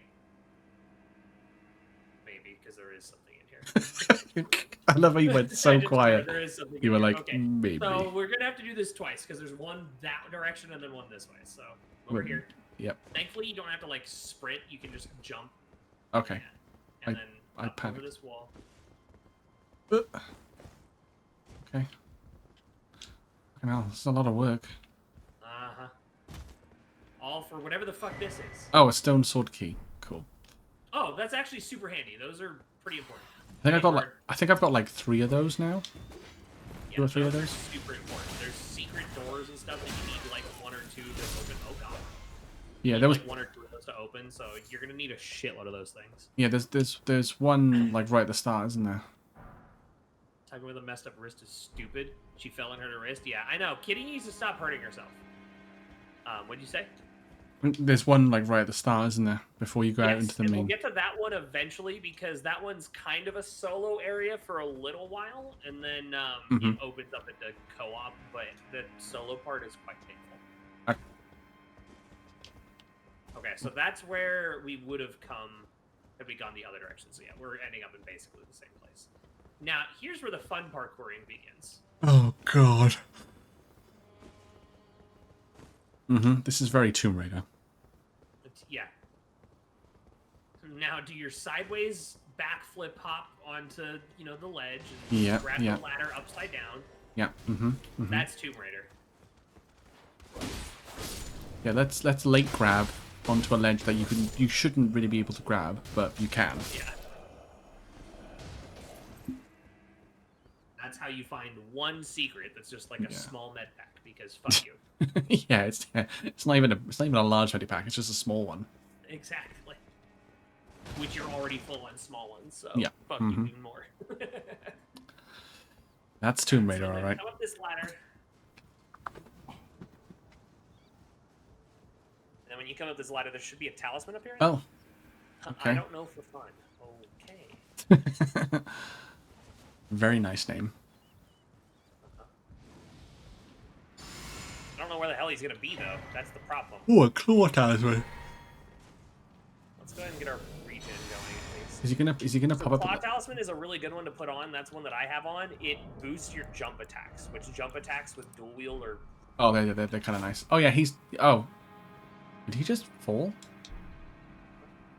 maybe because there is something in here. I love how you went I so just quiet. remembered there is something You in were here. like, Okay, maybe. so we're gonna have to do this twice because there's one that direction and then one this way. So over here. Yep. Thankfully, you don't have to like sprint. You can just jump. Okay. And then I up over panicked. this wall. Okay. Well, it's a lot of work. Uh-huh. All for whatever the fuck this is. Oh, a stone sword key. Cool. Oh, that's actually super handy. Those are pretty important. I think I've got like 3 of those now. Yeah, 2 or 3 of those are those. super important. There's secret doors and stuff that you need like 1 or 2 to open. Oh god. Yeah, there was like 1 or 2 of those to open, so you're gonna need a shitload of those things. Yeah, there's one like right at the start, isn't there? Talking with a messed up wrist is stupid. She fell on her wrist. Yeah, I know. Kitty needs to stop hurting herself. What'd you say? There's one like right at the start, isn't there? Before you go out into the and main. we'll get to that one eventually because that one's kind of a solo area for a little while, and then it opens up into co-op. But the solo part is quite painful. Okay, so that's where we would have come had we gone the other direction. So yeah, we're ending up in basically the same place. Now here's where the fun parkouring begins. Oh God. This is very Tomb Raider. Yeah. Now do your sideways backflip hop onto the ledge and grab the ladder upside down. Yeah. That's Tomb Raider. Yeah, let's late grab onto a ledge that you shouldn't really be able to grab, but you can. Yeah. That's how you find one secret that's just like a small med pack because fuck you. Yeah, it's not even a large medpack pack. It's just a small one. Exactly. Which you're already full on small ones, so fuck you even more. That's Tomb Raider, So all right. come up this ladder. And when you come up this ladder, there should be a talisman up here. Oh. Okay. I don't know for fun. Okay. Very nice name. I don't know where the hell he's gonna be though. That's the problem. Oh, a claw talisman. Let's go ahead and get our regen going at least. Is he gonna pop up? Claw talisman is a really good one to put on. That's one that I have on. It boosts your jump attacks, which jump attacks with dual wield are. Oh, they're kind of nice. Oh yeah, oh. Did he just fall?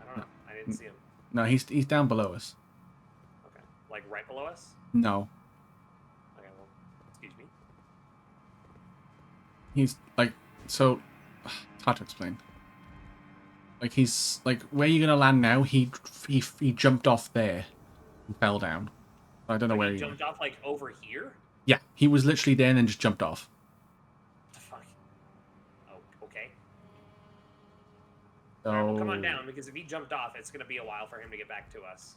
I don't know. I didn't see him. No, he's down below us. Okay. Like right below us? No. Okay, well, excuse me. He's like, so it's hard to explain. Like he's like, where you gonna land now? He jumped off there and fell down. I don't know where he jumped off like over here. Yeah, he was literally there and then just jumped off. What the fuck? Oh, okay. So... All right, well, come on down because if he jumped off, it's gonna be a while for him to get back to us.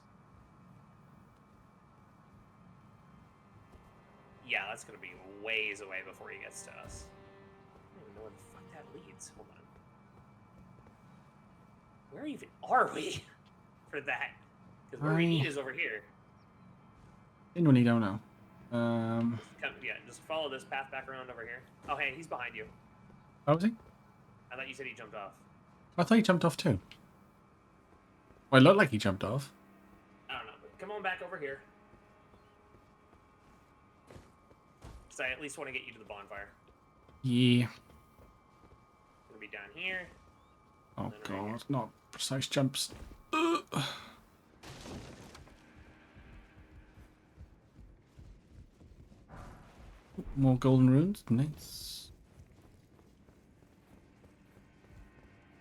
Yeah, that's gonna be ways away before he gets to us. I don't even know where the fuck that leads. Hold on. Where even are we for that? Because where we need is over here. Genuinely don't know. Just follow this path back around over here. Oh, hey, he's behind you. Oh, was he? I thought you said he jumped off. I thought he jumped off too. Well, it looked like he jumped off. I don't know, but come on back over here. Because I at least want to get you to the bonfire. Yeah. Gonna be down here. Oh god, right not precise jumps. More golden runes, nice.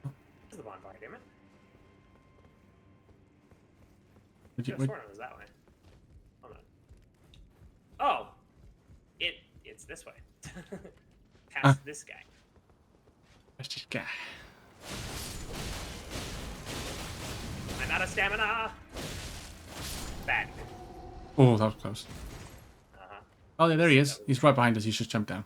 This is the bonfire, damn it. I Did you, swear it was that way. Hold on. Oh! It's this way. Past this guy. Past this guy. I'm out of stamina! Bad. Oh, that was close. Uh-huh. Oh, yeah, there he is. He's right behind us. He's just jumped down.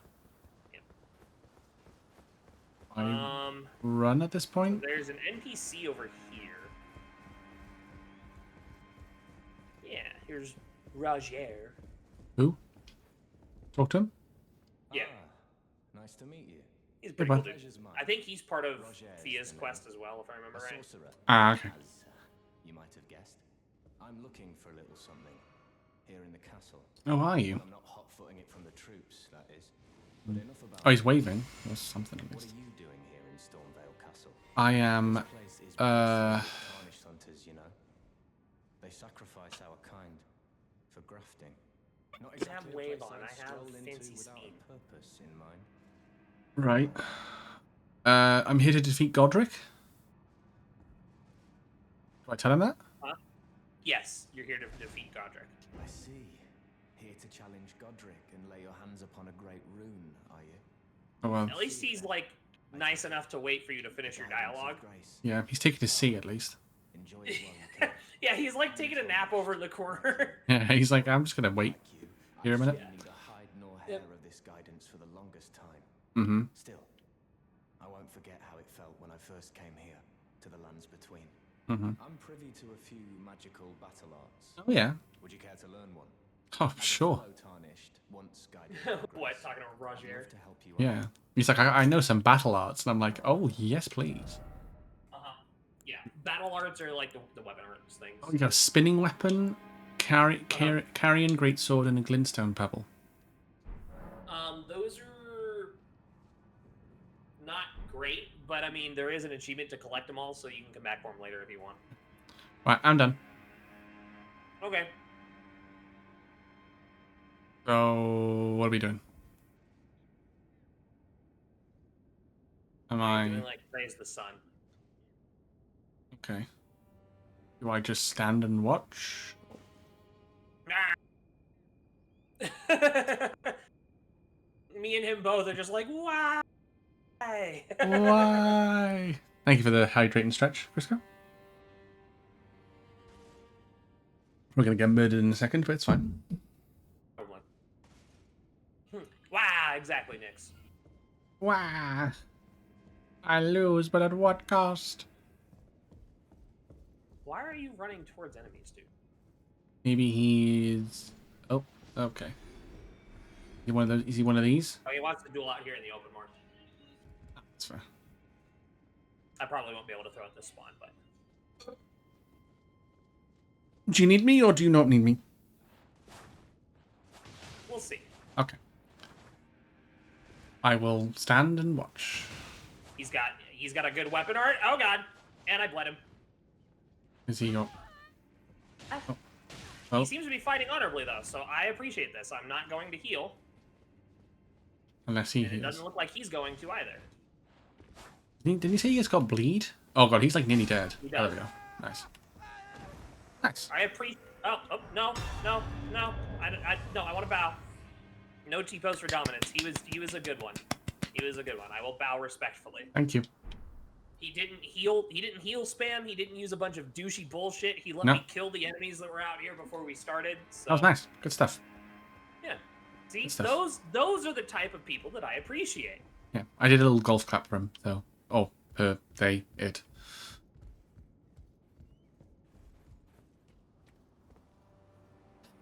I run at this point? So there's an NPC over here. Yeah, here's Roger. Who? Talk to him? Yeah. Nice to meet you. He's a pretty cool dude. I think he's part of Thea's quest as well, if I remember right. Ah, okay. You might have guessed. I'm looking for a little something here in the castle. Oh, are you? I'm not hot-footing it from the troops, that is. But enough about Oh, he's waving. There's something I What missed. are you doing here in Stormvale Castle? I am, This place is Tarnished hunters, you know. They sacrifice our kind for grafting. Not I have exactly a wave place on. I'd I have stroll into fancy without speed. a purpose in mind. Right. I'm here to defeat Godric. Do I tell him that? Huh? Yes, you're here to defeat Godric. I see. Here to challenge Godric and lay your hands upon a great rune, are you? Oh, well. At least he's like nice enough to wait for you to finish your dialogue. Yeah, he's taking his seat at least. Enjoy it while you can. Yeah, he's like taking a nap over in the corner. Yeah, he's like, I'm just gonna wait. Here a minute. I've neither hide nor hair of this guidance for the longest time. Mm-hmm. Still, I won't forget how it felt when I first came here to the lands between. Mm-hmm. I'm privy to a few magical battle arts. Oh, yeah. Would you care to learn one? Oh, sure. Tarnished, once guided What, talking about Roger? to help you Yeah. He's like, I know some battle arts. And I'm like, oh, yes, please. Yeah, battle arts are like the weapon arts things. Oh, you got a spinning weapon, carrion greatsword, and a glintstone pebble. Those are not great, but I mean, there is an achievement to collect them all, so you can come back for them later if you want. Right, I'm done. Okay. So, what are we doing? Am I... Doing like praise the sun. Okay. Do I just stand and watch? Me and him both are just like, why? Why? Thank you for the hydrating stretch, Crisco. We're gonna get murdered in a second, but it's fine. Wow, exactly, Nix. Why? I lose, but at what cost? Why are you running towards enemies, dude? Maybe he's... Oh, okay. Is he one of those? Is he one of these? Oh, he wants to duel out here in the open more. That's fair. I probably won't be able to throw at this spawn, but... Do you need me or do you not need me? We'll see. Okay. I will stand and watch. He's got a good weapon art. Oh god. And I bled him. Is he your... Oh. Oh. He seems to be fighting honorably though, so I appreciate this. I'm not going to heal. Unless he And it heals. doesn't look like he's going to either. Didn't he say he has got bleed? Oh god, he's like nearly dead. He Oh, does. there we go. Nice. Nice. I appreciate... Oh, no. No, I want to bow. No T-pose for dominance. He was a good one. He was a good one. I will bow respectfully. Thank you. He didn't heal spam. He didn't use a bunch of douchey bullshit. He let No. me kill the enemies that were out here before we started. So, That was nice. Good stuff. yeah. See, Good stuff. those are the type of people that I appreciate. Yeah, I did a little golf clap for him, so... Oh, her, they, it.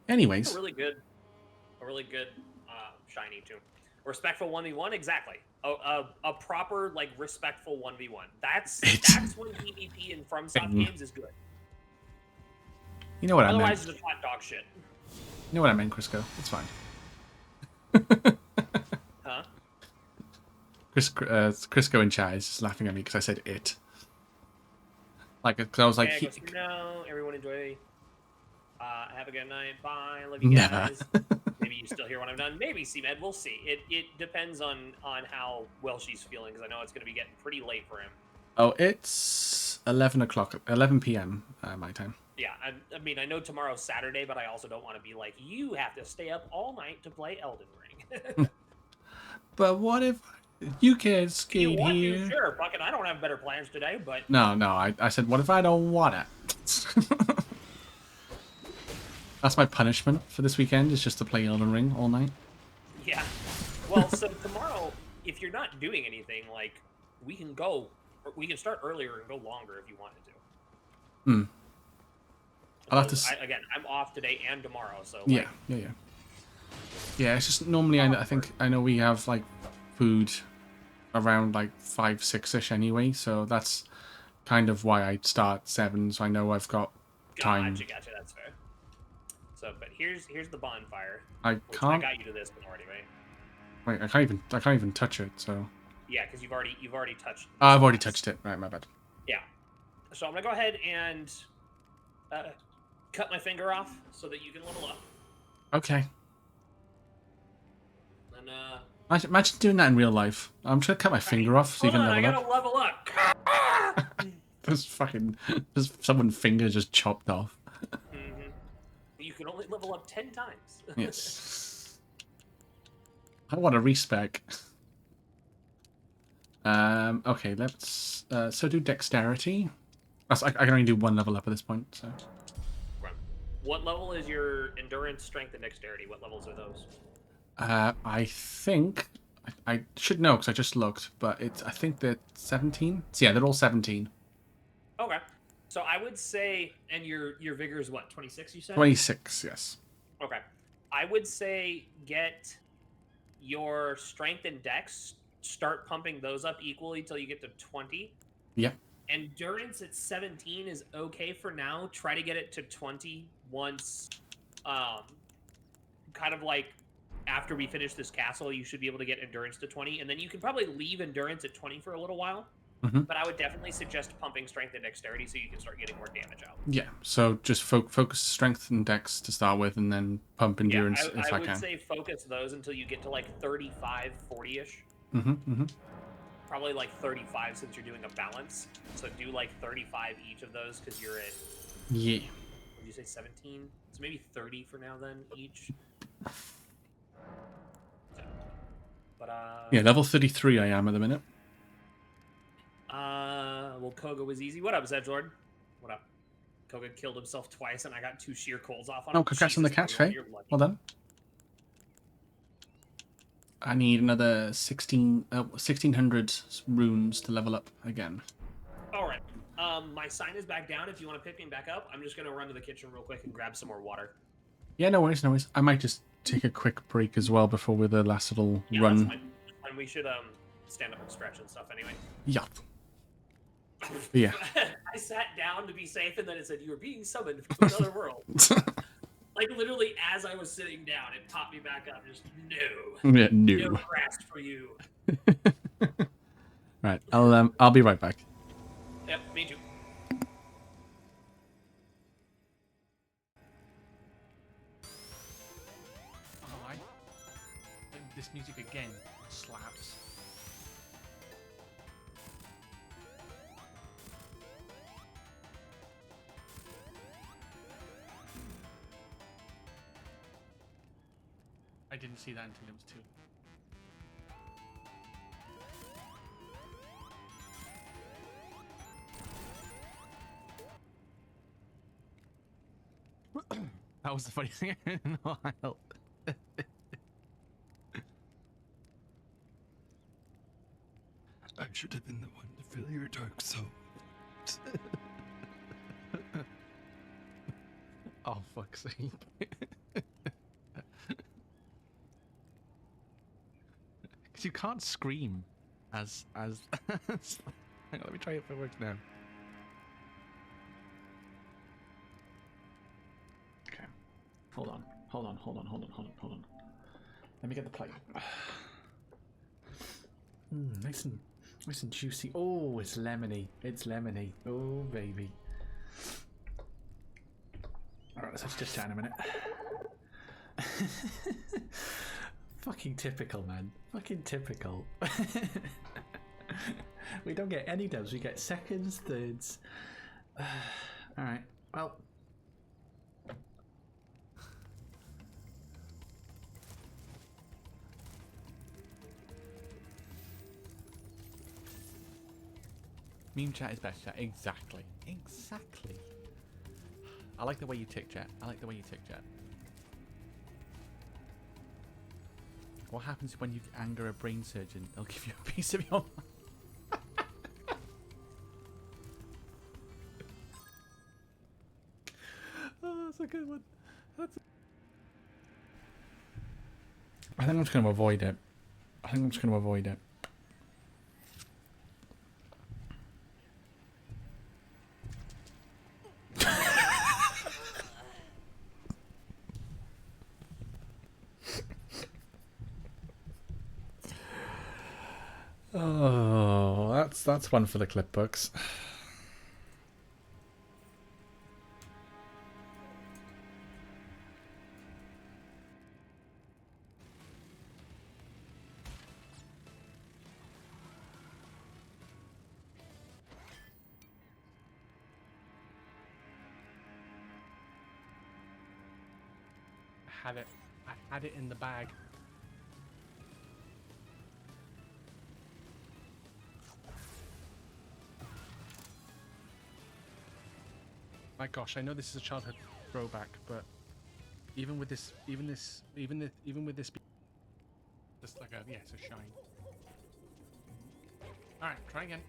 Anyways. A really good shiny too. Respectful 1v1, exactly. A proper like respectful 1v1. That's when PvP in FromSoft games is good. You know what I meant. Otherwise, it's just hot dog shit. You know what I meant, Crisco. It's fine. Huh? Crisco in chat is just laughing at me because I said it. Like, because I was like... Okay, no, everyone enjoy. Have a good night. Bye. Love you Never. guys. Maybe you still hear when I'm done. Maybe, C-Med. We'll see. It depends on how well she's feeling, because I know it's going to be getting pretty late for him. Oh, it's 11 p.m. My time. Yeah, I mean, I know tomorrow's Saturday, but I also don't want to be like, you have to stay up all night to play Elden Ring. But what if you can't skate you want here? to, sure. Fucking, I don't have better plans today, but... No, I said, what if I don't want it? That's my punishment for this weekend, is just to play Elden Ring all night. Yeah. Well, so tomorrow, if you're not doing anything, like, we can go, or we can start earlier and go longer if you wanted to. Hmm. I'll have to. Again, I'm off today and tomorrow, so yeah, yeah. It's just normally I think I know we have like food around like 5, 6-ish anyway, so that's kind of why I start 7, so I know I've got time. Gotcha. That's fair. So, but here's the bonfire. I can't. I got you to this one already, right? Wait, I can't even touch it. So. Yeah, because you've already touched. I've already touched it. Right, my bad. Yeah. So I'm gonna go ahead and cut my finger off so that you can level up. Okay. And imagine doing that in real life. I'm trying to cut my finger off so you can level up. I gotta level up. There's someone's finger just chopped off. You can only level up 10 times. Yes. I want a respec. Okay, let's so do dexterity. I can only do 1 level up at this point, so. What level is your endurance, strength, and dexterity? What levels are those? I think I should know because I just looked, but I think they're 17. So yeah, they're all 17. Okay, so I would say, and your vigor is what, 26? You said 26. Yes. Okay, I would say get your strength and dex. Start pumping those up equally till you get to 20. Yeah. Endurance at 17 is okay for now. Try to get it to 20 once, kind of like after we finish this castle, you should be able to get endurance to 20, and then you can probably leave endurance at 20 for a little while. But I would definitely suggest pumping strength and dexterity so you can start getting more damage out. Yeah, so just focus strength and dex to start with, and then pump endurance if I can. I would say focus those until you get to like 35, 40-ish. Probably like 35 since you're doing a balance. So do like 35 each of those because you're at... Yeah. Would you say 17? So maybe 30 for now then, each. But, yeah, level 33 I am at the minute. Well, Koga was easy. What up, Zedlord? What up? Koga killed himself twice, and I got 2 sheer coals off on him. Oh, congrats on the catch, Faye. Well done. I need another 1600 runes to level up again. All right. My sign is back down. If you want to pick me back up, I'm just going to run to the kitchen real quick and grab some more water. Yeah, no worries, no worries. I might just take a quick break as well before we're the last little run. That's fine. And we should stand up and stretch and stuff anyway. Yeah. Yeah. I sat down to be safe, and then it said you were being summoned to another world. Like literally, as I was sitting down, it popped me back up. Just no. Yeah, no. No rest for you. Right, I'll be right back. Yep, me too. This music again slaps. I didn't see that until it was 2. That was the funny thing in a while. I should have been the one to fill your dark soul. Oh, fuck's sake. Because you can't scream as hang on, let me try it if it works now. Okay. Hold on. Let me get the plate. Nice and juicy. Oh, it's lemony. Oh, baby. Alright, let's just chat in a minute. Fucking typical, man. Fucking typical. We don't get any dubs. We get seconds, thirds. Alright, well. Meme chat is best chat. Exactly. I like the way you tick, Jet. I like the way you tick, Jet. What happens when you anger a brain surgeon? They'll give you a piece of your mind. Oh, that's a good one. I think I'm just going to avoid it. Oh, that's one for the clip books. I had it in the bag. My gosh, I know this is a childhood throwback, but even with this, even with this, just like a it's a shine. All right, try again.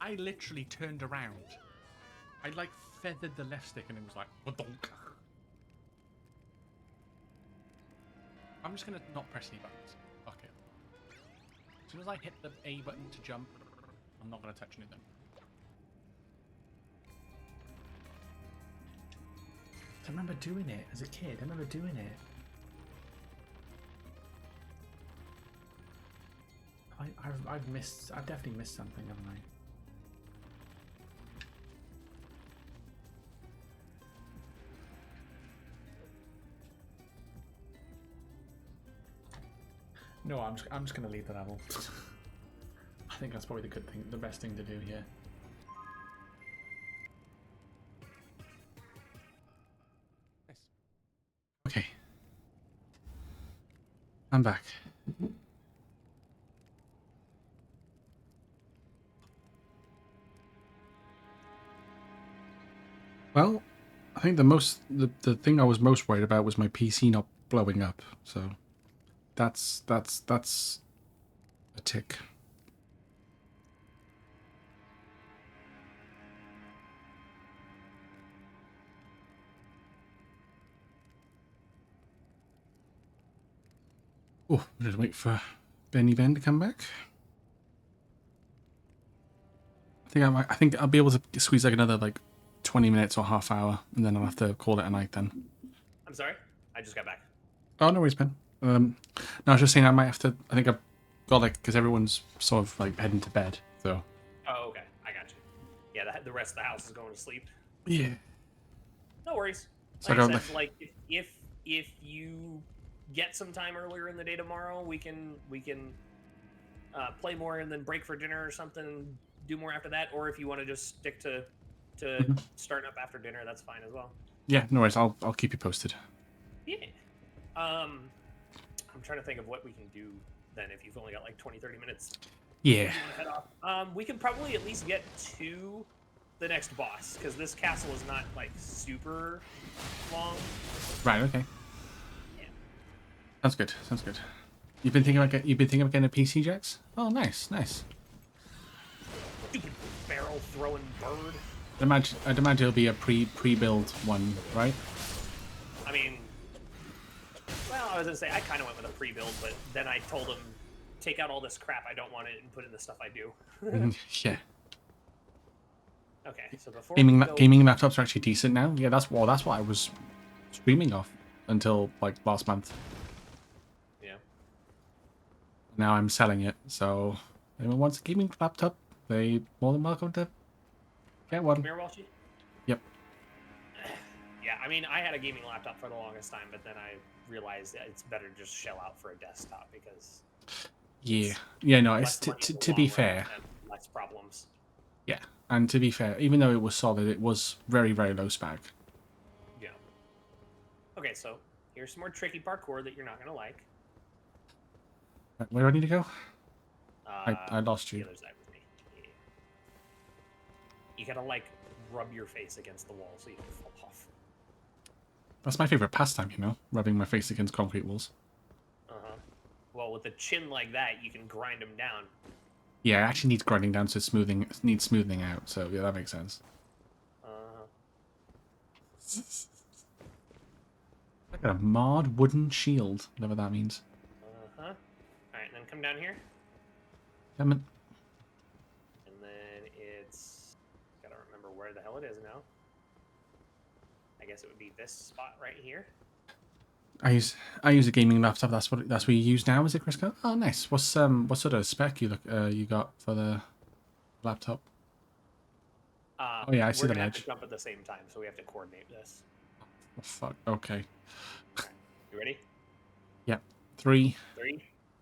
I literally turned around. I like feathered the left stick and it was like, "Badonk." I'm just gonna not press any buttons. Fuck it. As soon as I hit the A button to jump, I'm not gonna touch anything. I remember doing it as a kid. I remember doing it. I've definitely missed something, haven't I? No, I'm just gonna leave the level. I think that's probably the best thing to do here. Nice. Okay. I'm back. Well, I think the thing I was most worried about was my PC not blowing up. So that's a tick. Oh, I'm gonna wait for Benny Ben to come back. I think I'll be able to squeeze like another like 20 minutes or half hour, and then I'll have to call it a night then. I'm sorry, I just got back. Oh, no worries, Ben. No, I was just saying I might have to. I think I've got like because everyone's sort of like heading to bed, so. Oh, okay, I got you. Yeah, the rest of the house is going to sleep. Yeah. No worries. So Like I said, like if you get some time earlier in the day tomorrow, we can play more and then break for dinner or something. And do more after that, or if you want to just stick to starting up after dinner, that's fine as well. Yeah, no worries. I'll keep you posted. Yeah. I'm trying to think of what we can do then if you've only got like 20-30 minutes. Yeah. Head off. We can probably at least get to the next boss because this castle is not like super long. Right. Okay. Yeah. Sounds good. Sounds good. You've been thinking about getting a PC, Jax? Oh, nice, nice. Stupid barrel throwing bird. I'd imagine it'll be a pre-build one, right? I mean, well, I was gonna say I kind of went with a pre-build, but then I told him, take out all this crap I don't want it and put in the stuff I do. Yeah. Okay, so before Gaming laptops are actually decent now. Yeah, that's what I was streaming off until like last month. Yeah. Now I'm selling it, so anyone wants a gaming laptop, they more than welcome to get one. Mirror Walshy? Yep. Yeah, I mean, I had a gaming laptop for the longest time, but then I realized that it's better to just shell out for a desktop because. Yeah. Yeah. No, it's to be fair. Less problems. Yeah, and to be fair, even though it was solid, it was very, very low spec. Yeah. Okay, so here's some more tricky parkour that you're not gonna like. Where do I need to go? I lost you. The other side with me. You gotta like rub your face against the wall so you can fall off. That's my favorite pastime, you know, rubbing my face against concrete walls. Well, with a chin like that, you can grind them down. Yeah, it actually needs grinding down, so it needs smoothing out. So yeah, that makes sense. Look at a marred wooden shield, whatever that means. All right, then come down here. Damn it. And then it's gotta remember where the hell it is now. I guess it would be this spot right here. I use a gaming laptop. That's what you use now, is it, Crisco? Oh, nice. What sort of spec you got for the laptop? Oh yeah, I see the We're gonna have ledge. to jump at the same time, so we have to coordinate this. Oh, fuck. Okay. Right. You ready? Yep. 3,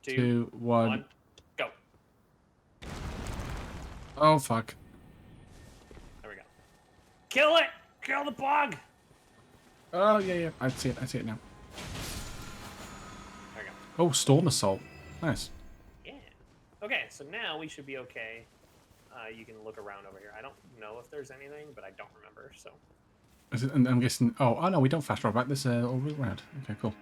2, 1, go. Oh fuck. There we go. Kill it! Kill the bug! Oh yeah. I see it now. There we go. Oh, Storm Assault. Nice. Yeah. Okay, so now we should be okay. You can look around over here. I don't know if there's anything, but I don't remember, so. And I'm guessing... Oh, no, we don't fast travel back. This all around. Okay, cool.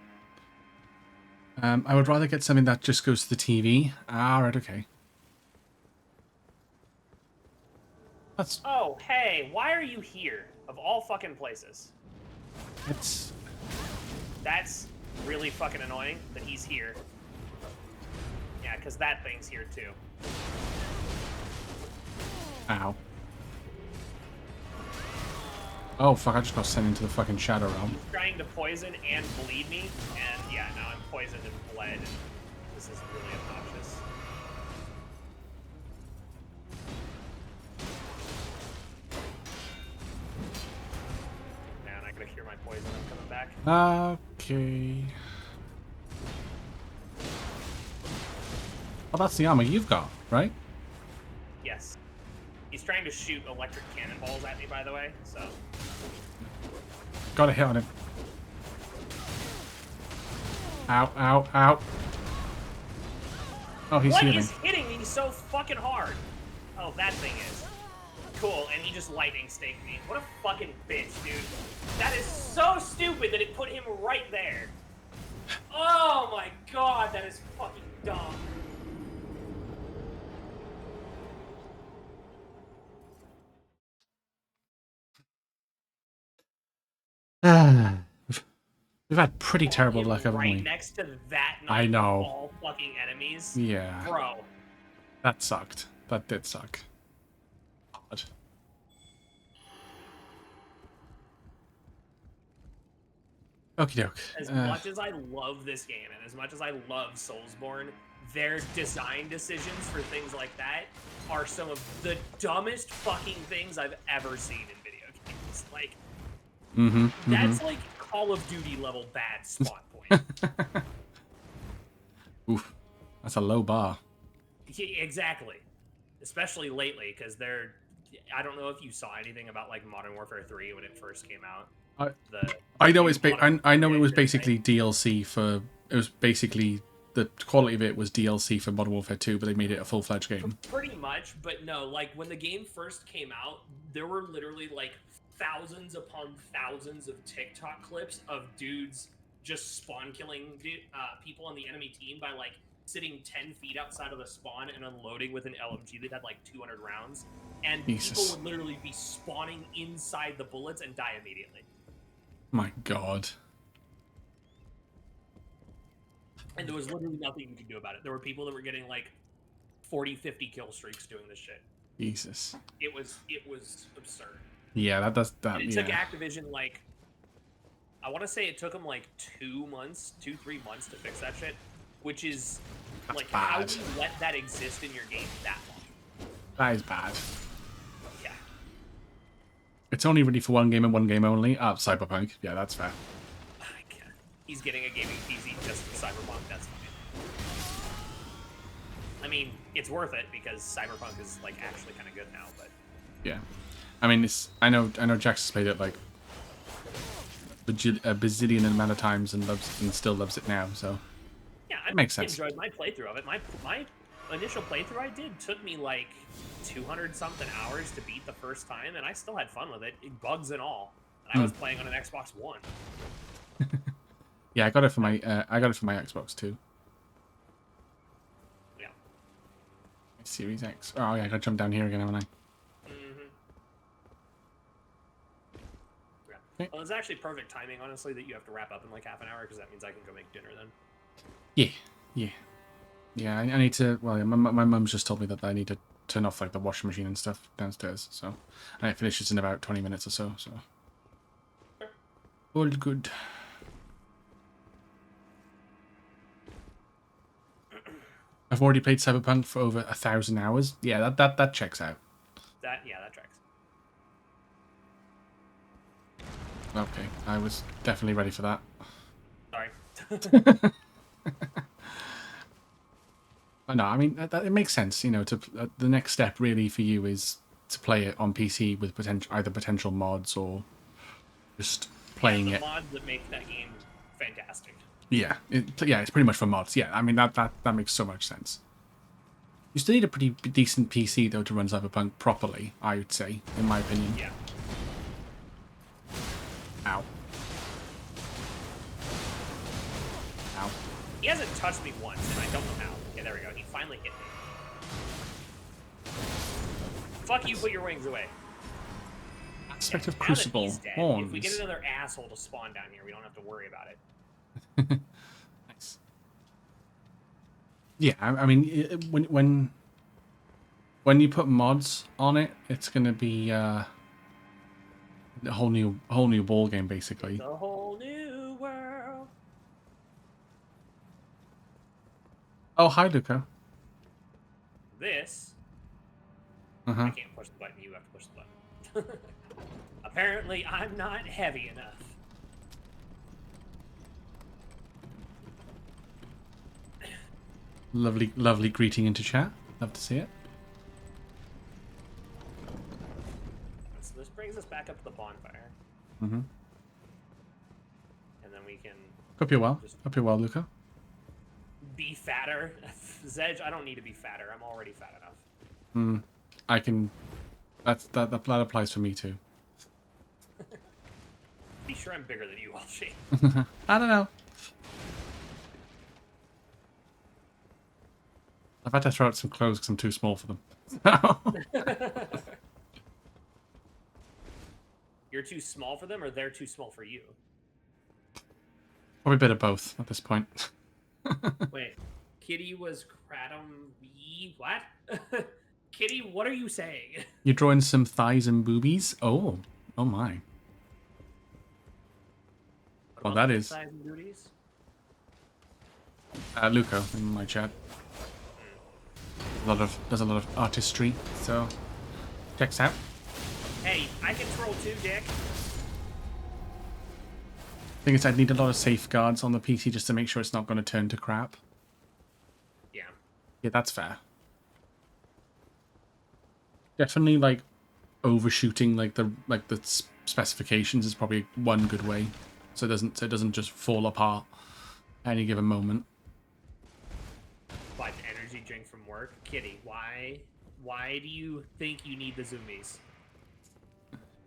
I would rather get something that just goes to the TV. Ah, right, okay. That's... Oh, hey, why are you here? Of all fucking places. That's really fucking annoying that he's here. Yeah, because that thing's here too. Ow. Oh, fuck, I just got sent into the fucking Shadow Realm. He's trying to poison and bleed me, and yeah, now I'm poisoned and bled. This is really obnoxious. Man, I gotta cure my poison. I'm coming back. Okay. Oh, that's the armor you've got, right? Yes. He's trying to shoot electric cannonballs at me, by the way, so... Got a hit on him. Ow. Oh, he's healing. What is hitting me so fucking hard? Oh, that thing is. Cool, and he just lightning staked me. What a fucking bitch, dude. That is so stupid that it put him right there. Oh my god, that is fucking dumb. We've had pretty terrible luck, haven't we? Right next to that I know. all fucking enemies. Yeah. Bro. That sucked. That did suck. God. Okie doke. As much as I love this game, and as much as I love Soulsborne, their design decisions for things like that are some of the dumbest fucking things I've ever seen in video games. Like, that's like Call of Duty level bad spawn point. Oof. That's a low bar. Yeah, exactly. Especially lately, because they're... I don't know if you saw anything about like Modern Warfare 3 when it first came out. I know it's I know it was basically DLC for... It was basically... The quality of it was DLC for Modern Warfare 2, but they made it a full-fledged game. Pretty much, but no, like when the game first came out, there were literally like thousands upon thousands of TikTok clips of dudes just spawn killing people on the enemy team by like sitting 10 feet outside of the spawn and unloading with an LMG that had like 200 rounds. And people would literally be spawning inside the bullets and die immediately. My god. And there was literally nothing you could do about it. There were people that were getting like 40, 50 kill streaks doing this shit. Jesus. It was absurd. Yeah, that does that. And it took Activision like, I want to say it took them like 2 months, 2-3 months to fix that shit, which is That's like bad. how do you let that exist in your game that long? That is bad. Yeah. It's only ready for one game and one game only. Cyberpunk. Yeah, that's fair. He's getting a gaming PC just for Cyberpunk. That's fine. I mean, it's worth it because Cyberpunk is like actually kind of good now. But yeah, I mean, it's I know Jax has played it like a bazillion amount of times and still loves it now. So yeah, it makes sense. Enjoyed my playthrough of it. My initial playthrough I did took me like 200 something hours to beat the first time, and I still had fun with it, bugs and all. And I was playing on an Xbox One. Yeah, I got it for my Xbox too. Yeah. Series X. Oh yeah, I gotta jump down here again, haven't I? Mm-hmm. Yeah. Okay. Well, it's actually perfect timing, honestly, that you have to wrap up in like half an hour, because that means I can go make dinner then. Yeah. I need to. Well, yeah, my mum's just told me that I need to turn off like the washing machine and stuff downstairs. So, and it finishes in about 20 minutes or so. So, Sure. all good. I've already played Cyberpunk for over 1,000 hours. Yeah, that checks out. That tracks. Okay, I was definitely ready for that. Sorry. No, I mean it makes sense. You know, the next step really for you is to play it on PC with either potential mods or just playing the it. mods that make that game fantastic. Yeah, it's pretty much for mods. Yeah, I mean that makes so much sense. You still need a pretty decent PC though to run Cyberpunk properly, I would say, in my opinion. Yeah. Ow. Ow. He hasn't touched me once, and I don't know how. Okay, there we go. He finally hit me. Fuck you, put your wings away. Aspect of now that Crucible. he's dead, Horns. if we get another asshole to spawn down here, we don't have to worry about it. Nice. Yeah, I mean, when you put mods on it, it's gonna be a whole new ball game basically. It's a whole new world. Oh, hi, Luca. This. Uh huh. I can't push the button. You have to push the button. Apparently, I'm not heavy enough. Lovely greeting into chat. Love to see it. So this brings us back up to the bonfire. Mm-hmm. And then we can... Hope you're well. Hope you're well, Luca. Be fatter. Zedge, I don't need to be fatter. I'm already fat enough. I can... That applies for me too. Be sure I'm bigger than you, Walshy. I don't know. I've had to throw out some clothes because I'm too small for them. You're too small for them, or they're too small for you? Probably a bit of both at this point. Wait, Kitty was Kratom... What? Kitty, what are you saying? You're drawing some thighs and boobies? Oh my. Well, that is... Thighs and booties? Luca in my chat. There's a lot of artistry, so checks out. Hey, I can troll too, Dick. Thing is, I'd need a lot of safeguards on the PC just to make sure it's not going to turn to crap. Yeah. Yeah, that's fair. Definitely, like, overshooting the specifications is probably one good way, so it doesn't just fall apart at any given moment. Buy the energy drink from work, Kitty. Why do you think you need the zoomies?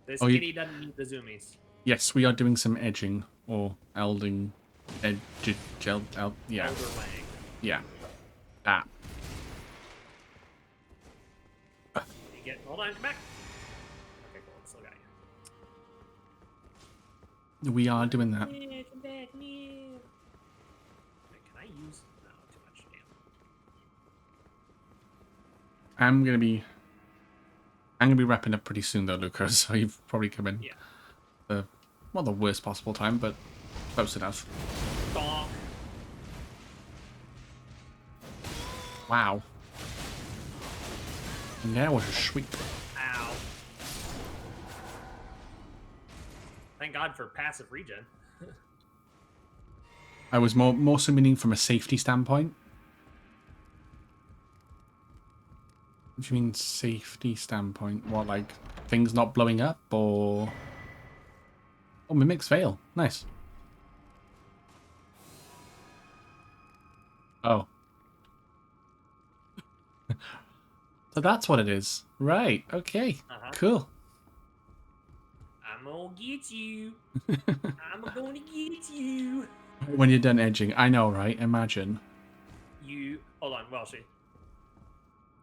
This kitty doesn't need the zoomies. Yes, we are doing some edging or elding, yeah. Elderlang. Yeah. That. Hold on, come back. Okay, cool. Still got you. We are doing that. Yeah, come back, yeah. Wait, can I use... No, too much. Damn. I'm gonna be wrapping up pretty soon though, Lucas. So you've probably come in not the worst possible time, but close enough. Bonk. Wow. And that was a sweep. Ow. Thank God for passive regen. I was more so meaning from a safety standpoint. What do you mean safety standpoint? What, like things not blowing up or... Oh, mimics fail. Nice. Oh. So that's what it is. Right. Okay. Cool. I'm gonna get you. I'm gonna get you. When you're done edging, I know, right? Imagine. You hold on, Welshie.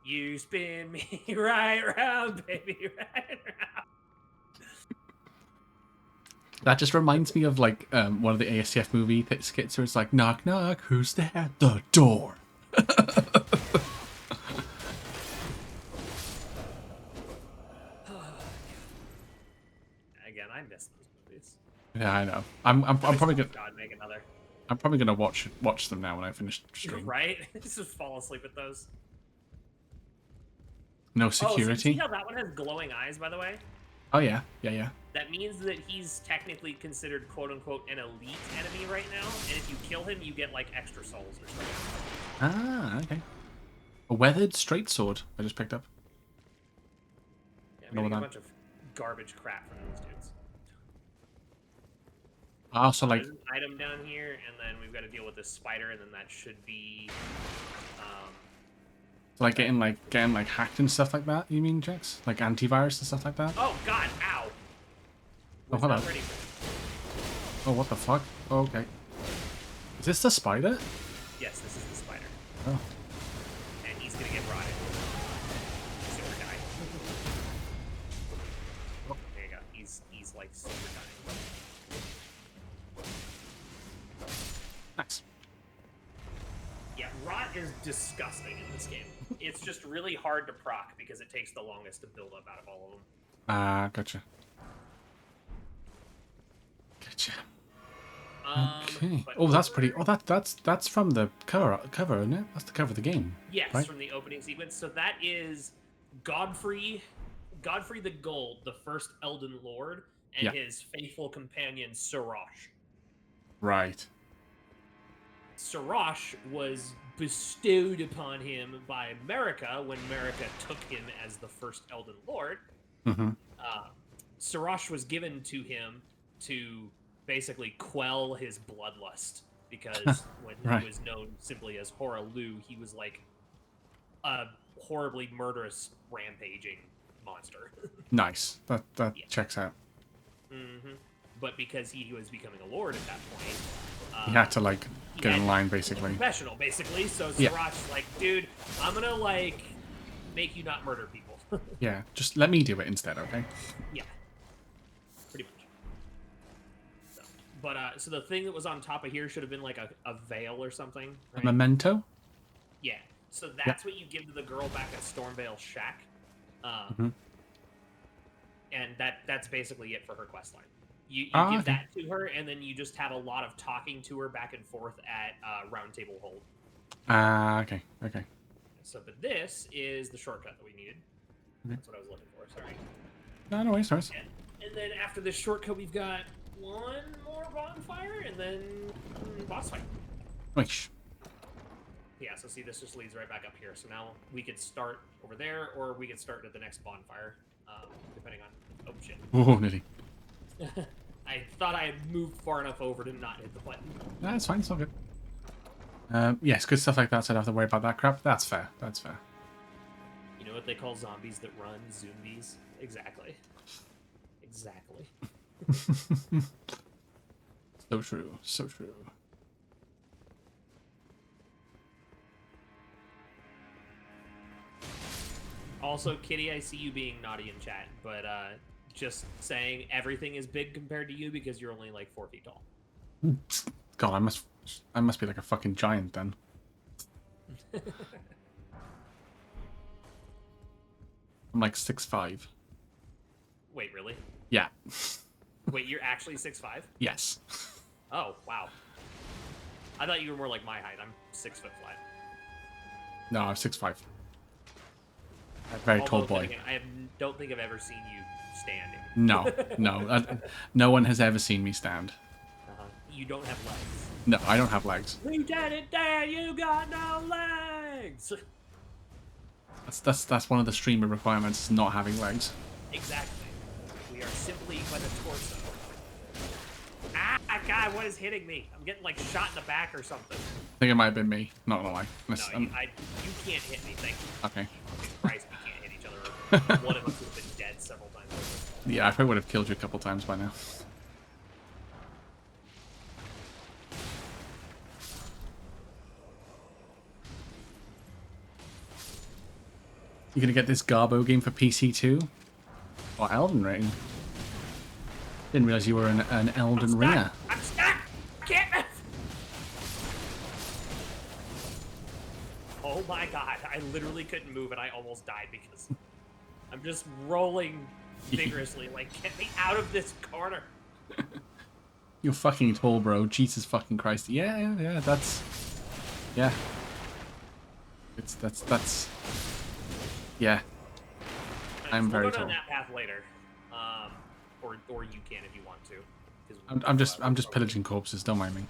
You spin me right round, baby, right round. That just reminds me of like one of the ASCF movie skits where it's like, knock knock, who's there at the door? Again, I miss those movies. Yeah, I know. I'm probably gonna. God, make another. I'm probably gonna watch them now when I finish the stream. Right? Just fall asleep at those. No Oh, security. see how that one has glowing eyes, by the way? Oh yeah, yeah. That means that he's technically considered quote-unquote an elite enemy right now, and if you kill him, you get like extra souls or something. Ah, okay. A weathered straight sword I just picked up. Yeah, I'm getting a bunch of garbage crap from these dudes. Also, like, there's an item down here, and then we've got to deal with this spider, and then that should be like getting hacked and stuff like that. You mean, Jax? Like antivirus and stuff like that? Oh God! Ow! Oh, hold on. Oh, what the fuck? Oh, okay. Is this the spider? Yes, this is the spider. Oh. And he's gonna get rotted. Super die. Oh, there you go. He's like super dying. Nice. Yeah, rot is disgusting in this game. It's just really hard to proc because it takes the longest to build up out of all of them. Ah, gotcha. Gotcha. Okay. Oh, that's pretty. Oh, that's from the cover, isn't it? That's the cover of the game. Yes, right? From the opening sequence. So that is Godfrey the Gold, the first Elden Lord, and his faithful companion Sirash. Right. Sirash was bestowed upon him by Marika when Marika took him as the first Elden Lord. Mm-hmm. Sirash was given to him to basically quell his bloodlust, because when he was known simply as Horalu, he was like a horribly murderous, rampaging monster. Nice. That checks out. Mm-hmm. But because he was becoming a lord at that point, he had to like get in line, basically. Professional, basically. So Sirach's like, dude, I'm gonna like make you not murder people. Yeah, just let me do it instead, okay? Yeah, pretty much. So, but so the thing that was on top of here should have been like a veil or something. Right? A memento? Yeah. So that's what you give to the girl back at Stormvale Shack. And that's basically it for her questline. You give that to her, and then you just have a lot of talking to her back and forth at Round Table Hold. Okay. So, but this is the shortcut that we needed. That's what I was looking for. Sorry. No worries. And then after this shortcut, we've got one more bonfire, and then boss fight. Nice. Yeah, so see, this just leads right back up here. So now we could start over there, or we could start at the next bonfire, depending on... Oh, shit. Oh, nearly. I thought I had moved far enough over to not hit the button. No, it's fine. It's all good. Yes, good stuff like that, so I don't have to worry about that crap. That's fair. You know what they call zombies that run? Zombies. Exactly. So true. Also, Kitty, I see you being naughty in chat, but just saying everything is big compared to you because you're only like 4 feet tall. God, I must be like a fucking giant then. I'm like 6'5". Wait, really? Yeah. Wait, you're actually 6'5"? Yes. Oh, wow. I thought you were more like my height. I'm 6 foot flat. No, I'm 6'5". A very tall boy. Again, I don't think I've ever seen you standing. No. No one has ever seen me stand. You don't have legs. No, I don't have legs. Lieutenant Dan, you got no legs! That's one of the streamer requirements, is not having legs. Exactly. We are simply but a torso. Ah, God, what is hitting me? I'm getting like shot in the back or something. I think it might have been me. Not gonna lie. You can't hit me, thank you. Okay. Christ, you can't. One of us would have been dead several times over. Yeah, I probably would have killed you a couple times by now. You gonna get this Garbo game for PC too? Or Elden Ring? Didn't realize you were an Elden Ringer. I'm stuck! Can't move! Oh my god, I literally couldn't move and I almost died because I'm just rolling vigorously, like, get me out of this corner. You're fucking tall, bro. Jesus fucking Christ. Yeah, that's... Yeah. That's... Yeah. I'm very we'll go tall. down that path later. Or you can if you want to. I'm just pillaging corpses, don't mind me.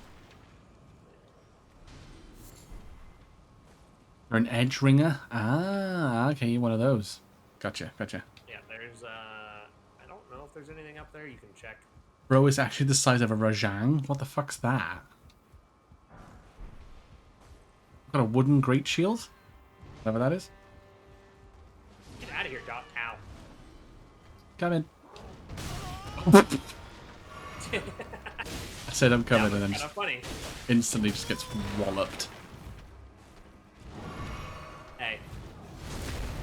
You're an edge ringer? Ah, okay, you're one of those. Gotcha. Yeah, there's I don't know if there's anything up there. You can check. Bro is actually the size of a Rajang. What the fuck's that? Got a wooden great shield? Whatever that is. Get out of here, Doc. Ow. Come in. I said I'm coming, and then just instantly just gets walloped. Hey.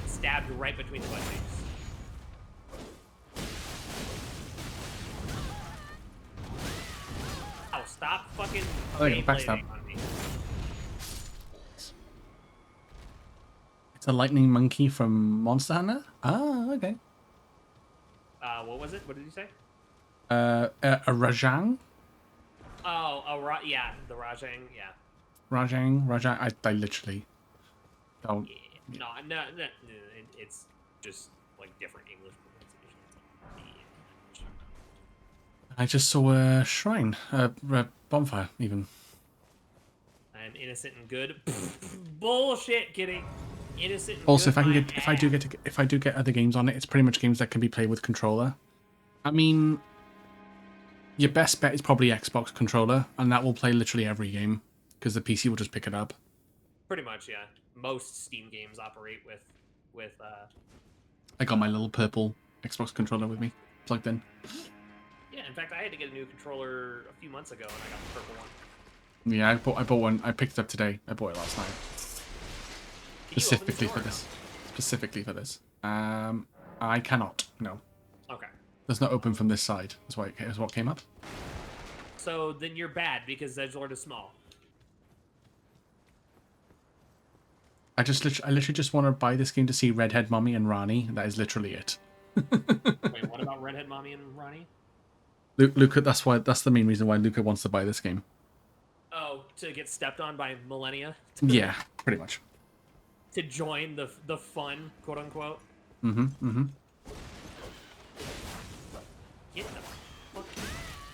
Stabbed right between the butt cheeks. Oh, stop fucking backstab. on me. It's a lightning monkey from Monster Hunter? Ah, okay. What was it? What did you say? A Rajang? Oh, yeah, the Rajang, yeah. Rajang? I literally don't. Yeah. No, it's just like different English pronunciation. I just saw a shrine, a bonfire, even. I'm innocent and good. Bullshit, kitty. Innocent. And Also, good if I do get other games on it, it's pretty much games that can be played with controller. I mean, your best bet is probably Xbox controller, and that will play literally every game because the PC will just pick it up. Pretty much, yeah. Most Steam games operate with. I got my little purple Xbox controller with me, plugged in. Yeah, in fact, I had to get a new controller a few months ago, and I got the purple one. Yeah, I bought one. I picked it up today. I bought it last night. Specifically for this. Specifically for this. I cannot. No. Okay. Does not open from this side. Is what came up. So then you're bad because Edgelord is small. I literally just want to buy this game to see Redhead Mommy and Rani. That is literally it. Wait, what about Redhead Mommy and Rani? Luca, that's the main reason why Luca wants to buy this game. Oh, to get stepped on by millennia? Yeah, pretty much. To join the fun, quote unquote.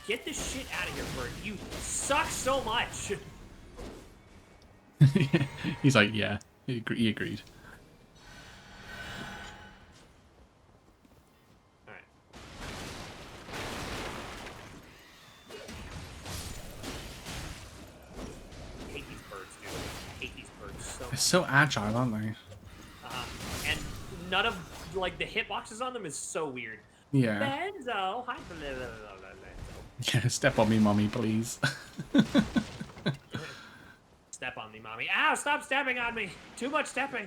Get the shit out of here, Bird. You suck so much. He's like, yeah, he agreed. Alright. I hate these birds, dude. I hate these birds so much. They're so agile, aren't they? And none of, like, the hitboxes on them is so weird. Yeah. Benzo, hi, Benzo. Yeah, step on me, mommy, please. Step on me, mommy. Ow, stop stepping on me. Too much stepping.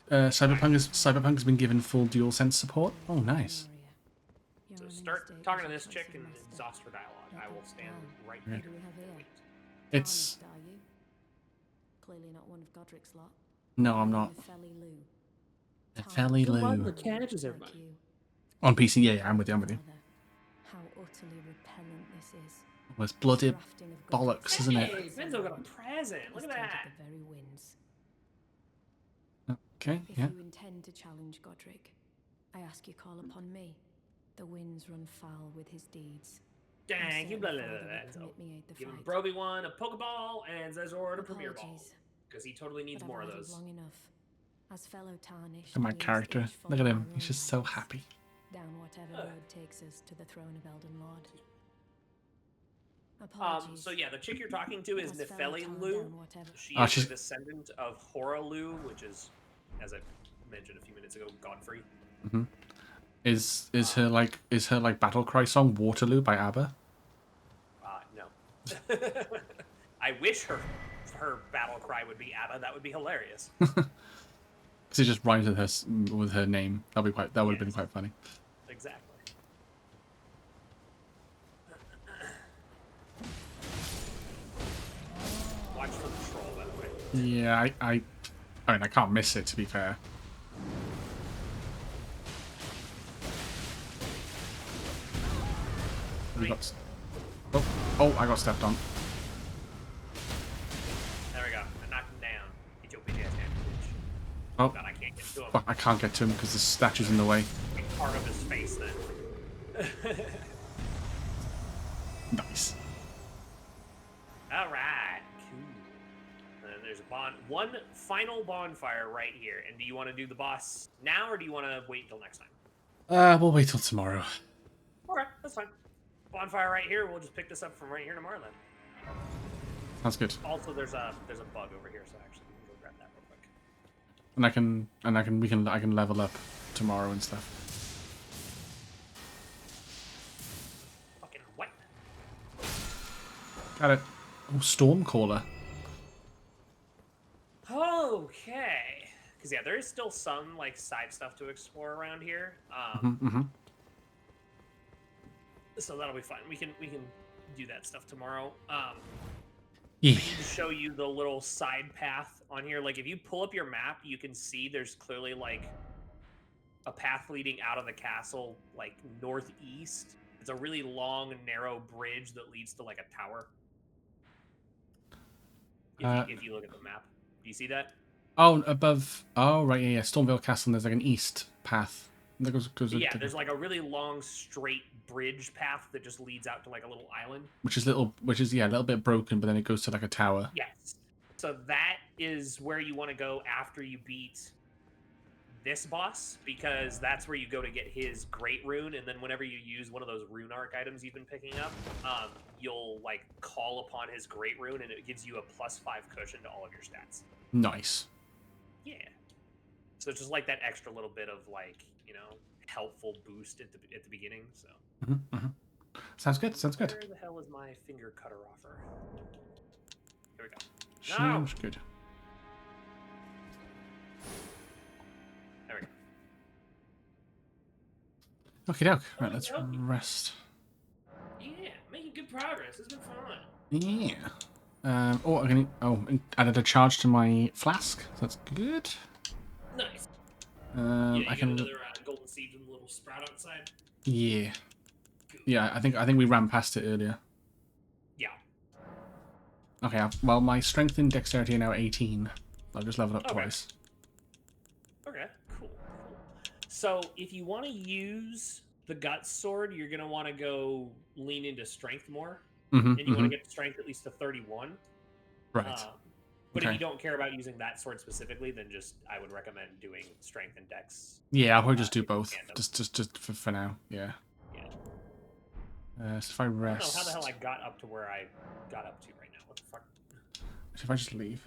Cyberpunk has been given full DualSense support. Oh, nice. So start talking to this chick and exhaust her dialogue. I will stand right here. Wait. It's... Clearly not one of Godric's lot. No, I'm not. Nepheli Lou. On PC, yeah, I'm with you. How utterly repellent this is. Well, it's bloody bollocks, isn't it? Hey, Benzo got a present. Look at that. The very winds. Okay, If yeah. you intend to challenge Godric, I ask you call upon me. The winds run foul with his deeds. Dang, you blah blah blah. Give him Broby one, a Pokeball, and Zezord a Premier Ball. Because he totally needs more of those. Long enough. As fellow Tarnish, Look at my character. Look at him. He's just so happy. Down whatever road takes us to the throne of Elden Lord. So yeah, the chick you're talking to is Nepheli Lou. She is she's a descendant of Horalu, which is, as it mentioned a few minutes ago, Godfrey. Mm-hmm. Is her like battle cry song Waterloo by ABBA? No. I wish her battle cry would be ABBA. That would be hilarious. Because it just rhymes with her name. That would have been quite funny. Exactly. Watch for the troll, by the way. Yeah, I mean, I can't miss it, to be fair. We got... Oh, I got stepped on. There we go. I knocked him down. Get your big ass down, bitch. Oh, God, I can't get to him. Fuck, I can't get to him because the statue's in the way. Part of his face, then. Nice. Alright, cool. And there's one final bonfire right here. And do you want to do the boss now, or do you want to wait until next time? We'll wait till tomorrow. Alright, that's fine. Bonfire right here. We'll just pick this up from right here tomorrow then. Sounds good. Also, there's a bug over here, so actually we can go grab that real quick. And I can level up tomorrow and stuff. Fucking what? Got it. Oh, Stormcaller. Okay. Because yeah, there is still some like side stuff to explore around here. So that'll be fine. We can do that stuff tomorrow. Yeah. I need to show you the little side path on here. Like if you pull up your map, you can see there's clearly like a path leading out of the castle, like northeast. It's a really long, narrow bridge that leads to like a tower. If you look at the map, do you see that? Oh, above. Oh, right, yeah. Stormvale Castle. And there's like an east path. That goes There's like a really long, straight bridge path that just leads out to like a little island. Which is a little bit broken, but then it goes to like a tower. Yes. So that is where you want to go after you beat this boss, because that's where you go to get his great rune, and then whenever you use one of those rune arc items you've been picking up, you'll like call upon his great rune, and it gives you a +5 cushion to all of your stats. Nice. Yeah. So it's just like that extra little bit of like, helpful boost at the beginning. So. Sounds good. Sounds good. Where the hell is my finger cutter offer? Here we go. Sounds good. There we go. Okay, doke. Right, let's rest. Yeah, making good progress. It's been fun. Yeah. I added a charge to my flask. So that's good. Nice. I you can. got another golden seed and a little sprout outside. Yeah. Yeah, I think we ran past it earlier. Yeah. Okay. Well, my strength and dexterity are now 18. I'll just level up twice. Okay. Cool. So if you want to use the Guts Sword, you're gonna want to go lean into strength more, and you want to get strength at least to 31. Right. But if you don't care about using that sword specifically, then I would recommend doing strength and dex. Yeah, I'll probably just do both. Just for now. Yeah. So if I rest. I don't know how the hell I got up to where I got up to right now. What the fuck? If I just leave.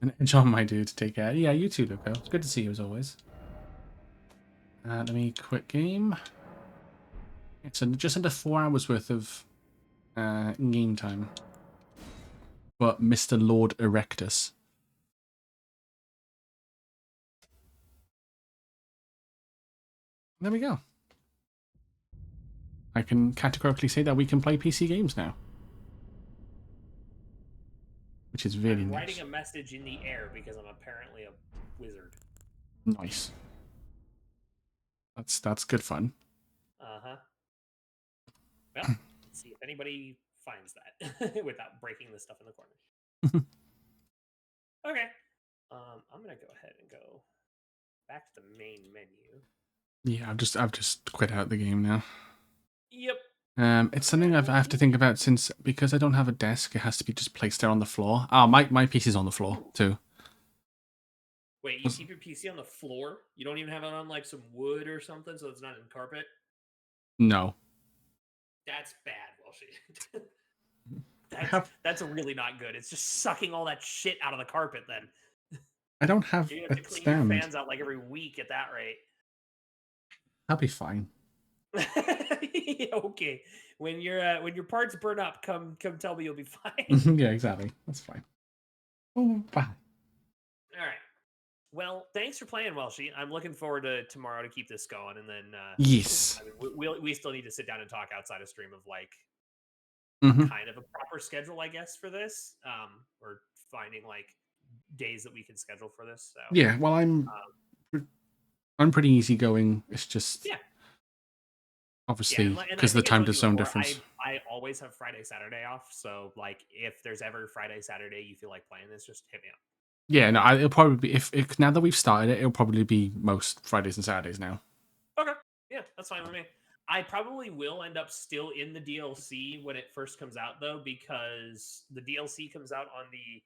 And John, my dude, take care. Yeah, you too, Luco. It's good to see you as always. Let me quit game. It's just under 4 hours worth of game time. But Mr. Lord Erectus. There we go. I can categorically say that we can play PC games now. Which is really nice. Writing a message in the air because I'm apparently a wizard. Nice. That's good fun. Uh-huh. Well, let's see if anybody finds that without breaking the stuff in the corner. Okay. I'm gonna go ahead and go back to the main menu. Yeah, I've just quit out the game now. Yep. It's something I have to think about because I don't have a desk. It has to be just placed there on the floor. My PC's on the floor too. Wait, you keep your PC on the floor? You don't even have it on like some wood or something, so it's not in carpet? No. That's bad, Welshie. That's really not good. It's just sucking all that shit out of the carpet then. I don't have You have a to clean stand. your fans out like every week at that rate. I'll be fine. Okay. When your parts burn up, come tell me you'll be fine. Yeah, exactly. That's fine. Oh, bye. All right. Well, thanks for playing, Welshie. I'm looking forward to tomorrow to keep this going, and then Yes. I mean, we still need to sit down and talk outside of stream of like Mhm. kind of a proper schedule, I guess, for this, or finding like days that we can schedule for this. So Yeah, well, I'm pretty easygoing. It's just yeah, obviously and I because of the think I time told you zone before, difference. I always have Friday, Saturday off. So like, if there's ever Friday, Saturday you feel like playing this, just hit me up. Yeah, no, it'll probably be if now that we've started it, it'll probably be most Fridays and Saturdays now. Okay, yeah, that's fine with me. I probably will end up still in the DLC when it first comes out, though, because the DLC comes out on the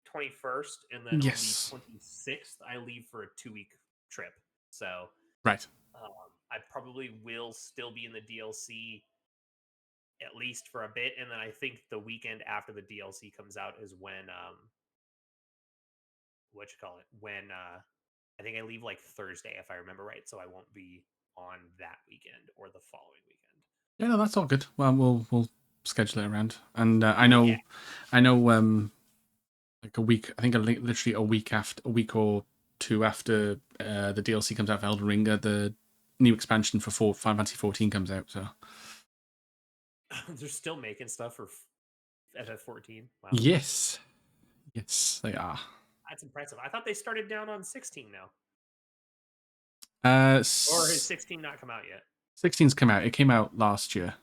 21st, and then Yes. on the 26th, I leave for a 2-week trip. So, Right. I probably will still be in the DLC at least for a bit, and then I think the weekend after the DLC comes out is when when I think I leave like Thursday if I remember right, so I won't be on that weekend or the following weekend. Yeah, no, that's all good. Well, we'll schedule it around, and I Yeah. know, like a week. I think literally a week or two after the DLC comes out for Elden Ring, the new expansion for Final Fantasy 14 comes out. So They're still making stuff for FF14. Wow, yes, they are. that's impressive. I thought they started down on 16 now. Or Or has 16 not come out yet? 16's come out. It came out last year.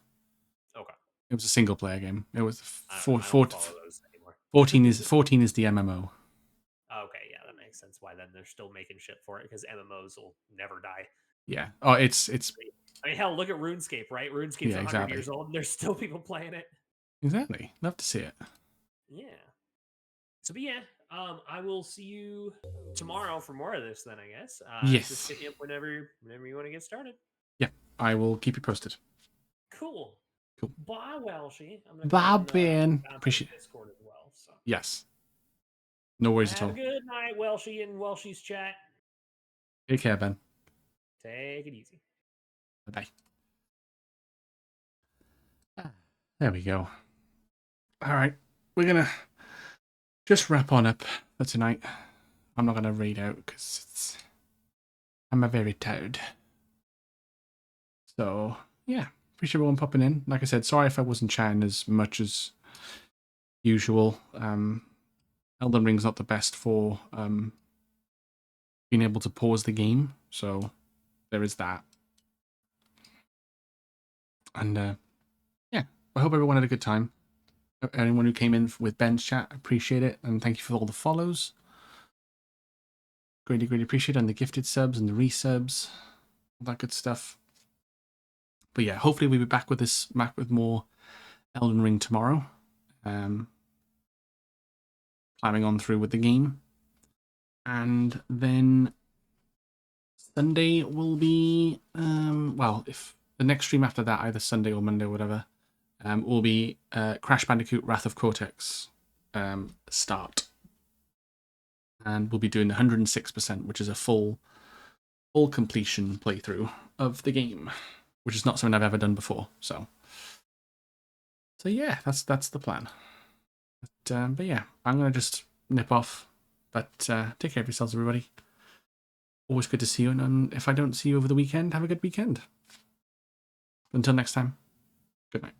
Okay. It was a single player game. It was I don't follow those anymore. 14 is the MMO. Okay, yeah, that makes sense. Why then they're still making shit for it, because MMOs will never die. Yeah. Oh, it's. I mean, hell, look at RuneScape, right? RuneScape's 100 years old, and there's still people playing it. Exactly. Love to see it. Yeah. So, but yeah, I will see you tomorrow for more of this. Then I guess. Yes. Just hit me up whenever you want to get started. Yeah, I will keep you posted. Cool. Bye, Welshie. Bye, Ben. Appreciate Discord as well. So. Yes. No worries at all. Have a good night, Welshie and Welshie's chat. Take care, Ben. Take it easy. Bye. There we go. All right, we're gonna just wrap on up for tonight. I'm not gonna read out because I'm a very tired. So yeah, appreciate everyone popping in. Like I said, sorry if I wasn't chatting as much as usual. Elden Ring's not the best for being able to pause the game, so there is that. And yeah, I hope everyone had a good time. Anyone who came in with Ben's chat, appreciate it, and thank you for all the follows. Greatly appreciate it, and the gifted subs and the resubs, all that good stuff. But yeah, hopefully we'll be back with more Elden Ring tomorrow. Climbing on through with the game. And then Sunday will be, well, if the next stream after that, either Sunday or Monday or whatever, will be Crash Bandicoot Wrath of Cortex start. And we'll be doing 106%, which is a full completion playthrough of the game, which is not something I've ever done before. So yeah, that's the plan. But yeah, I'm gonna just nip off. But take care of yourselves, everybody. Always good to see you, and if I don't see you over the weekend, have a good weekend. Until next time, good night.